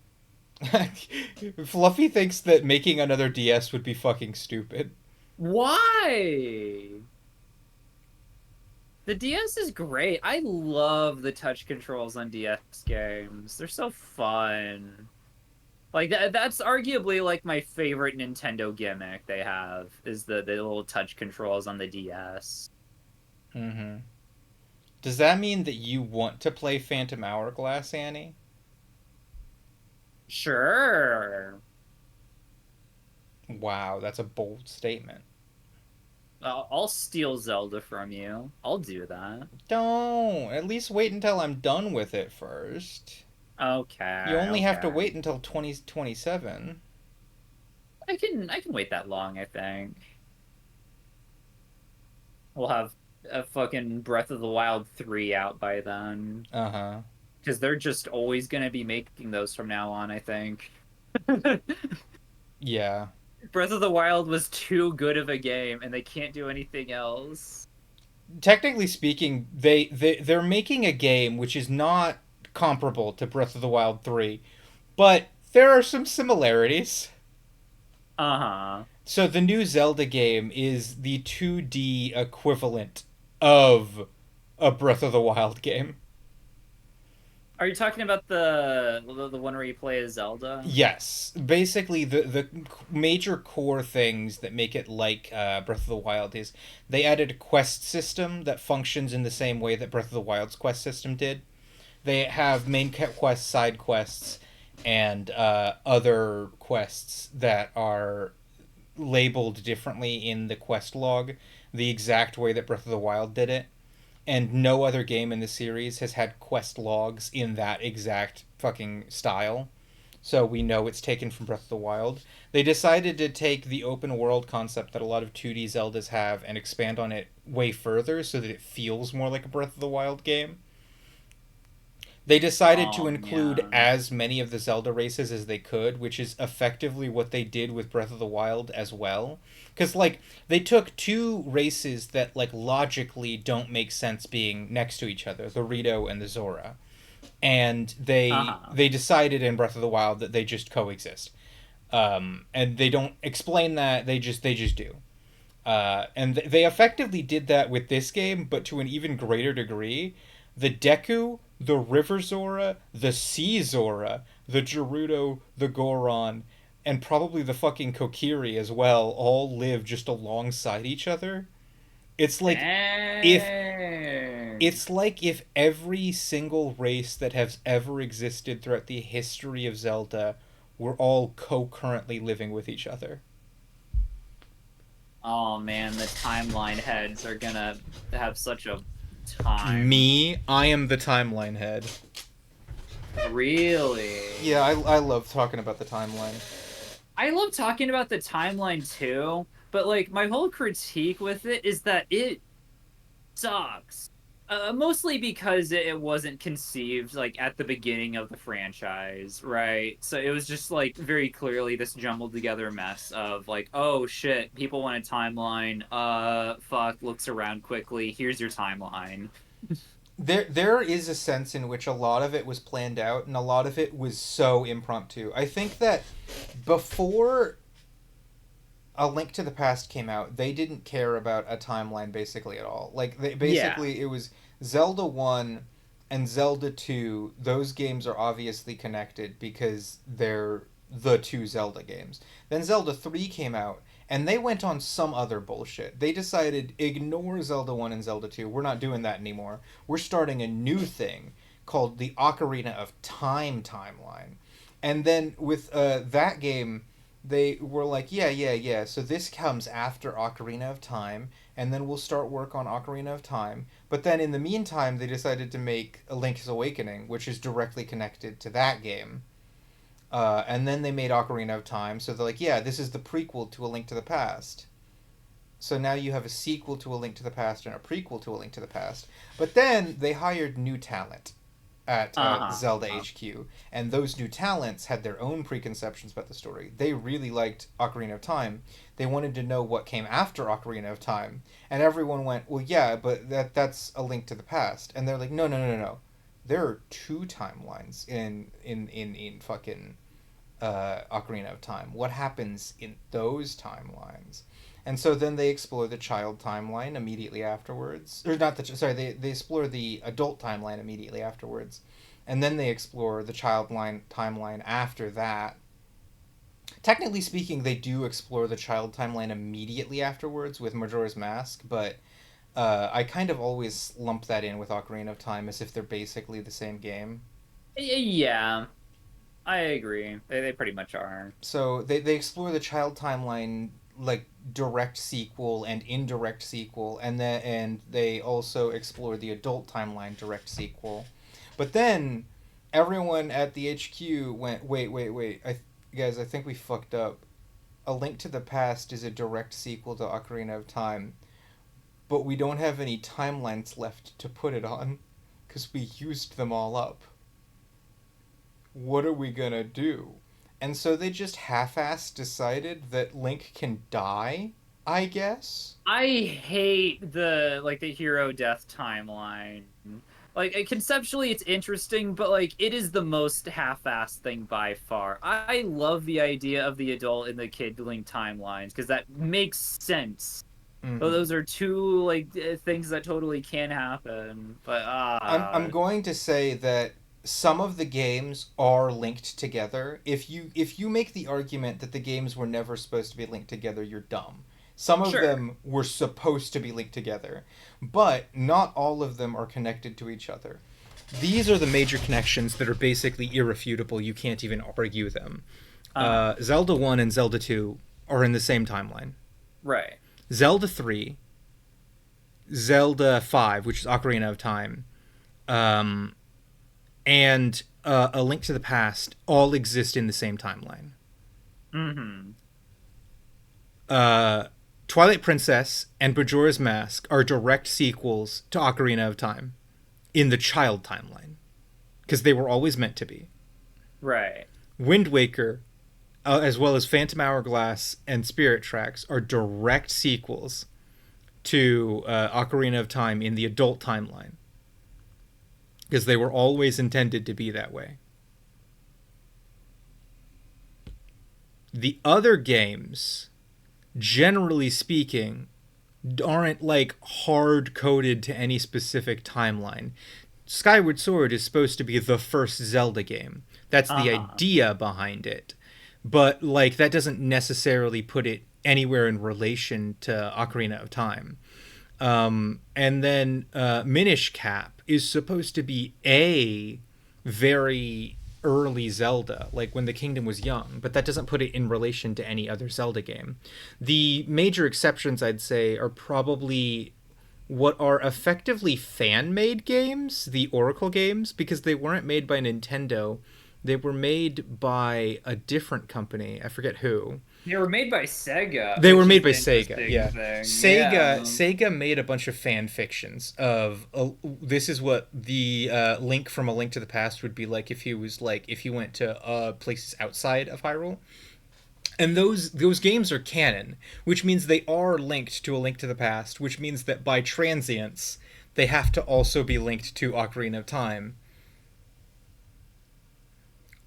Fluffy thinks that making another DS would be fucking stupid. Why? The DS is great. I love the touch controls on DS games. They're so fun. Like that's arguably like my favorite Nintendo gimmick they have is the little touch controls on the DS. Mm-hmm. Does that mean that you want to play Phantom Hourglass, Annie? Sure. Wow, that's a bold statement. I'll steal Zelda from you. I'll do that. Don't. At least wait until I'm done with it first. You Okay, only have to okay. wait until 2027. I can wait that long, I think. We'll have a fucking Breath of the Wild 3 out by then. Uh huh. Because they're just always gonna be making those from now on, I think. Yeah. Breath of the Wild was too good of a game and they can't do anything else. Technically speaking, they're making a game which is not comparable to Breath of the Wild 3, but there are some similarities. Uh-huh. So the new Zelda game is the 2D equivalent of a Breath of the Wild game. Are you talking about the one where you play as Zelda? Yes, basically the major core things that make it like Breath of the Wild is they added a quest system that functions in the same way that Breath of the Wild's quest system did. They have main quests, side quests, and other quests that are labeled differently in the quest log, the exact way that Breath of the Wild did it. And no other game in the series has had quest logs in that exact fucking style. So we know it's taken from Breath of the Wild. They decided to take the open world concept that a lot of 2D Zeldas have and expand on it way further so that it feels more like a Breath of the Wild game. They decided to Oh include man. as many of the Zelda races as they could, which is effectively what they did with Breath of the Wild as well. Because, like, they took two races that, like, logically don't make sense being next to each other, the Rito and the Zora. And Uh-huh. they decided in Breath of the Wild that they just coexist. And they don't explain that, they just do. And they effectively did that with this game, but to an even greater degree. The Deku, the River Zora, the Sea Zora, the Gerudo, the Goron, and probably the fucking Kokiri as well all live just alongside each other. It's like if Dang. it's like if every single race that has ever existed throughout the history of Zelda were all co-currently living with each other. Oh man, the timeline heads are gonna have such a time. Me, I am the timeline head. Really? Yeah, I love talking about the timeline. I love talking about the timeline too, but like my whole critique with it is that it sucks. Mostly because it wasn't conceived like at the beginning of the franchise, right? So it was just like very clearly this jumbled together mess of like, oh shit, people want a timeline. Fuck, looks around quickly. Here's your timeline. There is a sense in which a lot of it was planned out and a lot of it was so impromptu. I think that before A Link to the Past came out, they didn't care about a timeline basically at all. Like they Yeah. basically it was Zelda 1 and Zelda 2. Those games are obviously connected because they're the two Zelda games. Then Zelda 3 came out and they went on some other bullshit. They decided ignore Zelda 1 and Zelda 2. We're not doing that anymore. We're starting a new thing called the Ocarina of Time timeline. And then with that game they were like, yeah, yeah, yeah. So this comes after Ocarina of Time, and then we'll start work on Ocarina of Time. But then in the meantime, they decided to make A Link's Awakening, which is directly connected to that game. And then they made Ocarina of Time, so they're like, yeah, this is the prequel to A Link to the Past. So now you have a sequel to A Link to the Past and a prequel to A Link to the Past. But then they hired new talent at Uh-huh. Zelda HQ, and those new talents had their own preconceptions about the story. They really liked Ocarina of Time. They wanted to know what came after Ocarina of Time, and everyone went, "Well, yeah, but that's A Link to the Past." And they're like, "No, no, no, no, no. There are two timelines in fucking Ocarina of Time. What happens in those timelines?" And so then they explore the child timeline immediately afterwards. Or not the sorry, they explore the adult timeline immediately afterwards. And then they explore the child line timeline after that. Technically speaking, they do explore the child timeline immediately afterwards with Majora's Mask, but I kind of always lump that in with Ocarina of Time as if they're basically the same game. Yeah, I agree. They pretty much are. So they explore the child timeline like direct sequel and indirect sequel, and they also explore the adult timeline direct sequel. But then everyone at the HQ went, wait, wait, wait, guys, I think we fucked up. A Link to the Past is a direct sequel to Ocarina of Time, but we don't have any timelines left to put it on because we used them all up. What are we gonna do? And so they just half-assed decided that Link can die, I guess. I hate the hero death timeline. Like conceptually it's interesting, but like it is the most half-assed thing by far. I love the idea of the adult and the kid link timelines because that makes sense. But Mm-hmm. those are two like things that totally can happen. But I'm going to say that some of the games are linked together. If you make the argument that the games were never supposed to be linked together, you're dumb. Some of sure. them were supposed to be linked together, but not all of them are connected to each other. These are the major connections that are basically irrefutable. You can't even argue them. Uh-huh. Zelda 1 and Zelda 2 are in the same timeline. Right. Zelda 3, Zelda 5, which is Ocarina of Time, um, and A Link to the Past all exist in the same timeline. Mm-hmm. Uh, Twilight Princess and Majora's Mask are direct sequels to Ocarina of Time in the child timeline. because they were always meant to be. Right. Wind Waker, as well as Phantom Hourglass and Spirit Tracks, are direct sequels to Ocarina of Time in the adult timeline, because they were always intended to be that way. The other games, generally speaking, aren't like hard coded to any specific timeline. Skyward Sword is supposed to be the first Zelda game. That's the idea behind it. But like that doesn't necessarily put it anywhere in relation to Ocarina of Time. And then Minish Cap is supposed to be a very early Zelda, like when the kingdom was young, but that doesn't put it in relation to any other Zelda game. The major exceptions, I'd say, are probably what are effectively fan-made games, the Oracle games, because they weren't made by Nintendo. They were made by a different company. I forget who. They were made by Sega. They were which made by is an Sega. interesting Yeah, thing. Sega made a bunch of fan fictions of this is what the Link from A Link to the Past would be like if he went to places outside of Hyrule. And those games are canon, which means they are linked to A Link to the Past, which means that by transience they have to also be linked to Ocarina of Time.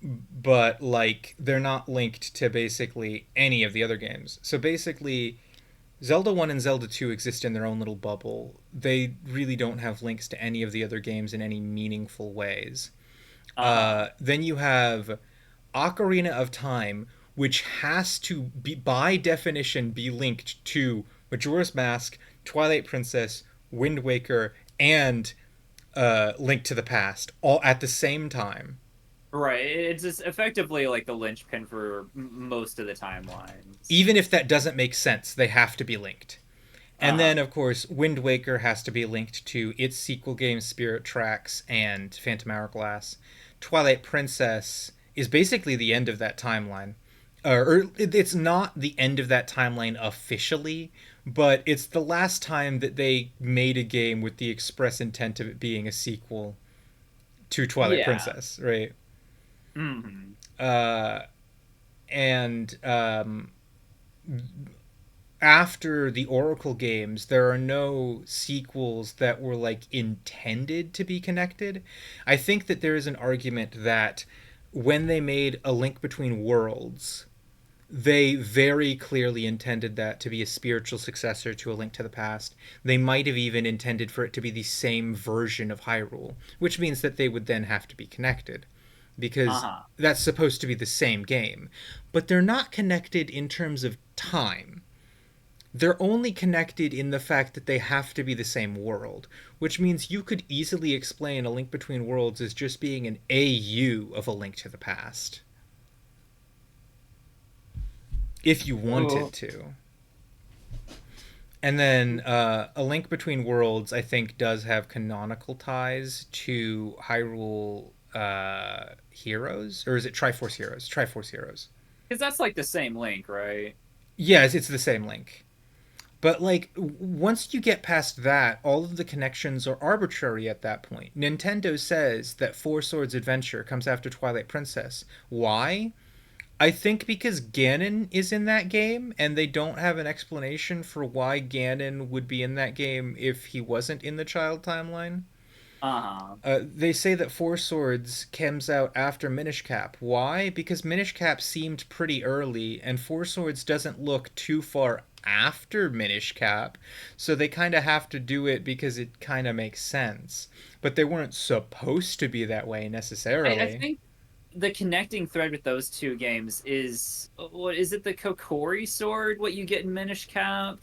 But like they're not linked to basically any of the other games. So basically Zelda 1 and Zelda 2 exist in their own little bubble. They really don't have links to any of the other games in any meaningful ways. Then you have Ocarina of Time, which has to be by definition be linked to Majora's Mask, Twilight Princess, Wind Waker, and Link to the Past all at the same time. Right. It's just effectively like the linchpin for most of the timelines. Even if that doesn't make sense, they have to be linked. And then, of course, Wind Waker has to be linked to its sequel game, Spirit Tracks, and Phantom Hourglass. Twilight Princess is basically the end of that timeline. Or it's not the end of that timeline officially, but it's the last time that they made a game with the express intent of it being a sequel to Twilight Princess, right? Mm-hmm. And after the Oracle games, there are no sequels that were like intended to be connected. I think that there is an argument that when they made A Link Between Worlds, they very clearly intended that to be a spiritual successor to A Link to the Past. They might have even intended for it to be the same version of Hyrule, which means that they would then have to be connected, because that's supposed to be the same game. But they're not connected in terms of time. They're only connected in the fact that they have to be the same world, which means you could easily explain A Link Between Worlds as just being an AU of A Link to the Past, if you wanted to. And then A Link Between Worlds, I think, does have canonical ties to Hyrule Heroes, or is it Triforce Heroes? Triforce Heroes. Because that's like the same Link, right? Yes, it's the same Link. But like once you get past that, all of the connections are arbitrary at that point. Nintendo says that Four Swords Adventure comes after Twilight Princess. Why? I think because Ganon is in that game, and they don't have an explanation for why Ganon would be in that game if he wasn't in the child timeline. They say that Four Swords comes out after Minish Cap. Why? Because Minish Cap seemed pretty early, and Four Swords doesn't look too far after Minish Cap, so they kind of have to do it because it kind of makes sense. But they weren't supposed to be that way necessarily. I think the connecting thread with those two games is, what is it, the Kokori sword, what you get in Minish Cap?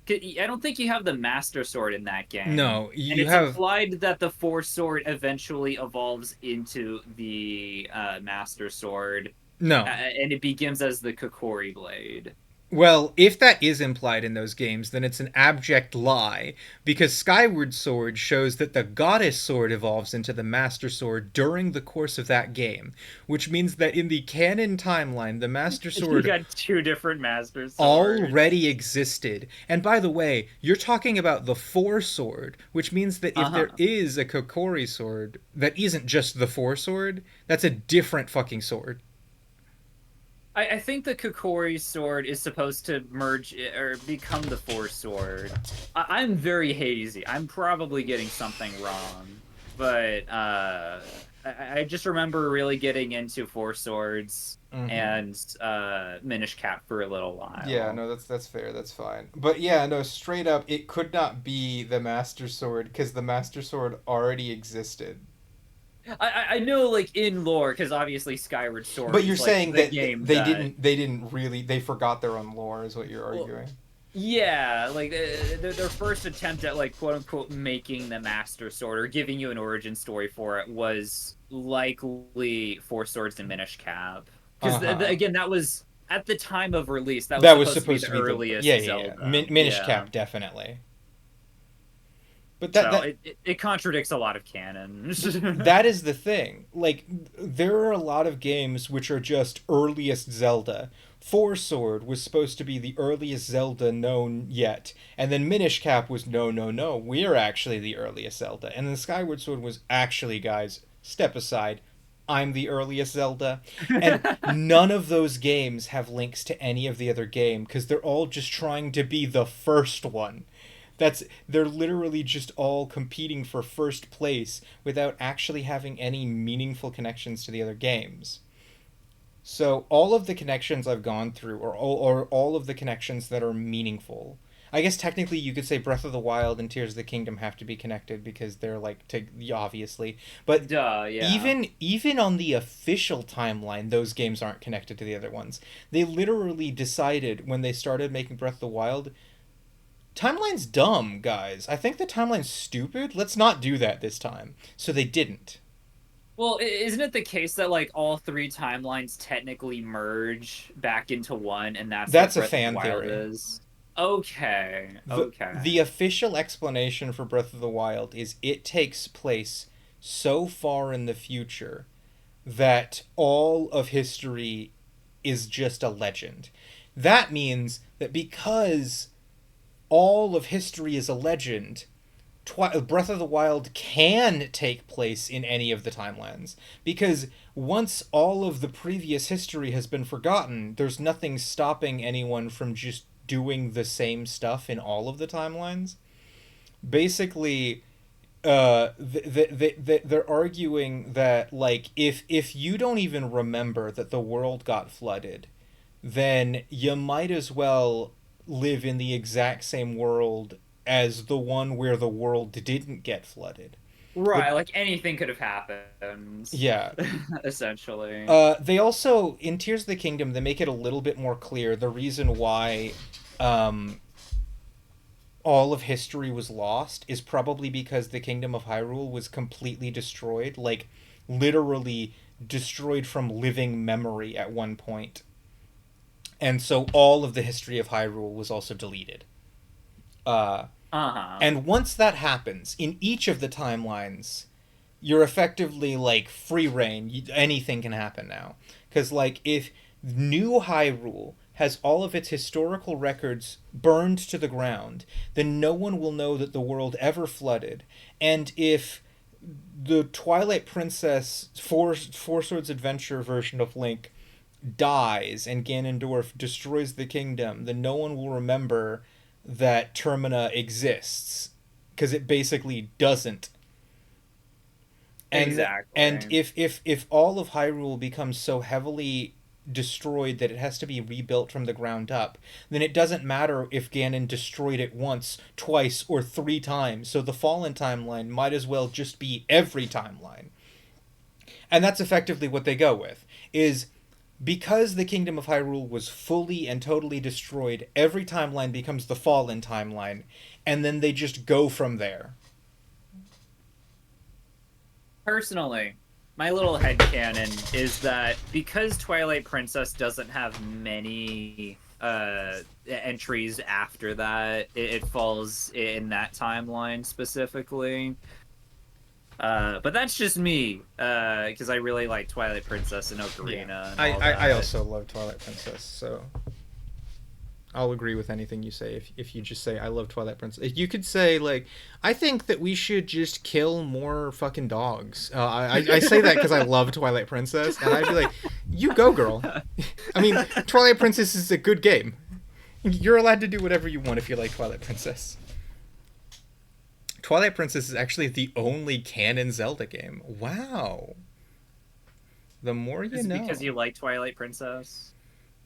I don't think you have the Master Sword in that game. No, and it's implied that the Four Sword eventually evolves into the Master Sword. No. And it begins as the Kokori blade. Well, if that is implied in those games, then it's an abject lie, because Skyward Sword shows that the Goddess Sword evolves into the Master Sword during the course of that game, which means that in the canon timeline, the Master You Sword got two different Master Swords. already existed. And by the way, you're talking about the Four Sword, which means that if there Uh-huh. is a Kokori sword that isn't just the Four Sword, that's a different fucking sword. I think the Kokori sword is supposed to merge or become the Force sword. I'm very hazy. I'm probably getting something wrong, but I just remember really getting into Four Swords Mm-hmm. and Minish Cap for a little Yeah, while. no, that's fair. That's fine. But yeah, no, straight up, it could not be the Master Sword because the Master Sword already existed. I know, like in lore, because obviously Skyward But Sword you're is like saying the that game they that. didn't really they forgot their own lore is what you're Well, arguing. yeah, like their first attempt at like quote unquote making the Master Sword or giving you an origin story for it was likely Four Swords and Minish Cap. Uh Because huh. again, that was at the time of release, that was That was supposed to be supposed the to be the yeah earliest yeah yeah Zelda. Minish Yeah. Cap definitely. But So it contradicts a lot of canon. that is the thing. Like, there are a lot of games which are just earliest Zelda. Four Sword was supposed to be the earliest Zelda known yet, and then Minish Cap was no, no, no. We're actually the earliest Zelda, and then Skyward Sword was actually, guys, step aside. I'm the earliest Zelda, and none of those games have links to any of the other game because they're all just trying to be the first one. They're literally just all competing for first place without actually having any meaningful connections to the other games. So all of the connections I've gone through are all of the connections that are meaningful. I guess technically you could say Breath of the Wild and Tears of the Kingdom have to be connected because they're like obviously. But Duh, yeah. even on the official timeline, those games aren't connected to the other ones. They literally decided when they started making Breath of the Wild, timeline's dumb, guys. I think the timeline's stupid. Let's not do that this time. So they didn't. Well, isn't it the case that like all three timelines technically merge back into one, and that's what That's a Breath of the fan Wild theory. is? Okay, The okay. official explanation for Breath of the Wild is it takes place so far in the future that all of history is just a legend. That means that because all of history is a legend, Breath of the Wild can take place in any of the timelines because once all of the previous history has been forgotten, there's nothing stopping anyone from just doing the same stuff in all of the timelines. Basically, they're arguing that like if you don't even remember that the world got flooded, then you might as well live in the exact same world as the one where the world didn't get flooded. But Right, like anything could have happened, yeah, essentially. they also in Tears of the Kingdom they make it a little bit more clear the reason why um, all of history was lost is probably because the Kingdom of Hyrule was completely destroyed, like literally destroyed from living memory at one point, and so all of the history of Hyrule was also deleted. Uh, Uh-huh. and once that happens in each of the timelines, you're effectively like free reign. Anything can happen now. Because, like, if New Hyrule has all of its historical records burned to the ground, then no one will know that the world ever flooded. And if the Twilight Princess Four Swords Adventure version of Link dies and Ganondorf destroys the kingdom, then no one will remember that Termina exists because it basically doesn't. And Exactly. if all of Hyrule becomes so heavily destroyed that it has to be rebuilt from the ground up, then it doesn't matter if Ganon destroyed it once, twice, or three times. So the Fallen timeline might as well just be every timeline. And that's effectively what they go with. Is because the Kingdom of Hyrule was fully and totally destroyed, every timeline becomes the Fallen timeline, and then they just go from there. Personally, my little headcanon is that because Twilight Princess doesn't have many entries after that, it falls in that timeline specifically. But that's just me, because I really like Twilight Princess and Yeah, Ocarina and I, all I that. I also love Twilight Princess, so I'll agree with anything you say if you just say I love Twilight Princess. If you could say like I think that we should just kill more fucking dogs. I say that because I love Twilight Princess, and I'd be like, you go, girl. I mean, Twilight Princess is a good game. You're allowed to do whatever you want if you like Twilight Princess. Twilight Princess is actually the only canon Zelda game. Wow. The more you Is it know. because you like Twilight Princess?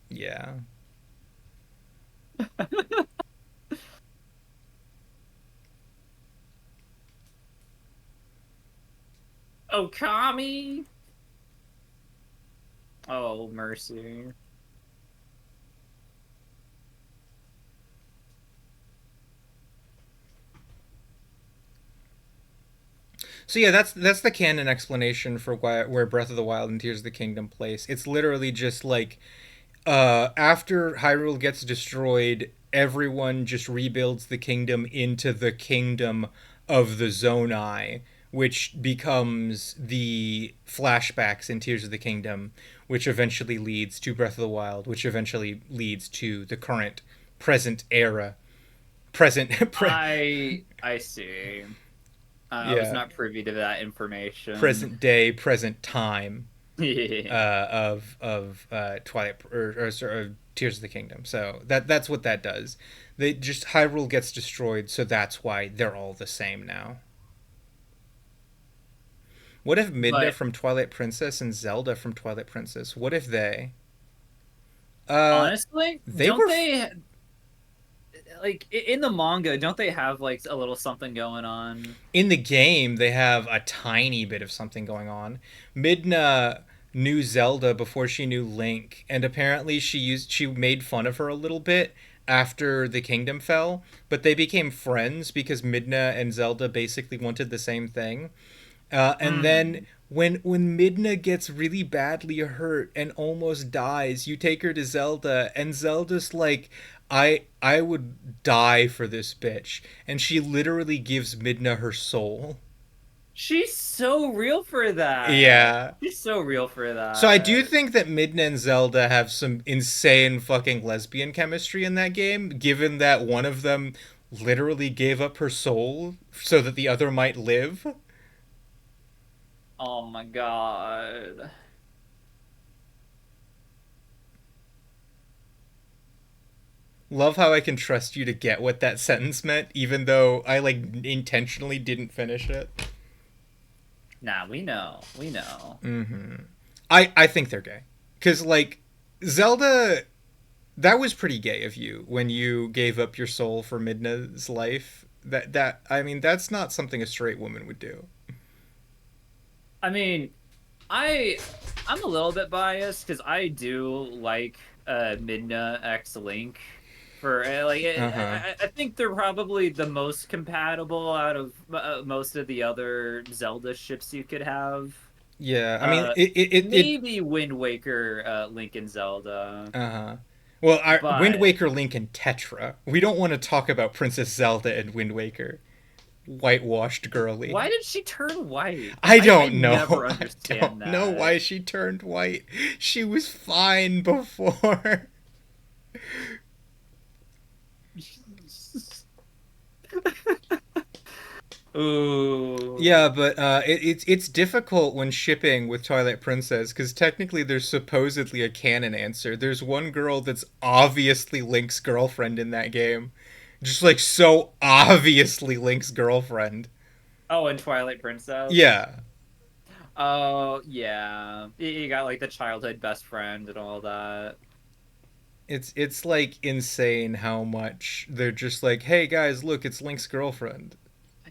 Yeah. Okami? Oh, mercy. So yeah, that's the canon explanation for where Breath of the Wild and Tears of the Kingdom place. It's literally just like after Hyrule gets destroyed, everyone just rebuilds the kingdom into the kingdom of the Zonai, which becomes the flashbacks in Tears of the Kingdom, which eventually leads to Breath of the Wild, which eventually leads to the current present era. Present. I see. I was Yeah. not privy to that information. Present day, present time Yeah. of Twilight or Tears of the Kingdom. So that's what that does. They just Hyrule gets destroyed, so that's why they're all the same now. What if Midna But from Twilight Princess and Zelda from Twilight Princess? What if they? Uh, honestly, they don't were they like in the manga, don't they have like a little something going on? in the game. They have a tiny bit of something going on. Midna knew Zelda before she knew Link, and apparently she made fun of her a little bit after the kingdom fell, but they became friends because Midna and Zelda basically wanted the same thing. And then Hmm. when Midna gets really badly hurt and almost dies, you take her to Zelda, and Zelda's like, I would die for this bitch, and she literally gives Midna her soul. She's so real for that. Yeah. She's so real for So I do that. think that Midna and Zelda have some insane fucking lesbian chemistry in that game, given that one of them literally gave up her soul so that the other might live. Oh my god. Love how I can trust you to get what that sentence meant, even though I like intentionally didn't finish it. Nah, we know. We know. I think they're gay, cause like Zelda, that was pretty gay of you when you gave up your soul for Midna's life. That I mean, that's not something a straight woman would do. I mean, I I'm a little bit biased because I do like Midna X Link for Uh huh. I think they're probably the most compatible out of most of the other Zelda ships you could have. Yeah, I mean Uh, it maybe Wind Waker, Link and Zelda, uh huh. Well, Wind but Waker, Link, and Tetra. We don't want to talk about Princess Zelda and Wind Waker. Whitewashed girly. why did she turn white? I I don't know. never I understand don't know that. why she turned white. She was fine before. Ooh. Yeah, but it's difficult when shipping with Twilight Princess because technically there's supposedly a canon answer. There's one girl that's obviously Link's girlfriend in that game, just like so obviously Link's girlfriend. Oh, and Twilight Princess. Yeah, Oh, yeah. You got like the childhood best friend and all that. it's like insane how much they're just like, hey guys, look, it's Link's girlfriend.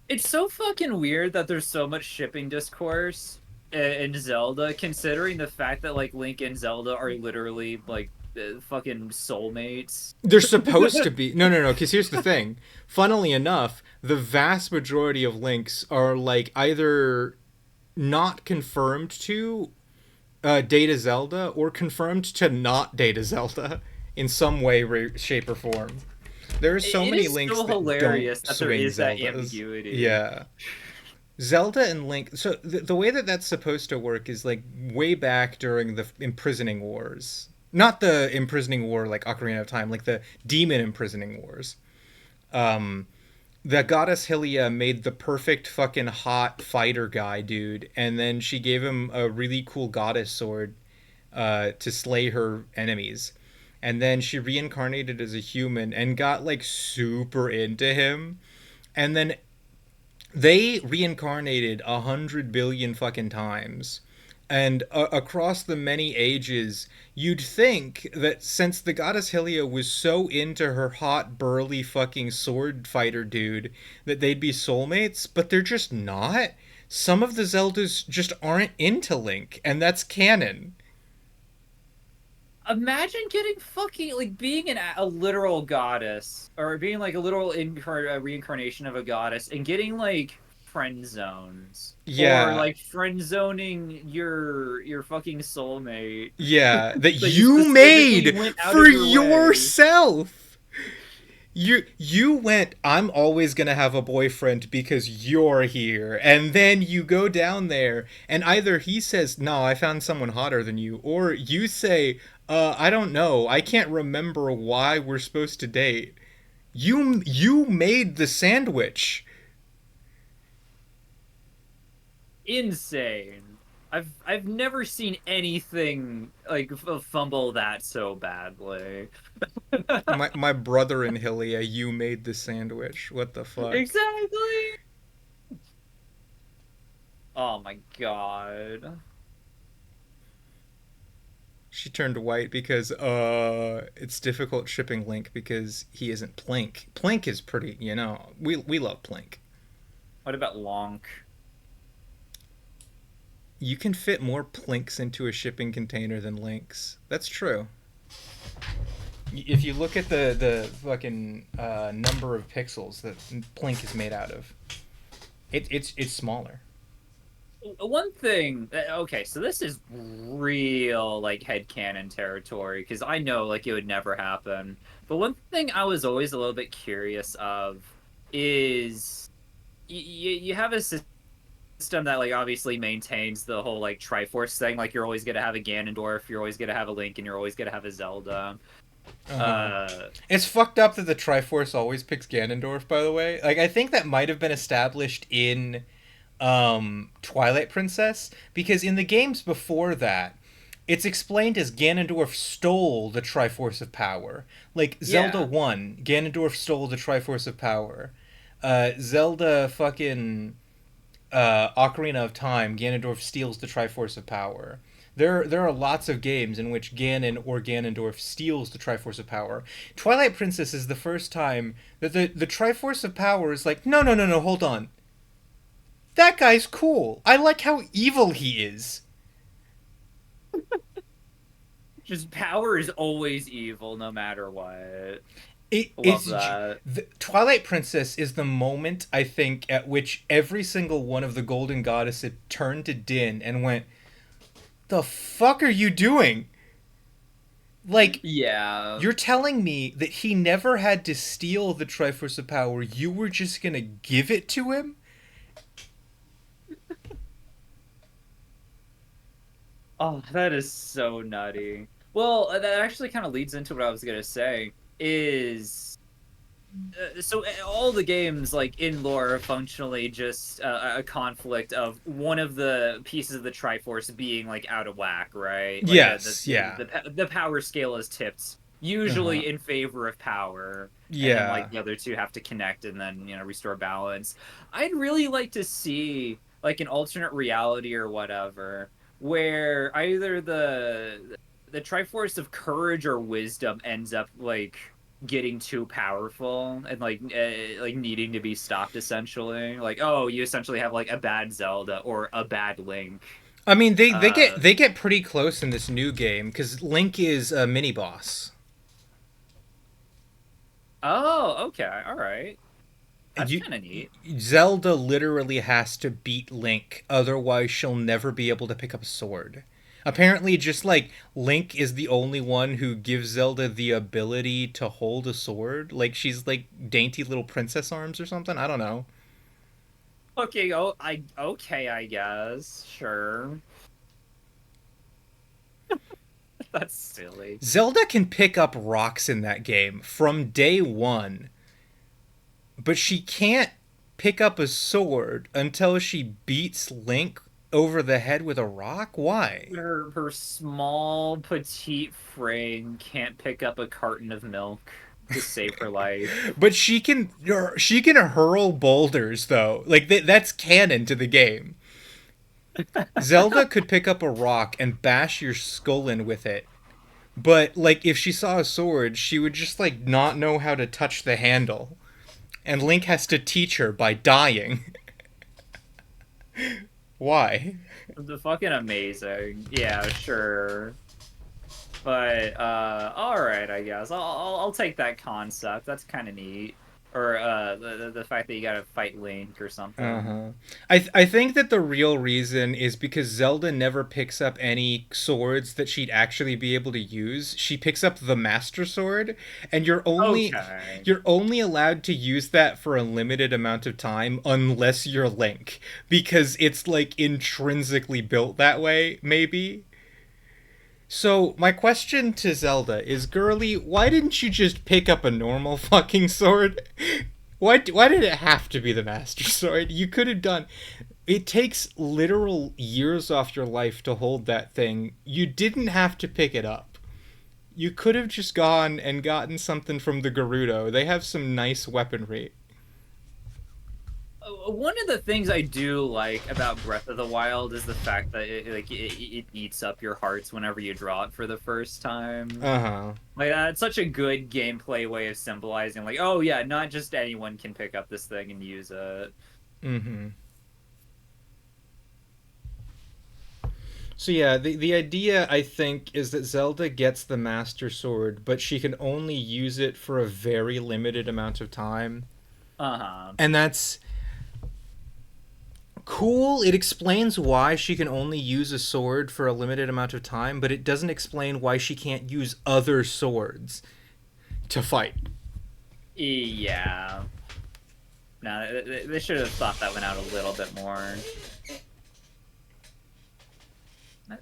It's so fucking weird that there's so much shipping discourse in Zelda, considering the fact that like Link and Zelda are literally like fucking soulmates. They're supposed to be. No, no, no, because here's the thing. Funnily enough, the vast majority of links are like either not confirmed to Data Zelda or confirmed to not Data Zelda in some way, shape, or form. There are so It many is links still that don't hilarious that there swing is that Zeldas. ambiguity. Yeah. Zelda and Link. So the way that that's supposed to work is like way back during the imprisoning wars. Not the imprisoning war like Ocarina of Time, like the demon imprisoning wars. Um, the goddess Hylia made the perfect fucking hot fighter guy, dude, and then she gave him a really cool goddess sword to slay her enemies. And then she reincarnated as a human and got like super into him. And then they reincarnated 100 billion fucking times. And across the many ages, you'd think that since the goddess Hylia was so into her hot, burly fucking sword fighter dude, that they'd be soulmates, but they're just not. Some of the Zeldas just aren't into Link, and that's canon. Imagine getting fucking like being a literal goddess or being like a literal reincarnation of a goddess and getting like friend zones or Yeah, like friend zoning your fucking soulmate. yeah, that So you you specifically made went out for of your way. yourself. You went, I'm always going to have a boyfriend because you're here. And then you go down there and either he says, "No, I found someone hotter than you," or you say, I don't know. I can't remember why we're supposed to date." You made the sandwich. Insane. I've never seen anything like fumble that so badly. My brother and Hylia, you made the sandwich. What the fuck? Exactly. Oh my god. She turned white because it's difficult shipping Link because he isn't Plink. Plink is pretty, we love Plink. What about Lonk? You can fit more Plinks into a shipping container than Links. That's true. If you look at the fucking number of pixels that Plink is made out of, it's smaller. One thing, okay, so this is real like headcanon territory because I know like it would never happen. But one thing I was always a little bit curious of is you have a system that like obviously maintains the whole like Triforce thing. Like you're always gonna have a Ganondorf, you're always gonna have a Link, and you're always gonna have a Zelda. Uh-huh. Uh, It's fucked up that the Triforce always picks Ganondorf, by the way. Like, I think that might have been established in Twilight Princess, because in the games before that, it's explained as Ganondorf stole the Triforce of Power. Like, Zelda yeah. 1, Ganondorf stole the Triforce of Power. Zelda fucking Ocarina of Time, Ganondorf steals the Triforce of Power. There are lots of games in which Ganon or Ganondorf steals the Triforce of Power. Twilight Princess is the first time that the Triforce of Power is like, no, no, no, no, hold on. That guy's cool. I like how evil he is. Just power is always evil, no matter what. Love It's that. the Twilight Princess is the moment I think at which every single one of the Golden Goddesses turned to Din and went, "The fuck are you doing?" Like, Yeah. you're telling me that he never had to steal the Triforce of Power. You were just gonna give it to him? Oh, that is so nutty. Well, that actually kind of leads into what I was gonna say. Is all the games like in lore are functionally just a conflict of one of the pieces of the Triforce being like out of whack, right? Like Yes, yeah. the power scale is tipped Uh-huh. usually in favor of power, and then like Yeah. the other two have to connect and then restore balance. I'd really like to see like an alternate reality or whatever where either the Triforce of courage or wisdom ends up like getting too powerful and like needing to be stopped essentially. Like, oh, you essentially have like a bad Zelda or a bad Link. I mean, they get Uh they get pretty close in this new game because Link is a mini boss. oh, okay, all right. That's you kind of neat. Zelda literally has to beat Link, otherwise she'll never be able to pick up a sword. Apparently, just like Link is the only one who gives Zelda the ability to hold a sword. Like she's like dainty little princess arms or something. I don't know. Okay, okay, I guess. Sure. That's silly. Zelda can pick up rocks in that game from day one, but she can't pick up a sword until she beats Link over the head with a rock? Why? Her small petite frame can't pick up a carton of milk to save her life. But she can hurl boulders though. Like that's canon to the game. Zelda could pick up a rock and bash your skull in with it. But like if she saw a sword, she would just like not know how to touch the handle. And Link has to teach her by dying. Why? The fucking amazing. Yeah, sure. But all right, I guess I'll take that concept. That's kind of neat. Or the fact that you gotta fight Link or something. Uh-huh. I think that the real reason is because Zelda never picks up any swords that she'd actually be able to use. She picks up the Master Sword, and Okay. you're only allowed to use that for a limited amount of time unless you're Link, because it's like intrinsically built that way, maybe. So, my question to Zelda is, girly, why didn't you just pick up a normal fucking sword? Why did it have to be the Master Sword? You could have done. It takes literal years off your life to hold that thing. You didn't have to pick it up. You could have just gone and gotten something from the Gerudo. They have some nice weaponry. One of the things I do like about Breath of the Wild is the fact that it eats up your hearts whenever you draw it for the first time. Uh huh. Like that's such a good gameplay way of symbolizing, like, oh yeah, not just anyone can pick up this thing and use it. Mm hmm. So yeah, the idea I think is that Zelda gets the Master Sword, but she can only use it for a very limited amount of time. Uh-huh. And that's cool. It explains why she can only use a sword for a limited amount of time, but it doesn't explain why she can't use other swords to fight. Yeah. No, they should have thought that one out a little bit more.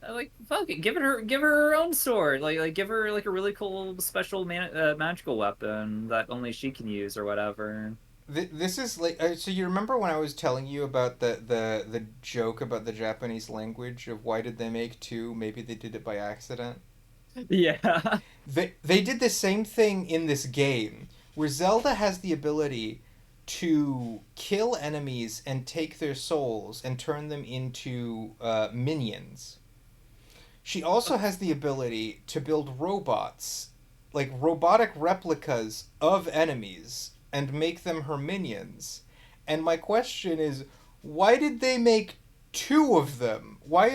Like, fuck it, give her her own sword. Like give her like a really cool special magical weapon that only she can use or whatever. This is like so. You remember when I was telling you about the joke about the Japanese language of why did they make two? Maybe they did it by accident. Yeah. They did the same thing in this game where Zelda has the ability to kill enemies and take their souls and turn them into minions. She also has the ability to build robots, like robotic replicas of enemies, and make them her minions. And my question is, why did they make two of them? Why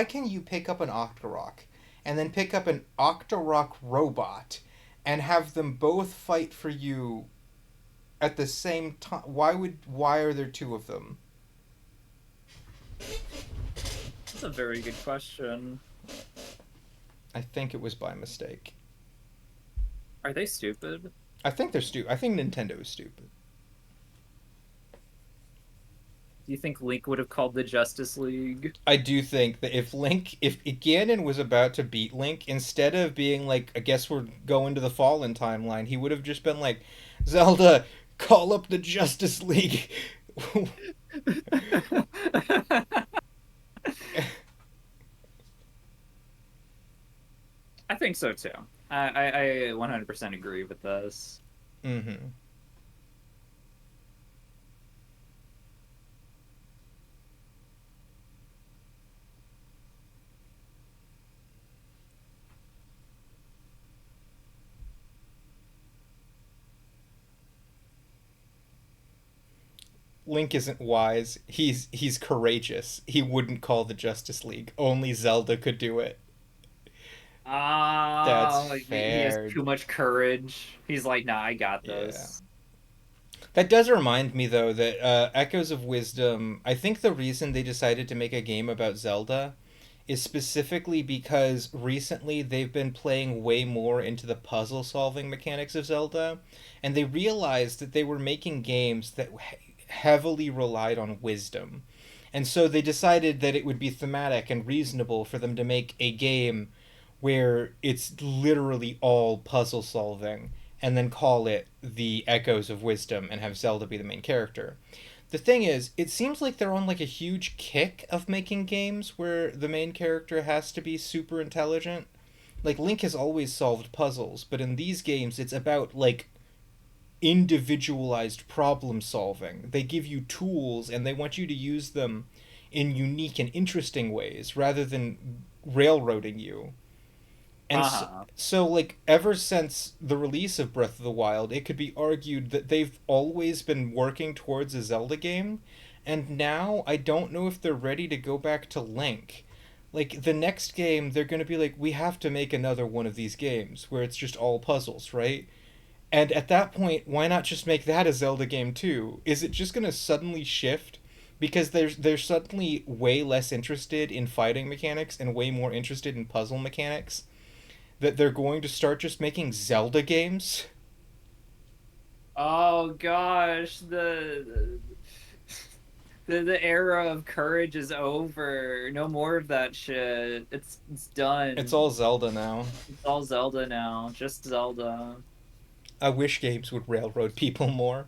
can you pick up an Octorok and then pick up an Octorok robot and have them both fight for you at the same time? Why are there two of them? That's a very good question. I think it was by mistake. Are they stupid? I think they're stupid. I think Nintendo is stupid. Do you think Link would have called the Justice League? I do think that if Ganon was about to beat Link, instead of being like, I guess we're going to the Fallen timeline, he would have just been like, Zelda, call up the Justice League. I think so too. I 100% agree with this. Mm-hmm. Link isn't wise. He's courageous. He wouldn't call the Justice League. Only Zelda could do it. That's He has fair. too much courage. He's like, nah, I got Yeah. this. That does remind me, though, that Echoes of Wisdom, I think the reason they decided to make a game about Zelda is specifically because recently they've been playing way more into the puzzle solving mechanics of Zelda, and they realized that they were making games that heavily relied on wisdom. And so they decided that it would be thematic and reasonable for them to make a game where it's literally all puzzle solving and then call it the Echoes of Wisdom and have Zelda be the main character. The thing is, it seems like they're on like a huge kick of making games where the main character has to be super intelligent. Like Link has always solved puzzles, but in these games it's about like individualized problem solving. They give you tools and they want you to use them in unique and interesting ways rather than railroading you. And Uh-huh. like, ever since the release of Breath of the Wild, it could be argued that they've always been working towards a Zelda game, and now I don't know if they're ready to go back to Link. Like, the next game, they're going to be like, we have to make another one of these games where it's just all puzzles, right? And at that point, why not just make that a Zelda game too? Is it just going to suddenly shift? Because they're suddenly way less interested in fighting mechanics and way more interested in puzzle mechanics, that they're going to start just making Zelda games? Oh gosh, the era of courage is over. No more of that shit. It's It's done. all Zelda now. It's all Zelda now. Just Zelda. I wish games would railroad people more.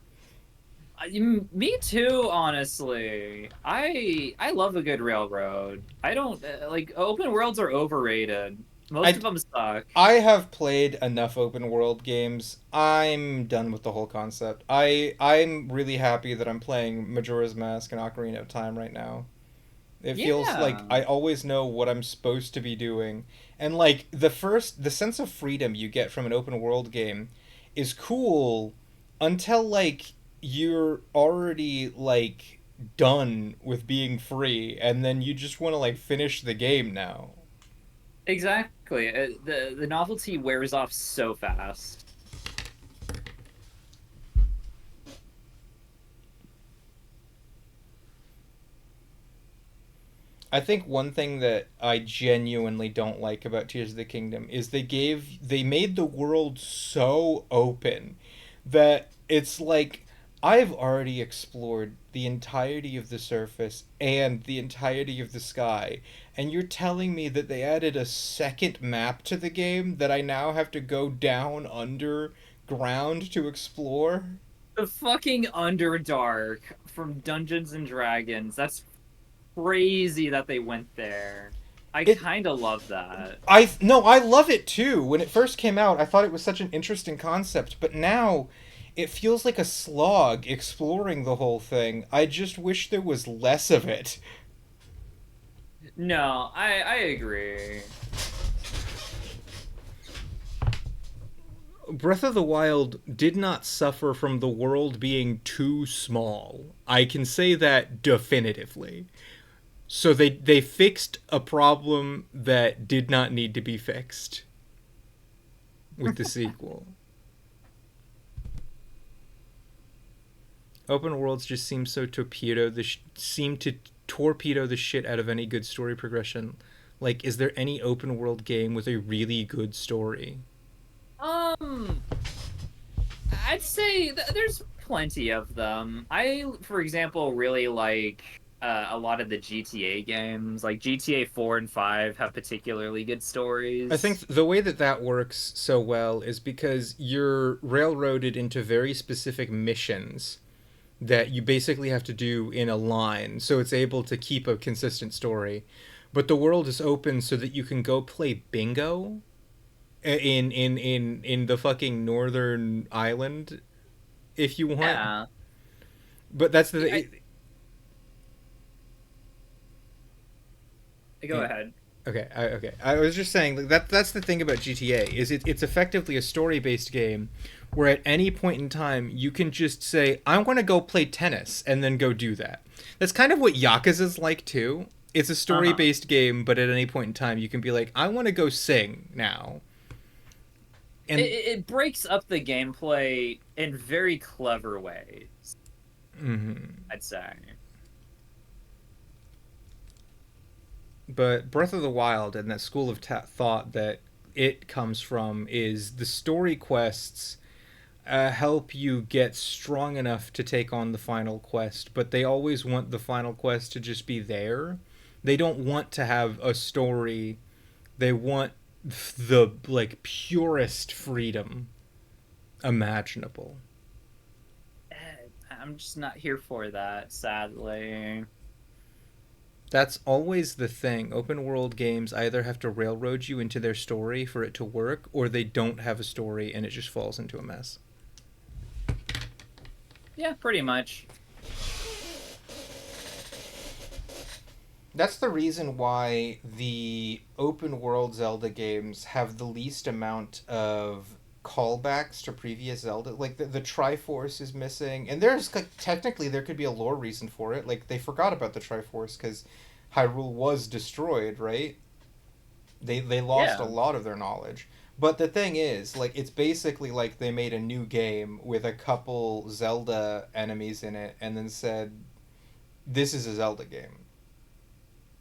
Me too, honestly. I love a good railroad. I don't like open worlds are overrated. Most I of them suck. I have played enough open world games. I'm done with the whole concept. I'm really happy that I'm playing Majora's Mask and Ocarina of Time right now. It feels like Yeah. I always know what I'm supposed to be doing. And like the sense of freedom you get from an open world game is cool until like you're already like done with being free and then you just want to like finish the game now. Exactly. The novelty wears off so fast. I think one thing that I genuinely don't like about Tears of the Kingdom is they made the world so open that it's like I've already explored the entirety of the surface and the entirety of the sky, and you're telling me that they added a second map to the game that I now have to go down underground to explore? The fucking Underdark from Dungeons and Dragons. That's crazy that they went there. I It kind of love that. I no, I love it too. When it first came out, I thought it was such an interesting concept, but now it feels like a slog exploring the whole thing. I just wish there was less of it. No, I agree. Breath of the Wild did not suffer from the world being too small. I can say that definitively. So they fixed a problem that did not need to be fixed with the sequel. Open worlds just seem to torpedo the shit out of any good story progression. Like, is there any open world game with a really good story? Um, I'd say there's plenty of them. For example, really like a lot of the GTA games. Like GTA 4 and 5 have particularly good I think stories. the way that that works so well is because you're railroaded into very specific missions that you basically have to do in a line, so it's able to keep a consistent story. But the world is open so that you can go play bingo in the fucking northern island if you want. Yeah. But that's Yeah, the go ahead. okay. I was just saying like, that's the thing about GTA is it's effectively a story based game where at any point in time you can just say I want to go play tennis and then go do that. That's kind of what Yakuza's like too. It's a story Uh-huh. based game, but at any point in time you can be like I want to go sing now, And it breaks up the gameplay in very clever ways, mhm. I'd say. But Breath of the Wild and that school of thought that it comes from is the story quests help you get strong enough to take on the final quest, but they always want the final quest to just be there. They don't want to have a story. They want the like purest freedom imaginable. I'm just not here for that, sadly. That's always the thing. Open world games either have to railroad you into their story for it to work, or they don't have a story and it just falls into a mess. Yeah, pretty much. That's the reason why the open world Zelda games have the least amount of callbacks to previous Zelda. Like the Triforce is missing, and there's like, technically there could be a lore reason for it. Like they forgot about the Triforce because Hyrule was destroyed, right? They lost a Yeah. lot of their knowledge. But the thing is, like it's basically like they made a new game with a couple Zelda enemies in it, and then said, "This is a Zelda game."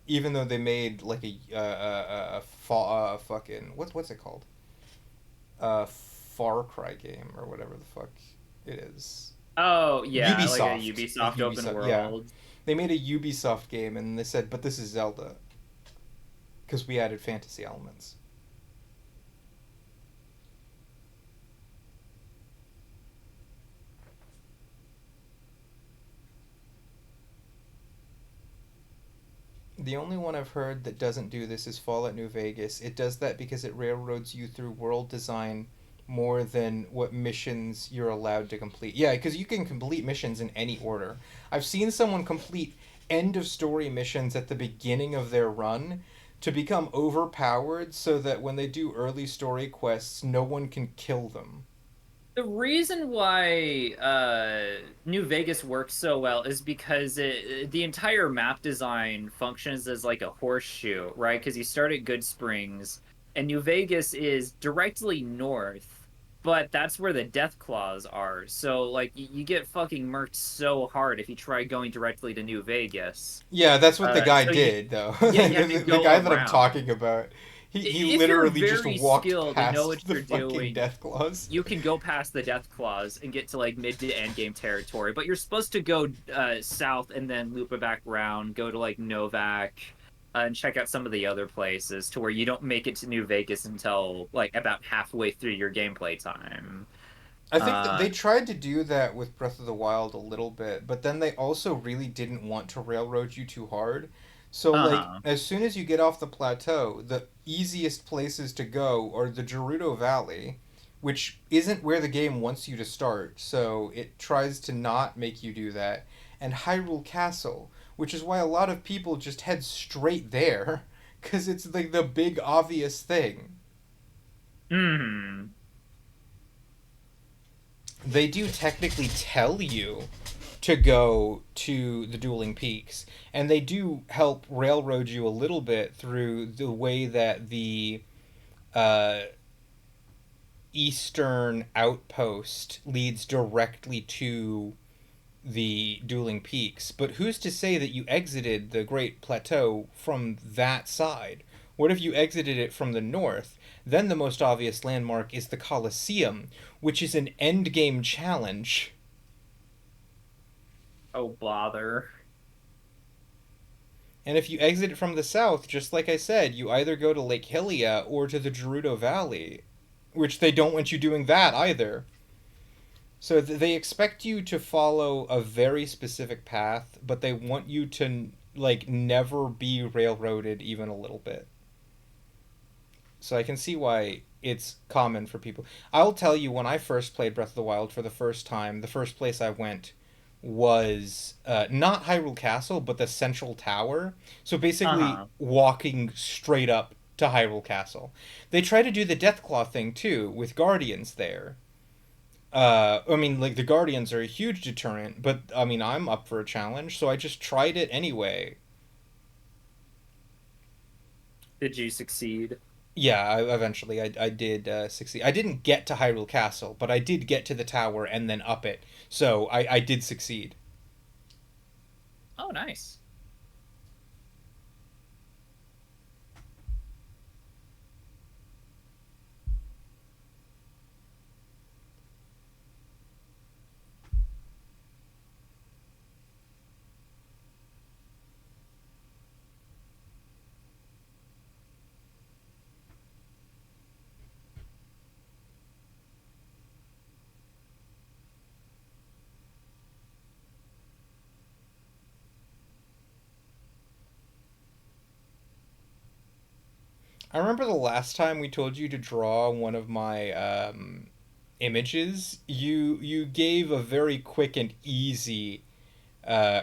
Even though they made like a fucking what's it called, a Far Cry game or whatever the fuck it is. Oh, yeah, like a Ubisoft, Ubisoft open yeah, world. they made a Ubisoft game and they said, but this is Zelda because we added fantasy elements. The only one I've heard that doesn't do this is Fallout New Vegas. It does that because it railroads you through world design more than what missions you're allowed to complete. Yeah, because you can complete missions in any order. I've seen someone complete end of story missions at the beginning of their run to become overpowered so that when they do early story quests, no one can kill them. The reason why New Vegas works so well is because the entire map design functions as like a horseshoe, right? Because you start at Good Springs, and New Vegas is directly north, but that's where the Death Claws are. So like you get fucking murked so hard if you try going directly to New Vegas. Yeah, that's what the guy So you did, though. yeah, you have to The go guy that I'm around. talking about, he If you're literally just very walked skilled and know what past the you're fucking doing, death claws. you can go past the Death Claws and get to like mid to end game territory, but you're supposed to go south and then loop it back around, go to like Novak, and check out some of the other places to where you don't make it to New Vegas until like about halfway through your gameplay time. I think that Uh, they tried to do that with Breath of the Wild a little bit, but then they also really didn't want to railroad you too hard. So, like, uh-huh. as soon as you get off the plateau, the easiest places to go are the Gerudo Valley, which isn't where the game wants you to start, so it tries to not make you do that, and Hyrule Castle, which is why a lot of people just head straight there, because it's like the big obvious thing. Hmm. They do technically tell you to go to the dueling peaks, and they do help railroad you a little bit through the way that the uh, eastern outpost leads directly to the dueling peaks. But who's to say that you exited the Great Plateau from that side? What if you exited it from the north? Then the most obvious landmark is the Colosseum, which is an endgame challenge. Oh bother. And if you exit it from the south, just like I said, you either go to Lake Hylia or to the Gerudo Valley, which they don't want you doing that either. So they expect you to follow a very specific path, but they want you to like never be railroaded even a little bit. So I can see why it's common for people. I'll tell you, when I first played Breath of the Wild for the first time, the first place I went was not Hyrule Castle, but the Central Tower. So basically, Uh-huh. walking straight up to Hyrule Castle. They try to do the Deathclaw thing too with Guardians there. I mean, like the Guardians are a huge deterrent, but I mean, I'm up for a challenge, so I just tried it anyway. Did you succeed? Yeah, eventually I did succeed. I didn't get to Hyrule Castle, but I did get to the tower and then up it. So I did succeed. Oh, nice. I remember the last time we told you to draw one of my images. You gave a very quick and easy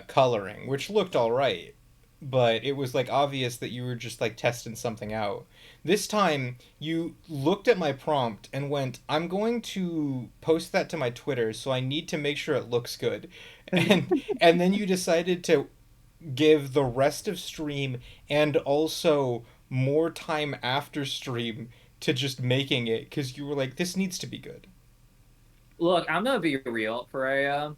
coloring, which looked all right, but it was like obvious that you were just like testing something out. This time, you looked at my prompt and went, "I'm going to post that to my Twitter, so I need to make sure it looks good," and then you decided to give the rest of stream and also more time after stream to just making it because you were like, "This needs to be good." Look, I'm gonna be real, Freya.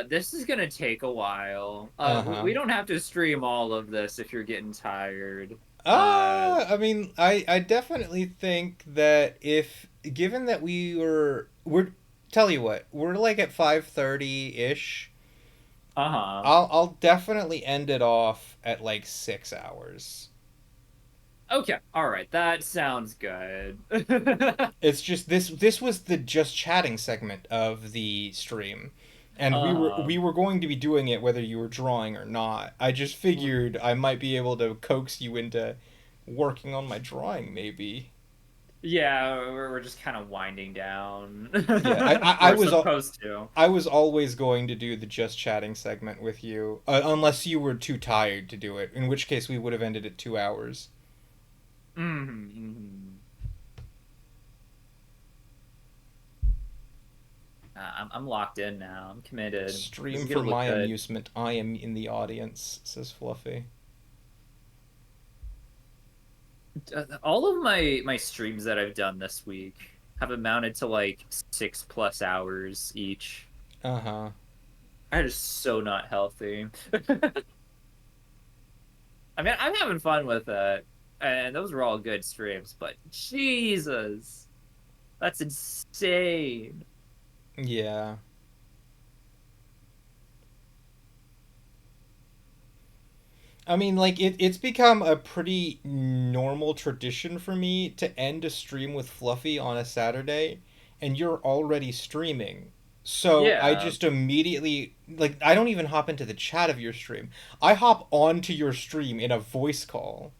This is gonna take a while. Uh We huh. don't have to stream all of this if you're getting tired. I mean, I definitely think that if given that we're tell you what, we're like at 5:30 ish. Uh-huh. I'll definitely end it off at like 6 hours. Okay, all right, that sounds good. It's just this was the just chatting segment of the stream. And Uh-huh. we were going to be doing it whether you were drawing or not. I just Mm. figured I might be able to coax you into working on my drawing maybe. Yeah, we're just kind of winding down. Yeah, We're supposed to. I was always going to do the just chatting segment with you, unless you were too tired to do it. In which case, we would have ended at 2 hours. Hmm. I'm locked in now. I'm committed. This Stream is for gonna look my good. amusement. I am in the audience, says Fluffy. All of my streams that I've done this week have amounted to like 6+ hours each. Uh huh. That is so not healthy. I mean, I'm having fun with it, and those were all good streams. But Jesus, that's insane. Yeah. I mean, like it's become a pretty normal tradition for me to end a stream with Fluffy on a Saturday, and you're already streaming. So I Yeah. just immediately like I don't even hop into the chat of your stream. I hop onto your stream in a voice call.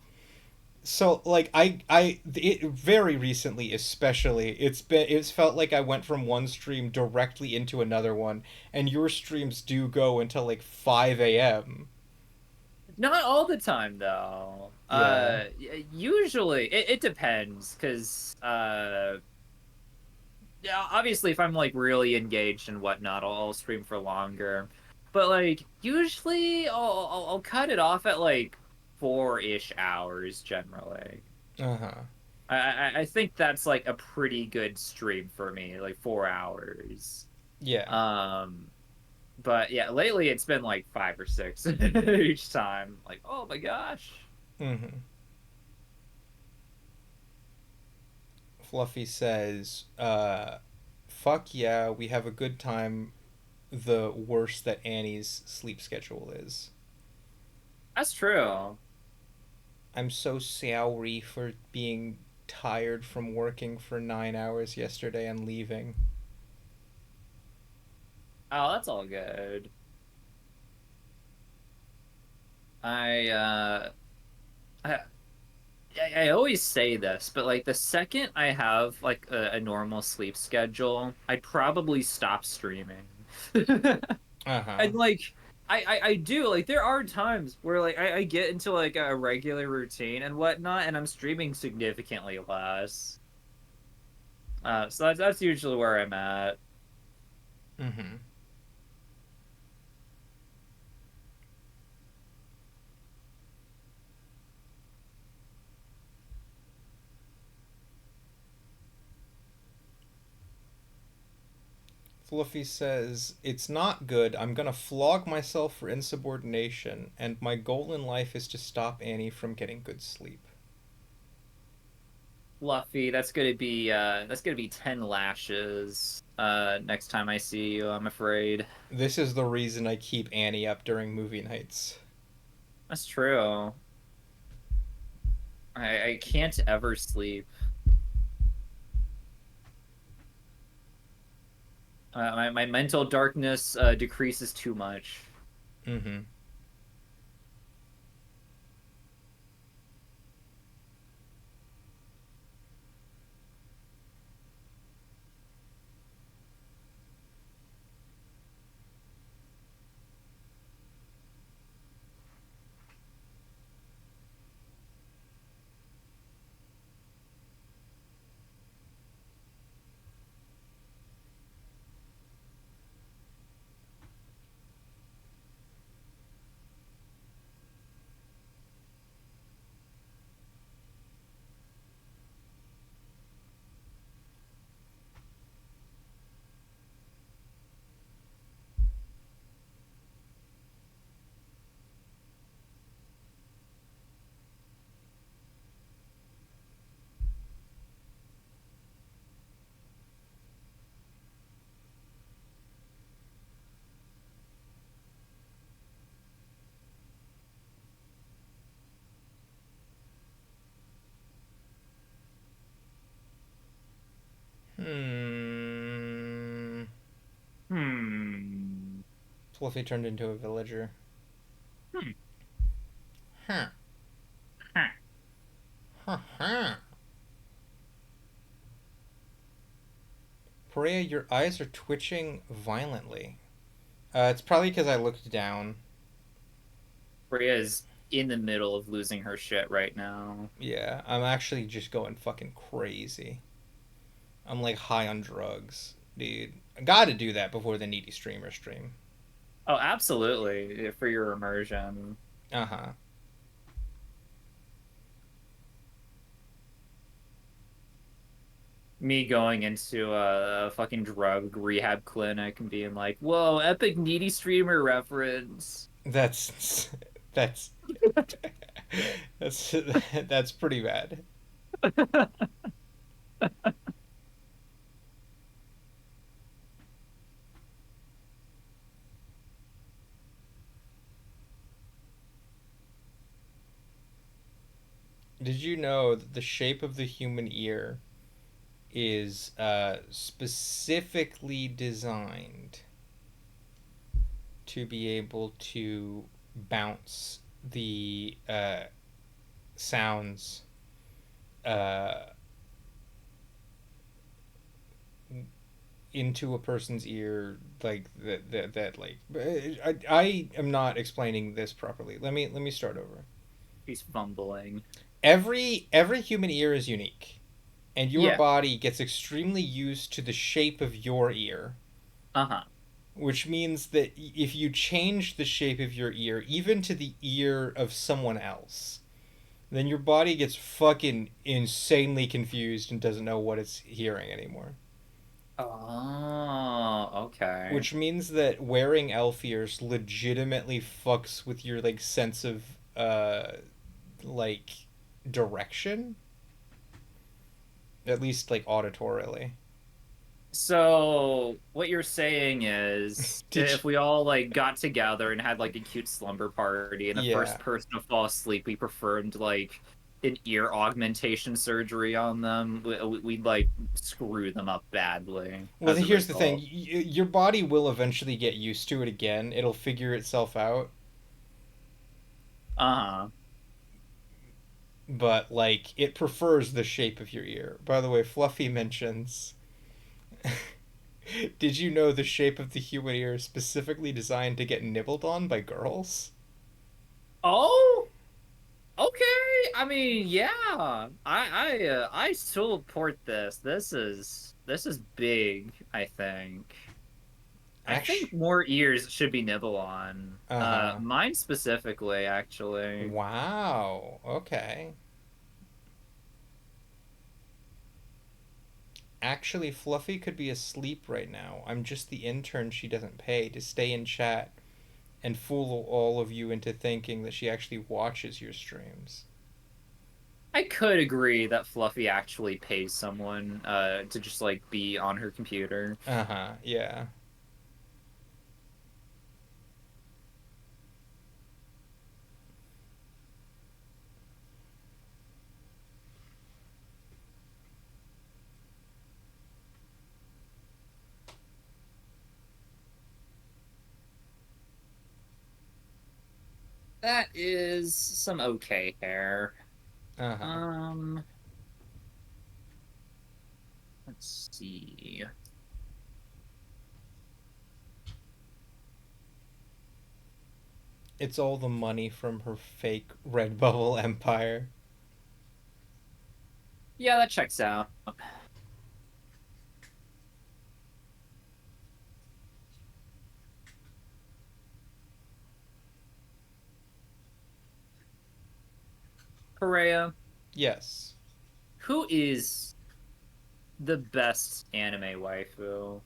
So like it very recently especially it's felt like I went from one stream directly into another one, and your streams do go until like 5 a.m. Not all the time though. Yeah. Usually it depends because yeah, obviously if I'm like really engaged and whatnot, I'll stream for longer. But like usually I'll cut it off at like 4-ish hours generally. Uh-huh. I think that's like a pretty good stream for me, like 4 hours. Yeah. Um, but yeah, lately it's been like 5 or 6 each time. Like, oh my gosh. Mm-hmm. Fluffy says, fuck yeah, we have a good time the worse that Annie's sleep schedule is. That's true. I'm so sorry for being tired from working for 9 hours yesterday and leaving. Oh, that's all good. I uh I I always say this, but like the second I have like a normal sleep schedule, I'd probably stop streaming. Uh-huh. And like I do like there are times where like I get into like a regular routine and whatnot, and I'm streaming significantly less. So that's usually where I'm at. Mm-hmm. Fluffy says, "It's not good. I'm gonna flog myself for insubordination, and my goal in life is to stop Annie from getting good sleep." Fluffy, that's gonna be 10 lashes next time I see you, I'm afraid. This is the reason I keep Annie up during movie nights. That's true. I can't ever sleep. My mental darkness decreases too much. Mm-hmm. Hmm. Hmm. Fluffy turned into a villager. Hmm. Huh. Huh. Huh. Huh. Perea, your eyes are twitching violently. It's probably because I looked down. Rhea's in the middle of losing her shit right now. Yeah, I'm actually just going fucking crazy. I'm like high on drugs, dude. I gotta do that before the needy streamer stream. Oh, absolutely, for your immersion. Uh huh. Me going into a fucking drug rehab clinic and being like, "Whoa, epic needy streamer reference." That's that's that's that's pretty bad. Did you know that the shape of the human ear is specifically designed to be able to bounce the sounds uh, into a person's ear like that like I am not explaining this properly. Let me start over. He's fumbling. Every human ear is unique, and your Yeah. body gets extremely used to the shape of your ear, Uh-huh. which means that if you change the shape of your ear even to the ear of someone else, then your body gets fucking insanely confused and doesn't know what it's hearing anymore. Oh, okay. Which means that wearing elf ears legitimately fucks with your like sense of like direction, at least like auditorily. So, what you're saying is Did you? if we all like got together and had like a cute slumber party and the Yeah. first person to fall asleep, we performed like an ear augmentation surgery on them, we'd like screw them up badly Well, as a here's the thing: result. your body will eventually get used to it again. It'll figure itself out. Uh-huh. But like, it prefers the shape of your ear. By the way, Fluffy mentions. Did you know the shape of the human ear is specifically designed to get nibbled on by girls? Oh, okay. I mean, yeah. I support this. This is big, I think. I think Actually, more ears should be nibble on. uh huh. Mine specifically, actually. Wow. Okay. Actually, Fluffy could be asleep right now. I'm just the intern she doesn't pay to stay in chat and fool all of you into thinking that she actually watches your streams. I could agree that Fluffy actually pays someone to just like be on her computer. Uh-huh, yeah. That is some okay hair. Uh-huh. Um, let's see. It's all the money from her fake Redbubble empire. Yeah, that checks out. Correa, Yes. who is the best anime waifu?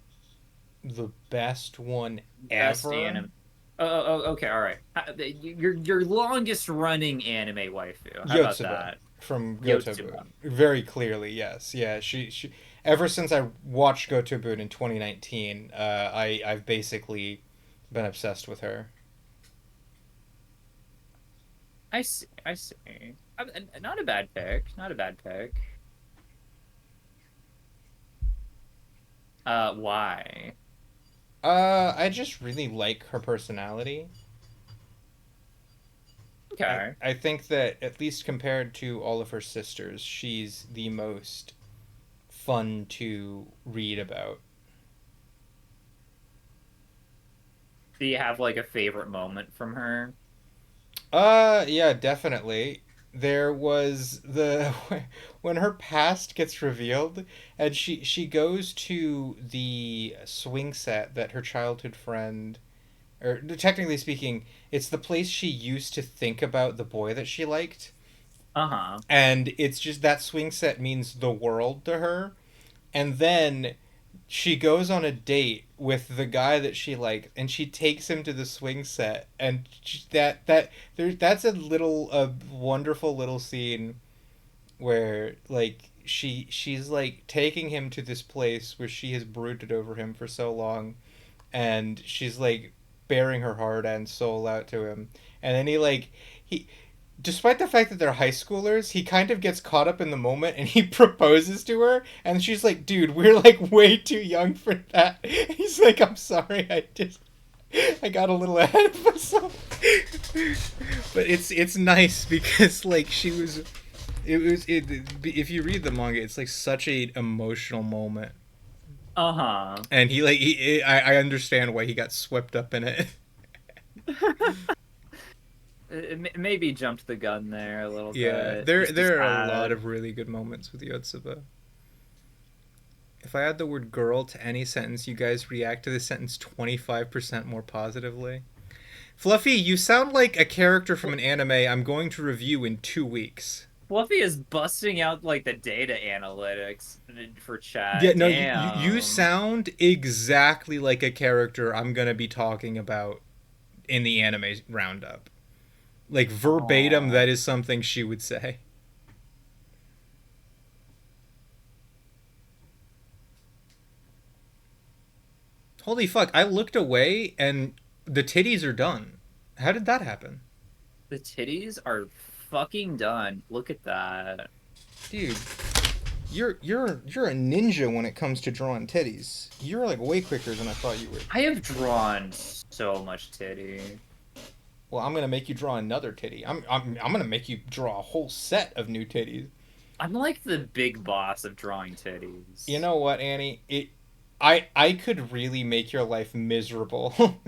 The best one Best ever? anime. Okay, all right. Your longest running anime waifu. How about Yotsuba that? from Yotsuba. Gotobun. Very clearly, yes. Yeah, she ever since I watched Gotobun in 2019, I've basically been obsessed with her. I see. I see. Not a bad pick. Not a bad pick. Why? I just really like her personality. Okay. I think that at least compared to all of her sisters, she's the most fun to read about. Do you have like a favorite moment from her? Yeah, definitely. There was the when her past gets revealed and she goes to the swing set that her childhood friend, or technically speaking, it's the place she used to think about the boy that she liked. Uh-huh. And it's just that swing set means the world to her. And then she goes on a date with the guy that she liked, and she takes him to the swing set, and that's a wonderful little scene where like she's like taking him to this place where she has brooded over him for so long, and she's like bearing her heart and soul out to him, and then he despite the fact that they're high schoolers, he kind of gets caught up in the moment and he proposes to her. And she's like, dude, we're like way too young for that. He's like, I'm sorry, I got a little ahead of myself. But it's nice because like if you read the manga, it's like such a emotional moment. Uh-huh. And I understand why he got swept up in it. Maybe jumped the gun there a little Yeah, bit. Just there are a lot had. of really good moments with Yotsuba. If I add the word girl to any sentence, you guys react to the sentence 25% more positively. Fluffy, you sound like a character from an anime I'm going to review in 2 weeks. Fluffy is busting out like the data analytics for Yeah, chat. no, you Damn. sound exactly like a character I'm going to be talking about in the anime roundup. Like, verbatim, Oh. that is something she would say. Holy fuck, I looked away and the titties are done. How did that happen? The titties are fucking done. Look at that. Dude, you're a ninja when it comes to drawing titties. You're like way quicker than I thought you were. I have drawn so much titty. Well, I'm gonna make you draw another titty. I'm gonna make you draw a whole set of new titties. I'm like the big boss of drawing You titties. know what, Annie? I could really make your life miserable.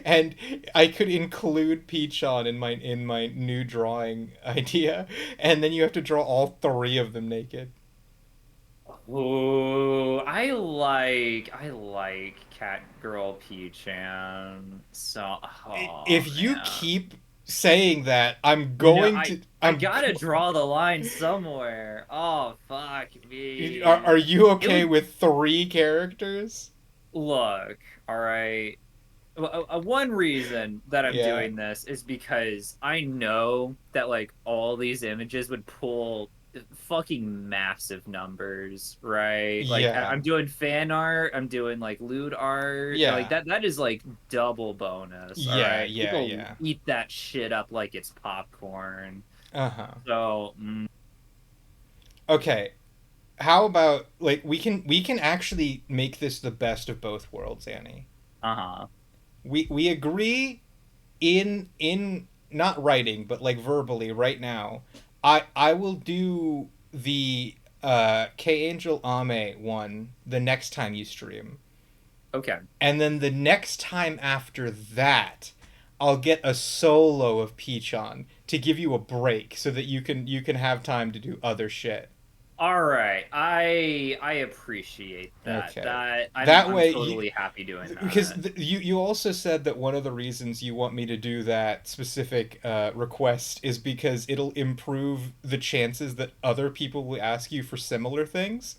And I could include Peachon in my new drawing idea, and then you have to draw all three of them naked. Oh, I like Cat Girl Peachan. So, oh If you man. keep saying that, No, I I I'm. gotta draw the line somewhere. Oh fuck me. Are you It okay would with 3 characters? look, all right. One reason that I'm Yeah. doing this is because I know that like all these images would pull fucking massive numbers, right? Like Yeah. I'm doing fan art, I'm doing like lewd art, like Yeah. that is like double bonus, all Yeah. right? Yeah. People Yeah. eat that shit up like it's popcorn. Uh-huh. So, Okay. How about like we can actually make this the best of both worlds, Annie. uh-huh. We agree in not writing but like verbally right now. I will do the K Angel Ame one the next time you stream. Okay. And then the next time after that, I'll get a solo of Peach on to give you a break so that you can have time to do other shit. All right. I appreciate that. Okay. That That I'm way, you, totally happy doing because that. you also said that one of the reasons you want me to do that specific request is because it'll improve the chances that other people will ask you for similar things,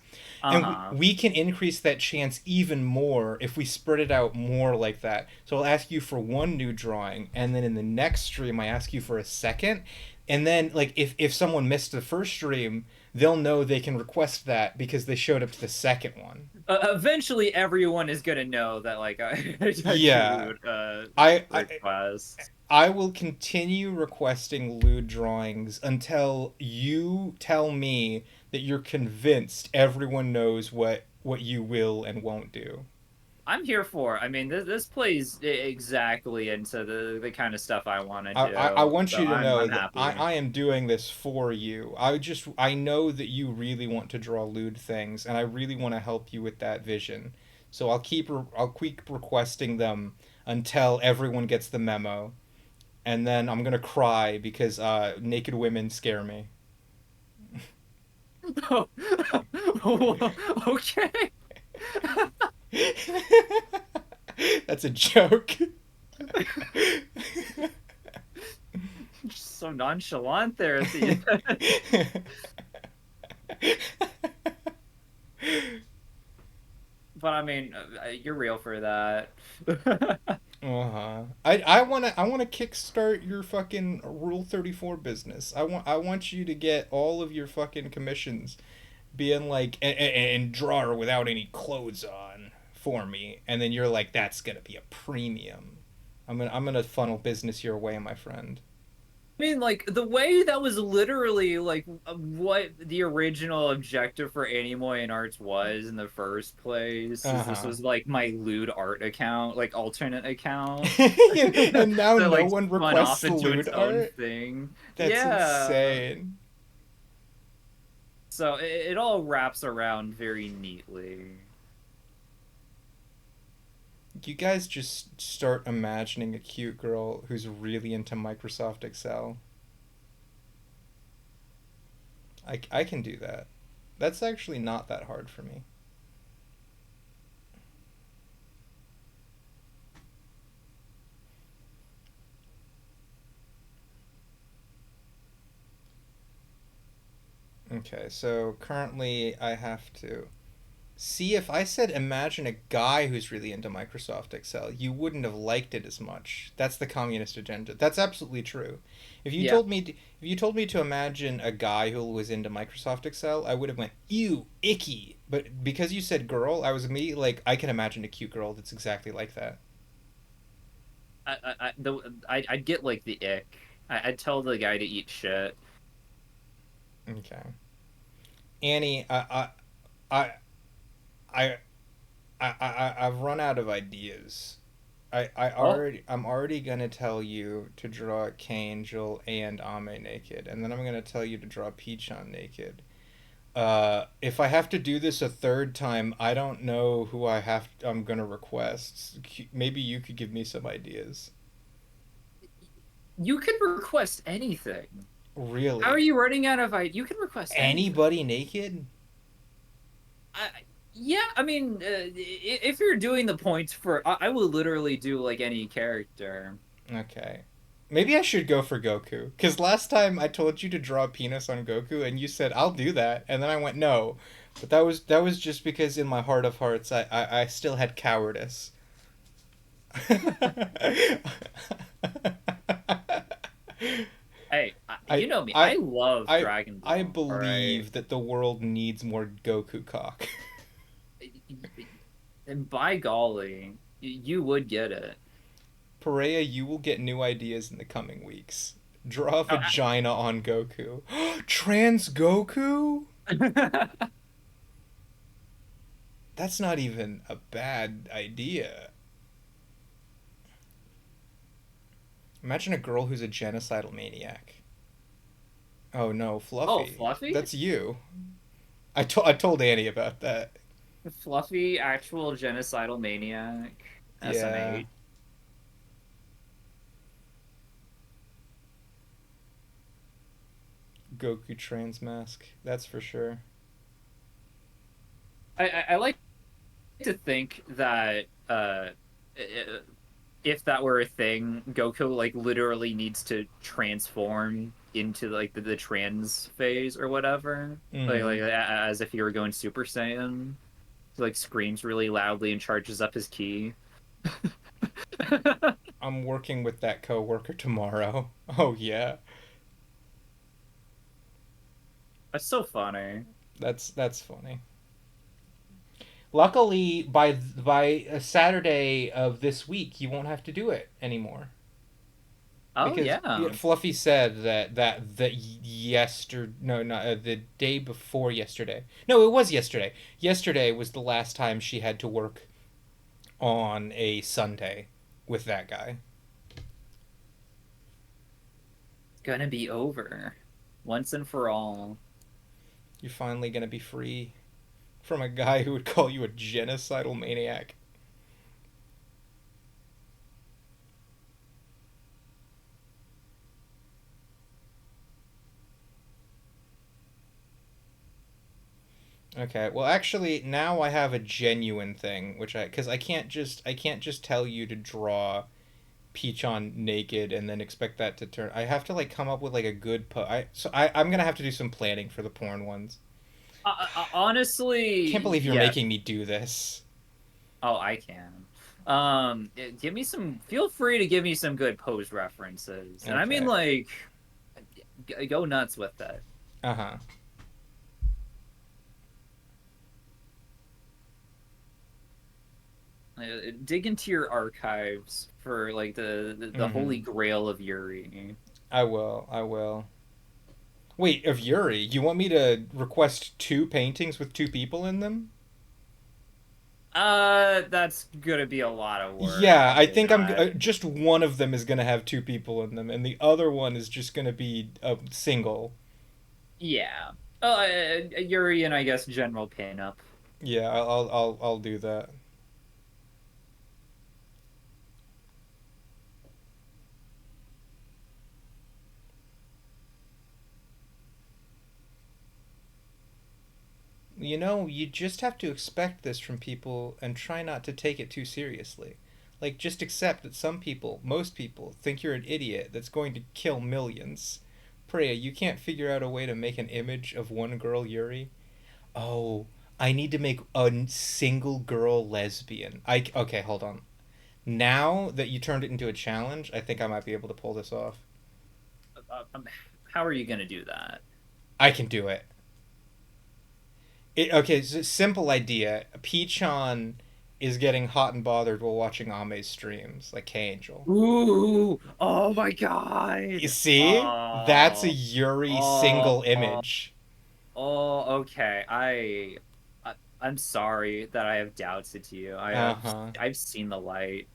and Uh-huh. we can increase that chance even more if we spread it out more like that. So I'll ask you for one new drawing, and then in the next stream I ask you for a second, and then like if someone missed the first stream, they'll know they can request that because they showed up to the second one. Eventually, everyone is gonna know that like I Yeah, do I, I requests. I will continue requesting lewd drawings until you tell me that you're convinced everyone knows what you will and won't do. I'm here for. I mean, this plays exactly into the kind of stuff I want to I do. want So you to know I'm that happy. I am doing this for you. I know that you really want to draw lewd things, and I really want to help you with that vision. So I'll keep requesting them until everyone gets the memo, and then I'm gonna cry because naked women scare me. Okay. That's a joke. Just so nonchalant there at the end. But I mean, you're real for that. Uh-huh. I wanna kickstart your fucking Rule 34 business. I want you to get all of your fucking commissions being like and draw her without any clothes on for me, and then you're like that's gonna be a premium. I'm gonna funnel business your way, my friend. I mean, like the way that was literally like what the original objective for Animoy Arts was in the first place. Is this Uh-huh. was like my lewd art account, like alternate account And now that no like one spun off requests into lewd its own art. thing. That's Yeah. insane. So it all wraps around very neatly. You guys just start imagining a cute girl who's really into Microsoft Excel. I can do that. That's actually not that hard for me. Okay, so currently I have to see if I said imagine a guy who's really into Microsoft Excel, you wouldn't have liked it as much. That's the communist agenda. That's absolutely true. Yeah. If you told me to imagine a guy who was into Microsoft Excel, I would have went ew, icky. But because you said girl, I was immediately like I can imagine a cute girl that's exactly like that. I'd get like the ick. I'd tell the guy to eat shit. Okay. Annie, I I I've run out of ideas. Oh, I'm already gonna tell you to draw K-Angel and Ame naked, and then I'm gonna tell you to draw Peachon naked. If I have to do this a third time, I don't know who I'm gonna request. Maybe you could give me some ideas. you can request anything. How are Really? you running out of You can request anything. Anybody naked? I, yeah, I mean, if you're doing the points for, I will literally do like any character. Okay. Maybe I should go for Goku. Because last time I told you to draw a penis on Goku, and you said I'll do that, and then I went no. But that was just because in my heart of hearts I still had cowardice. Hey, I you know me. I I love I Dragon I Ball. All right. believe that the world needs more Goku cock. And by golly, you would get it. Perea, you will get new ideas in the coming weeks. Draw a Oh, vagina on Goku. Trans Goku? That's not even a bad idea. Imagine a girl who's a genocidal maniac. Oh no, oh, Fluffy. Fluffy? That's you. I told Annie about that. Fluffy, actual genocidal maniac. Yeah. SMH. Goku trans mask. That's for sure. I like to think that if that were a thing, Goku like literally needs to transform into like the trans phase or whatever, Mm-hmm. as if he were going Super Saiyan. He, like screams really loudly and charges up his ki. I'm working with that coworker tomorrow. Oh yeah. That's so funny. That's funny. Luckily, by Saturday of this week, you won't have to do it anymore Oh because yeah. Fluffy said that yester no not the day before yesterday. No, it was yesterday. Yesterday was the last time she had to work on a Sunday with that guy. It's gonna be over once and for all. You're finally gonna be free from a guy who would call you a genocidal maniac. Okay. Well, actually, now I have a genuine thing, which because I can't just tell you to draw Peach on naked and then expect that to turn. I have to like come up with like a good I'm gonna have to do some planning for the porn ones. Can't Honestly, believe you're yes. making me do this. Oh, I can. Give me some. Feel free to give me some good pose references, and I mean Okay. like, go nuts with that. Uh huh. Dig into your archives for like the holy Mm-hmm. grail of Yuri. I will. I will. Wait, of Yuri, you want me to request two paintings with two people in them? That's gonna be a lot of work. Yeah, I'll I say think I'm that. just one of them is gonna have two people in them, and the other one is just gonna be a single. Yeah. Yuri and I guess general pinup. Yeah, I'll do that. You just have to expect this from people and try not to take it too seriously. Like, just accept that some people, most people, think you're an idiot that's going to kill millions. Priya, you can't figure out a way to make an image of one girl Yuri? Oh, I need to make a single girl lesbian. Okay, hold on. Now that you turned it into a challenge, I think I might be able to pull this off. Um, how are you gonna do that? I can do it. Okay, so simple idea. Peachon is getting hot and bothered while watching Ame's streams, like K-Angel. Ooh! Oh my You God! see? That's a Oh, Yuri oh, single image. oh. Okay. I'm sorry that I have doubted you. Uh-huh. I've seen the light,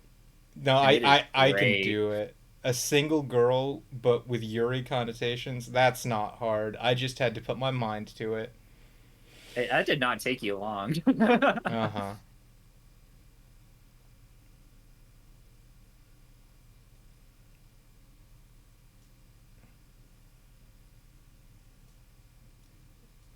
No, and it is I can great. do it. A single girl, but with Yuri connotations, that's not hard. I just had to put my mind to it. That did not take you long. Uh-huh.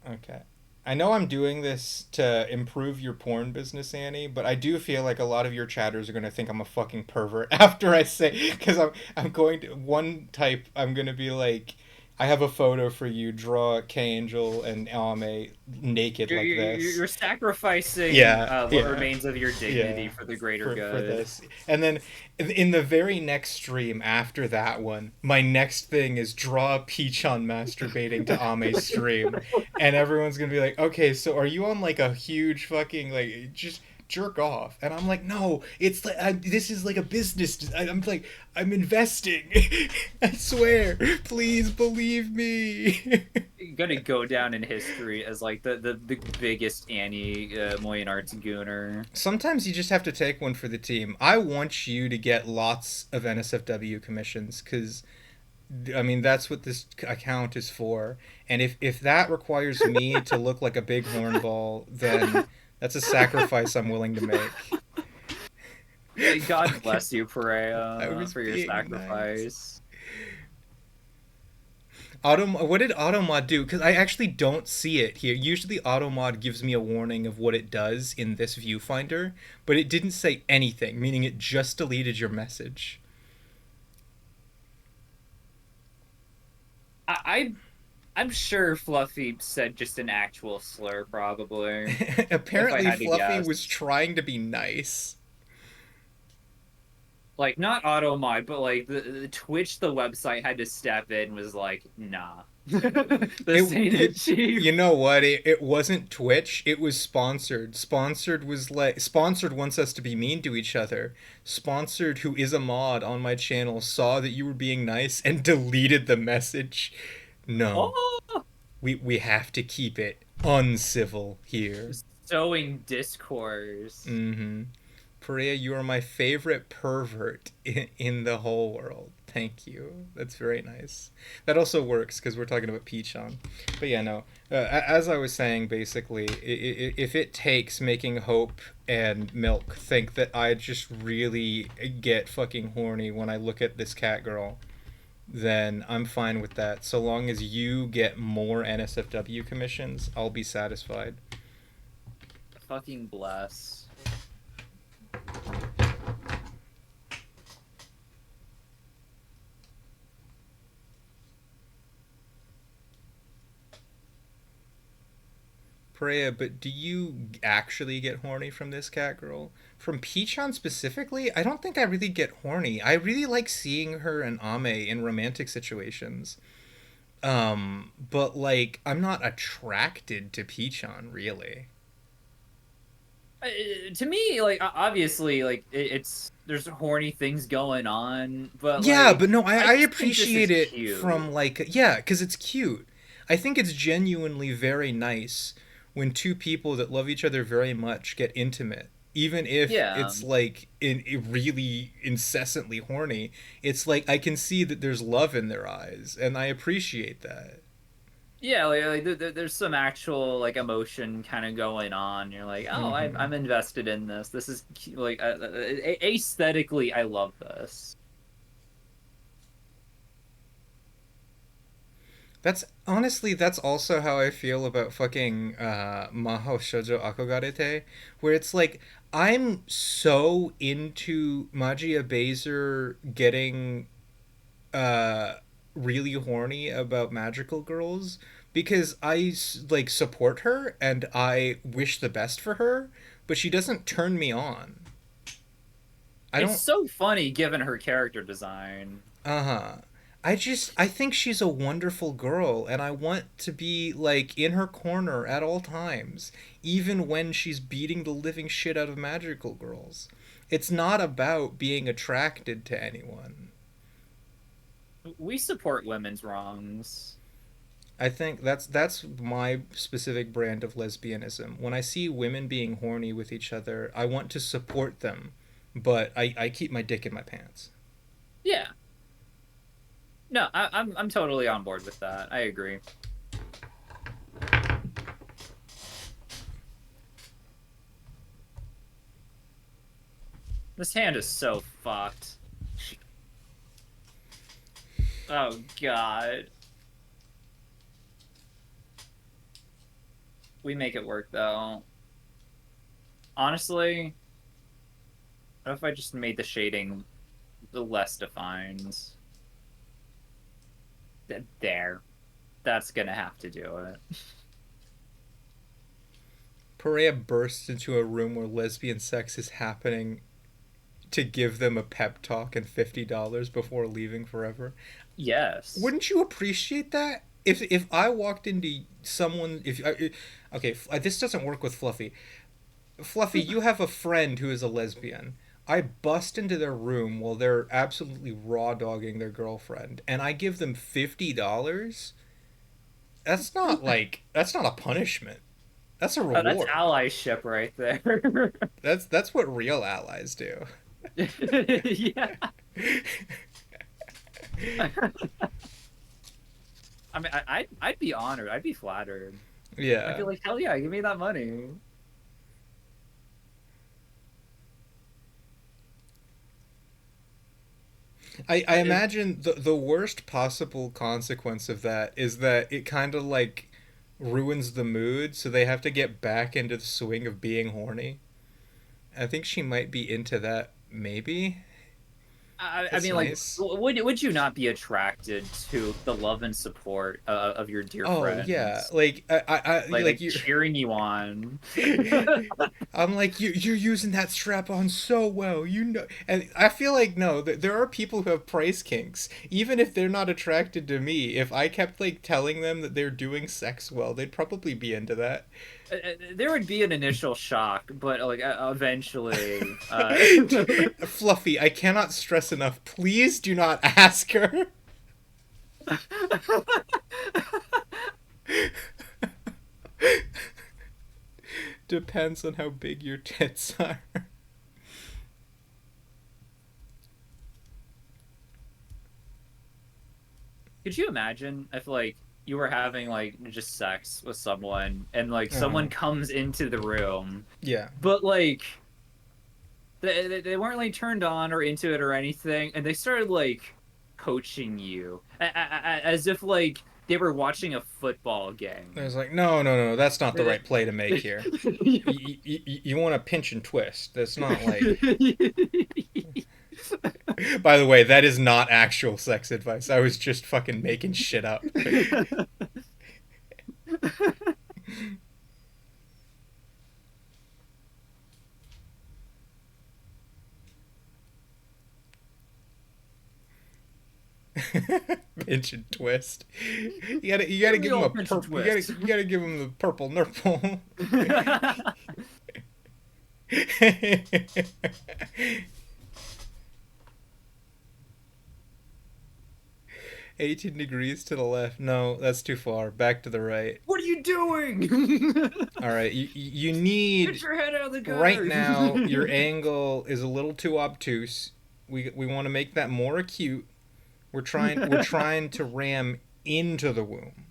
Okay. I know I'm doing this to improve your porn business, Annie, but I do feel like a lot of your chatters are gonna think I'm a fucking pervert after I say, because I'm going to one type. I'm gonna be like, I have a photo for you. Draw K Angel and Ame naked You're like you're, this. you're sacrificing Yeah, what yeah, remains of your dignity yeah. for the greater For good. this, and then in the very next stream after that one, my next thing is draw Peach on masturbating to Ame's stream, and everyone's gonna be like, okay, so are you on like a huge fucking like just jerk off? And I'm like, no, it's like this is like a business. I'm like, I'm investing. I swear, please believe me. Gonna go down in history as like the biggest Annie Moyen Arts gooner. Sometimes you just have to take one for the team. I want you to get lots of NSFW commissions because, I mean, that's what this account is for. And if that requires me to look like a big hornball, then that's a sacrifice I'm willing to make. God Okay, bless you, I Perea, was for your being nice. sacrifice. What did Automod do? Because I actually don't see it here. Usually Automod gives me a warning of what it does in this viewfinder, but it didn't say anything, meaning it just deleted your message. I I'm sure Fluffy said just an actual slur, probably. If I Apparently had to Fluffy guess. was trying to be nice. Like, not Automod, but like the Twitch, the website had to step in and was like, nah. This ain't it, You Chief. know what? It wasn't Twitch. It was sponsored. Sponsored wants us to be mean to each other. Sponsored, who is a mod on my channel, saw that you were being nice and deleted the message. No, Oh, we have to keep it uncivil here. sowing discourse. Mm-hmm. Perea, you are my favorite pervert in the whole world. Thank you. That's very nice. That also works because we're talking about Peachon. But yeah, no. As I was saying, basically, if it takes making Hope and Milk think that I just really get fucking horny when I look at this cat girl, then I'm fine with that. So long as you get more NSFW commissions, I'll be satisfied. Fucking bless. Perea, but do you actually get horny from this cat girl? From Peachon specifically, I don't think I really get horny. I really like seeing her and Ame in romantic situations. But like, I'm not attracted to Peachon, really. To me, like obviously, like it's there's horny things going on, but Yeah, but like no, I I just think this is appreciate it cute. from like, yeah, because it's cute. I think it's genuinely very nice when two people that love each other very much get intimate. Even if Yeah, it's like really incessantly horny, it's like I can see that there's love in their eyes, and I appreciate that. yeah, there's some actual like emotion kind of going on. You're like, oh, Hmm. I'm invested in this. This is like aesthetically, I love this. That's also how I feel about fucking Mahou Shoujo Akogarete, where it's like I'm so into Magia Baser getting uh really horny about magical girls because like support her and I wish the best for her, but she doesn't turn me on. I It's don't. so funny given her character design. Uh-huh. I think she's a wonderful girl and I want to be like in her corner at all times, even when she's beating the living shit out of magical girls. It's not about being attracted to anyone. We support women's wrongs. I think that's my specific brand of lesbianism. When I see women being horny with each other, I want to support them, but I keep my dick in my pants. Yeah, no, I'm totally on board with that. I agree. This hand is so fucked. Oh God. We make it work though. Honestly, what if I just made the shading less defined? There. That's gonna have to do it. Perea bursts into a room where lesbian sex is happening to give them a pep talk and $50 before leaving forever. Yes. Wouldn't you appreciate that? If I walked into someone, okay, this doesn't work with Fluffy. Fluffy, you have a friend who is a lesbian. I bust into their room while they're absolutely raw dogging their girlfriend, and I give them $50. That's not a punishment. That's a Oh, that's reward. allyship right there. That's what real allies do. Yeah. I mean, I'd be honored. I'd be flattered. I'd be Yeah. like, hell yeah, give me that money. I It, imagine the worst possible consequence of that is that it kind of like ruins the mood, so they have to get back into the swing of being horny. I think she might be into that, maybe. I That's mean, like, nice. would you not be attracted to the love and support of your dear Oh yeah, friends, like like you. cheering you on? I'm like you're using that strap on so well, you know. And I feel like no, there are people who have price kinks. Even if they're not attracted to me, if I kept like telling them that they're doing sex well, they'd probably be into that. There would be an initial shock, but like eventually, Fluffy, I cannot stress enough. Please do not ask her. Depends on how big your tits are. could you imagine if like you were having like just sex with someone and like Uh-huh. someone comes into the room, Yeah. but like they weren't like turned on or into it or anything, and they started like coaching you as if like they were watching a football I game. was like, no, no, no, that's not the right play to make here. You want to pinch and twist. That's not like. By the way, that is not actual sex advice. I was just fucking making shit up. Pinch and twist. You gotta give him Real a pinch and purple. twist. You gotta give him the purple nurple. 18 degrees to the left. No, that's too far. Back to the right. What are you doing? All right, you Get need your head out of the right gutter. now. Your angle is a little too obtuse. We want to make that more acute. We're trying to ram into the womb.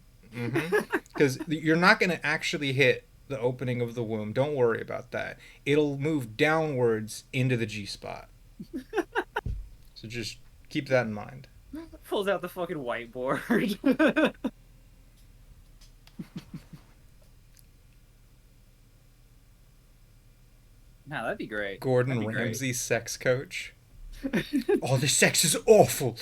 Because you're not going to actually hit the opening of the womb. Don't worry about that. It'll move downwards into the G spot. So just keep that in mind. Pulls out the fucking whiteboard. No, that'd be great. That'd Gordon be great. Ramsay, sex coach. Oh, the sex is awful.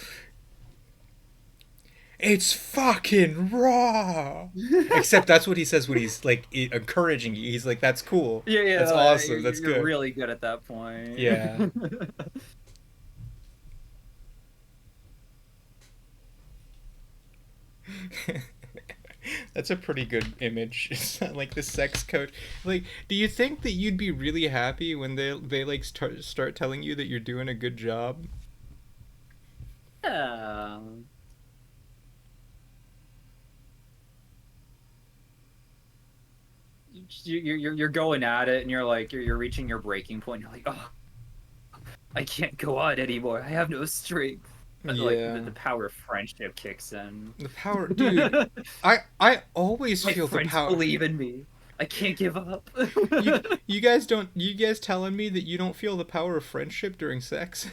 It's fucking raw. Except that's what he says when he's like encouraging you. He's like, "That's cool. Yeah, yeah, That's awesome. That's you're good." really good at that point. Yeah. That's a pretty good image. It's not like the sex coach. Like, do you think that you'd be really happy when they like start telling you that you're doing a good job? Yeah. You're going at it, and you're like you're reaching your breaking point. You're like, oh, I can't go on anymore. I have no strength. But like Yeah. the power of friendship kicks in. The power, dude. I always My feel the friends power. believe in me. I can't give up. You you guys don't. You guys telling me that you don't feel the power of friendship during sex?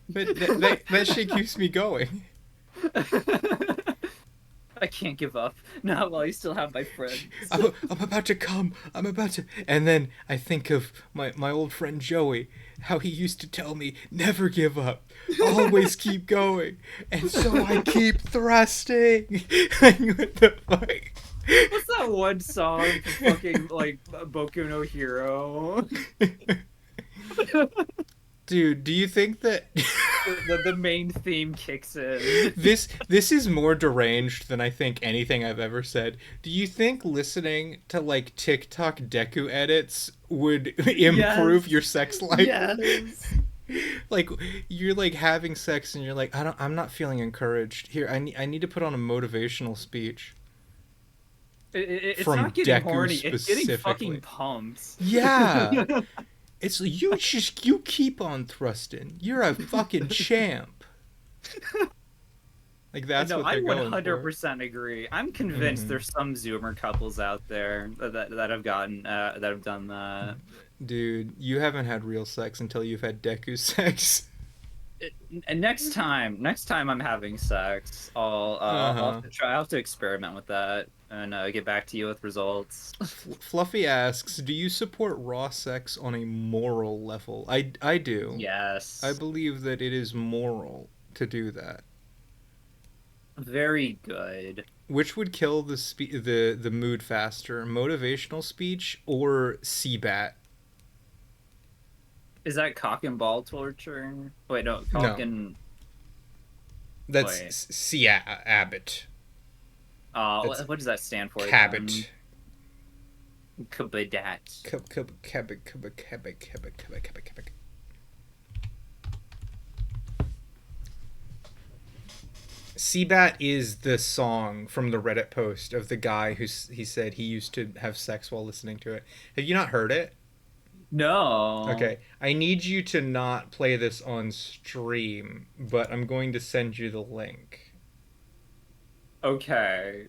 That shit keeps me going. I can't give up. Not while you still have my friends. I'm about to come. I'm about to. And then I think of my old friend Joey, how he used to tell me, never give up, always keep going. And so I keep thrusting. What the fuck? What's that one song from fucking like Boku no Hero? Dude, do you think that The main theme kicks in. this is more deranged than I think anything I've ever said? Do you think listening to like TikTok Deku edits would improve your sex life? Yes. Like you're like having sex and you're like, I'm not feeling encouraged. Here, I need to put on a motivational speech. It's From not getting Deku horny. It's getting specifically. fucking pumped. Yeah. It's you keep on thrusting. You're a fucking champ. Like that's No, what I they're going for. 100% agree. I'm convinced there's some Zoomer couples out there that have gotten that have done that. Dude, you haven't had real sex until you've had Deku sex. And next time I'm having sex, I'll have to experiment with that and get back to you with results. Fluffy asks, do you support raw sex on a moral level? I do. Yes. I believe that it is moral to do that. Very good. Which would kill the mood faster, motivational speech or CBAT? Is that cock and ball torture? Wait, no, cock and... That's C-Abbott. What does that stand for? Cabot. Cabadat. Cabot. CBAT is the song from the Reddit post of the guy he said he used to have sex while listening to it. Have you not heard it? No. Okay. I need you to not play this on stream, but I'm going to send you the link. Okay.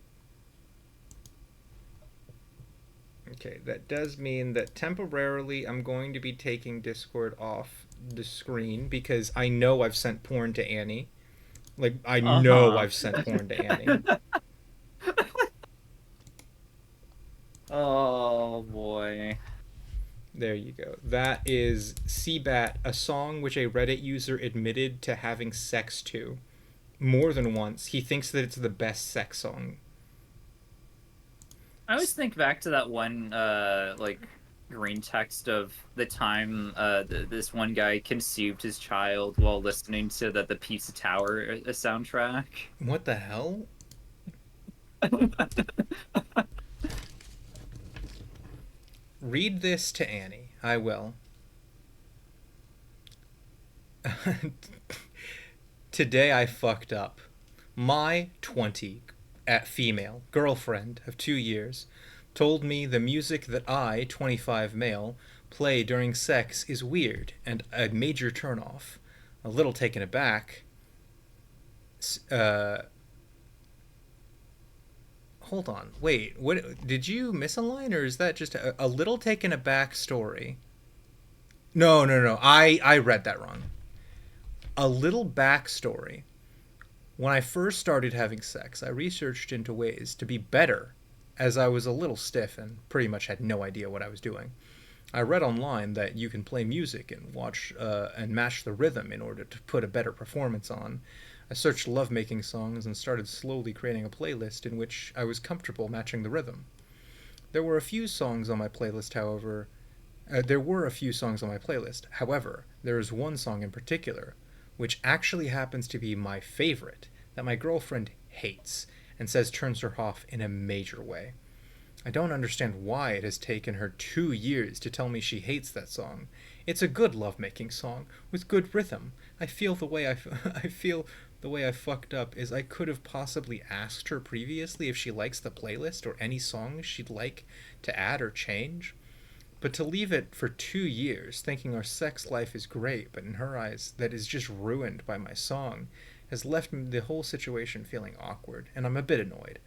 Okay, that does mean that temporarily I'm going to be taking Discord off the screen because I know I've sent porn to Annie. Like, I know I've sent porn to Annie. Oh, boy. There you go. That is CBAT, a song which a Reddit user admitted to having sex to more than once. He thinks that it's the best sex song. I always think back to that one, like, green text of the time this one guy conceived his child while listening to the Pizza Tower soundtrack. What the hell? Read this to Annie. I will. Today I fucked up. My 20 female girlfriend of 2 years told me the music that I, 25 male, play during sex is weird and a major turnoff. A little taken aback. Hold on. Wait, what did you miss a line, or is that just a little taken aback story? No. I read that wrong. A little backstory. When I first started having sex, I researched into ways to be better, as I was a little stiff and pretty much had no idea what I was doing. I read online that you can play music and watch and match the rhythm in order to put a better performance on. I searched lovemaking songs and started slowly creating a playlist in which I was comfortable matching the rhythm. There were a few songs on my playlist, however, there is one song in particular, which actually happens to be my favorite, that my girlfriend hates, and says turns her off in a major way. I don't understand why it has taken her 2 years to tell me she hates that song. It's a good lovemaking song, with good rhythm. I feel the way I fucked up is I could have possibly asked her previously if she likes the playlist or any songs she'd like to add or change. But to leave it for 2 years, thinking our sex life is great, but in her eyes that is just ruined by my song, has left the whole situation feeling awkward, and I'm a bit annoyed.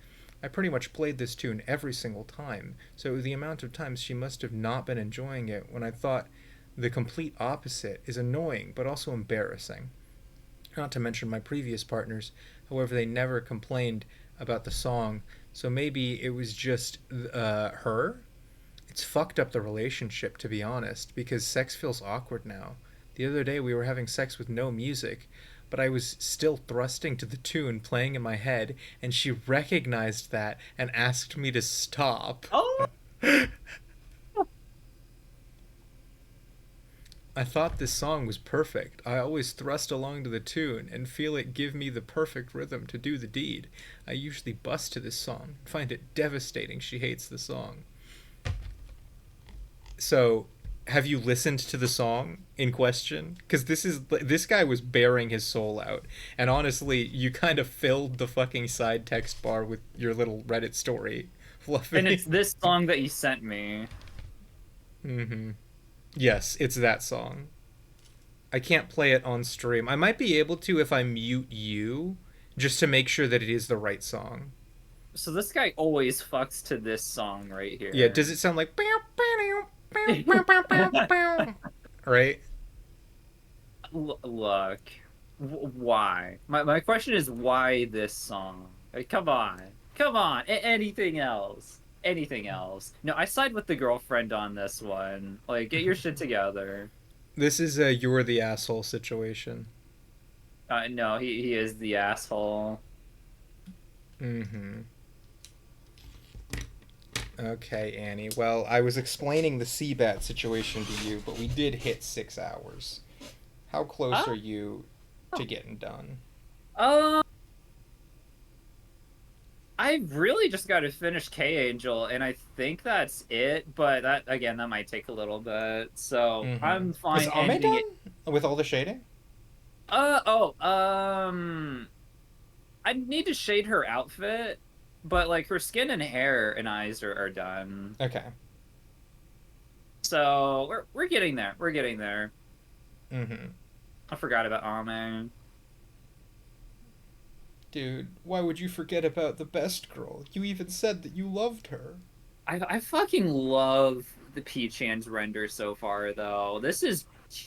I pretty much played this tune every single time, so the amount of times she must have not been enjoying it when I thought the complete opposite is annoying, but also embarrassing. Not to mention my previous partners, however, they never complained about the song. So maybe it was just her. It's fucked up the relationship, to be honest, because sex feels awkward now. The other day we were having sex with no music, but I was still thrusting to the tune playing in my head, and she recognized that and asked me to stop. Oh, I thought this song was perfect. I always thrust along to the tune and feel it give me the perfect rhythm to do the deed. I usually bust to this song, find it devastating she hates the song. So, have you listened to the song in question? Because this guy was bearing his soul out, and honestly, you kind of filled the fucking side text bar with your little Reddit story, and it's Fluffy. this song that you sent me. Mm-hmm. Yes, it's that song. I can't play it on stream. I might be able to if I mute you, just to make sure that it is the right song. So this guy always fucks to this song right Yeah, here. does it sound like right? Look, why? My question is why this song? Like, come on, come on. Anything else? Anything else? No, I side with the girlfriend on this one. Like, get your shit together. This is a you're the asshole situation. No, he is the asshole. Mm-hmm. Okay, Annie. Well, I was explaining the CBAT situation to you, but we did hit 6 hours. How close Oh. are you to getting done? Uh, I really just got to finish K Angel, and I think that's it. But that again, that might take a little bit. So Mm-hmm. I'm Is fine Ame ending done it. with all the shading? Oh, I need to shade her outfit, but like her skin and hair and eyes are done. Okay. So we're getting there. We're getting there. Mm-hmm. I forgot about Ame. Dude, why would you forget about the best girl? You even said that you loved her. I fucking love the P-Chan's render so far, though. This is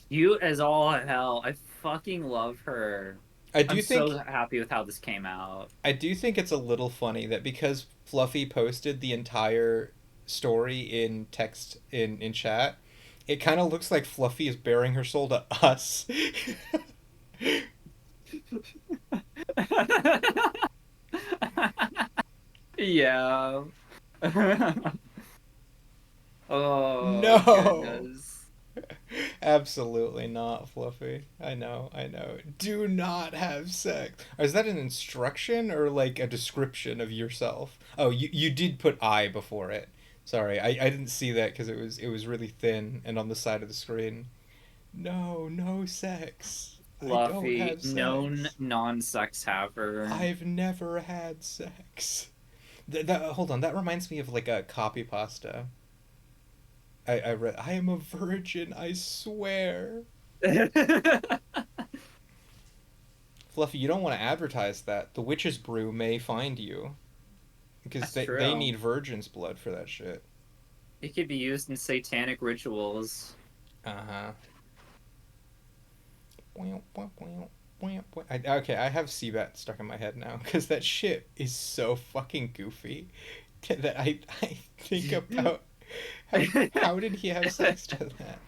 cute as all hell. I fucking love her. I I'm do so think happy with how this came out. I do think it's a little funny that because Fluffy posted the entire story in text in chat, it kind of looks like Fluffy is bearing her soul to us. Yeah. Oh, No. goodness. Absolutely not, Fluffy. I know, I know. Do not have sex. Is that an instruction or like a description of yourself? Oh, you did put I before it. Sorry, I didn't see that because it was really thin and on the side of the screen. No, no sex. I don't Fluffy, have known sex. non-sex haver. I've never had sex. Hold on, that reminds me of like a copy pasta. I read, I am a virgin, I swear. Fluffy, you don't want to advertise that. The witch's brew may find you. Because That's they true. need virgin's blood for that shit. It could be used in satanic rituals. Uh-huh. Okay, I have CBAT stuck in my head now. Because that shit is so fucking goofy. That I think about how did he have sex to that?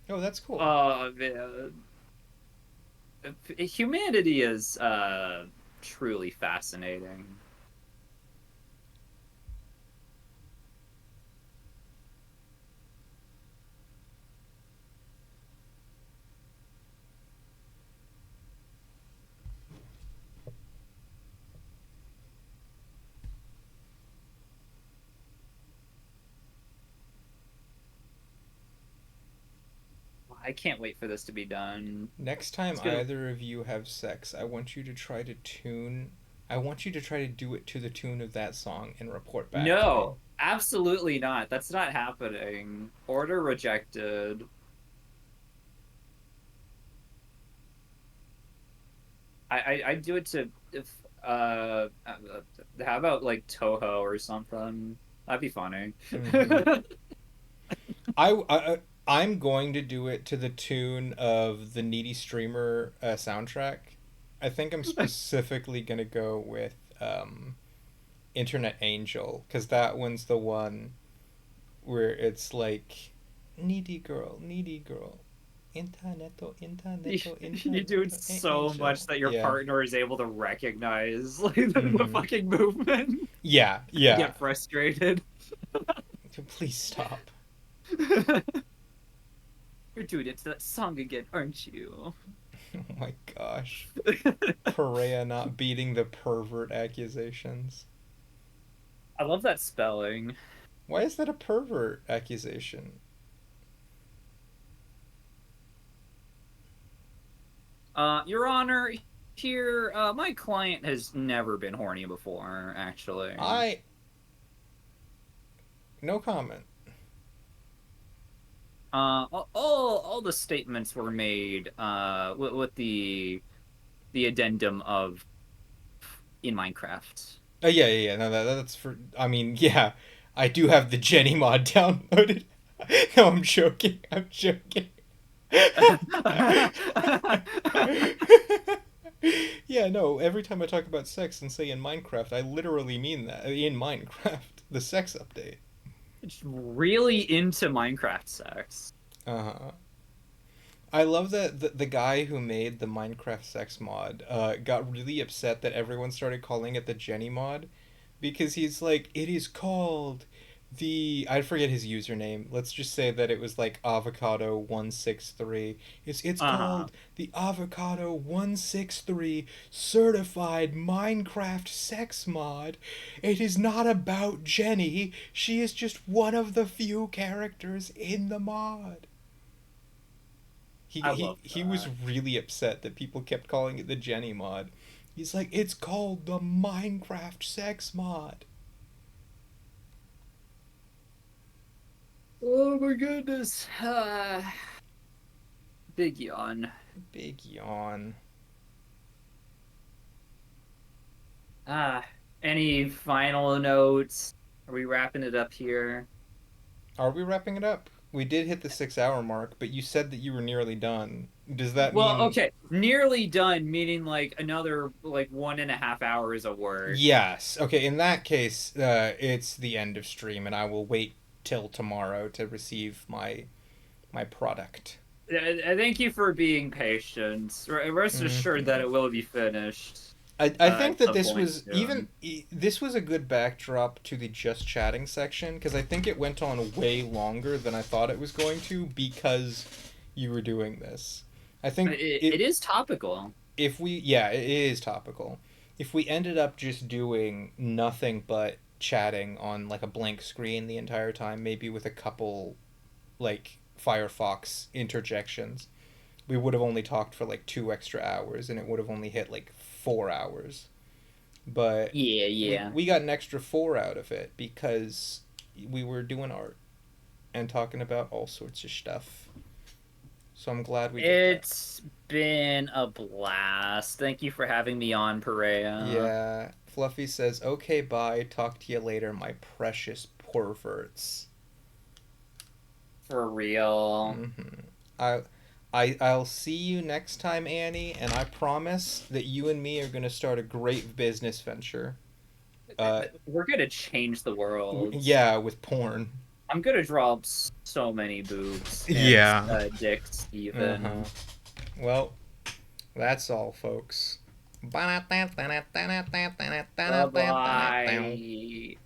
Oh, that's cool. Oh man, humanity is truly fascinating. I can't wait for this to be done. Next time It's gonna. either of you have sex, I want you to try to tune. I want you to try to do it to the tune of that song and report back to me. No, absolutely not. That's not happening. Order rejected. I do it to if how about like Toho or something? That'd be funny. Mm-hmm. I'm going to do it to the tune of the Needy Streamer soundtrack. I think I'm specifically gonna go with Internet Angel, because that one's the one where it's like, needy girl, You do it so much angel. that your Yeah. partner is able to recognize like the Mm-hmm. fucking movement. Yeah, yeah. Get frustrated. Please stop. You're doing it to that song again, aren't you? Oh my gosh. Perea not beating the pervert accusations. I love that spelling. Why is that a pervert accusation? Your Honor, here, my client has never been horny before, actually. No comment. All the statements were made, with the addendum of in Minecraft. Oh yeah. No, that's for. I mean, yeah, I do have the Jenny mod downloaded. No, I'm joking. I'm joking. Yeah, no. Every time I talk about sex and say in Minecraft, I literally mean that in Minecraft, the sex update. It's really into Minecraft sex. Uh huh. I love that the guy who made the Minecraft sex mod got really upset that everyone started calling it the Jenny mod because he's like, it is called the, I forget his username. Let's just say that it was like avocado163. It's Uh-huh. called the avocado163 certified Minecraft sex mod. It is not about Jenny. She is just one of the few characters in the mod. He, I he love he was that. really upset that people kept calling it the Jenny mod. He's like, it's called the Minecraft sex mod. Oh my goodness. Big yawn. Big yawn. Ah, any final notes? Are we wrapping it up here? Are we wrapping it up? We did hit the 6 hour mark, but you said that you were nearly done. Does that Well, mean okay, nearly done, meaning like another like 1.5 hours of work. yes? Okay, in that case, it's the end of stream, and I will wait till tomorrow to receive my product. Thank you for being patient. Rest assured that Mhm. it will be finished I think at that some this point was soon. this was a good backdrop to the just chatting section because I think it went on way longer than I thought it was going to because you were doing this. I think It is topical. if we yeah, it is topical. If we ended up just doing nothing but chatting on like a blank screen the entire time, maybe with a couple like Firefox interjections, we would have only talked for like 2 extra hours and it would have only hit like 4 hours. But Yeah, we yeah. we got an extra 4 out of it because we were doing art and talking about all sorts of stuff. So I'm glad we did that. It's been a blast. Thank you for having me on, Perea. Yeah, Fluffy says, "Okay, bye. Talk to you later, my precious perverts." For real. Mm-hmm. I, I'll see you next time, Annie, and I promise that you and me are gonna start a great business venture. Uh, We're gonna change the world. yeah, with porn. I'm gonna draw up so many boobs and Yeah. dicks, Uh even. huh. Well, that's all, folks. Bye bye.